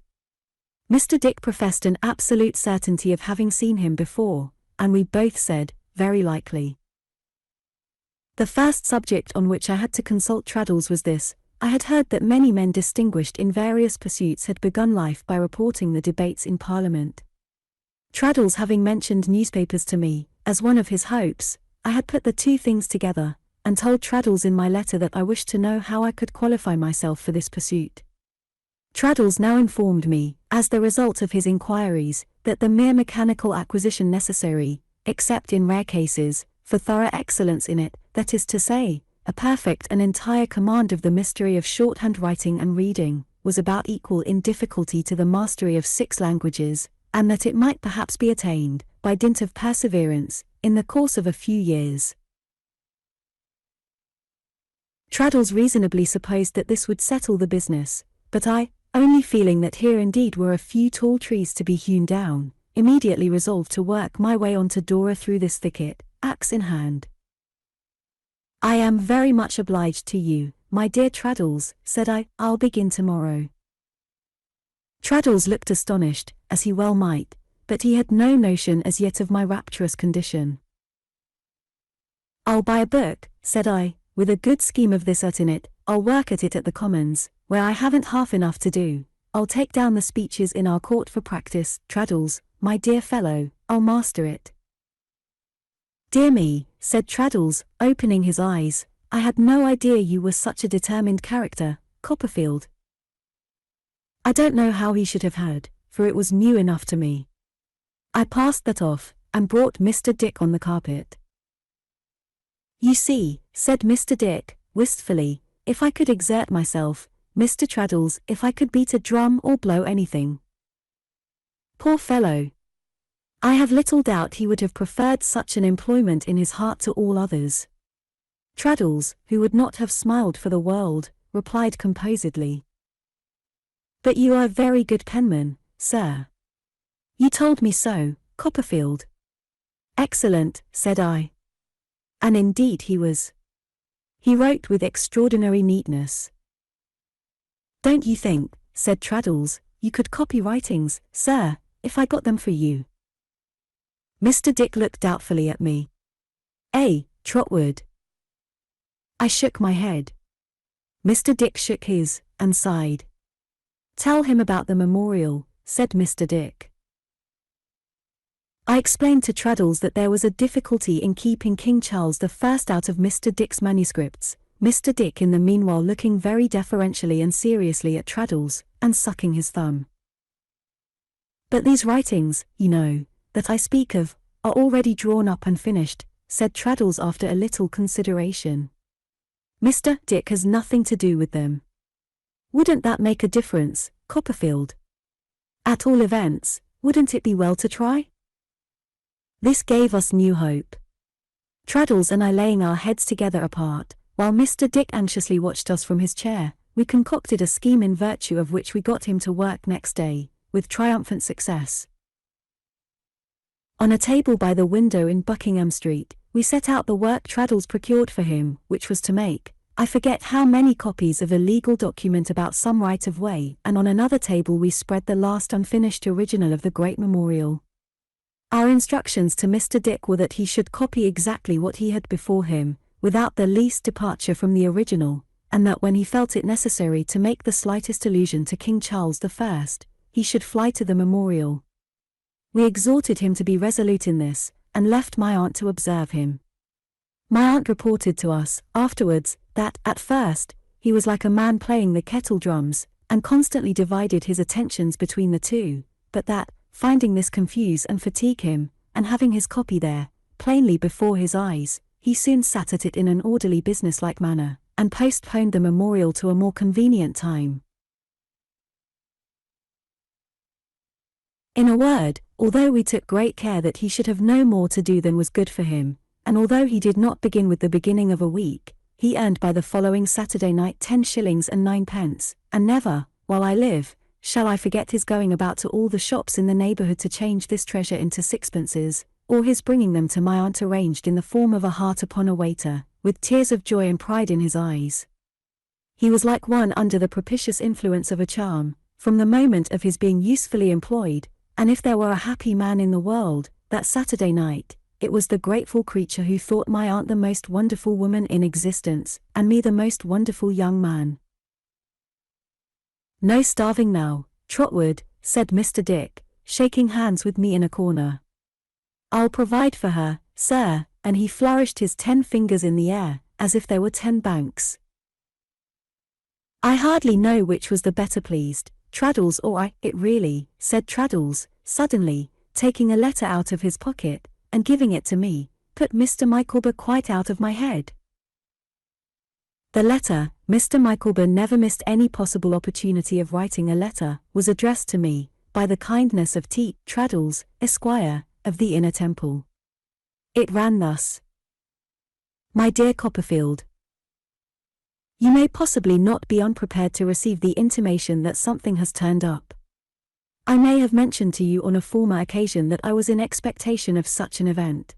[SPEAKER 1] Mr. Dick professed an absolute certainty of having seen him before, and we both said, very likely. The first subject on which I had to consult Traddles was this: I had heard that many men distinguished in various pursuits had begun life by reporting the debates in Parliament. Traddles having mentioned newspapers to me, as one of his hopes, I had put the 2 things together, and told Traddles in my letter that I wished to know how I could qualify myself for this pursuit. Traddles now informed me, as the result of his inquiries, that the mere mechanical acquisition necessary, except in rare cases, for thorough excellence in it, that is to say, a perfect and entire command of the mystery of shorthand writing and reading, was about equal in difficulty to the mastery of 6 languages, and that it might perhaps be attained, by dint of perseverance, in the course of a few years. Traddles reasonably supposed that this would settle the business, but I, only feeling that here indeed were a few tall trees to be hewn down, immediately resolved to work my way on to Dora through this thicket, axe in hand. "I am very much obliged to you, my dear Traddles," said I. "I'll begin tomorrow." Traddles looked astonished, as he well might, but he had no notion as yet of my rapturous condition. "I'll buy a book," said I, "with a good scheme of this art in it. I'll work at it at the Commons, where I haven't half enough to do. I'll take down the speeches in our court for practice. Traddles, my dear fellow, I'll master it." "Dear me," said Traddles, opening his eyes, "I had no idea you were such a determined character, Copperfield." I don't know how he should have heard, for it was new enough to me. I passed that off, and brought Mr. Dick on the carpet. "You see," said Mr. Dick, wistfully, "if I could exert myself, Mr. Traddles, if I could beat a drum or blow anything." Poor fellow! I have little doubt he would have preferred such an employment in his heart to all others. Traddles, who would not have smiled for the world, replied composedly, "But you are a very good penman, sir." "You told me so, Copperfield." "Excellent," said I. And indeed he was. He wrote with extraordinary neatness. "Don't you think," said Traddles, "you could copy writings, sir, if I got them for you?" Mr. Dick looked doubtfully at me. Trotwood?" I shook my head. Mr. Dick shook his, and sighed. "Tell him about the memorial," said Mr. Dick. I explained to Traddles that there was a difficulty in keeping King Charles I out of Mr. Dick's manuscripts, Mr. Dick in the meanwhile looking very deferentially and seriously at Traddles, and sucking his thumb. "But these writings, you know, that I speak of, are already drawn up and finished," said Traddles after a little consideration. "Mr. Dick has nothing to do with them." "Wouldn't that make a difference, Copperfield? At all events, wouldn't it be well to try?" This gave us new hope. Traddles and I laying our heads together apart, while Mr. Dick anxiously watched us from his chair, we concocted a scheme in virtue of which we got him to work next day, with triumphant success. On a table by the window in Buckingham Street, we set out the work Traddles procured for him, which was to make, I forget how many copies of a legal document about some right-of-way, and on another table we spread the last unfinished original of the great memorial. Our instructions to Mr. Dick were that he should copy exactly what he had before him, without the least departure from the original, and that when he felt it necessary to make the slightest allusion to King Charles I, he should fly to the memorial. We exhorted him to be resolute in this, and left my aunt to observe him. My aunt reported to us, afterwards, that, at first, he was like a man playing the kettle drums, and constantly divided his attentions between the two, but that, finding this confuse and fatigue him, and having his copy there, plainly before his eyes, he soon sat at it in an orderly business-like manner, and postponed the memorial to a more convenient time. In a word, although we took great care that he should have no more to do than was good for him, and although he did not begin with the beginning of a week, he earned by the following Saturday night 10 shillings and 9 pence, and never, while I live, shall I forget his going about to all the shops in the neighbourhood to change this treasure into sixpences, or his bringing them to my aunt arranged in the form of a heart upon a waiter, with tears of joy and pride in his eyes. He was like one under the propitious influence of a charm, from the moment of his being usefully employed, and if there were a happy man in the world, that Saturday night, it was the grateful creature who thought my aunt the most wonderful woman in existence, and me the most wonderful young man. "No starving now, Trotwood," said Mr. Dick, shaking hands with me in a corner. "I'll provide for her, sir," and he flourished his 10 fingers in the air, as if there were 10 banks. I hardly know which was the better pleased, Traddles or I. "It really," said Traddles, suddenly, taking a letter out of his pocket, and giving it to me, "put Mr. Micawber quite out of my head." The letter, Mr. Micawber never missed any possible opportunity of writing a letter, was addressed to me, by the kindness of T. Traddles, Esquire, of the Inner Temple. It ran thus: "My dear Copperfield, you may possibly not be unprepared to receive the intimation that something has turned up. I may have mentioned to you on a former occasion that I was in expectation of such an event.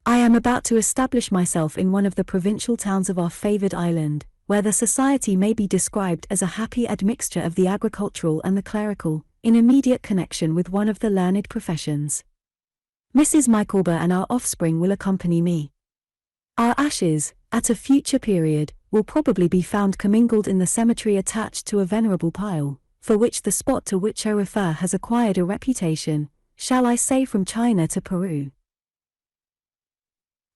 [SPEAKER 1] I am about to establish myself in one of the provincial towns of our favoured island, where the society may be described as a happy admixture of the agricultural and the clerical, in immediate connection with one of the learned professions. Mrs. Micawber and our offspring will accompany me. Our ashes, at a future period, will probably be found commingled in the cemetery attached to a venerable pile, for which the spot to which I refer has acquired a reputation, shall I say from China to Peru.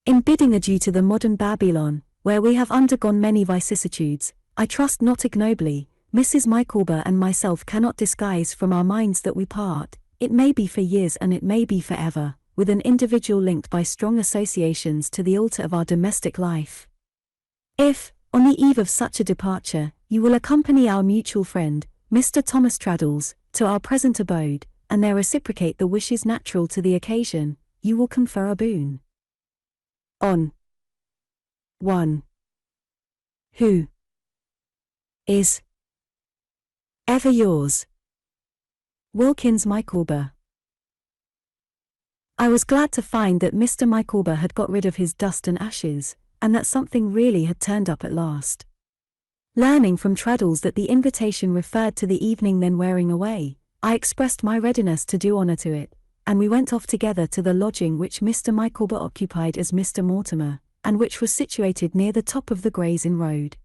[SPEAKER 1] In bidding adieu to the modern Babylon, where we have undergone many vicissitudes, I trust not ignobly, Mrs. Micawber and myself cannot disguise from our minds that we part, it may be for years and it may be forever, with an individual linked by strong associations to the altar of our domestic life. If, on the eve of such a departure, you will accompany our mutual friend, Mr. Thomas Traddles, to our present abode, and there reciprocate the wishes natural to the occasion, you will confer a boon on one who is ever yours, Wilkins Micawber. I was glad to find that Mr. Micawber had got rid of his dust and ashes, and that something really had turned up at last. Learning from Traddles that the invitation referred to the evening then wearing away, I expressed my readiness to do honour to it, and we went off together to the lodging which Mr. Micawber occupied as Mr. Mortimer, and which was situated near the top of the Gray's Inn Road.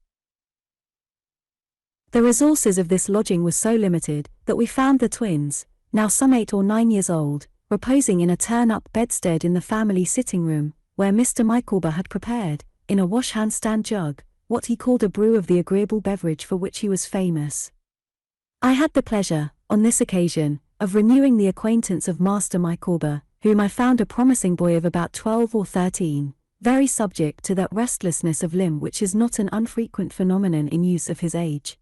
[SPEAKER 1] The resources of this lodging were so limited that we found the twins, now some 8 or 9 years old, reposing in a turn-up bedstead in the family sitting-room, where Mr. Micawber had prepared, in a wash-hand-stand jug, what he called a brew of the agreeable beverage for which he was famous. I had the pleasure, on this occasion, of renewing the acquaintance of Master Micawber, whom I found a promising boy of about 12 or 13, very subject to that restlessness of limb which is not an unfrequent phenomenon in youths of his age.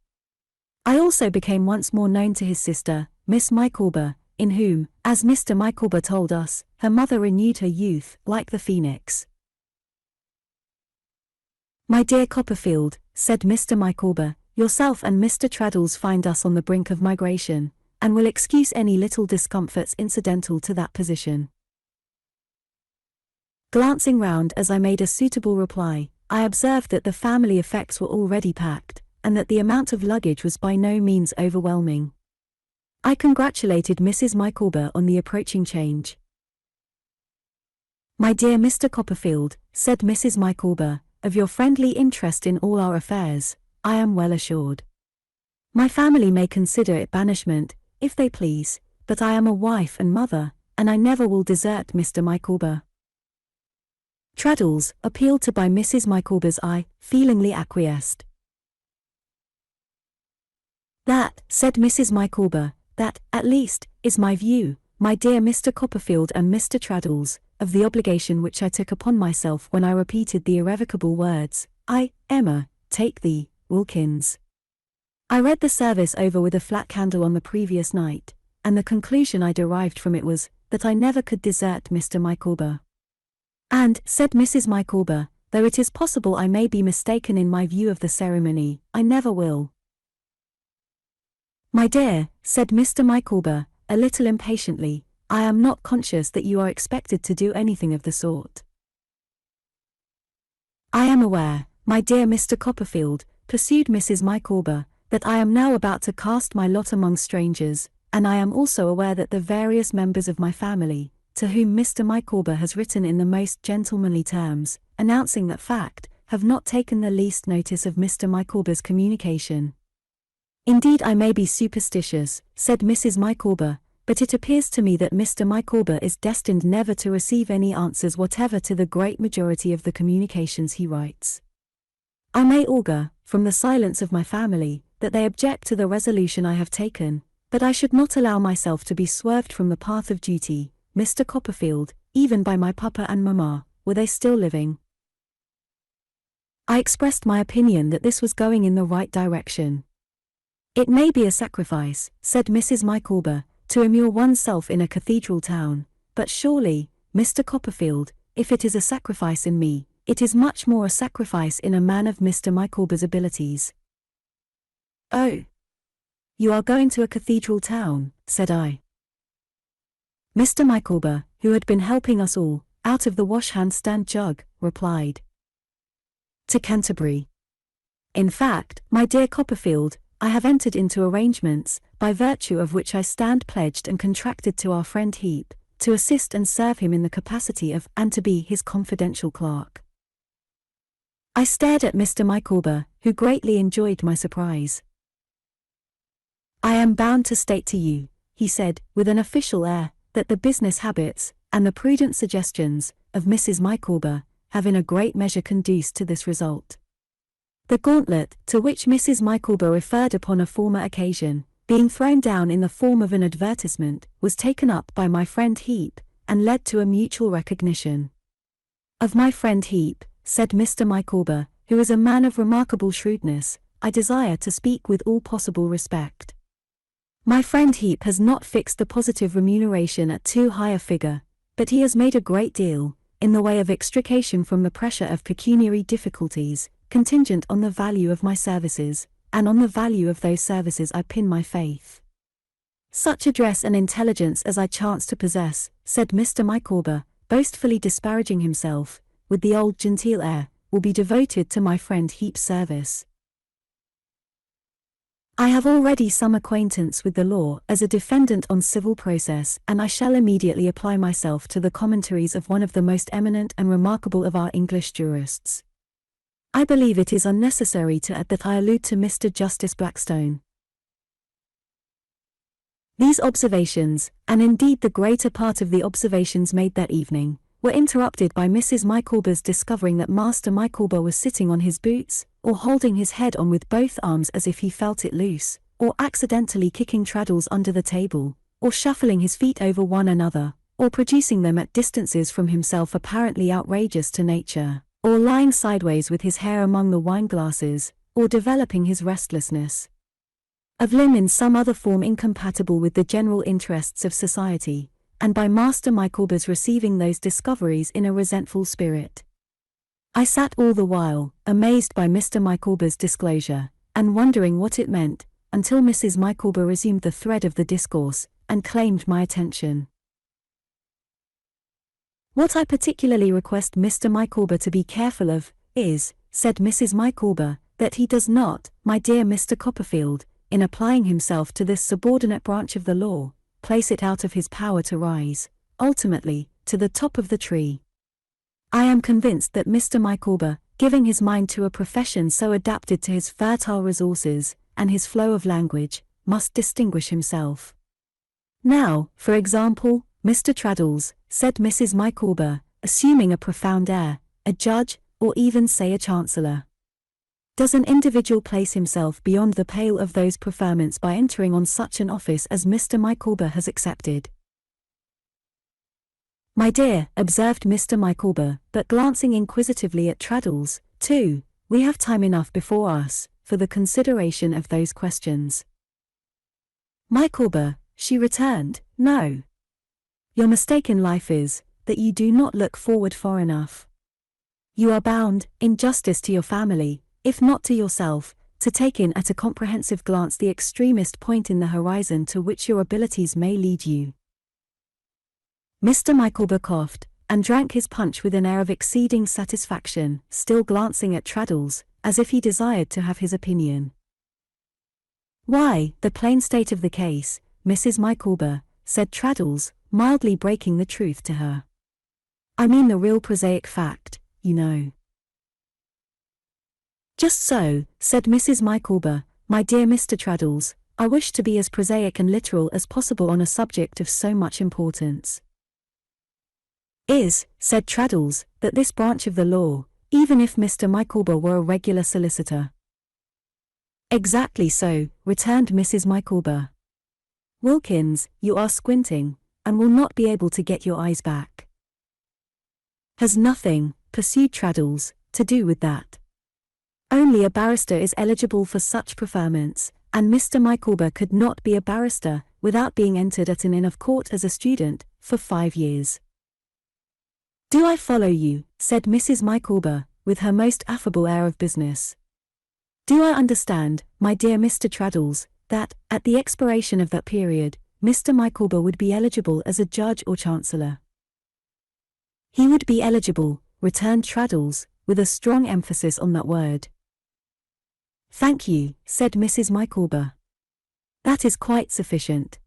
[SPEAKER 1] I also became once more known to his sister, Miss Micawber, in whom, as Mr. Micawber told us, her mother renewed her youth, like the phoenix. "My dear Copperfield," said Mr. Micawber, "yourself and Mr. Traddles find us on the brink of migration, and will excuse any little discomforts incidental to that position." Glancing round as I made a suitable reply, I observed that the family effects were already packed, and that the amount of luggage was by no means overwhelming. I congratulated Mrs. Micawber on the approaching change. "My dear Mr. Copperfield," said Mrs. Micawber, "of your friendly interest in all our affairs, I am well assured. My family may consider it banishment, if they please, but I am a wife and mother, and I never will desert Mr. Micawber." Traddles, appealed to by Mrs. Micawber's eye, feelingly acquiesced. "That," said Mrs. Micawber, "that, at least, is my view, my dear Mr. Copperfield and Mr. Traddles, of the obligation which I took upon myself when I repeated the irrevocable words, 'Emma, take thee, Wilkins.' I read the service over with a flat candle on the previous night, and the conclusion I derived from it was, that I never could desert Mr. Micawber. And," said Mrs. Micawber, "though it is possible I may be mistaken in my view of the ceremony, I never will." "My dear," said Mr. Micawber, a little impatiently, "I am not conscious that you are expected to do anything of the sort." "I am aware, my dear Mr. Copperfield," pursued Mrs. Micawber, "that I am now about to cast my lot among strangers, and I am also aware that the various members of my family, to whom Mr. Micawber has written in the most gentlemanly terms, announcing that fact, have not taken the least notice of Mr. Micawber's communication." "Indeed I may be superstitious," said Mrs. Micawber, "but it appears to me that Mr. Micawber is destined never to receive any answers whatever to the great majority of the communications he writes. I may augur, from the silence of my family, that they object to the resolution I have taken, but I should not allow myself to be swerved from the path of duty, Mr. Copperfield, even by my papa and mamma, were they still living." I expressed my opinion that this was going in the right direction. "It may be a sacrifice," said Mrs. Micawber, "to immure oneself in a cathedral town, but surely, Mr. Copperfield, if it is a sacrifice in me, it is much more a sacrifice in a man of Mr. Micawber's abilities." "Oh, you are going to a cathedral town," said I. Mr. Micawber, who had been helping us all, out of the wash-hand-stand jug, replied, "To Canterbury. In fact, my dear Copperfield, I have entered into arrangements, by virtue of which I stand pledged and contracted to our friend Heap, to assist and serve him in the capacity of, and to be his confidential clerk." I stared at Mr. Micawber, who greatly enjoyed my surprise. "I am bound to state to you," he said, with an official air, "that the business habits, and the prudent suggestions, of Mrs. Micawber, have in a great measure conduced to this result." The gauntlet, to which Mrs. Micawber referred upon a former occasion, being thrown down in the form of an advertisement, was taken up by my friend Heap, and led to a mutual recognition. "Of my friend Heap," said Mr. Micawber, "who is a man of remarkable shrewdness, I desire to speak with all possible respect. My friend Heap has not fixed the positive remuneration at too high a figure, but he has made a great deal, in the way of extrication from the pressure of pecuniary difficulties, contingent on the value of my services, and on the value of those services I pin my faith. Such address and intelligence as I chance to possess, said Mr. Micawber, boastfully disparaging himself, with the old genteel air, will be devoted to my friend Heap's service. I have already some acquaintance with the law as a defendant on civil process, and I shall immediately apply myself to the commentaries of one of the most eminent and remarkable of our English jurists. I believe it is unnecessary to add that I allude to Mr. Justice Blackstone. These observations, and indeed the greater part of the observations made that evening, were interrupted by Mrs. Micawber's discovering that Master Micawber was sitting on his boots, or holding his head on with both arms as if he felt it loose, or accidentally kicking Traddles under the table, or shuffling his feet over one another, or producing them at distances from himself apparently outrageous to nature, or lying sideways with his hair among the wine-glasses, or developing his restlessness of limb in some other form incompatible with the general interests of society, and by Master Micawber's receiving those discoveries in a resentful spirit. I sat all the while, amazed by Mr. Micawber's disclosure, and wondering what it meant, until Mrs. Micawber resumed the thread of the discourse, and claimed my attention. What I particularly request Mr. Micawber to be careful of, is, said Mrs. Micawber, that he does not, my dear Mr. Copperfield, in applying himself to this subordinate branch of the law, place it out of his power to rise, ultimately, to the top of the tree. I am convinced that Mr. Micawber, giving his mind to a profession so adapted to his fertile resources, and his flow of language, must distinguish himself. Now, for example, Mr. Traddles, said Mrs. Micawber, assuming a profound air, a judge, or even say a chancellor. Does an individual place himself beyond the pale of those preferments by entering on such an office as Mr. Micawber has accepted? My dear, observed Mr. Micawber, but glancing inquisitively at Traddles, too, we have time enough before us, for the consideration of those questions. Micawber, she returned, no. Your mistake in life is, that you do not look forward far enough. You are bound, in justice to your family, if not to yourself, to take in at a comprehensive glance the extremest point in the horizon to which your abilities may lead you. Mr. Micawber coughed, and drank his punch with an air of exceeding satisfaction, still glancing at Traddles, as if he desired to have his opinion. Why, the plain state of the case, Mrs. Micawber, said Traddles, mildly breaking the truth to her. I mean the real prosaic fact, you know. Just so, said Mrs. Micawber, my dear Mr. Traddles, I wish to be as prosaic and literal as possible on a subject of so much importance. Is, said Traddles, that this branch of the law, even if Mr. Micawber were a regular solicitor. Exactly so, returned Mrs. Micawber. Wilkins, you are squinting, and will not be able to get your eyes back. Has nothing, pursued Traddles, to do with that. Only a barrister is eligible for such preferments, and Mr. Micawber could not be a barrister without being entered at an inn of court as a student, for 5 years. Do I follow you, said Mrs. Micawber, with her most affable air of business. Do I understand, my dear Mr. Traddles, that, at the expiration of that period, Mr. Micawber would be eligible as a judge or chancellor? He would be eligible, returned Traddles, with a strong emphasis on that word. Thank you, said Mrs. Micawber. That is quite sufficient.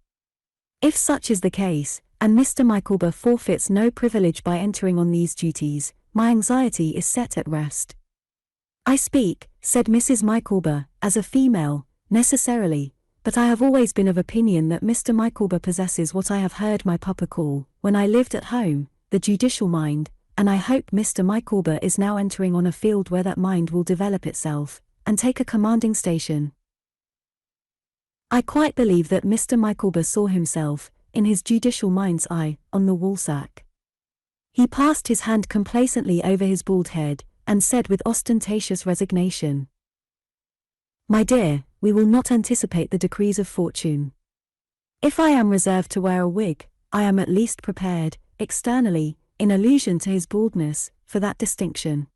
[SPEAKER 1] If such is the case, and Mr. Micawber forfeits no privilege by entering on these duties, my anxiety is set at rest. I speak, said Mrs. Micawber, as a female, necessarily, but I have always been of opinion that Mr. Micawber possesses what I have heard my papa call, when I lived at home, the judicial mind, and I hope Mr. Micawber is now entering on a field where that mind will develop itself, and take a commanding station. I quite believe that Mr. Micawber saw himself, in his judicial mind's eye, on the woolsack. He passed his hand complacently over his bald head, and said with ostentatious resignation, My dear, we will not anticipate the decrees of fortune. If I am reserved to wear a wig, I am at least prepared, externally, in allusion to his baldness, for that distinction.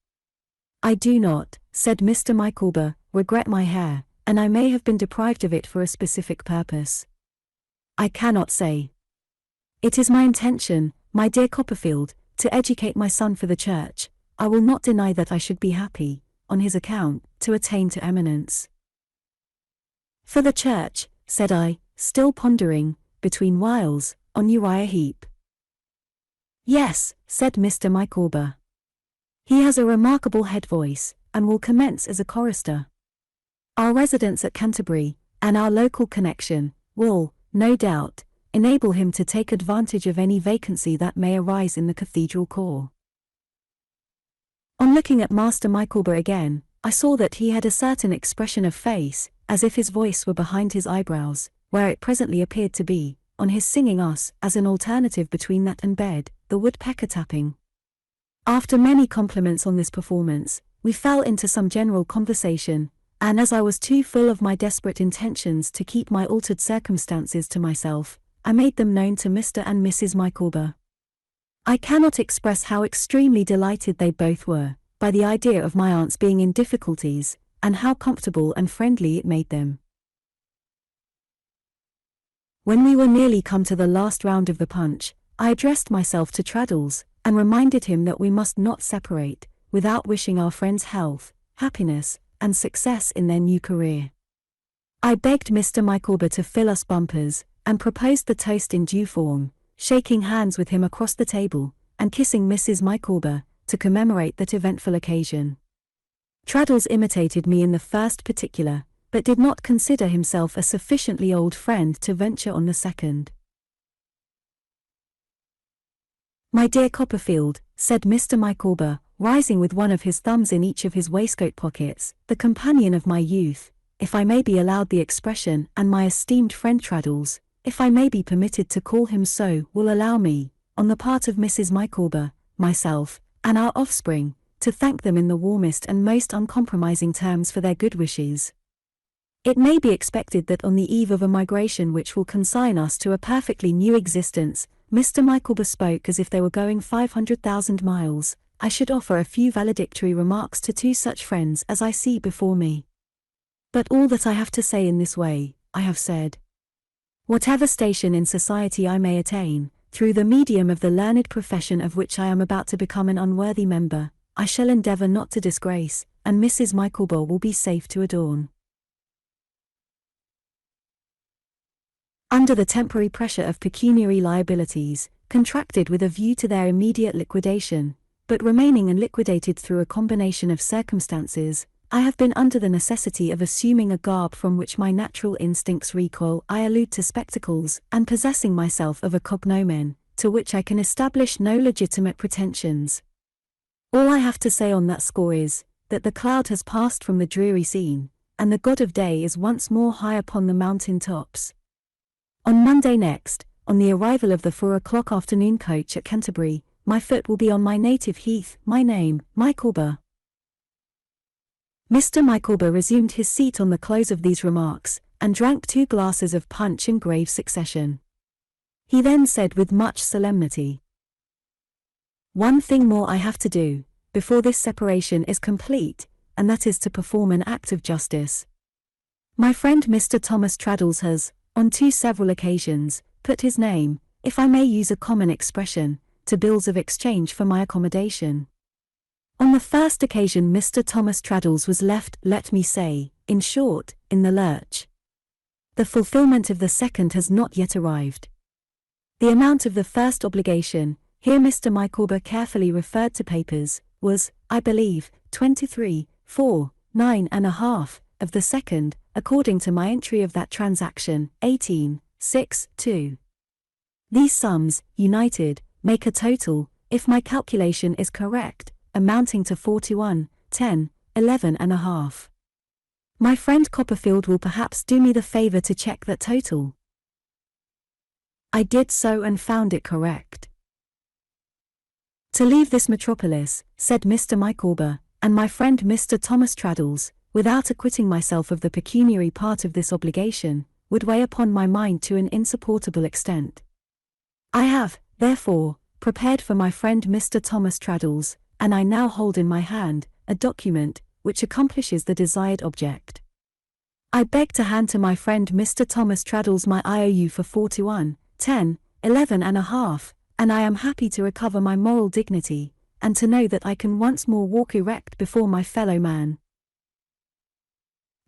[SPEAKER 1] I do not, said Mr. Micawber, regret my hair, and I may have been deprived of it for a specific purpose. I cannot say. It is my intention, my dear Copperfield, to educate my son for the church. I will not deny that I should be happy, on his account, to attain to eminence. For the church, said I, still pondering, between whiles, on Uriah Heep. Yes, said Mr. Micawber. He has a remarkable head voice, and will commence as a chorister. Our residence at Canterbury, and our local connection, will, no doubt, enable him to take advantage of any vacancy that may arise in the cathedral corps. On looking at Master Micawber again, I saw that he had a certain expression of face, as if his voice were behind his eyebrows, where it presently appeared to be, on his singing us, as an alternative between that and bed, the woodpecker tapping. After many compliments on this performance, we fell into some general conversation, and as I was too full of my desperate intentions to keep my altered circumstances to myself, I made them known to Mr. and Mrs. Micawber. I cannot express how extremely delighted they both were, by the idea of my aunt's being in difficulties, and how comfortable and friendly it made them. When we were nearly come to the last round of the punch, I addressed myself to Traddles, and reminded him that we must not separate, without wishing our friends health, happiness, and success in their new career. I begged Mr. Micawber to fill us bumpers, and proposed the toast in due form, shaking hands with him across the table, and kissing Mrs. Micawber, to commemorate that eventful occasion. Traddles imitated me in the first particular, but did not consider himself a sufficiently old friend to venture on the second. My dear Copperfield, said Mr. Micawber, rising with one of his thumbs in each of his waistcoat pockets, the companion of my youth, if I may be allowed the expression, and my esteemed friend Traddles, if I may be permitted to call him so, will allow me, on the part of Mrs. Micawber, myself, and our offspring, to thank them in the warmest and most uncompromising terms for their good wishes. It may be expected that on the eve of a migration which will consign us to a perfectly new existence, Mr. Micawber spoke as if they were going 500,000 miles, I should offer a few valedictory remarks to two such friends as I see before me. But all that I have to say in this way, I have said. Whatever station in society I may attain, through the medium of the learned profession of which I am about to become an unworthy member, I shall endeavour not to disgrace, and Mrs. Micawber will be safe to adorn. Under the temporary pressure of pecuniary liabilities, contracted with a view to their immediate liquidation, but remaining unliquidated through a combination of circumstances, I have been under the necessity of assuming a garb from which my natural instincts recoil. I allude to spectacles, and possessing myself of a cognomen, to which I can establish no legitimate pretensions. All I have to say on that score is, that the cloud has passed from the dreary scene, and the god of day is once more high upon the mountain tops. On Monday next, on the arrival of the 4 o'clock afternoon coach at Canterbury, my foot will be on my native heath, my name, Micawber. Mr. Micawber resumed his seat on the close of these remarks, and drank 2 glasses of punch in grave succession. He then said with much solemnity, "One thing more I have to do, before this separation is complete, and that is to perform an act of justice. My friend Mr. Thomas Traddles has, on 2 several occasions, put his name, if I may use a common expression, to bills of exchange for my accommodation. On the first occasion Mr. Thomas Traddles was left, let me say, in short, in the lurch. The fulfilment of the second has not yet arrived. The amount of the first obligation, here Mr. Micawber carefully referred to papers, was, I believe, 23, 4, 9.5, of the second, according to my entry of that transaction, 18, 6, 2. These sums, united, make a total, if my calculation is correct, amounting to 41, 10, 11.5. My friend Copperfield will perhaps do me the favour to check that total." I did so and found it correct. "To leave this metropolis," said Mr. Micawber, "and my friend Mr. Thomas Traddles, without acquitting myself of the pecuniary part of this obligation, would weigh upon my mind to an insupportable extent. I have, therefore, prepared for my friend Mr. Thomas Traddles, and I now hold in my hand, a document, which accomplishes the desired object. I beg to hand to my friend Mr. Thomas Traddles my IOU for 41, 10, 11 and a half, and I am happy to recover my moral dignity, and to know that I can once more walk erect before my fellow man.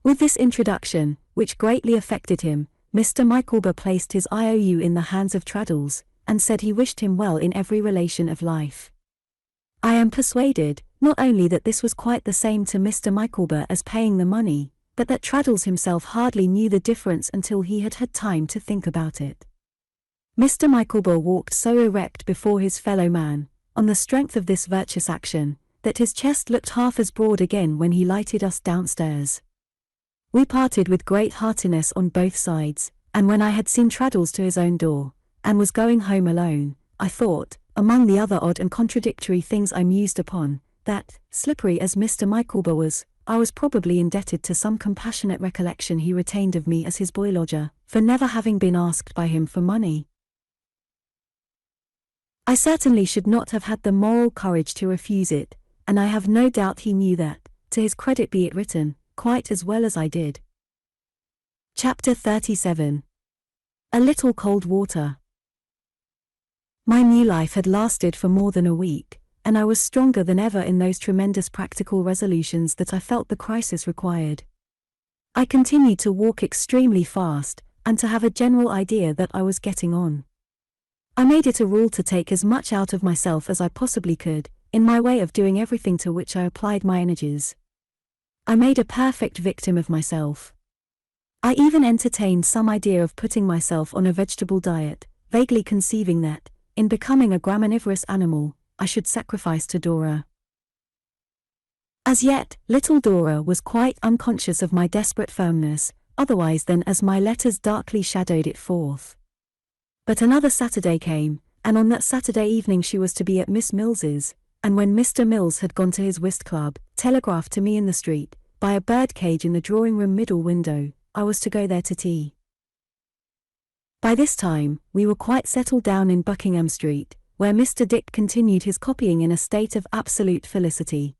[SPEAKER 1] With this introduction, which greatly affected him, Mr. Micawber placed his IOU in the hands of Traddles, and said he wished him well in every relation of life. I am persuaded, not only that this was quite the same to Mr. Micawber as paying the money, but that Traddles himself hardly knew the difference until he had had time to think about it. Mr. Micawber walked so erect before his fellow man, on the strength of this virtuous action, that his chest looked half as broad again when he lighted us downstairs. We parted with great heartiness on both sides, and when I had seen Traddles to his own door, and was going home alone, I thought, among the other odd and contradictory things I mused upon, that, slippery as Mr. Micawber was, I was probably indebted to some compassionate recollection he retained of me as his boy lodger, for never having been asked by him for money. I certainly should not have had the moral courage to refuse it, and I have no doubt he knew that, to his credit be it written, quite as well as I did. Chapter 37. A Little Cold Water. My new life had lasted for more than a week, and I was stronger than ever in those tremendous practical resolutions that I felt the crisis required. I continued to walk extremely fast, and to have a general idea that I was getting on. I made it a rule to take as much out of myself as I possibly could, in my way of doing everything to which I applied my energies. I made a perfect victim of myself. I even entertained some idea of putting myself on a vegetable diet, vaguely conceiving that, in becoming a graminivorous animal, I should sacrifice to Dora. As yet, little Dora was quite unconscious of my desperate firmness, otherwise than as my letters darkly shadowed it forth. But another Saturday came, and on that Saturday evening she was to be at Miss Mills's, and when Mr. Mills had gone to his whist club, telegraphed to me in the street, by a bird cage in the drawing-room middle window, I was to go there to tea. By this time, we were quite settled down in Buckingham Street, where Mr. Dick continued his copying in a state of absolute felicity.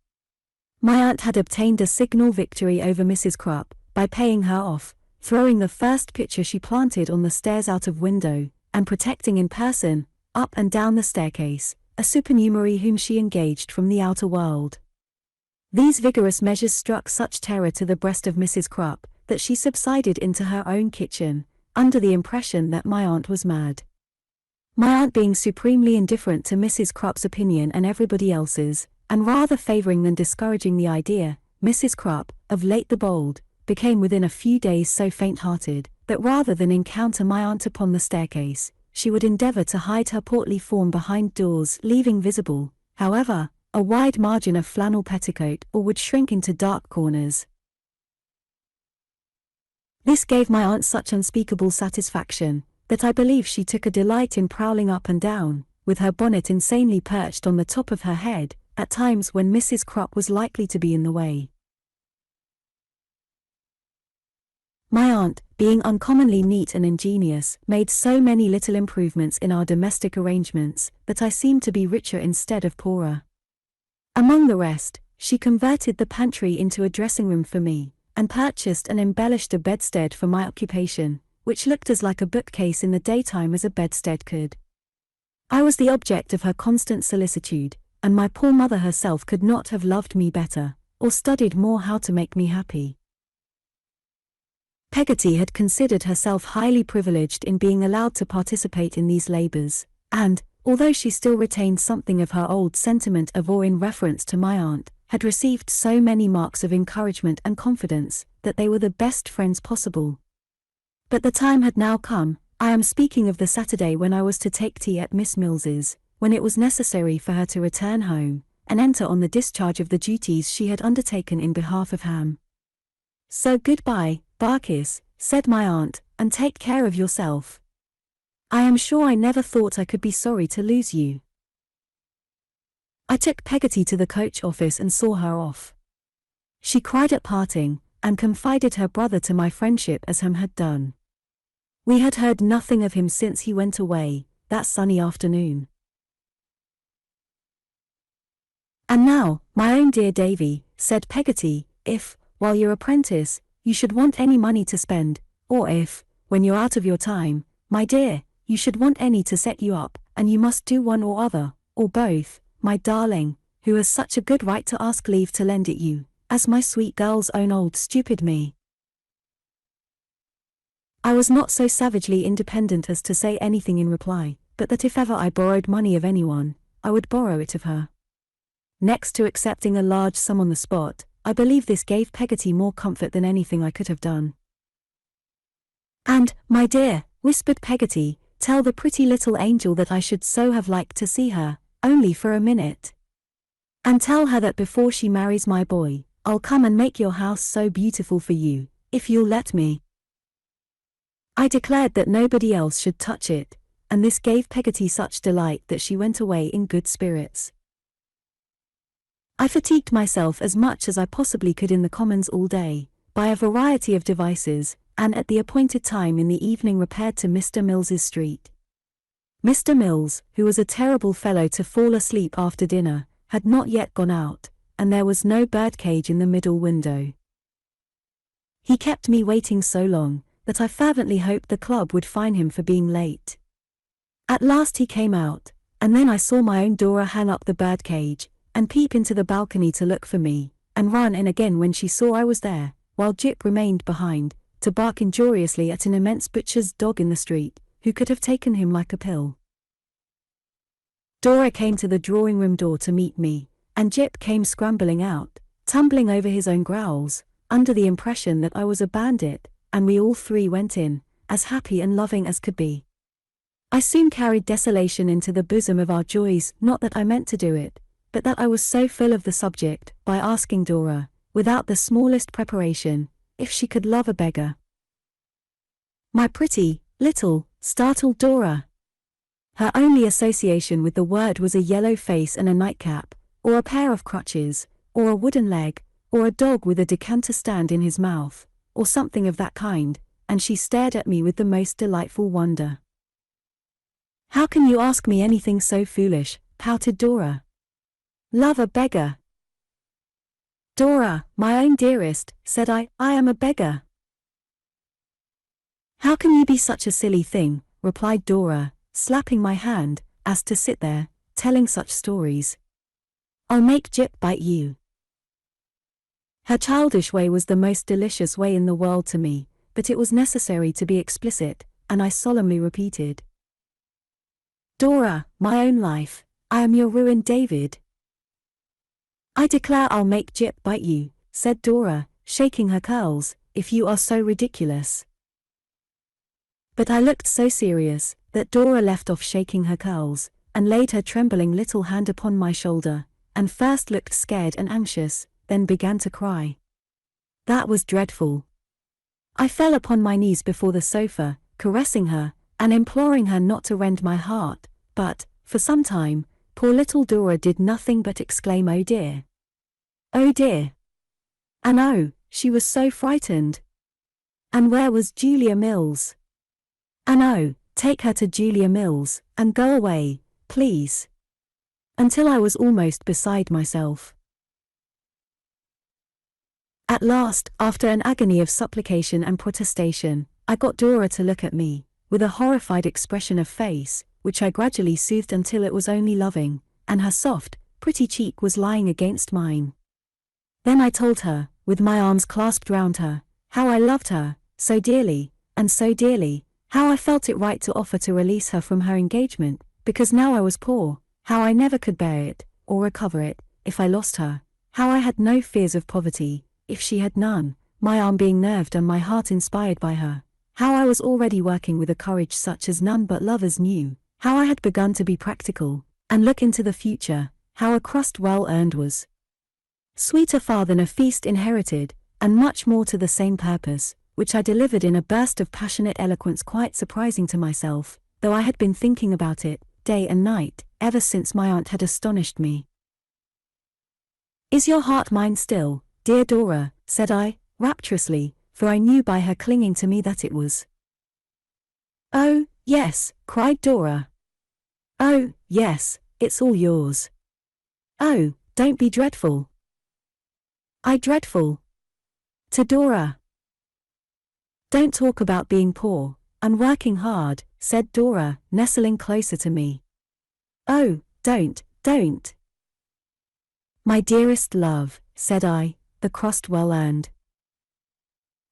[SPEAKER 1] My aunt had obtained a signal victory over Mrs. Crupp, by paying her off, throwing the first picture she planted on the stairs out of window, and protecting in person, up and down the staircase, a supernumerary whom she engaged from the outer world. These vigorous measures struck such terror to the breast of Mrs. Crupp, that she subsided into her own kitchen, under the impression that my aunt was mad. My aunt being supremely indifferent to Mrs. Crupp's opinion and everybody else's, and rather favouring than discouraging the idea, Mrs. Crupp, of late the bold, became within a few days so faint-hearted, that rather than encounter my aunt upon the staircase, she would endeavour to hide her portly form behind doors, leaving visible, however, a wide margin of flannel petticoat, or would shrink into dark corners. This gave my aunt such unspeakable satisfaction, that I believe she took a delight in prowling up and down, with her bonnet insanely perched on the top of her head, at times when Mrs. Crupp was likely to be in the way. My aunt, being uncommonly neat and ingenious, made so many little improvements in our domestic arrangements, that I seemed to be richer instead of poorer. Among the rest, she converted the pantry into a dressing-room for me, and purchased and embellished a bedstead for my occupation, which looked as like a bookcase in the daytime as a bedstead could. I was the object of her constant solicitude, and my poor mother herself could not have loved me better, or studied more how to make me happy. Peggotty had considered herself highly privileged in being allowed to participate in these labours, and, although she still retained something of her old sentiment of awe in reference to my aunt, had received so many marks of encouragement and confidence, that they were the best friends possible. But the time had now come, I am speaking of the Saturday when I was to take tea at Miss Mills's, when it was necessary for her to return home, and enter on the discharge of the duties she had undertaken in behalf of Ham. So good-bye, Barkis, said my aunt, and take care of yourself. I am sure I never thought I could be sorry to lose you. I took Peggotty to the coach office and saw her off. She cried at parting, and confided her brother to my friendship as Ham had done. We had heard nothing of him since he went away, that sunny afternoon. And now, my own dear Davy, said Peggotty, if, while your apprentice, you should want any money to spend, or if, when you're out of your time, my dear, you should want any to set you up, and you must do one or other, or both, my darling, who has such a good right to ask leave to lend it you, as my sweet girl's own old stupid me. I was not so savagely independent as to say anything in reply, but that if ever I borrowed money of anyone, I would borrow it of her. Next to accepting a large sum on the spot, I believe this gave Peggotty more comfort than anything I could have done. "And, my dear," whispered Peggotty, "tell the pretty little angel that I should so have liked to see her, only for a minute. And tell her that before she marries my boy, I'll come and make your house so beautiful for you, if you'll let me." I declared that nobody else should touch it, and this gave Peggotty such delight that she went away in good spirits. I fatigued myself as much as I possibly could in the Commons all day, by a variety of devices, and at the appointed time in the evening repaired to Mr. Mills's street. Mr. Mills, who was a terrible fellow to fall asleep after dinner, had not yet gone out, and there was no birdcage in the middle window. He kept me waiting so long, that I fervently hoped the club would fine him for being late. At last he came out, and then I saw my own Dora hang up the birdcage, and peep into the balcony to look for me, and run in again when she saw I was there, while Jip remained behind, to bark injuriously at an immense butcher's dog in the street, who could have taken him like a pill. Dora came to the drawing-room door to meet me, and Jip came scrambling out, tumbling over his own growls, under the impression that I was a bandit, and we all three went in, as happy and loving as could be. I soon carried desolation into the bosom of our joys, not that I meant to do it, but that I was so full of the subject, by asking Dora, without the smallest preparation, if she could love a beggar. My pretty, little, startled Dora! Her only association with the word was a yellow face and a nightcap, or a pair of crutches, or a wooden leg, or a dog with a decanter stand in his mouth, or something of that kind, and she stared at me with the most delightful wonder. "How can you ask me anything so foolish?" pouted Dora. "Love a beggar." "Dora, my own dearest," said I am a beggar." "How can you be such a silly thing?" replied Dora, slapping my hand, "as to sit there, telling such stories. I'll make Jip bite you." Her childish way was the most delicious way in the world to me, but it was necessary to be explicit, and I solemnly repeated, "Dora, my own life, I am your ruined David." "I declare I'll make Jip bite you," said Dora, shaking her curls, "if you are so ridiculous." But I looked so serious, that Dora left off shaking her curls, and laid her trembling little hand upon my shoulder, and first looked scared and anxious, then began to cry. That was dreadful. I fell upon my knees before the sofa, caressing her, and imploring her not to rend my heart, but, for some time, poor little Dora did nothing but exclaim, "Oh dear! Oh dear!" And oh, she was so frightened. And where was Julia Mills? And oh, take her to Julia Mills, and go away, please. Until I was almost beside myself. At last, after an agony of supplication and protestation, I got Dora to look at me, with a horrified expression of face, which I gradually soothed until it was only loving, and her soft, pretty cheek was lying against mine. Then I told her, with my arms clasped round her, how I loved her, so dearly, how I felt it right to offer to release her from her engagement, because now I was poor, how I never could bear it, or recover it, if I lost her, how I had no fears of poverty, if she had none, my arm being nerved and my heart inspired by her, how I was already working with a courage such as none but lovers knew, how I had begun to be practical, and look into the future, how a crust well earned was sweeter far than a feast inherited, and much more to the same purpose, which I delivered in a burst of passionate eloquence quite surprising to myself, though I had been thinking about it, day and night, ever since my aunt had astonished me. "Is your heart mine still, dear Dora?" said I, rapturously, for I knew by her clinging to me that it was. "Oh, yes," cried Dora. "Oh, yes, it's all yours. Oh, don't be dreadful." I dreadful. To Dora. Don't talk about being poor. I'm working hard, said Dora, nestling closer to me. Oh, don't. My dearest love, said I, the crust well earned.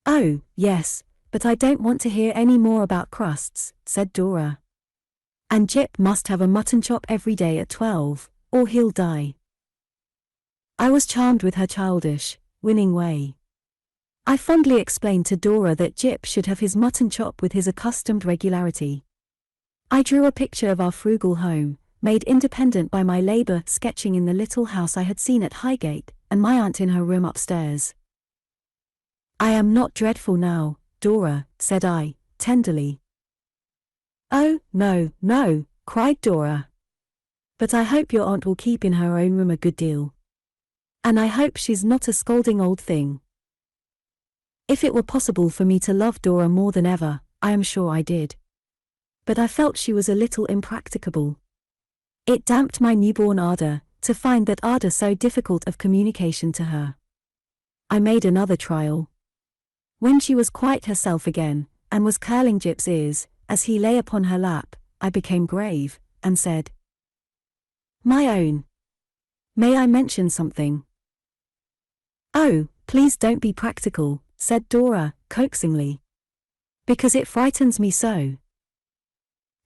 [SPEAKER 1] Oh, yes, but I don't want to hear any more about crusts, said Dora. And Jip must have a mutton chop every day at 12, or he'll die. I was charmed with her childish, winning way. I fondly explained to Dora that Jip should have his mutton chop with his accustomed regularity. I drew a picture of our frugal home, made independent by my labor sketching in the little house I had seen at Highgate, and my aunt in her room upstairs. I am not dreadful now, Dora, said I, tenderly. Oh, no, cried Dora. But I hope your aunt will keep in her own room a good deal. And I hope she's not a scolding old thing. If it were possible for me to love Dora more than ever, I am sure I did. But I felt she was a little impracticable. It damped my newborn ardor, to find that ardor so difficult of communication to her. I made another trial. When she was quite herself again, and was curling Jip's ears, as he lay upon her lap, I became grave, and said, My own. May I mention something? Oh, please don't be practical, said Dora, coaxingly. Because it frightens me so.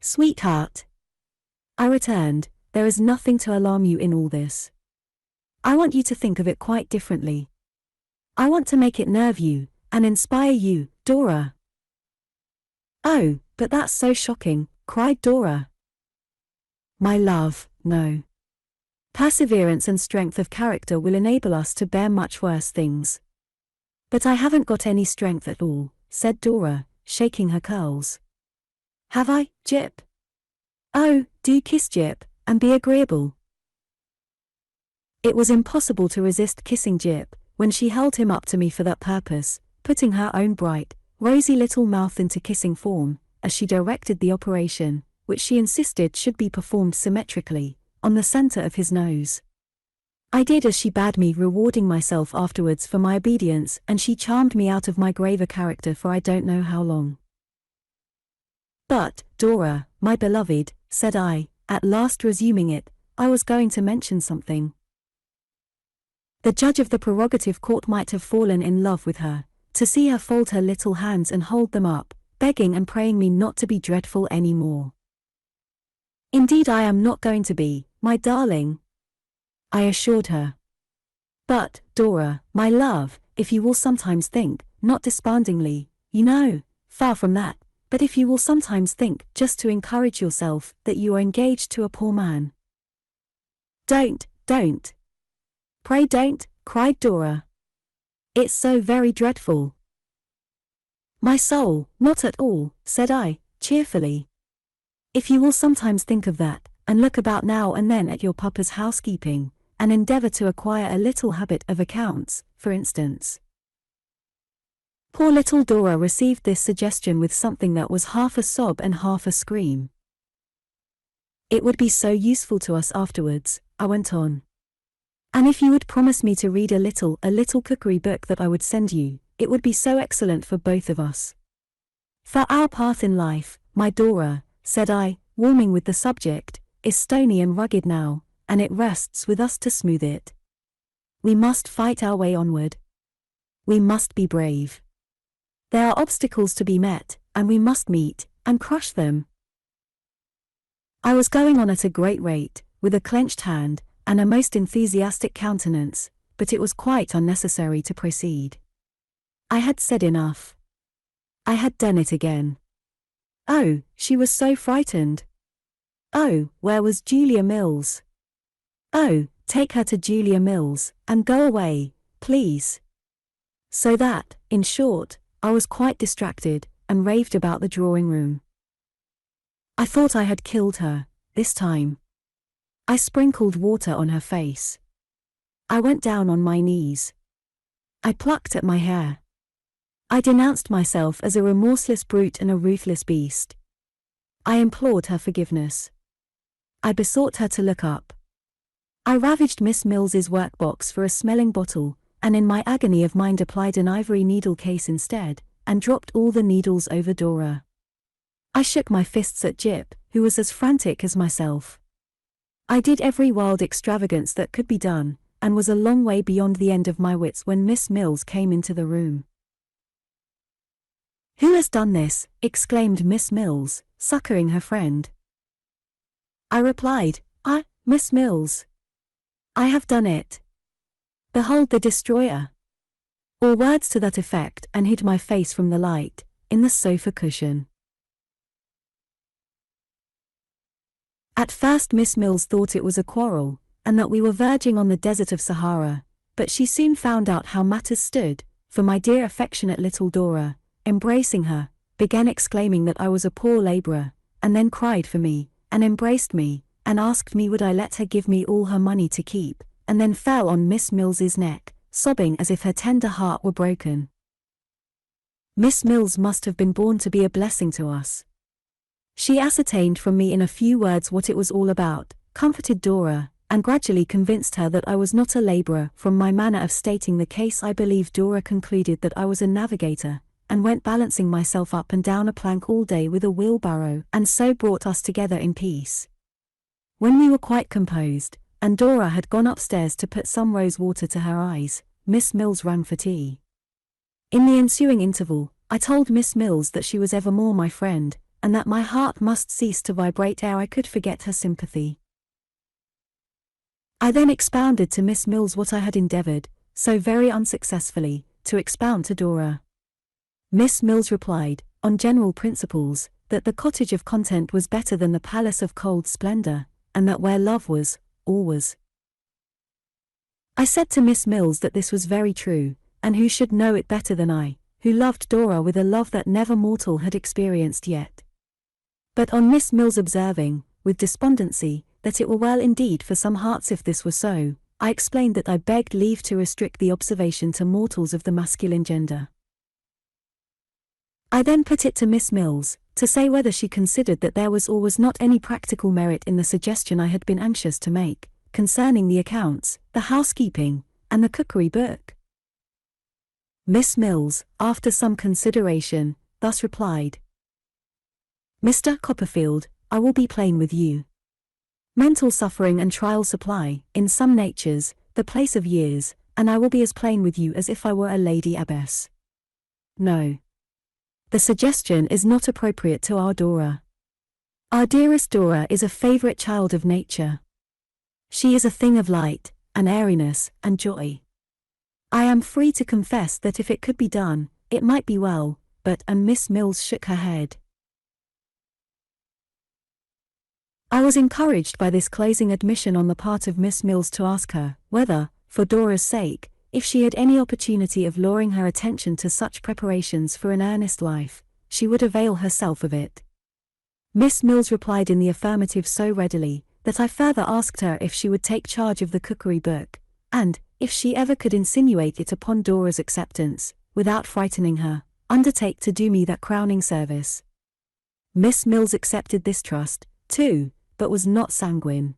[SPEAKER 1] Sweetheart, I returned, there is nothing to alarm you in all this. I want you to think of it quite differently. I want to make it nerve you, and inspire you, Dora. Oh, but that's so shocking, cried Dora. My love, no. Perseverance and strength of character will enable us to bear much worse things. But I haven't got any strength at all, said Dora, shaking her curls. Have I, Jip? Oh, do kiss Jip, and be agreeable. It was impossible to resist kissing Jip, when she held him up to me for that purpose, putting her own bright, rosy little mouth into kissing form, as she directed the operation, which she insisted should be performed symmetrically, on the center of his nose. I did as she bade me, rewarding myself afterwards for my obedience, and she charmed me out of my graver character for I don't know how long. But, Dora, my beloved, said I, at last resuming it, I was going to mention something. The judge of the prerogative court might have fallen in love with her, to see her fold her little hands and hold them up, begging and praying me not to be dreadful any more. Indeed I am not going to be, my darling, I assured her. But, Dora, my love, if you will sometimes think, not despondingly, you know, far from that, but if you will sometimes think, just to encourage yourself, that you are engaged to a poor man. Don't. Pray don't, cried Dora. It's so very dreadful. My soul, not at all, said I, cheerfully. If you will sometimes think of that, and look about now and then at your papa's housekeeping, and endeavor to acquire a little habit of accounts, for instance. Poor little Dora received this suggestion with something that was half a sob and half a scream. It would be so useful to us afterwards, I went on. And if you would promise me to read a little cookery book that I would send you, it would be so excellent for both of us. For our path in life, my Dora, said I, warming with the subject, is stony and rugged now, and it rests with us to smooth it. We must fight our way onward. We must be brave. There are obstacles to be met, and we must meet, and crush them. I was going on at a great rate, with a clenched hand, and a most enthusiastic countenance, but it was quite unnecessary to proceed. I had said enough. I had done it again. Oh, she was so frightened. Oh, where was Julia Mills? Oh, take her to Julia Mills, and go away, please. So that, in short, I was quite distracted, and raved about the drawing room. I thought I had killed her, this time. I sprinkled water on her face. I went down on my knees. I plucked at my hair. I denounced myself as a remorseless brute and a ruthless beast. I implored her forgiveness. I besought her to look up. I ravaged Miss Mills's workbox for a smelling bottle, and in my agony of mind applied an ivory needle case instead, and dropped all the needles over Dora. I shook my fists at Jip, who was as frantic as myself. I did every wild extravagance that could be done, and was a long way beyond the end of my wits when Miss Mills came into the room. "Who has done this?" exclaimed Miss Mills, succouring her friend. I replied, Miss Mills. I have done it. Behold the destroyer." Or words to that effect, and hid my face from the light, in the sofa cushion. At first Miss Mills thought it was a quarrel, and that we were verging on the desert of Sahara, but she soon found out how matters stood, for my dear affectionate little Dora, embracing her, began exclaiming that I was a poor labourer, and then cried for me, and embraced me, and asked me would I let her give me all her money to keep, and then fell on Miss Mills's neck, sobbing as if her tender heart were broken. Miss Mills must have been born to be a blessing to us. She ascertained from me in a few words what it was all about, comforted Dora, and gradually convinced her that I was not a labourer. From my manner of stating the case I believe Dora concluded that I was a navigator, and went balancing myself up and down a plank all day with a wheelbarrow, and so brought us together in peace. When we were quite composed, and Dora had gone upstairs to put some rose water to her eyes, Miss Mills rang for tea. In the ensuing interval, I told Miss Mills that she was evermore my friend, and that my heart must cease to vibrate ere I could forget her sympathy. I then expounded to Miss Mills what I had endeavoured, so very unsuccessfully, to expound to Dora. Miss Mills replied, on general principles, that the cottage of content was better than the palace of cold splendour, and that where love was, all was. I said to Miss Mills that this was very true, and who should know it better than I, who loved Dora with a love that never mortal had experienced yet. But on Miss Mills observing, with despondency, that it were well indeed for some hearts if this were so, I explained that I begged leave to restrict the observation to mortals of the masculine gender. I then put it to Miss Mills, to say whether she considered that there was or was not any practical merit in the suggestion I had been anxious to make, concerning the accounts, the housekeeping, and the cookery book. Miss Mills, after some consideration, thus replied: "Mr. Copperfield, I will be plain with you. Mental suffering and trial supply, in some natures, the place of years, and I will be as plain with you as if I were a lady abbess. No. The suggestion is not appropriate to our Dora. Our dearest Dora is a favourite child of nature. She is a thing of light, and airiness, and joy. I am free to confess that if it could be done, it might be well, but," and Miss Mills shook her head. I was encouraged by this closing admission on the part of Miss Mills to ask her, whether, for Dora's sake, if she had any opportunity of luring her attention to such preparations for an earnest life, she would avail herself of it. Miss Mills replied in the affirmative so readily, that I further asked her if she would take charge of the cookery book, and, if she ever could insinuate it upon Dora's acceptance, without frightening her, undertake to do me that crowning service. Miss Mills accepted this trust, too, but was not sanguine.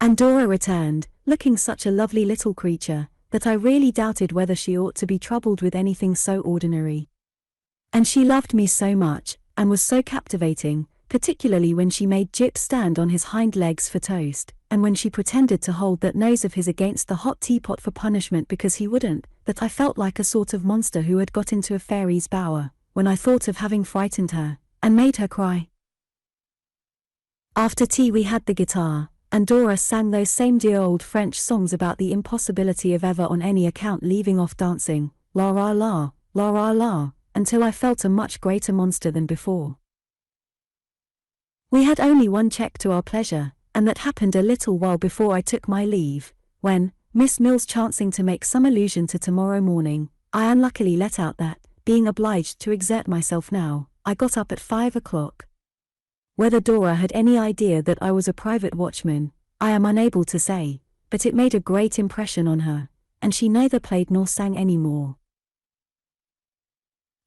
[SPEAKER 1] And Dora returned, looking such a lovely little creature, that I really doubted whether she ought to be troubled with anything so ordinary. And she loved me so much, and was so captivating, particularly when she made Jip stand on his hind legs for toast, and when she pretended to hold that nose of his against the hot teapot for punishment because he wouldn't, that I felt like a sort of monster who had got into a fairy's bower, when I thought of having frightened her, and made her cry. After tea we had the guitar, and Dora sang those same dear old French songs about the impossibility of ever on any account leaving off dancing, la la la, la la la, until I felt a much greater monster than before. We had only one check to our pleasure, and that happened a little while before I took my leave, when, Miss Mills chancing to make some allusion to tomorrow morning, I unluckily let out that, being obliged to exert myself now, I got up at 5 o'clock. Whether Dora had any idea that I was a private watchman, I am unable to say, but it made a great impression on her, and she neither played nor sang any more.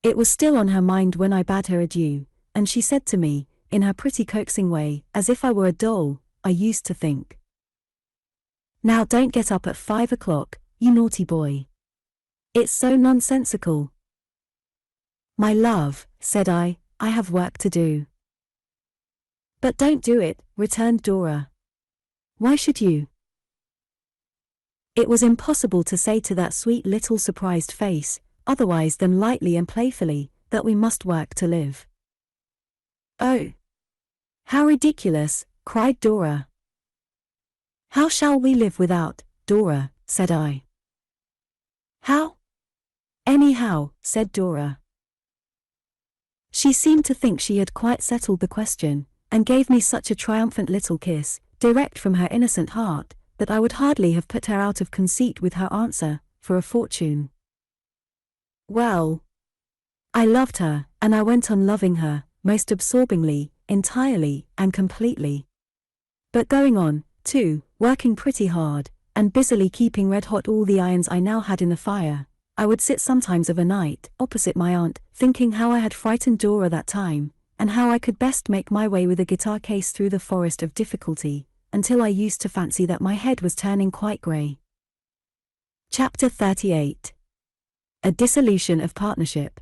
[SPEAKER 1] It was still on her mind when I bade her adieu, and she said to me, in her pretty coaxing way, as if I were a doll, I used to think. "Now don't get up at 5 o'clock, you naughty boy. It's so nonsensical. My love, said I have work to do. But don't do it, returned Dora. Why should you? It was impossible to say to that sweet little surprised face, otherwise than lightly and playfully, that we must work to live. Oh! How ridiculous, cried Dora. How shall we live without, Dora, said I. How? Anyhow, said Dora. She seemed to think she had quite settled the question, and gave me such a triumphant little kiss, direct from her innocent heart, that I would hardly have put her out of conceit with her answer, for a fortune. Well, I loved her, and I went on loving her, most absorbingly, entirely, and completely. But going on, too, working pretty hard, and busily keeping red-hot all the irons I now had in the fire, I would sit sometimes of a night, opposite my aunt, thinking how I had frightened Dora that time, and how I could best make my way with a guitar case through the forest of difficulty, until I used to fancy that my head was turning quite grey. Chapter 38. A Dissolution of Partnership.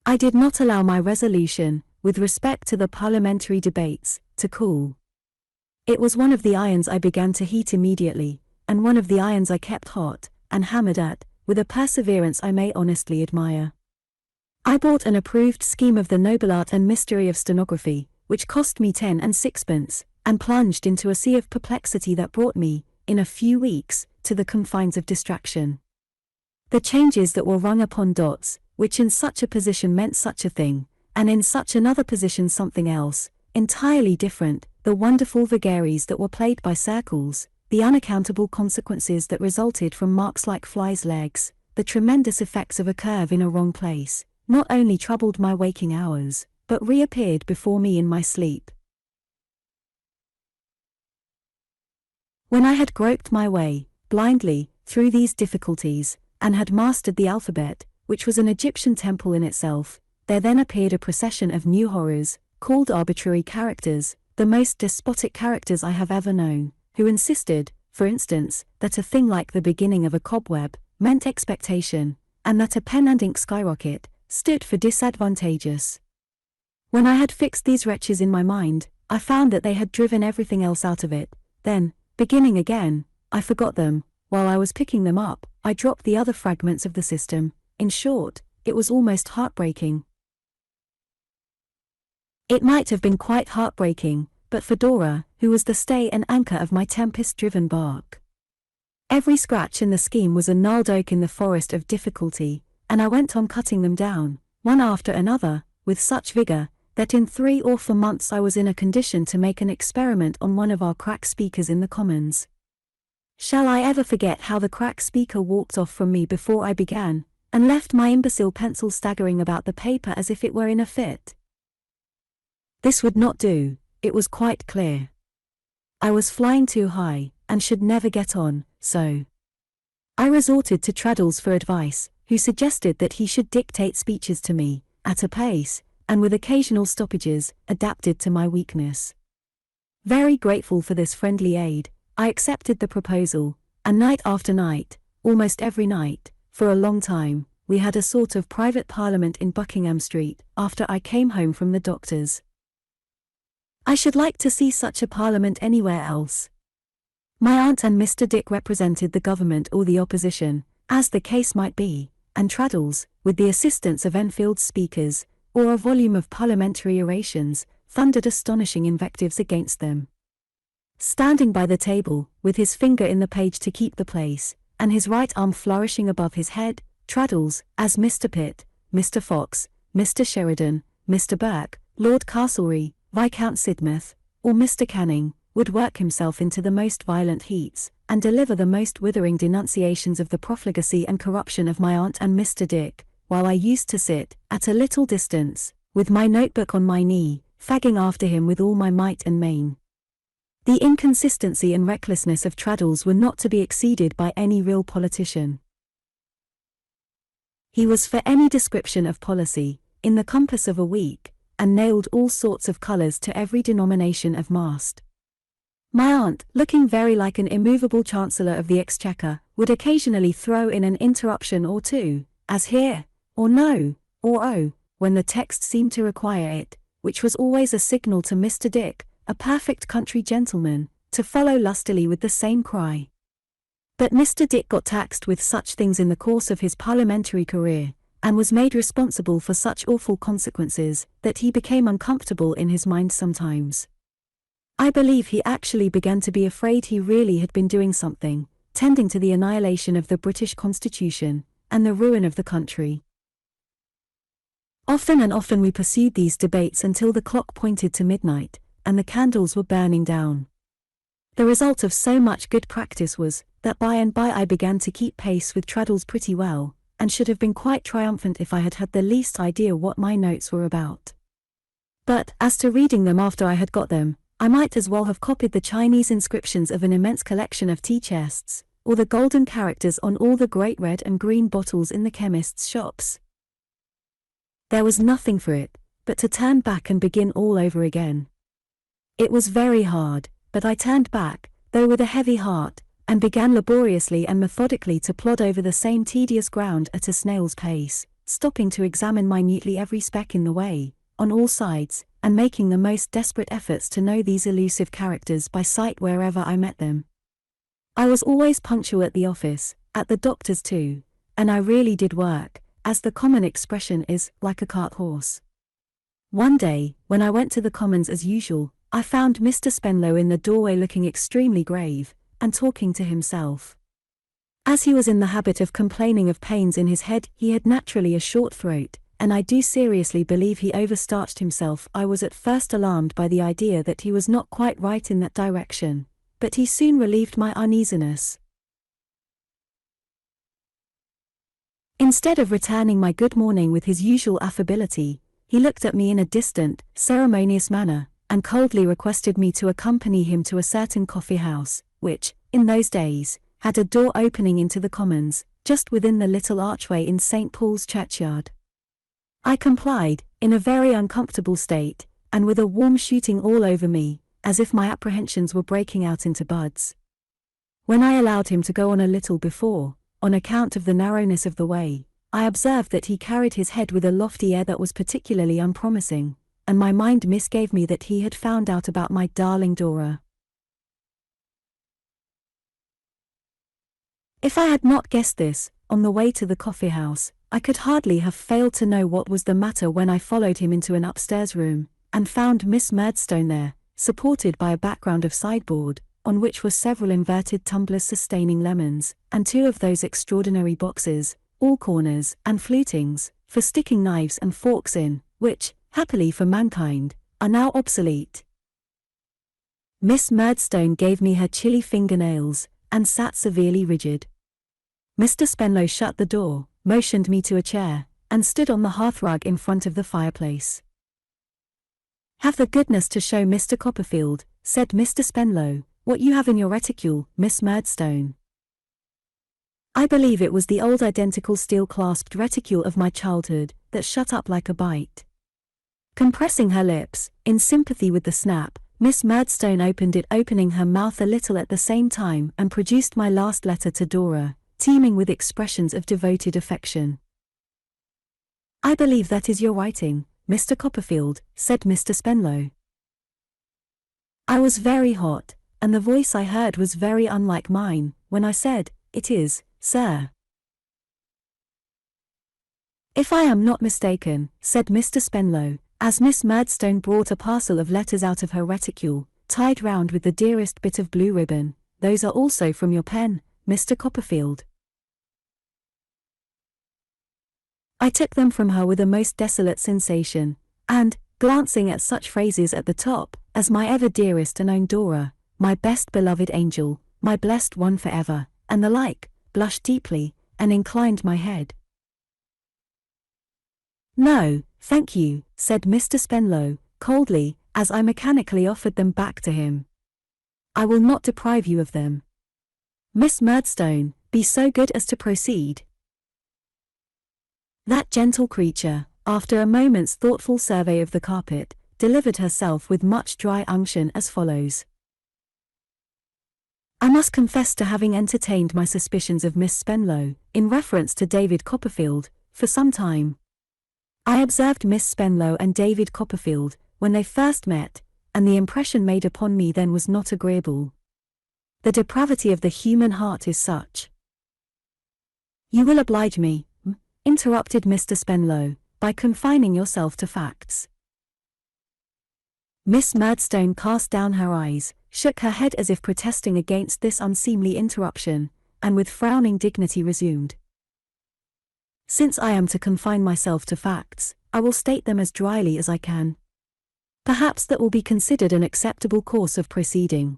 [SPEAKER 1] I did not allow my resolution, with respect to the parliamentary debates, to cool. It was one of the irons I began to heat immediately, and one of the irons I kept hot, and hammered at, with a perseverance I may honestly admire. I bought an approved scheme of the noble art and mystery of stenography, which cost me 10 and 6pence, and plunged into a sea of perplexity that brought me, in a few weeks, to the confines of distraction. The changes that were rung upon dots, which in such a position meant such a thing, and in such another position something else, entirely different, the wonderful vagaries that were played by circles, the unaccountable consequences that resulted from marks like flies' legs, the tremendous effects of a curve in a wrong place, not only troubled my waking hours, but reappeared before me in my sleep. When I had groped my way, blindly, through these difficulties, and had mastered the alphabet, which was an Egyptian temple in itself, there then appeared a procession of new horrors, called arbitrary characters, the most despotic characters I have ever known, who insisted, for instance, that a thing like the beginning of a cobweb meant expectation, and that a pen and ink skyrocket stood for disadvantageous. When I had fixed these wretches in my mind, I found that they had driven everything else out of it. Then, beginning again, I forgot them. While I was picking them up, I dropped the other fragments of the system. In short, it was almost heartbreaking. It might have been quite heartbreaking, but for Dora, who was the stay and anchor of my tempest-driven bark. Every scratch in the scheme was a gnarled oak in the forest of difficulty, and I went on cutting them down, one after another, with such vigor, that in 3 or 4 months I was in a condition to make an experiment on one of our crack speakers in the Commons. Shall I ever forget how the crack speaker walked off from me before I began, and left my imbecile pencil staggering about the paper as if it were in a fit? This would not do, it was quite clear. I was flying too high, and should never get on, so I resorted to Traddles for advice, who suggested that he should dictate speeches to me, at a pace, and with occasional stoppages, adapted to my weakness. Very grateful for this friendly aid, I accepted the proposal, and night after night, almost every night, for a long time, we had a sort of private parliament in Buckingham Street, after I came home from the doctor's. I should like to see such a parliament anywhere else. My aunt and Mr. Dick represented the government or the opposition, as the case might be, and Traddles, with the assistance of Enfield's speakers, or a volume of parliamentary orations, thundered astonishing invectives against them. Standing by the table, with his finger in the page to keep the place, and his right arm flourishing above his head, Traddles, as Mr. Pitt, Mr. Fox, Mr. Sheridan, Mr. Burke, Lord Castlereagh, Viscount Sidmouth, or Mr. Canning, would work himself into the most violent heats, and deliver the most withering denunciations of the profligacy and corruption of my aunt and Mr. Dick, while I used to sit, at a little distance, with my notebook on my knee, fagging after him with all my might and main. The inconsistency and recklessness of Traddles were not to be exceeded by any real politician. He was for any description of policy, in the compass of a week, and nailed all sorts of colours to every denomination of mast. My aunt, looking very like an immovable Chancellor of the Exchequer, would occasionally throw in an interruption or two, as here, or no, or oh, when the text seemed to require it, which was always a signal to Mr. Dick, a perfect country gentleman, to follow lustily with the same cry. But Mr. Dick got taxed with such things in the course of his parliamentary career, and was made responsible for such awful consequences, that he became uncomfortable in his mind sometimes. I believe he actually began to be afraid he really had been doing something, tending to the annihilation of the British Constitution, and the ruin of the country. Often and often we pursued these debates until the clock pointed to midnight, and the candles were burning down. The result of so much good practice was, that by and by I began to keep pace with Traddles pretty well, and should have been quite triumphant if I had had the least idea what my notes were about. But, as to reading them after I had got them, I might as well have copied the Chinese inscriptions of an immense collection of tea chests, or the golden characters on all the great red and green bottles in the chemists' shops. There was nothing for it, but to turn back and begin all over again. It was very hard, but I turned back, though with a heavy heart, and began laboriously and methodically to plod over the same tedious ground at a snail's pace, stopping to examine minutely every speck in the way, on all sides, and making the most desperate efforts to know these elusive characters by sight wherever I met them. I was always punctual at the office, at the doctor's too, and I really did work, as the common expression is, like a cart horse. One day, when I went to the Commons as usual, I found Mr. Spenlow in the doorway looking extremely grave, and talking to himself. As he was in the habit of complaining of pains in his head, he had naturally a short throat, and I do seriously believe he overstarched himself. I was at first alarmed by the idea that he was not quite right in that direction, but he soon relieved my uneasiness. Instead of returning my good morning with his usual affability, he looked at me in a distant, ceremonious manner, and coldly requested me to accompany him to a certain coffee-house, which, in those days, had a door opening into the Commons, just within the little archway in St. Paul's churchyard. I complied, in a very uncomfortable state, and with a warm shooting all over me, as if my apprehensions were breaking out into buds. When I allowed him to go on a little before, on account of the narrowness of the way, I observed that he carried his head with a lofty air that was particularly unpromising, and my mind misgave me that he had found out about my darling Dora. If I had not guessed this, on the way to the coffee-house, I could hardly have failed to know what was the matter when I followed him into an upstairs room, and found Miss Murdstone there, supported by a background of sideboard, on which were several inverted tumblers sustaining lemons, and two of those extraordinary boxes, all corners, and flutings, for sticking knives and forks in, which, happily for mankind, are now obsolete. Miss Murdstone gave me her chilly fingernails, and sat severely rigid. Mr. Spenlow shut the door, motioned me to a chair, and stood on the hearthrug in front of the fireplace. "Have the goodness to show Mr. Copperfield," said Mr. Spenlow, "what you have in your reticule, Miss Murdstone." I believe it was the old identical steel-clasped reticule of my childhood, that shut up like a bite. Compressing her lips, in sympathy with the snap, Miss Murdstone opened it, opening her mouth a little at the same time, and produced my last letter to Dora, teeming with expressions of devoted affection. "I believe that is your writing, Mr. Copperfield," said Mr. Spenlow. I was very hot, and the voice I heard was very unlike mine, when I said, "It is, sir." "If I am not mistaken," said Mr. Spenlow, as Miss Murdstone brought a parcel of letters out of her reticule, tied round with the dearest bit of blue ribbon, "those are also from your pen, Mr. Copperfield." I took them from her with a most desolate sensation, and, glancing at such phrases at the top, as "my ever dearest and own Dora," "my best beloved angel," "my blessed one forever," and the like, blushed deeply, and inclined my head. "No, thank you," said Mr. Spenlow, coldly, as I mechanically offered them back to him. "I will not deprive you of them. Miss Murdstone, be so good as to proceed." That gentle creature, after a moment's thoughtful survey of the carpet, delivered herself with much dry unction as follows. "I must confess to having entertained my suspicions of Miss Spenlow, in reference to David Copperfield, for some time. I observed Miss Spenlow and David Copperfield, when they first met, and the impression made upon me then was not agreeable. The depravity of the human heart is such. You will oblige me, interrupted Mr. Spenlow, by confining yourself to facts. Miss Murdstone cast down her eyes, shook her head as if protesting against this unseemly interruption, and with frowning dignity resumed. Since I am to confine myself to facts, I will state them as dryly as I can. Perhaps that will be considered an acceptable course of proceeding.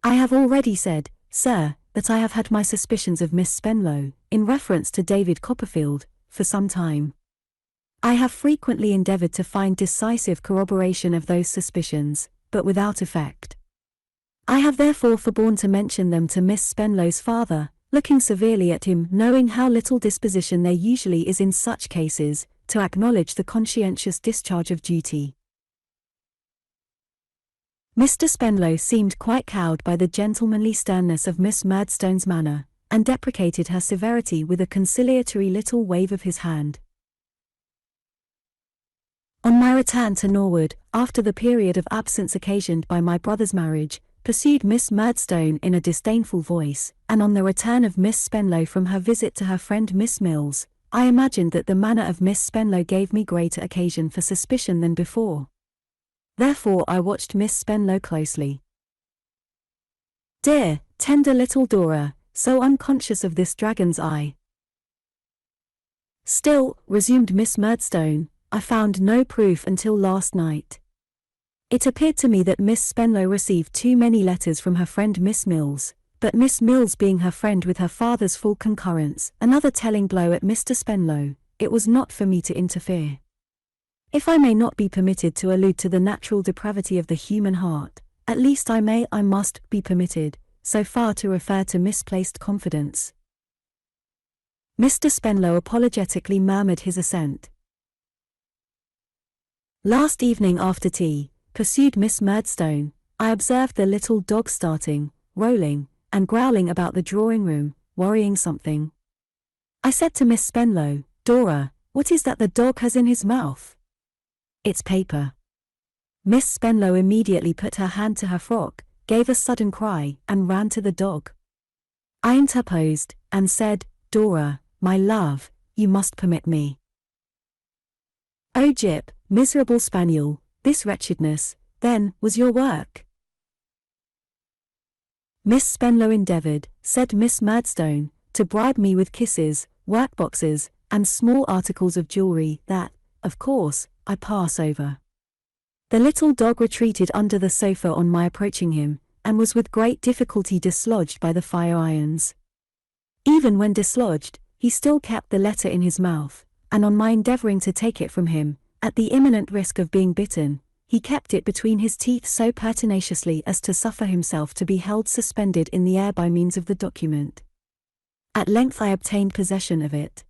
[SPEAKER 1] I have already said, sir, that I have had my suspicions of Miss Spenlow, in reference to David Copperfield, for some time. I have frequently endeavoured to find decisive corroboration of those suspicions, but without effect. I have therefore forborne to mention them to Miss Spenlow's father, looking severely at him, knowing how little disposition there usually is in such cases, to acknowledge the conscientious discharge of duty. Mr. Spenlow seemed quite cowed by the gentlemanly sternness of Miss Murdstone's manner, and deprecated her severity with a conciliatory little wave of his hand. On my return to Norwood, after the period of absence occasioned by my brother's marriage, pursued Miss Murdstone in a disdainful voice, and on the return of Miss Spenlow from her visit to her friend Miss Mills, I imagined that the manner of Miss Spenlow gave me greater occasion for suspicion than before. Therefore I watched Miss Spenlow closely. Dear, tender little Dora, so unconscious of this dragon's eye. Still, resumed Miss Murdstone, I found no proof until last night. It appeared to me that Miss Spenlow received too many letters from her friend Miss Mills, but Miss Mills being her friend with her father's full concurrence, another telling blow at Mr. Spenlow, it was not for me to interfere. If I may not be permitted to allude to the natural depravity of the human heart, at least I must be permitted, so far to refer to misplaced confidence. Mr. Spenlow apologetically murmured his assent. Last evening after tea, pursued Miss Murdstone, I observed the little dog starting, rolling, and growling about the drawing-room, worrying something. I said to Miss Spenlow, Dora, what is that the dog has in his mouth? It's paper. Miss Spenlow immediately put her hand to her frock, gave a sudden cry, and ran to the dog. I interposed, and said, Dora, my love, you must permit me. Oh Jip, miserable spaniel, this wretchedness, then, was your work? Miss Spenlow endeavoured, said Miss Murdstone, to bribe me with kisses, workboxes, and small articles of jewellery that, of course, I pass over. The little dog retreated under the sofa on my approaching him, and was with great difficulty dislodged by the fire irons. Even when dislodged, he still kept the letter in his mouth, and on my endeavouring to take it from him, at the imminent risk of being bitten, he kept it between his teeth so pertinaciously as to suffer himself to be held suspended in the air by means of the document. At length I obtained possession of it.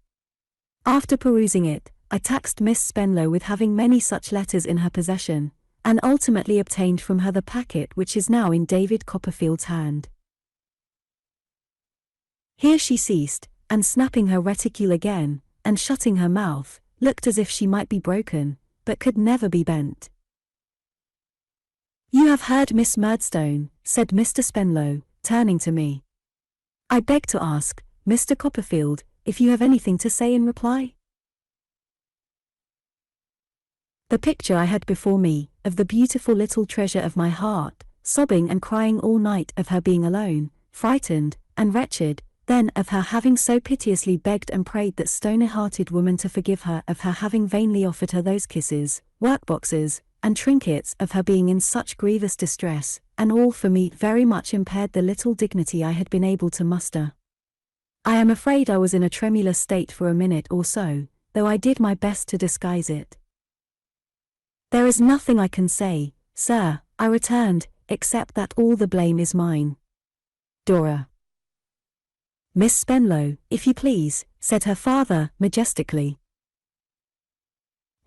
[SPEAKER 1] After perusing it, I taxed Miss Spenlow with having many such letters in her possession, and ultimately obtained from her the packet which is now in David Copperfield's hand. Here she ceased, and snapping her reticule again, and shutting her mouth, looked as if she might be broken, but could never be bent. You have heard Miss Murdstone, said Mr. Spenlow, turning to me. I beg to ask, Mr. Copperfield, if you have anything to say in reply? The picture I had before me, of the beautiful little treasure of my heart, sobbing and crying all night, of her being alone, frightened, and wretched, then of her having so piteously begged and prayed that stony-hearted woman to forgive her, of her having vainly offered her those kisses, workboxes, and trinkets, of her being in such grievous distress, and all for me, very much impaired the little dignity I had been able to muster. I am afraid I was in a tremulous state for a minute or so, though I did my best to disguise it. There is nothing I can say, sir, I returned, except that all the blame is mine. Dora. Miss Spenlow, if you please, said her father, majestically.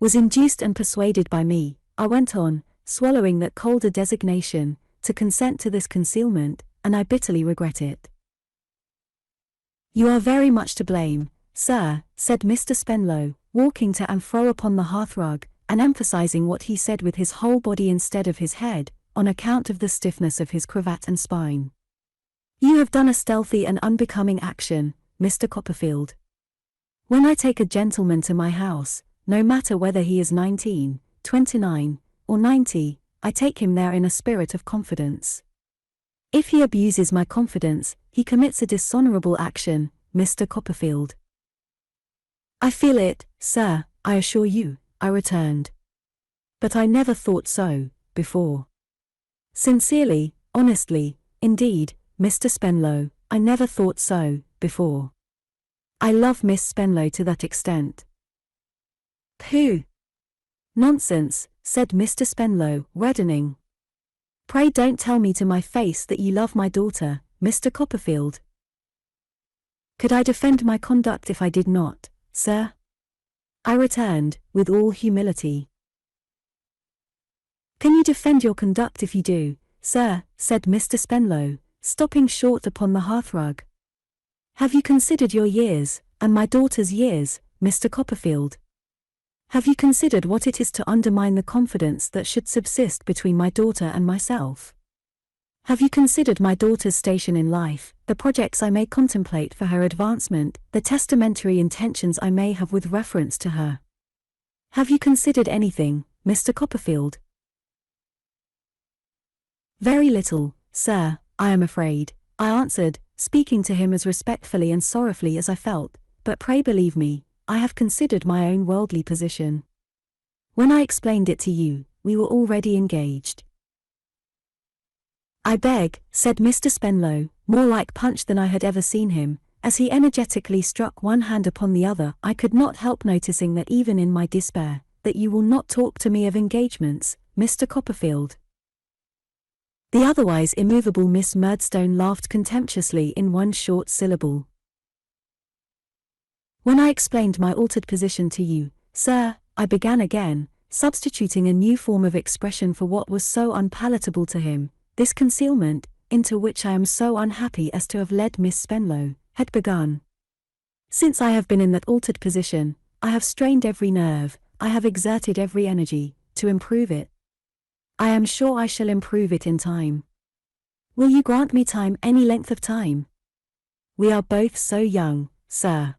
[SPEAKER 1] Was induced and persuaded by me, I went on, swallowing that colder designation, to consent to this concealment, and I bitterly regret it. You are very much to blame, sir, said Mr. Spenlow, walking to and fro upon the hearthrug, and emphasizing what he said with his whole body instead of his head, on account of the stiffness of his cravat and spine. "You have done a stealthy and unbecoming action, Mr. Copperfield. When I take a gentleman to my house, no matter whether he is 19, 29, or 90, I take him there in a spirit of confidence. If he abuses my confidence, he commits a dishonorable action, Mr. Copperfield." "I feel it, sir, I assure you," I returned. "But I never thought so, before. Sincerely, honestly, indeed, Mr. Spenlow, I never thought so, before. I love Miss Spenlow to that extent." "Pooh! Nonsense," said Mr. Spenlow, reddening. "Pray don't tell me to my face that you love my daughter, Mr. Copperfield." "Could I defend my conduct if I did not, sir?" I returned, with all humility. "Can you defend your conduct if you do, sir?" said Mr. Spenlow, stopping short upon the hearthrug. "Have you considered your years, and my daughter's years, Mr. Copperfield? Have you considered what it is to undermine the confidence that should subsist between my daughter and myself? Have you considered my daughter's station in life, the projects I may contemplate for her advancement, the testamentary intentions I may have with reference to her? Have you considered anything, Mr. Copperfield?" "Very little, sir, I am afraid," I answered, speaking to him as respectfully and sorrowfully as I felt, "but pray believe me, I have considered my own worldly position. When I explained it to you, we were already engaged." "I beg," said Mr. Spenlow, more like Punch than I had ever seen him, as he energetically struck one hand upon the other. "I could not help noticing that even in my despair, that you will not talk to me of engagements, Mr. Copperfield." The otherwise immovable Miss Murdstone laughed contemptuously in one short syllable. "When I explained my altered position to you, sir," I began again, substituting a new form of expression for what was so unpalatable to him, "this concealment, into which I am so unhappy as to have led Miss Spenlow, had begun. Since I have been in that altered position, I have strained every nerve, I have exerted every energy, to improve it. I am sure I shall improve it in time. Will you grant me time, any length of time? We are both so young, sir."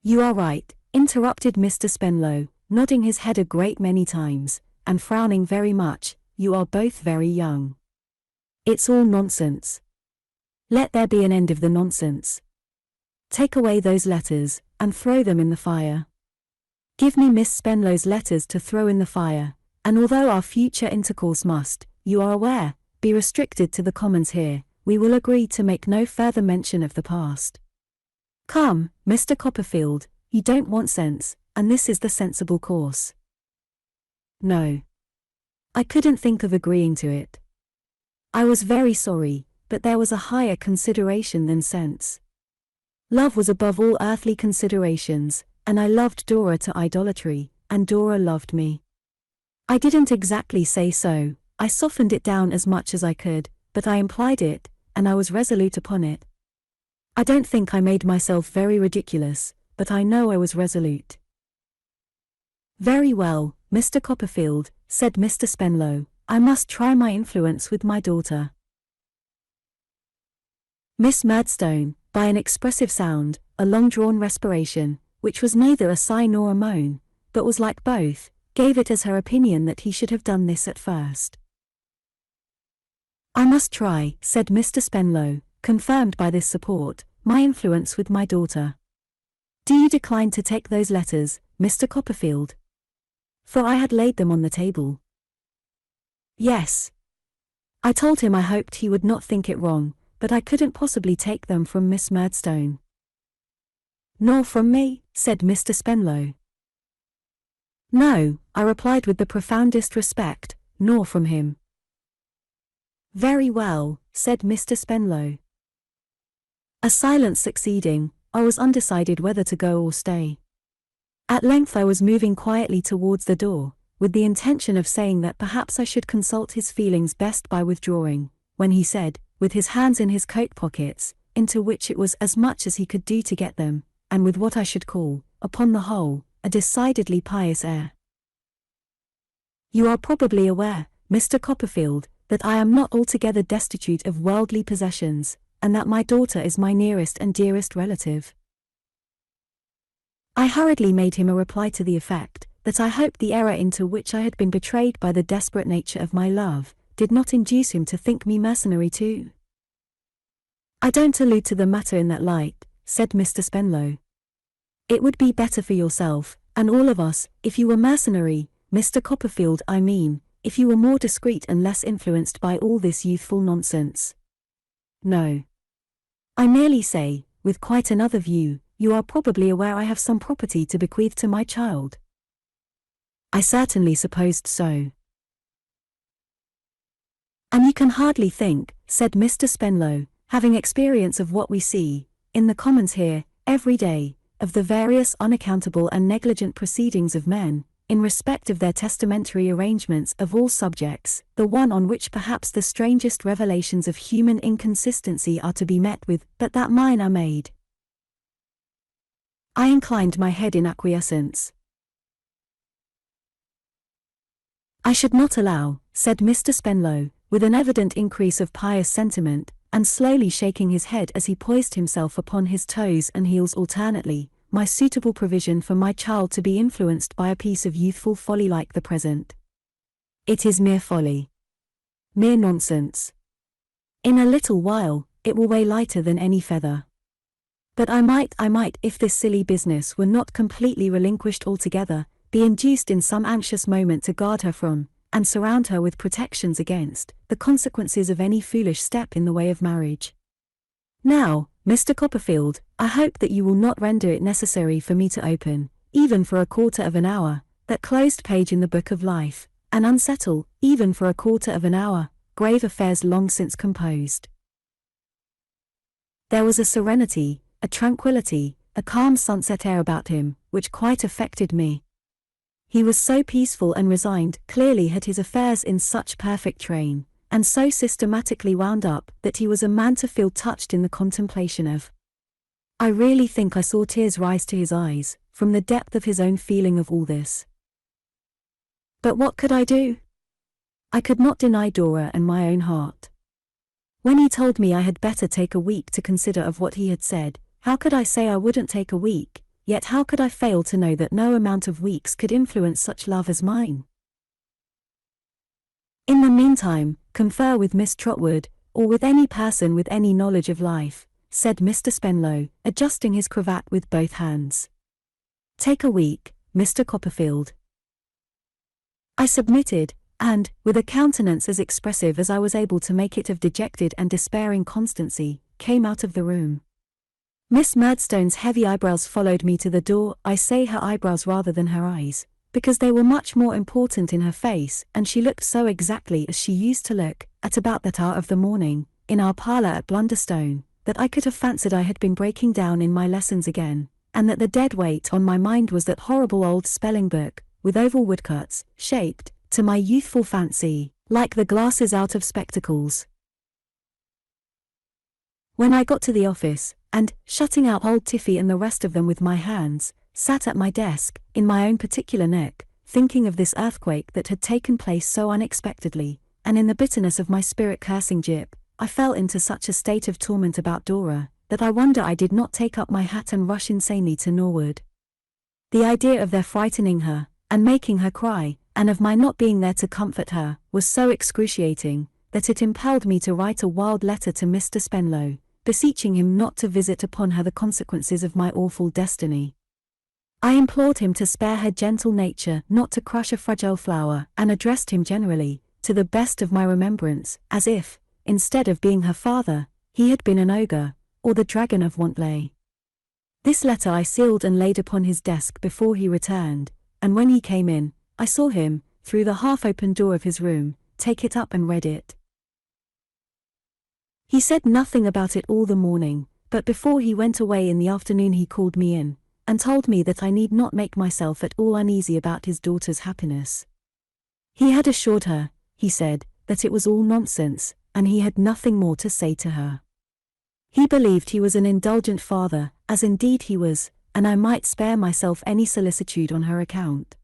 [SPEAKER 1] "You are right," interrupted Mr. Spenlow, nodding his head a great many times, and frowning very much, "you are both very young. It's all nonsense. Let there be an end of the nonsense. Take away those letters, and throw them in the fire. Give me Miss Spenlow's letters to throw in the fire, and although our future intercourse must, you are aware, be restricted to the commons here, we will agree to make no further mention of the past. Come, Mr. Copperfield, you don't want sense, and this is the sensible course." No. I couldn't think of agreeing to it. I was very sorry, but there was a higher consideration than sense. Love was above all earthly considerations, and I loved Dora to idolatry, and Dora loved me. I didn't exactly say so, I softened it down as much as I could, but I implied it, and I was resolute upon it. I don't think I made myself very ridiculous, but I know I was resolute. "Very well, Mr. Copperfield," said Mr. Spenlow, "I must try my influence with my daughter." Miss Murdstone, by an expressive sound, a long-drawn respiration, which was neither a sigh nor a moan, but was like both, gave it as her opinion that he should have done this at first. "I must try," said Mr. Spenlow, confirmed by this support, "my influence with my daughter. Do you decline to take those letters, Mr. Copperfield?" For I had laid them on the table. Yes. I told him I hoped he would not think it wrong, but I couldn't possibly take them from Miss Murdstone. "Nor from me?" said Mr. Spenlow. "No," I replied with the profoundest respect, "nor from him." "Very well," said Mr. Spenlow. A silence succeeding, I was undecided whether to go or stay. At length I was moving quietly towards the door, with the intention of saying that perhaps I should consult his feelings best by withdrawing, when he said, with his hands in his coat pockets, into which it was as much as he could do to get them, and with what I should call, upon the whole, a decidedly pious air. You are probably aware, Mr. Copperfield, that I am not altogether destitute of worldly possessions, and that my daughter is my nearest and dearest relative. I hurriedly made him a reply to the effect that I hoped the error into which I had been betrayed by the desperate nature of my love did not induce him to think me mercenary too. I don't allude to the matter in that light, said Mr. Spenlow. It would be better for yourself, and all of us, if you were mercenary, Mr. Copperfield, I mean, if you were more discreet and less influenced by all this youthful nonsense. No. I merely say, with quite another view, you are probably aware I have some property to bequeath to my child. I certainly supposed so. And you can hardly think, said Mr. Spenlow, having experience of what we see, in the Commons here, every day, of the various unaccountable and negligent proceedings of men, in respect of their testamentary arrangements of all subjects, the one on which perhaps the strangest revelations of human inconsistency are to be met with, but that mine are made. I inclined my head in acquiescence. I should not allow, said Mr. Spenlow, with an evident increase of pious sentiment, and slowly shaking his head as he poised himself upon his toes and heels alternately, my suitable provision for my child to be influenced by a piece of youthful folly like the present. It is mere folly. Mere nonsense. In a little while, it will weigh lighter than any feather. But I might, if this silly business were not completely relinquished altogether, be induced in some anxious moment to guard her from, and surround her with protections against, the consequences of any foolish step in the way of marriage. Now, Mr. Copperfield, I hope that you will not render it necessary for me to open, even for a quarter of an hour, that closed page in the book of life, and unsettle, even for a quarter of an hour, grave affairs long since composed. There was a serenity, a tranquillity, a calm sunset air about him, which quite affected me. He was so peaceful and resigned, clearly had his affairs in such perfect train, and so systematically wound up, that he was a man to feel touched in the contemplation of. I really think I saw tears rise to his eyes, from the depth of his own feeling of all this. But what could I do? I could not deny Dora and my own heart. When he told me I had better take a week to consider of what he had said, how could I say I wouldn't take a week? Yet how could I fail to know that no amount of weeks could influence such love as mine? In the meantime, confer with Miss Trotwood, or with any person with any knowledge of life, said Mr. Spenlow, adjusting his cravat with both hands. Take a week, Mr. Copperfield. I submitted, and, with a countenance as expressive as I was able to make it of dejected and despairing constancy, came out of the room. Miss Murdstone's heavy eyebrows followed me to the door. I say her eyebrows rather than her eyes, because they were much more important in her face, and she looked so exactly as she used to look, at about that hour of the morning, in our parlour at Blunderstone, that I could have fancied I had been breaking down in my lessons again, and that the dead weight on my mind was that horrible old spelling book, with oval woodcuts, shaped, to my youthful fancy, like the glasses out of spectacles. When I got to the office, and, shutting out old Tiffy and the rest of them with my hands, sat at my desk, in my own particular nook, thinking of this earthquake that had taken place so unexpectedly, and in the bitterness of my spirit cursing Jip, I fell into such a state of torment about Dora, that I wonder I did not take up my hat and rush insanely to Norwood. The idea of their frightening her, and making her cry, and of my not being there to comfort her, was so excruciating, that it impelled me to write a wild letter to Mr. Spenlow, beseeching him not to visit upon her the consequences of my awful destiny. I implored him to spare her gentle nature, not to crush a fragile flower, and addressed him generally, to the best of my remembrance, as if, instead of being her father, he had been an ogre, or the dragon of Wantley. This letter I sealed and laid upon his desk before he returned, and when he came in, I saw him, through the half-open door of his room, take it up and read it. He said nothing about it all the morning, but before he went away in the afternoon he called me in, and told me that I need not make myself at all uneasy about his daughter's happiness. He had assured her, he said, that it was all nonsense, and he had nothing more to say to her. He believed he was an indulgent father, as indeed he was, and I might spare myself any solicitude on her account.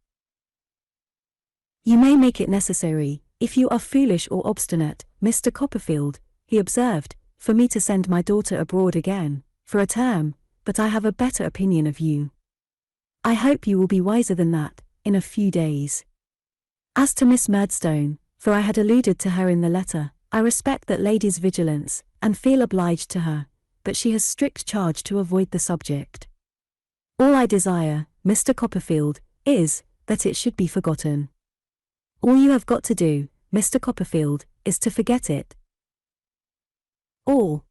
[SPEAKER 1] You may make it necessary, if you are foolish or obstinate, Mr. Copperfield, he observed, for me to send my daughter abroad again, for a term, but I have a better opinion of you. I hope you will be wiser than that, in a few days. As to Miss Murdstone, for I had alluded to her in the letter, I respect that lady's vigilance, and feel obliged to her, but she has strict charge to avoid the subject. All I desire, Mr. Copperfield, is, that it should be forgotten. All you have got to do, Mr. Copperfield, is to forget it. All.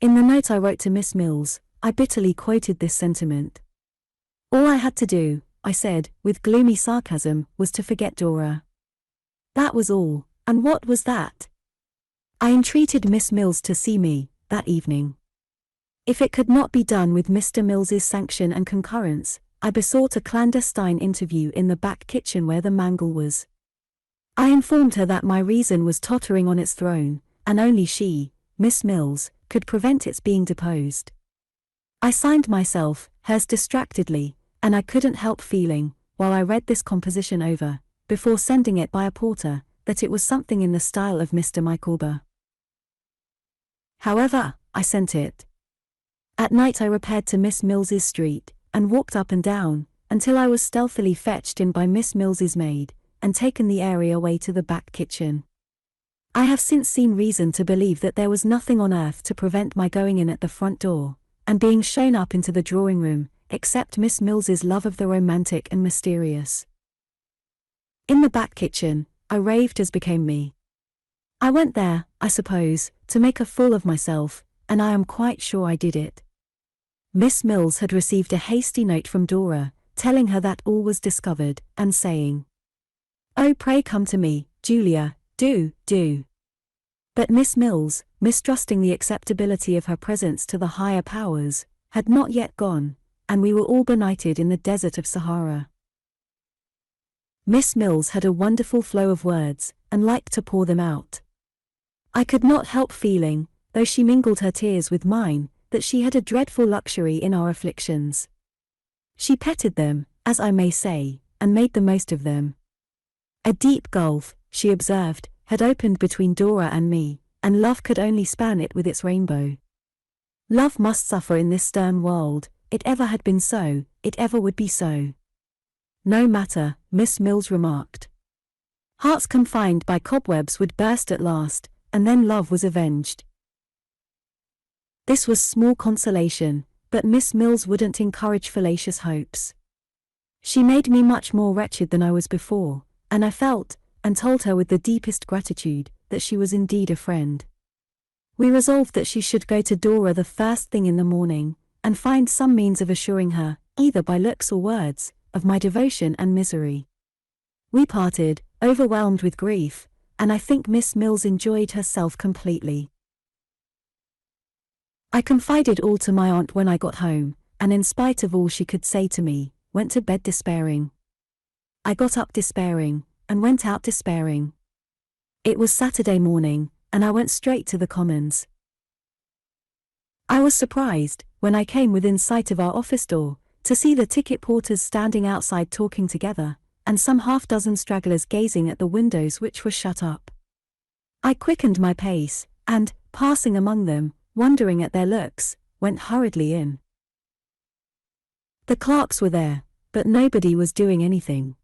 [SPEAKER 1] In the note I wrote to Miss Mills, I bitterly quoted this sentiment. All I had to do, I said, with gloomy sarcasm, was to forget Dora. That was all, and what was that? I entreated Miss Mills to see me, that evening. If it could not be done with Mr. Mills's sanction and concurrence, I besought a clandestine interview in the back kitchen where the mangle was. I informed her that my reason was tottering on its throne, and only she, Miss Mills, could prevent its being deposed. I signed myself, hers distractedly, and I couldn't help feeling, while I read this composition over, before sending it by a porter, that it was something in the style of Mr. Micawber. However, I sent it. At night I repaired to Miss Mills's street, and walked up and down, until I was stealthily fetched in by Miss Mills's maid, and taken the area way to the back kitchen. I have since seen reason to believe that there was nothing on earth to prevent my going in at the front door, and being shown up into the drawing-room, except Miss Mills's love of the romantic and mysterious. In the back kitchen, I raved as became me. I went there, I suppose, to make a fool of myself, and I am quite sure I did it. Miss Mills had received a hasty note from Dora, telling her that all was discovered, and saying, "Oh, pray come to me, Julia, do. But Miss Mills, mistrusting the acceptability of her presence to the higher powers, had not yet gone, and we were all benighted in the desert of Sahara. Miss Mills had a wonderful flow of words, and liked to pour them out. I could not help feeling, though she mingled her tears with mine, that she had a dreadful luxury in our afflictions. She petted them, as I may say, and made the most of them. A deep gulf, she observed, had opened between Dora and me, and love could only span it with its rainbow. Love must suffer in this stern world, it ever had been so, it ever would be so. No matter, Miss Mills remarked. Hearts confined by cobwebs would burst at last, and then love was avenged. This was small consolation, but Miss Mills wouldn't encourage fallacious hopes. She made me much more wretched than I was before, and I felt, and told her with the deepest gratitude, that she was indeed a friend. We resolved that she should go to Dora the first thing in the morning, and find some means of assuring her, either by looks or words, of my devotion and misery. We parted, overwhelmed with grief, and I think Miss Mills enjoyed herself completely. I confided all to my aunt when I got home, and in spite of all she could say to me, went to bed despairing. I got up despairing, and went out despairing. It was Saturday morning, and I went straight to the Commons. I was surprised, when I came within sight of our office door, to see the ticket porters standing outside talking together, and some half-dozen stragglers gazing at the windows which were shut up. I quickened my pace, and, passing among them, wondering at their looks, went hurriedly in. The clerks were there, but nobody was doing anything.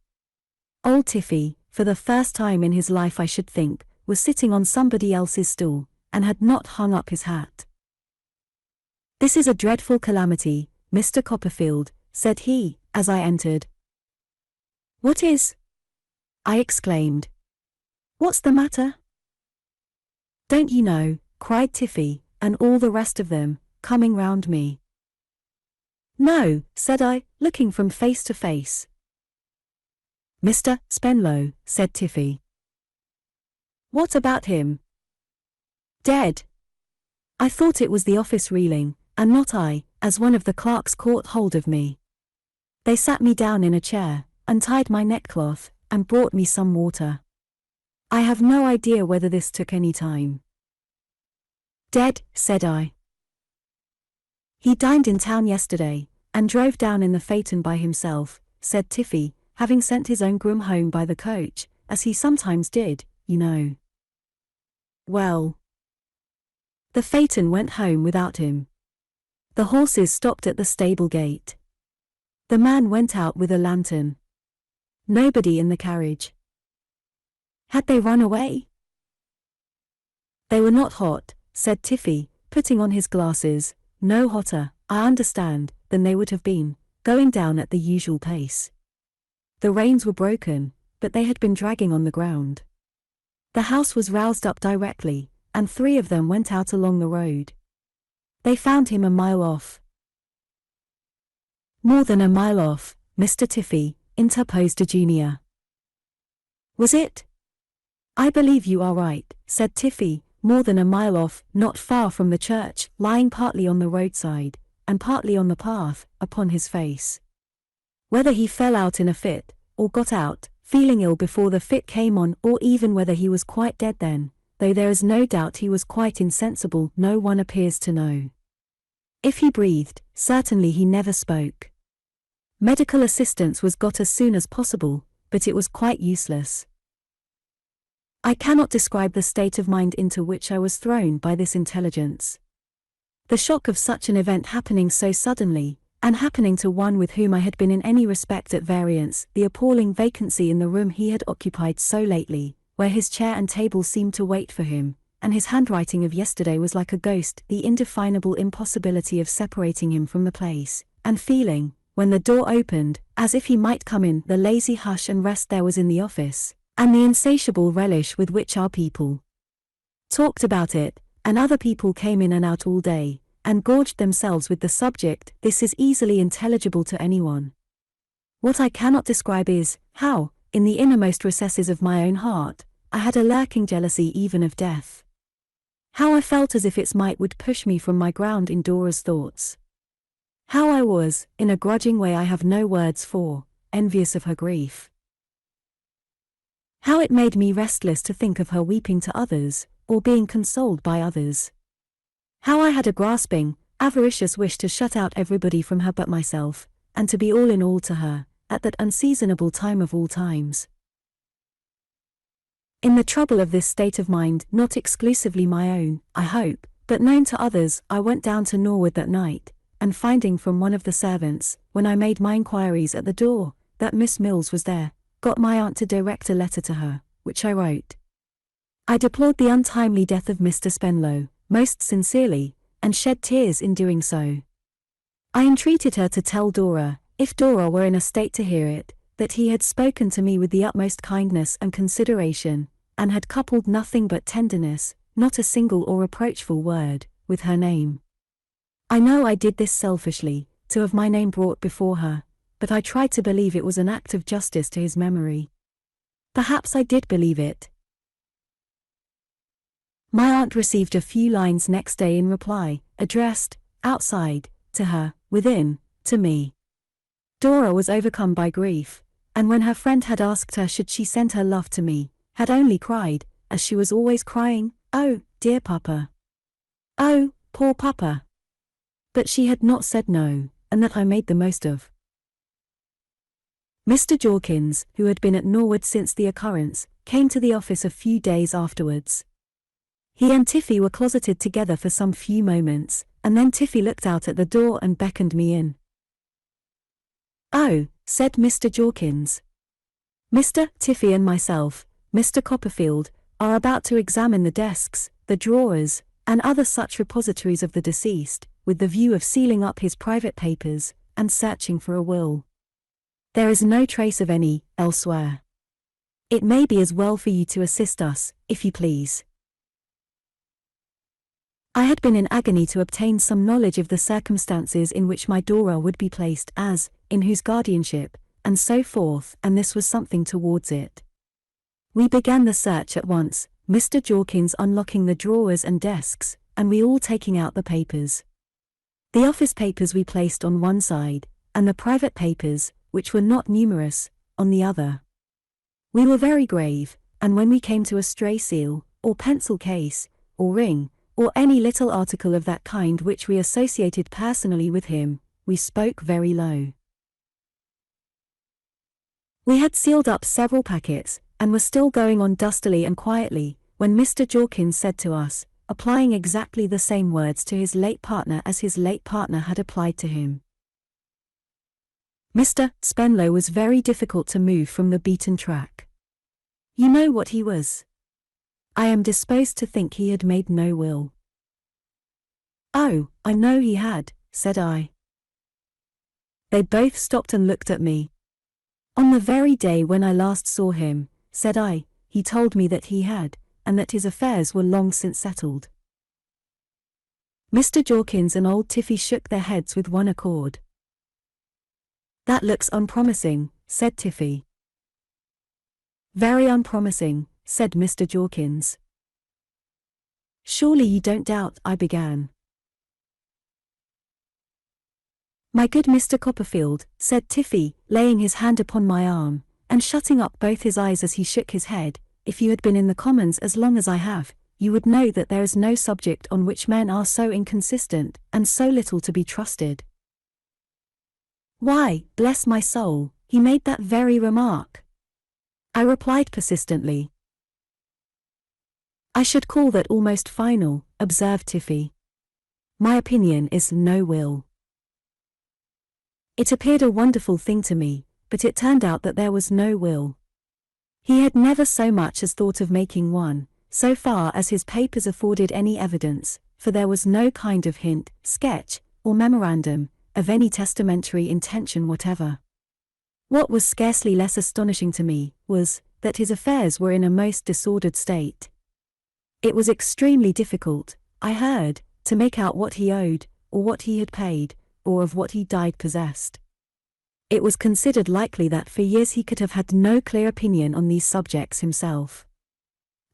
[SPEAKER 1] Old Tiffy, for the first time in his life I should think, was sitting on somebody else's stool, and had not hung up his hat. "This is a dreadful calamity, Mr. Copperfield," said he, as I entered. "What is?" I exclaimed. "What's the matter?" "Don't you know?" cried Tiffy, and all the rest of them, coming round me. "No," said I, looking from face to face. "Mr. Spenlow," said Tiffy. "What about him?" "Dead." I thought it was the office reeling, and not I, as one of the clerks caught hold of me. They sat me down in a chair, untied my neckcloth, and brought me some water. I have no idea whether this took any time. "Dead," said I. "He dined in town yesterday, and drove down in the phaeton by himself, said Tiffy, having sent his own groom home by the coach, as he sometimes did, you know. Well, the phaeton went home without him. The horses stopped at the stable gate. The man went out with a lantern. Nobody in the carriage. Had they run away? They were not hot, said Tiffy, putting on his glasses. No hotter, I understand, than they would have been, going down at the usual pace. The reins were broken, but they had been dragging on the ground. The house was roused up directly, and 3 of them went out along the road. They found him a mile off. More than a mile off, Mr. Tiffy, interposed a junior. Was it? I believe you are right, said Tiffy, more than a mile off, not far from the church, lying partly on the roadside, and partly on the path, upon his face. Whether he fell out in a fit, or got out, feeling ill before the fit came on, or even whether he was quite dead then, though there is no doubt he was quite insensible, no one appears to know. If he breathed, certainly he never spoke. Medical assistance was got as soon as possible, but it was quite useless. I cannot describe the state of mind into which I was thrown by this intelligence. The shock of such an event happening so suddenly, and happening to one with whom I had been in any respect at variance, the appalling vacancy in the room he had occupied so lately, where his chair and table seemed to wait for him, and his handwriting of yesterday was like a ghost, the indefinable impossibility of separating him from the place, and feeling, when the door opened, as if he might come in, the lazy hush and rest there was in the office, and the insatiable relish with which our people talked about it, and other people came in and out all day, and gorged themselves with the subject. This is easily intelligible to anyone. What I cannot describe is, how, in the innermost recesses of my own heart, I had a lurking jealousy even of death. How I felt as if its might would push me from my ground in Dora's thoughts. How I was, in a grudging way I have no words for, envious of her grief. How it made me restless to think of her weeping to others, or being consoled by others. How I had a grasping, avaricious wish to shut out everybody from her but myself, and to be all in all to her, at that unseasonable time of all times. In the trouble of this state of mind, not exclusively my own, I hope, but known to others, I went down to Norwood that night, and finding from one of the servants, when I made my inquiries at the door, that Miss Mills was there, got my aunt to direct a letter to her, which I wrote. I deplored the untimely death of Mr. Spenlow, most sincerely, and shed tears in doing so. I entreated her to tell Dora, if Dora were in a state to hear it, that he had spoken to me with the utmost kindness and consideration, and had coupled nothing but tenderness, not a single or reproachful word, with her name. I know I did this selfishly, to have my name brought before her, but I tried to believe it was an act of justice to his memory. Perhaps I did believe it. My aunt received a few lines next day in reply, addressed, outside, to her, within, to me. Dora was overcome by grief, and when her friend had asked her should she send her love to me, had only cried, as she was always crying, "Oh, dear Papa! Oh, poor Papa!" But she had not said no, and that I made the most of. Mr. Jorkins, who had been at Norwood since the occurrence, came to the office a few days afterwards. He and Tiffy were closeted together for some few moments, and then Tiffy looked out at the door and beckoned me in. "Oh," said Mr. Jorkins. "Mr. Tiffy and myself, Mr. Copperfield, are about to examine the desks, the drawers, and other such repositories of the deceased, with the view of sealing up his private papers, and searching for a will. There is no trace of any, elsewhere. It may be as well for you to assist us, if you please." I had been in agony to obtain some knowledge of the circumstances in which my Dora would be placed, as, in whose guardianship, and so forth, and this was something towards it. We began the search at once, Mr. Jorkins unlocking the drawers and desks, and we all taking out the papers. The office papers we placed on one side, and the private papers, which were not numerous, on the other. We were very grave, and when we came to a stray seal, or pencil case, or ring, or any little article of that kind which we associated personally with him, we spoke very low. We had sealed up several packets, and were still going on dustily and quietly, when Mr. Jorkins said to us, applying exactly the same words to his late partner as his late partner had applied to him. Mr. Spenlow was very difficult to move from the beaten track. You know what he was. I am disposed to think he had made no will. Oh, I know he had, said I. They both stopped and looked at me. On the very day when I last saw him, said I, he told me that he had, and that his affairs were long since settled. Mr. Jorkins and old Tiffy shook their heads with one accord. That looks unpromising, said Tiffy. Very unpromising, said Mr. Jorkins. Surely you don't doubt, I began. My good Mr. Copperfield, said Tiffy, laying his hand upon my arm, and shutting up both his eyes as he shook his head, if you had been in the Commons as long as I have, you would know that there is no subject on which men are so inconsistent, and so little to be trusted. Why, bless my soul, he made that very remark. I replied persistently. I should call that almost final, observed Tiffy. My opinion is no will. It appeared a wonderful thing to me, but it turned out that there was no will. He had never so much as thought of making one, so far as his papers afforded any evidence, for there was no kind of hint, sketch, or memorandum, of any testamentary intention whatever. What was scarcely less astonishing to me, was, that his affairs were in a most disordered state. It was extremely difficult, I heard, to make out what he owed, or what he had paid, or of what he died possessed. It was considered likely that for years he could have had no clear opinion on these subjects himself.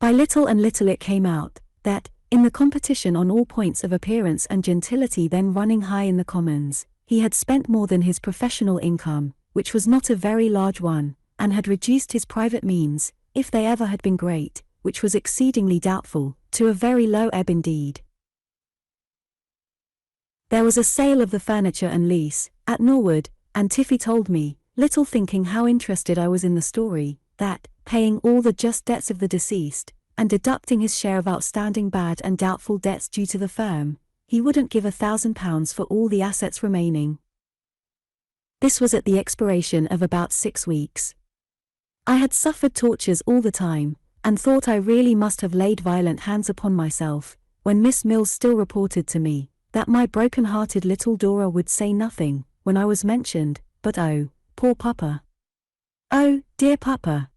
[SPEAKER 1] By little and little it came out, that, in the competition on all points of appearance and gentility then running high in the Commons, he had spent more than his professional income, which was not a very large one, and had reduced his private means, if they ever had been great, which was exceedingly doubtful, to a very low ebb indeed. There was a sale of the furniture and lease, at Norwood, and Tiffy told me, little thinking how interested I was in the story, that, paying all the just debts of the deceased, and deducting his share of outstanding bad and doubtful debts due to the firm, he wouldn't give £1,000 for all the assets remaining. This was at the expiration of about 6 weeks. I had suffered tortures all the time, and thought I really must have laid violent hands upon myself, when Miss Mills still reported to me, that my broken-hearted little Dora would say nothing, when I was mentioned, but oh, poor Papa. Oh, dear Papa.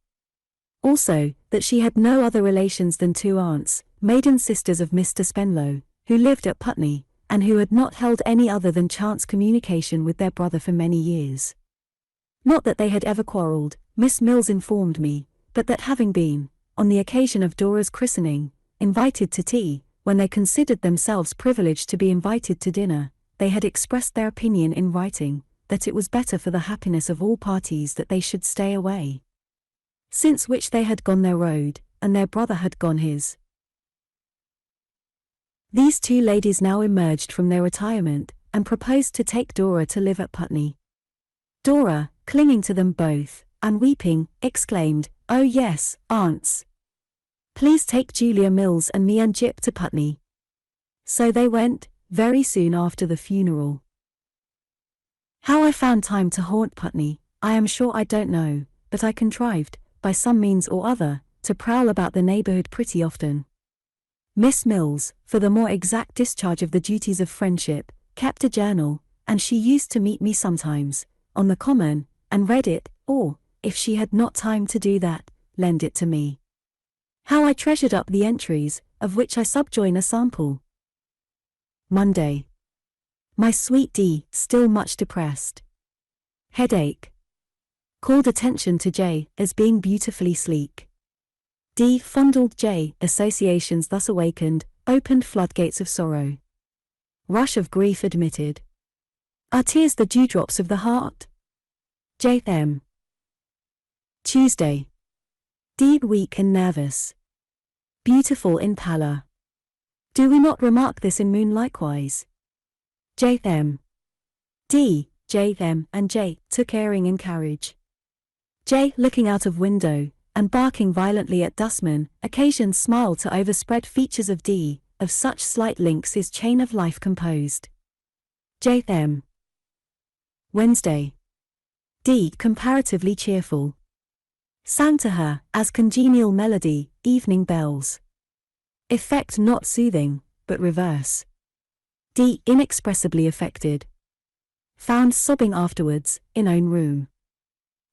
[SPEAKER 1] Also, that she had no other relations than 2 aunts, maiden sisters of Mr. Spenlow, who lived at Putney, and who had not held any other than chance communication with their brother for many years. Not that they had ever quarrelled, Miss Mills informed me, but that having been, on the occasion of Dora's christening, invited to tea, when they considered themselves privileged to be invited to dinner, they had expressed their opinion in writing, that it was better for the happiness of all parties that they should stay away. Since which they had gone their road, and their brother had gone his. These 2 ladies now emerged from their retirement, and proposed to take Dora to live at Putney. Dora, clinging to them both, and weeping, exclaimed, "Oh yes, aunts. Please take Julia Mills and me and Jip to Putney." So they went, very soon after the funeral. How I found time to haunt Putney, I am sure I don't know, but I contrived, by some means or other, to prowl about the neighbourhood pretty often. Miss Mills, for the more exact discharge of the duties of friendship, kept a journal, and she used to meet me sometimes, on the common, and read it, or, if she had not time to do that, lend it to me. How I treasured up the entries, of which I subjoin a sample. Monday. My sweet D, still much depressed. Headache. Called attention to J, as being beautifully sleek. D fondled J, associations thus awakened, opened floodgates of sorrow. Rush of grief admitted. Are tears the dewdrops of the heart? J. M. Tuesday. D weak and nervous. Beautiful in pallor. Do we not remark this in Moon likewise? J. M. D, J, them, and J, took airing in carriage. J, looking out of window, and barking violently at dustman, occasioned smile to overspread features of D, of such slight links is chain of life composed. J, them. Wednesday. D, comparatively cheerful. Sang to her, as congenial melody, evening bells. Effect not soothing, but reverse. D, inexpressibly affected. Found sobbing afterwards, in own room.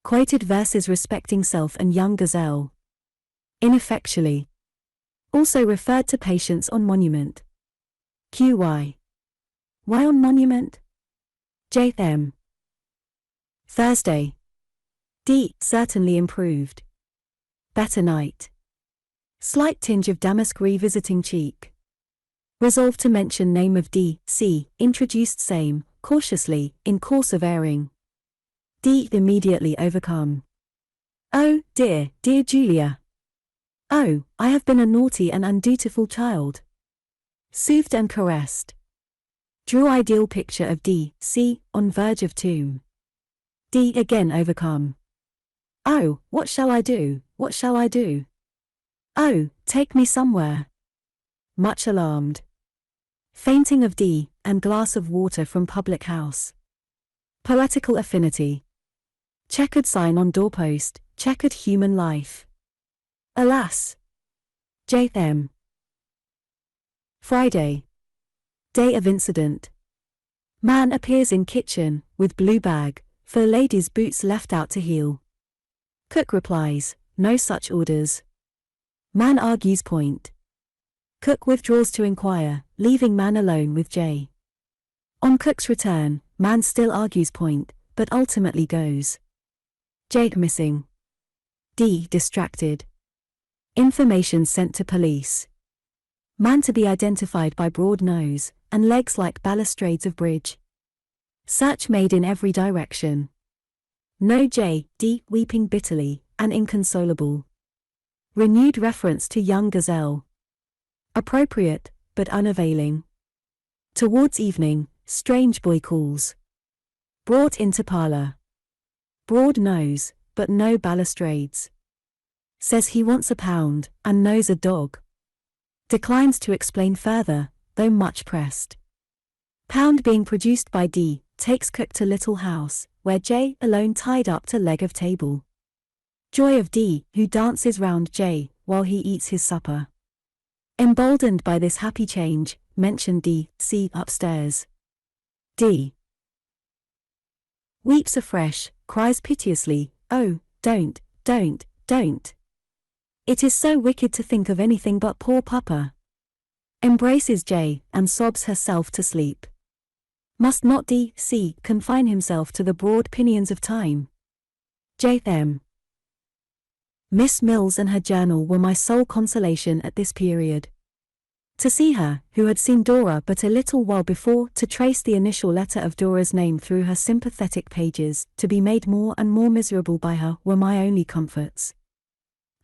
[SPEAKER 1] Quoted verses respecting self and young gazelle. Ineffectually. Also referred to patience on monument. Qy. Why on monument? J, them. Thursday. D, certainly improved. Better night. Slight tinge of damask revisiting cheek. Resolved to mention name of D, C, introduced same, cautiously, in course of airing. D, immediately overcome. Oh, dear, dear Julia. Oh, I have been a naughty and undutiful child. Soothed and caressed. Drew ideal picture of D, C, on verge of tomb. D, again overcome. Oh, what shall I do, what shall I do? Oh, take me somewhere. Much alarmed. Fainting of D, and glass of water from public house. Poetical affinity. Checkered sign on doorpost, checkered human life. Alas! J, them. Friday. Day of incident. Man appears in kitchen, with blue bag, for lady's boots left out to heel. Cook replies, no such orders. Man argues point. Cook withdraws to inquire, leaving man alone with J. On cook's return, man still argues point, but ultimately goes. J, missing. D, distracted. Information sent to police. Man to be identified by broad nose, and legs like balustrades of bridge. Search made in every direction. No J, D, weeping bitterly, and inconsolable. Renewed reference to young gazelle. Appropriate, but unavailing. Towards evening, strange boy calls. Brought into parlor. Broad nose, but no balustrades. Says he wants £1, and knows a dog. Declines to explain further, though much pressed. Pound being produced by D, takes cook to little house, where J, alone tied up to leg of table. Joy of D, who dances round J, while he eats his supper. Emboldened by this happy change, mention D, C, upstairs. D. Weeps afresh, cries piteously, oh, don't. It is so wicked to think of anything but poor papa. Embraces J, and sobs herself to sleep. Must not D, C, confine himself to the broad pinions of time? J, them. Miss Mills and her journal were my sole consolation at this period. To see her, who had seen Dora but a little while before, to trace the initial letter of Dora's name through her sympathetic pages, to be made more and more miserable by her, were my only comforts.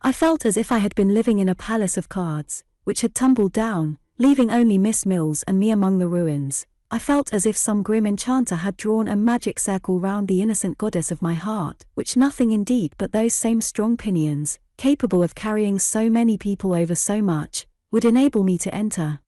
[SPEAKER 1] I felt as if I had been living in a palace of cards, which had tumbled down, leaving only Miss Mills and me among the ruins. I felt as if some grim enchanter had drawn a magic circle round the innocent goddess of my heart, which nothing indeed but those same strong pinions, capable of carrying so many people over so much, would enable me to enter.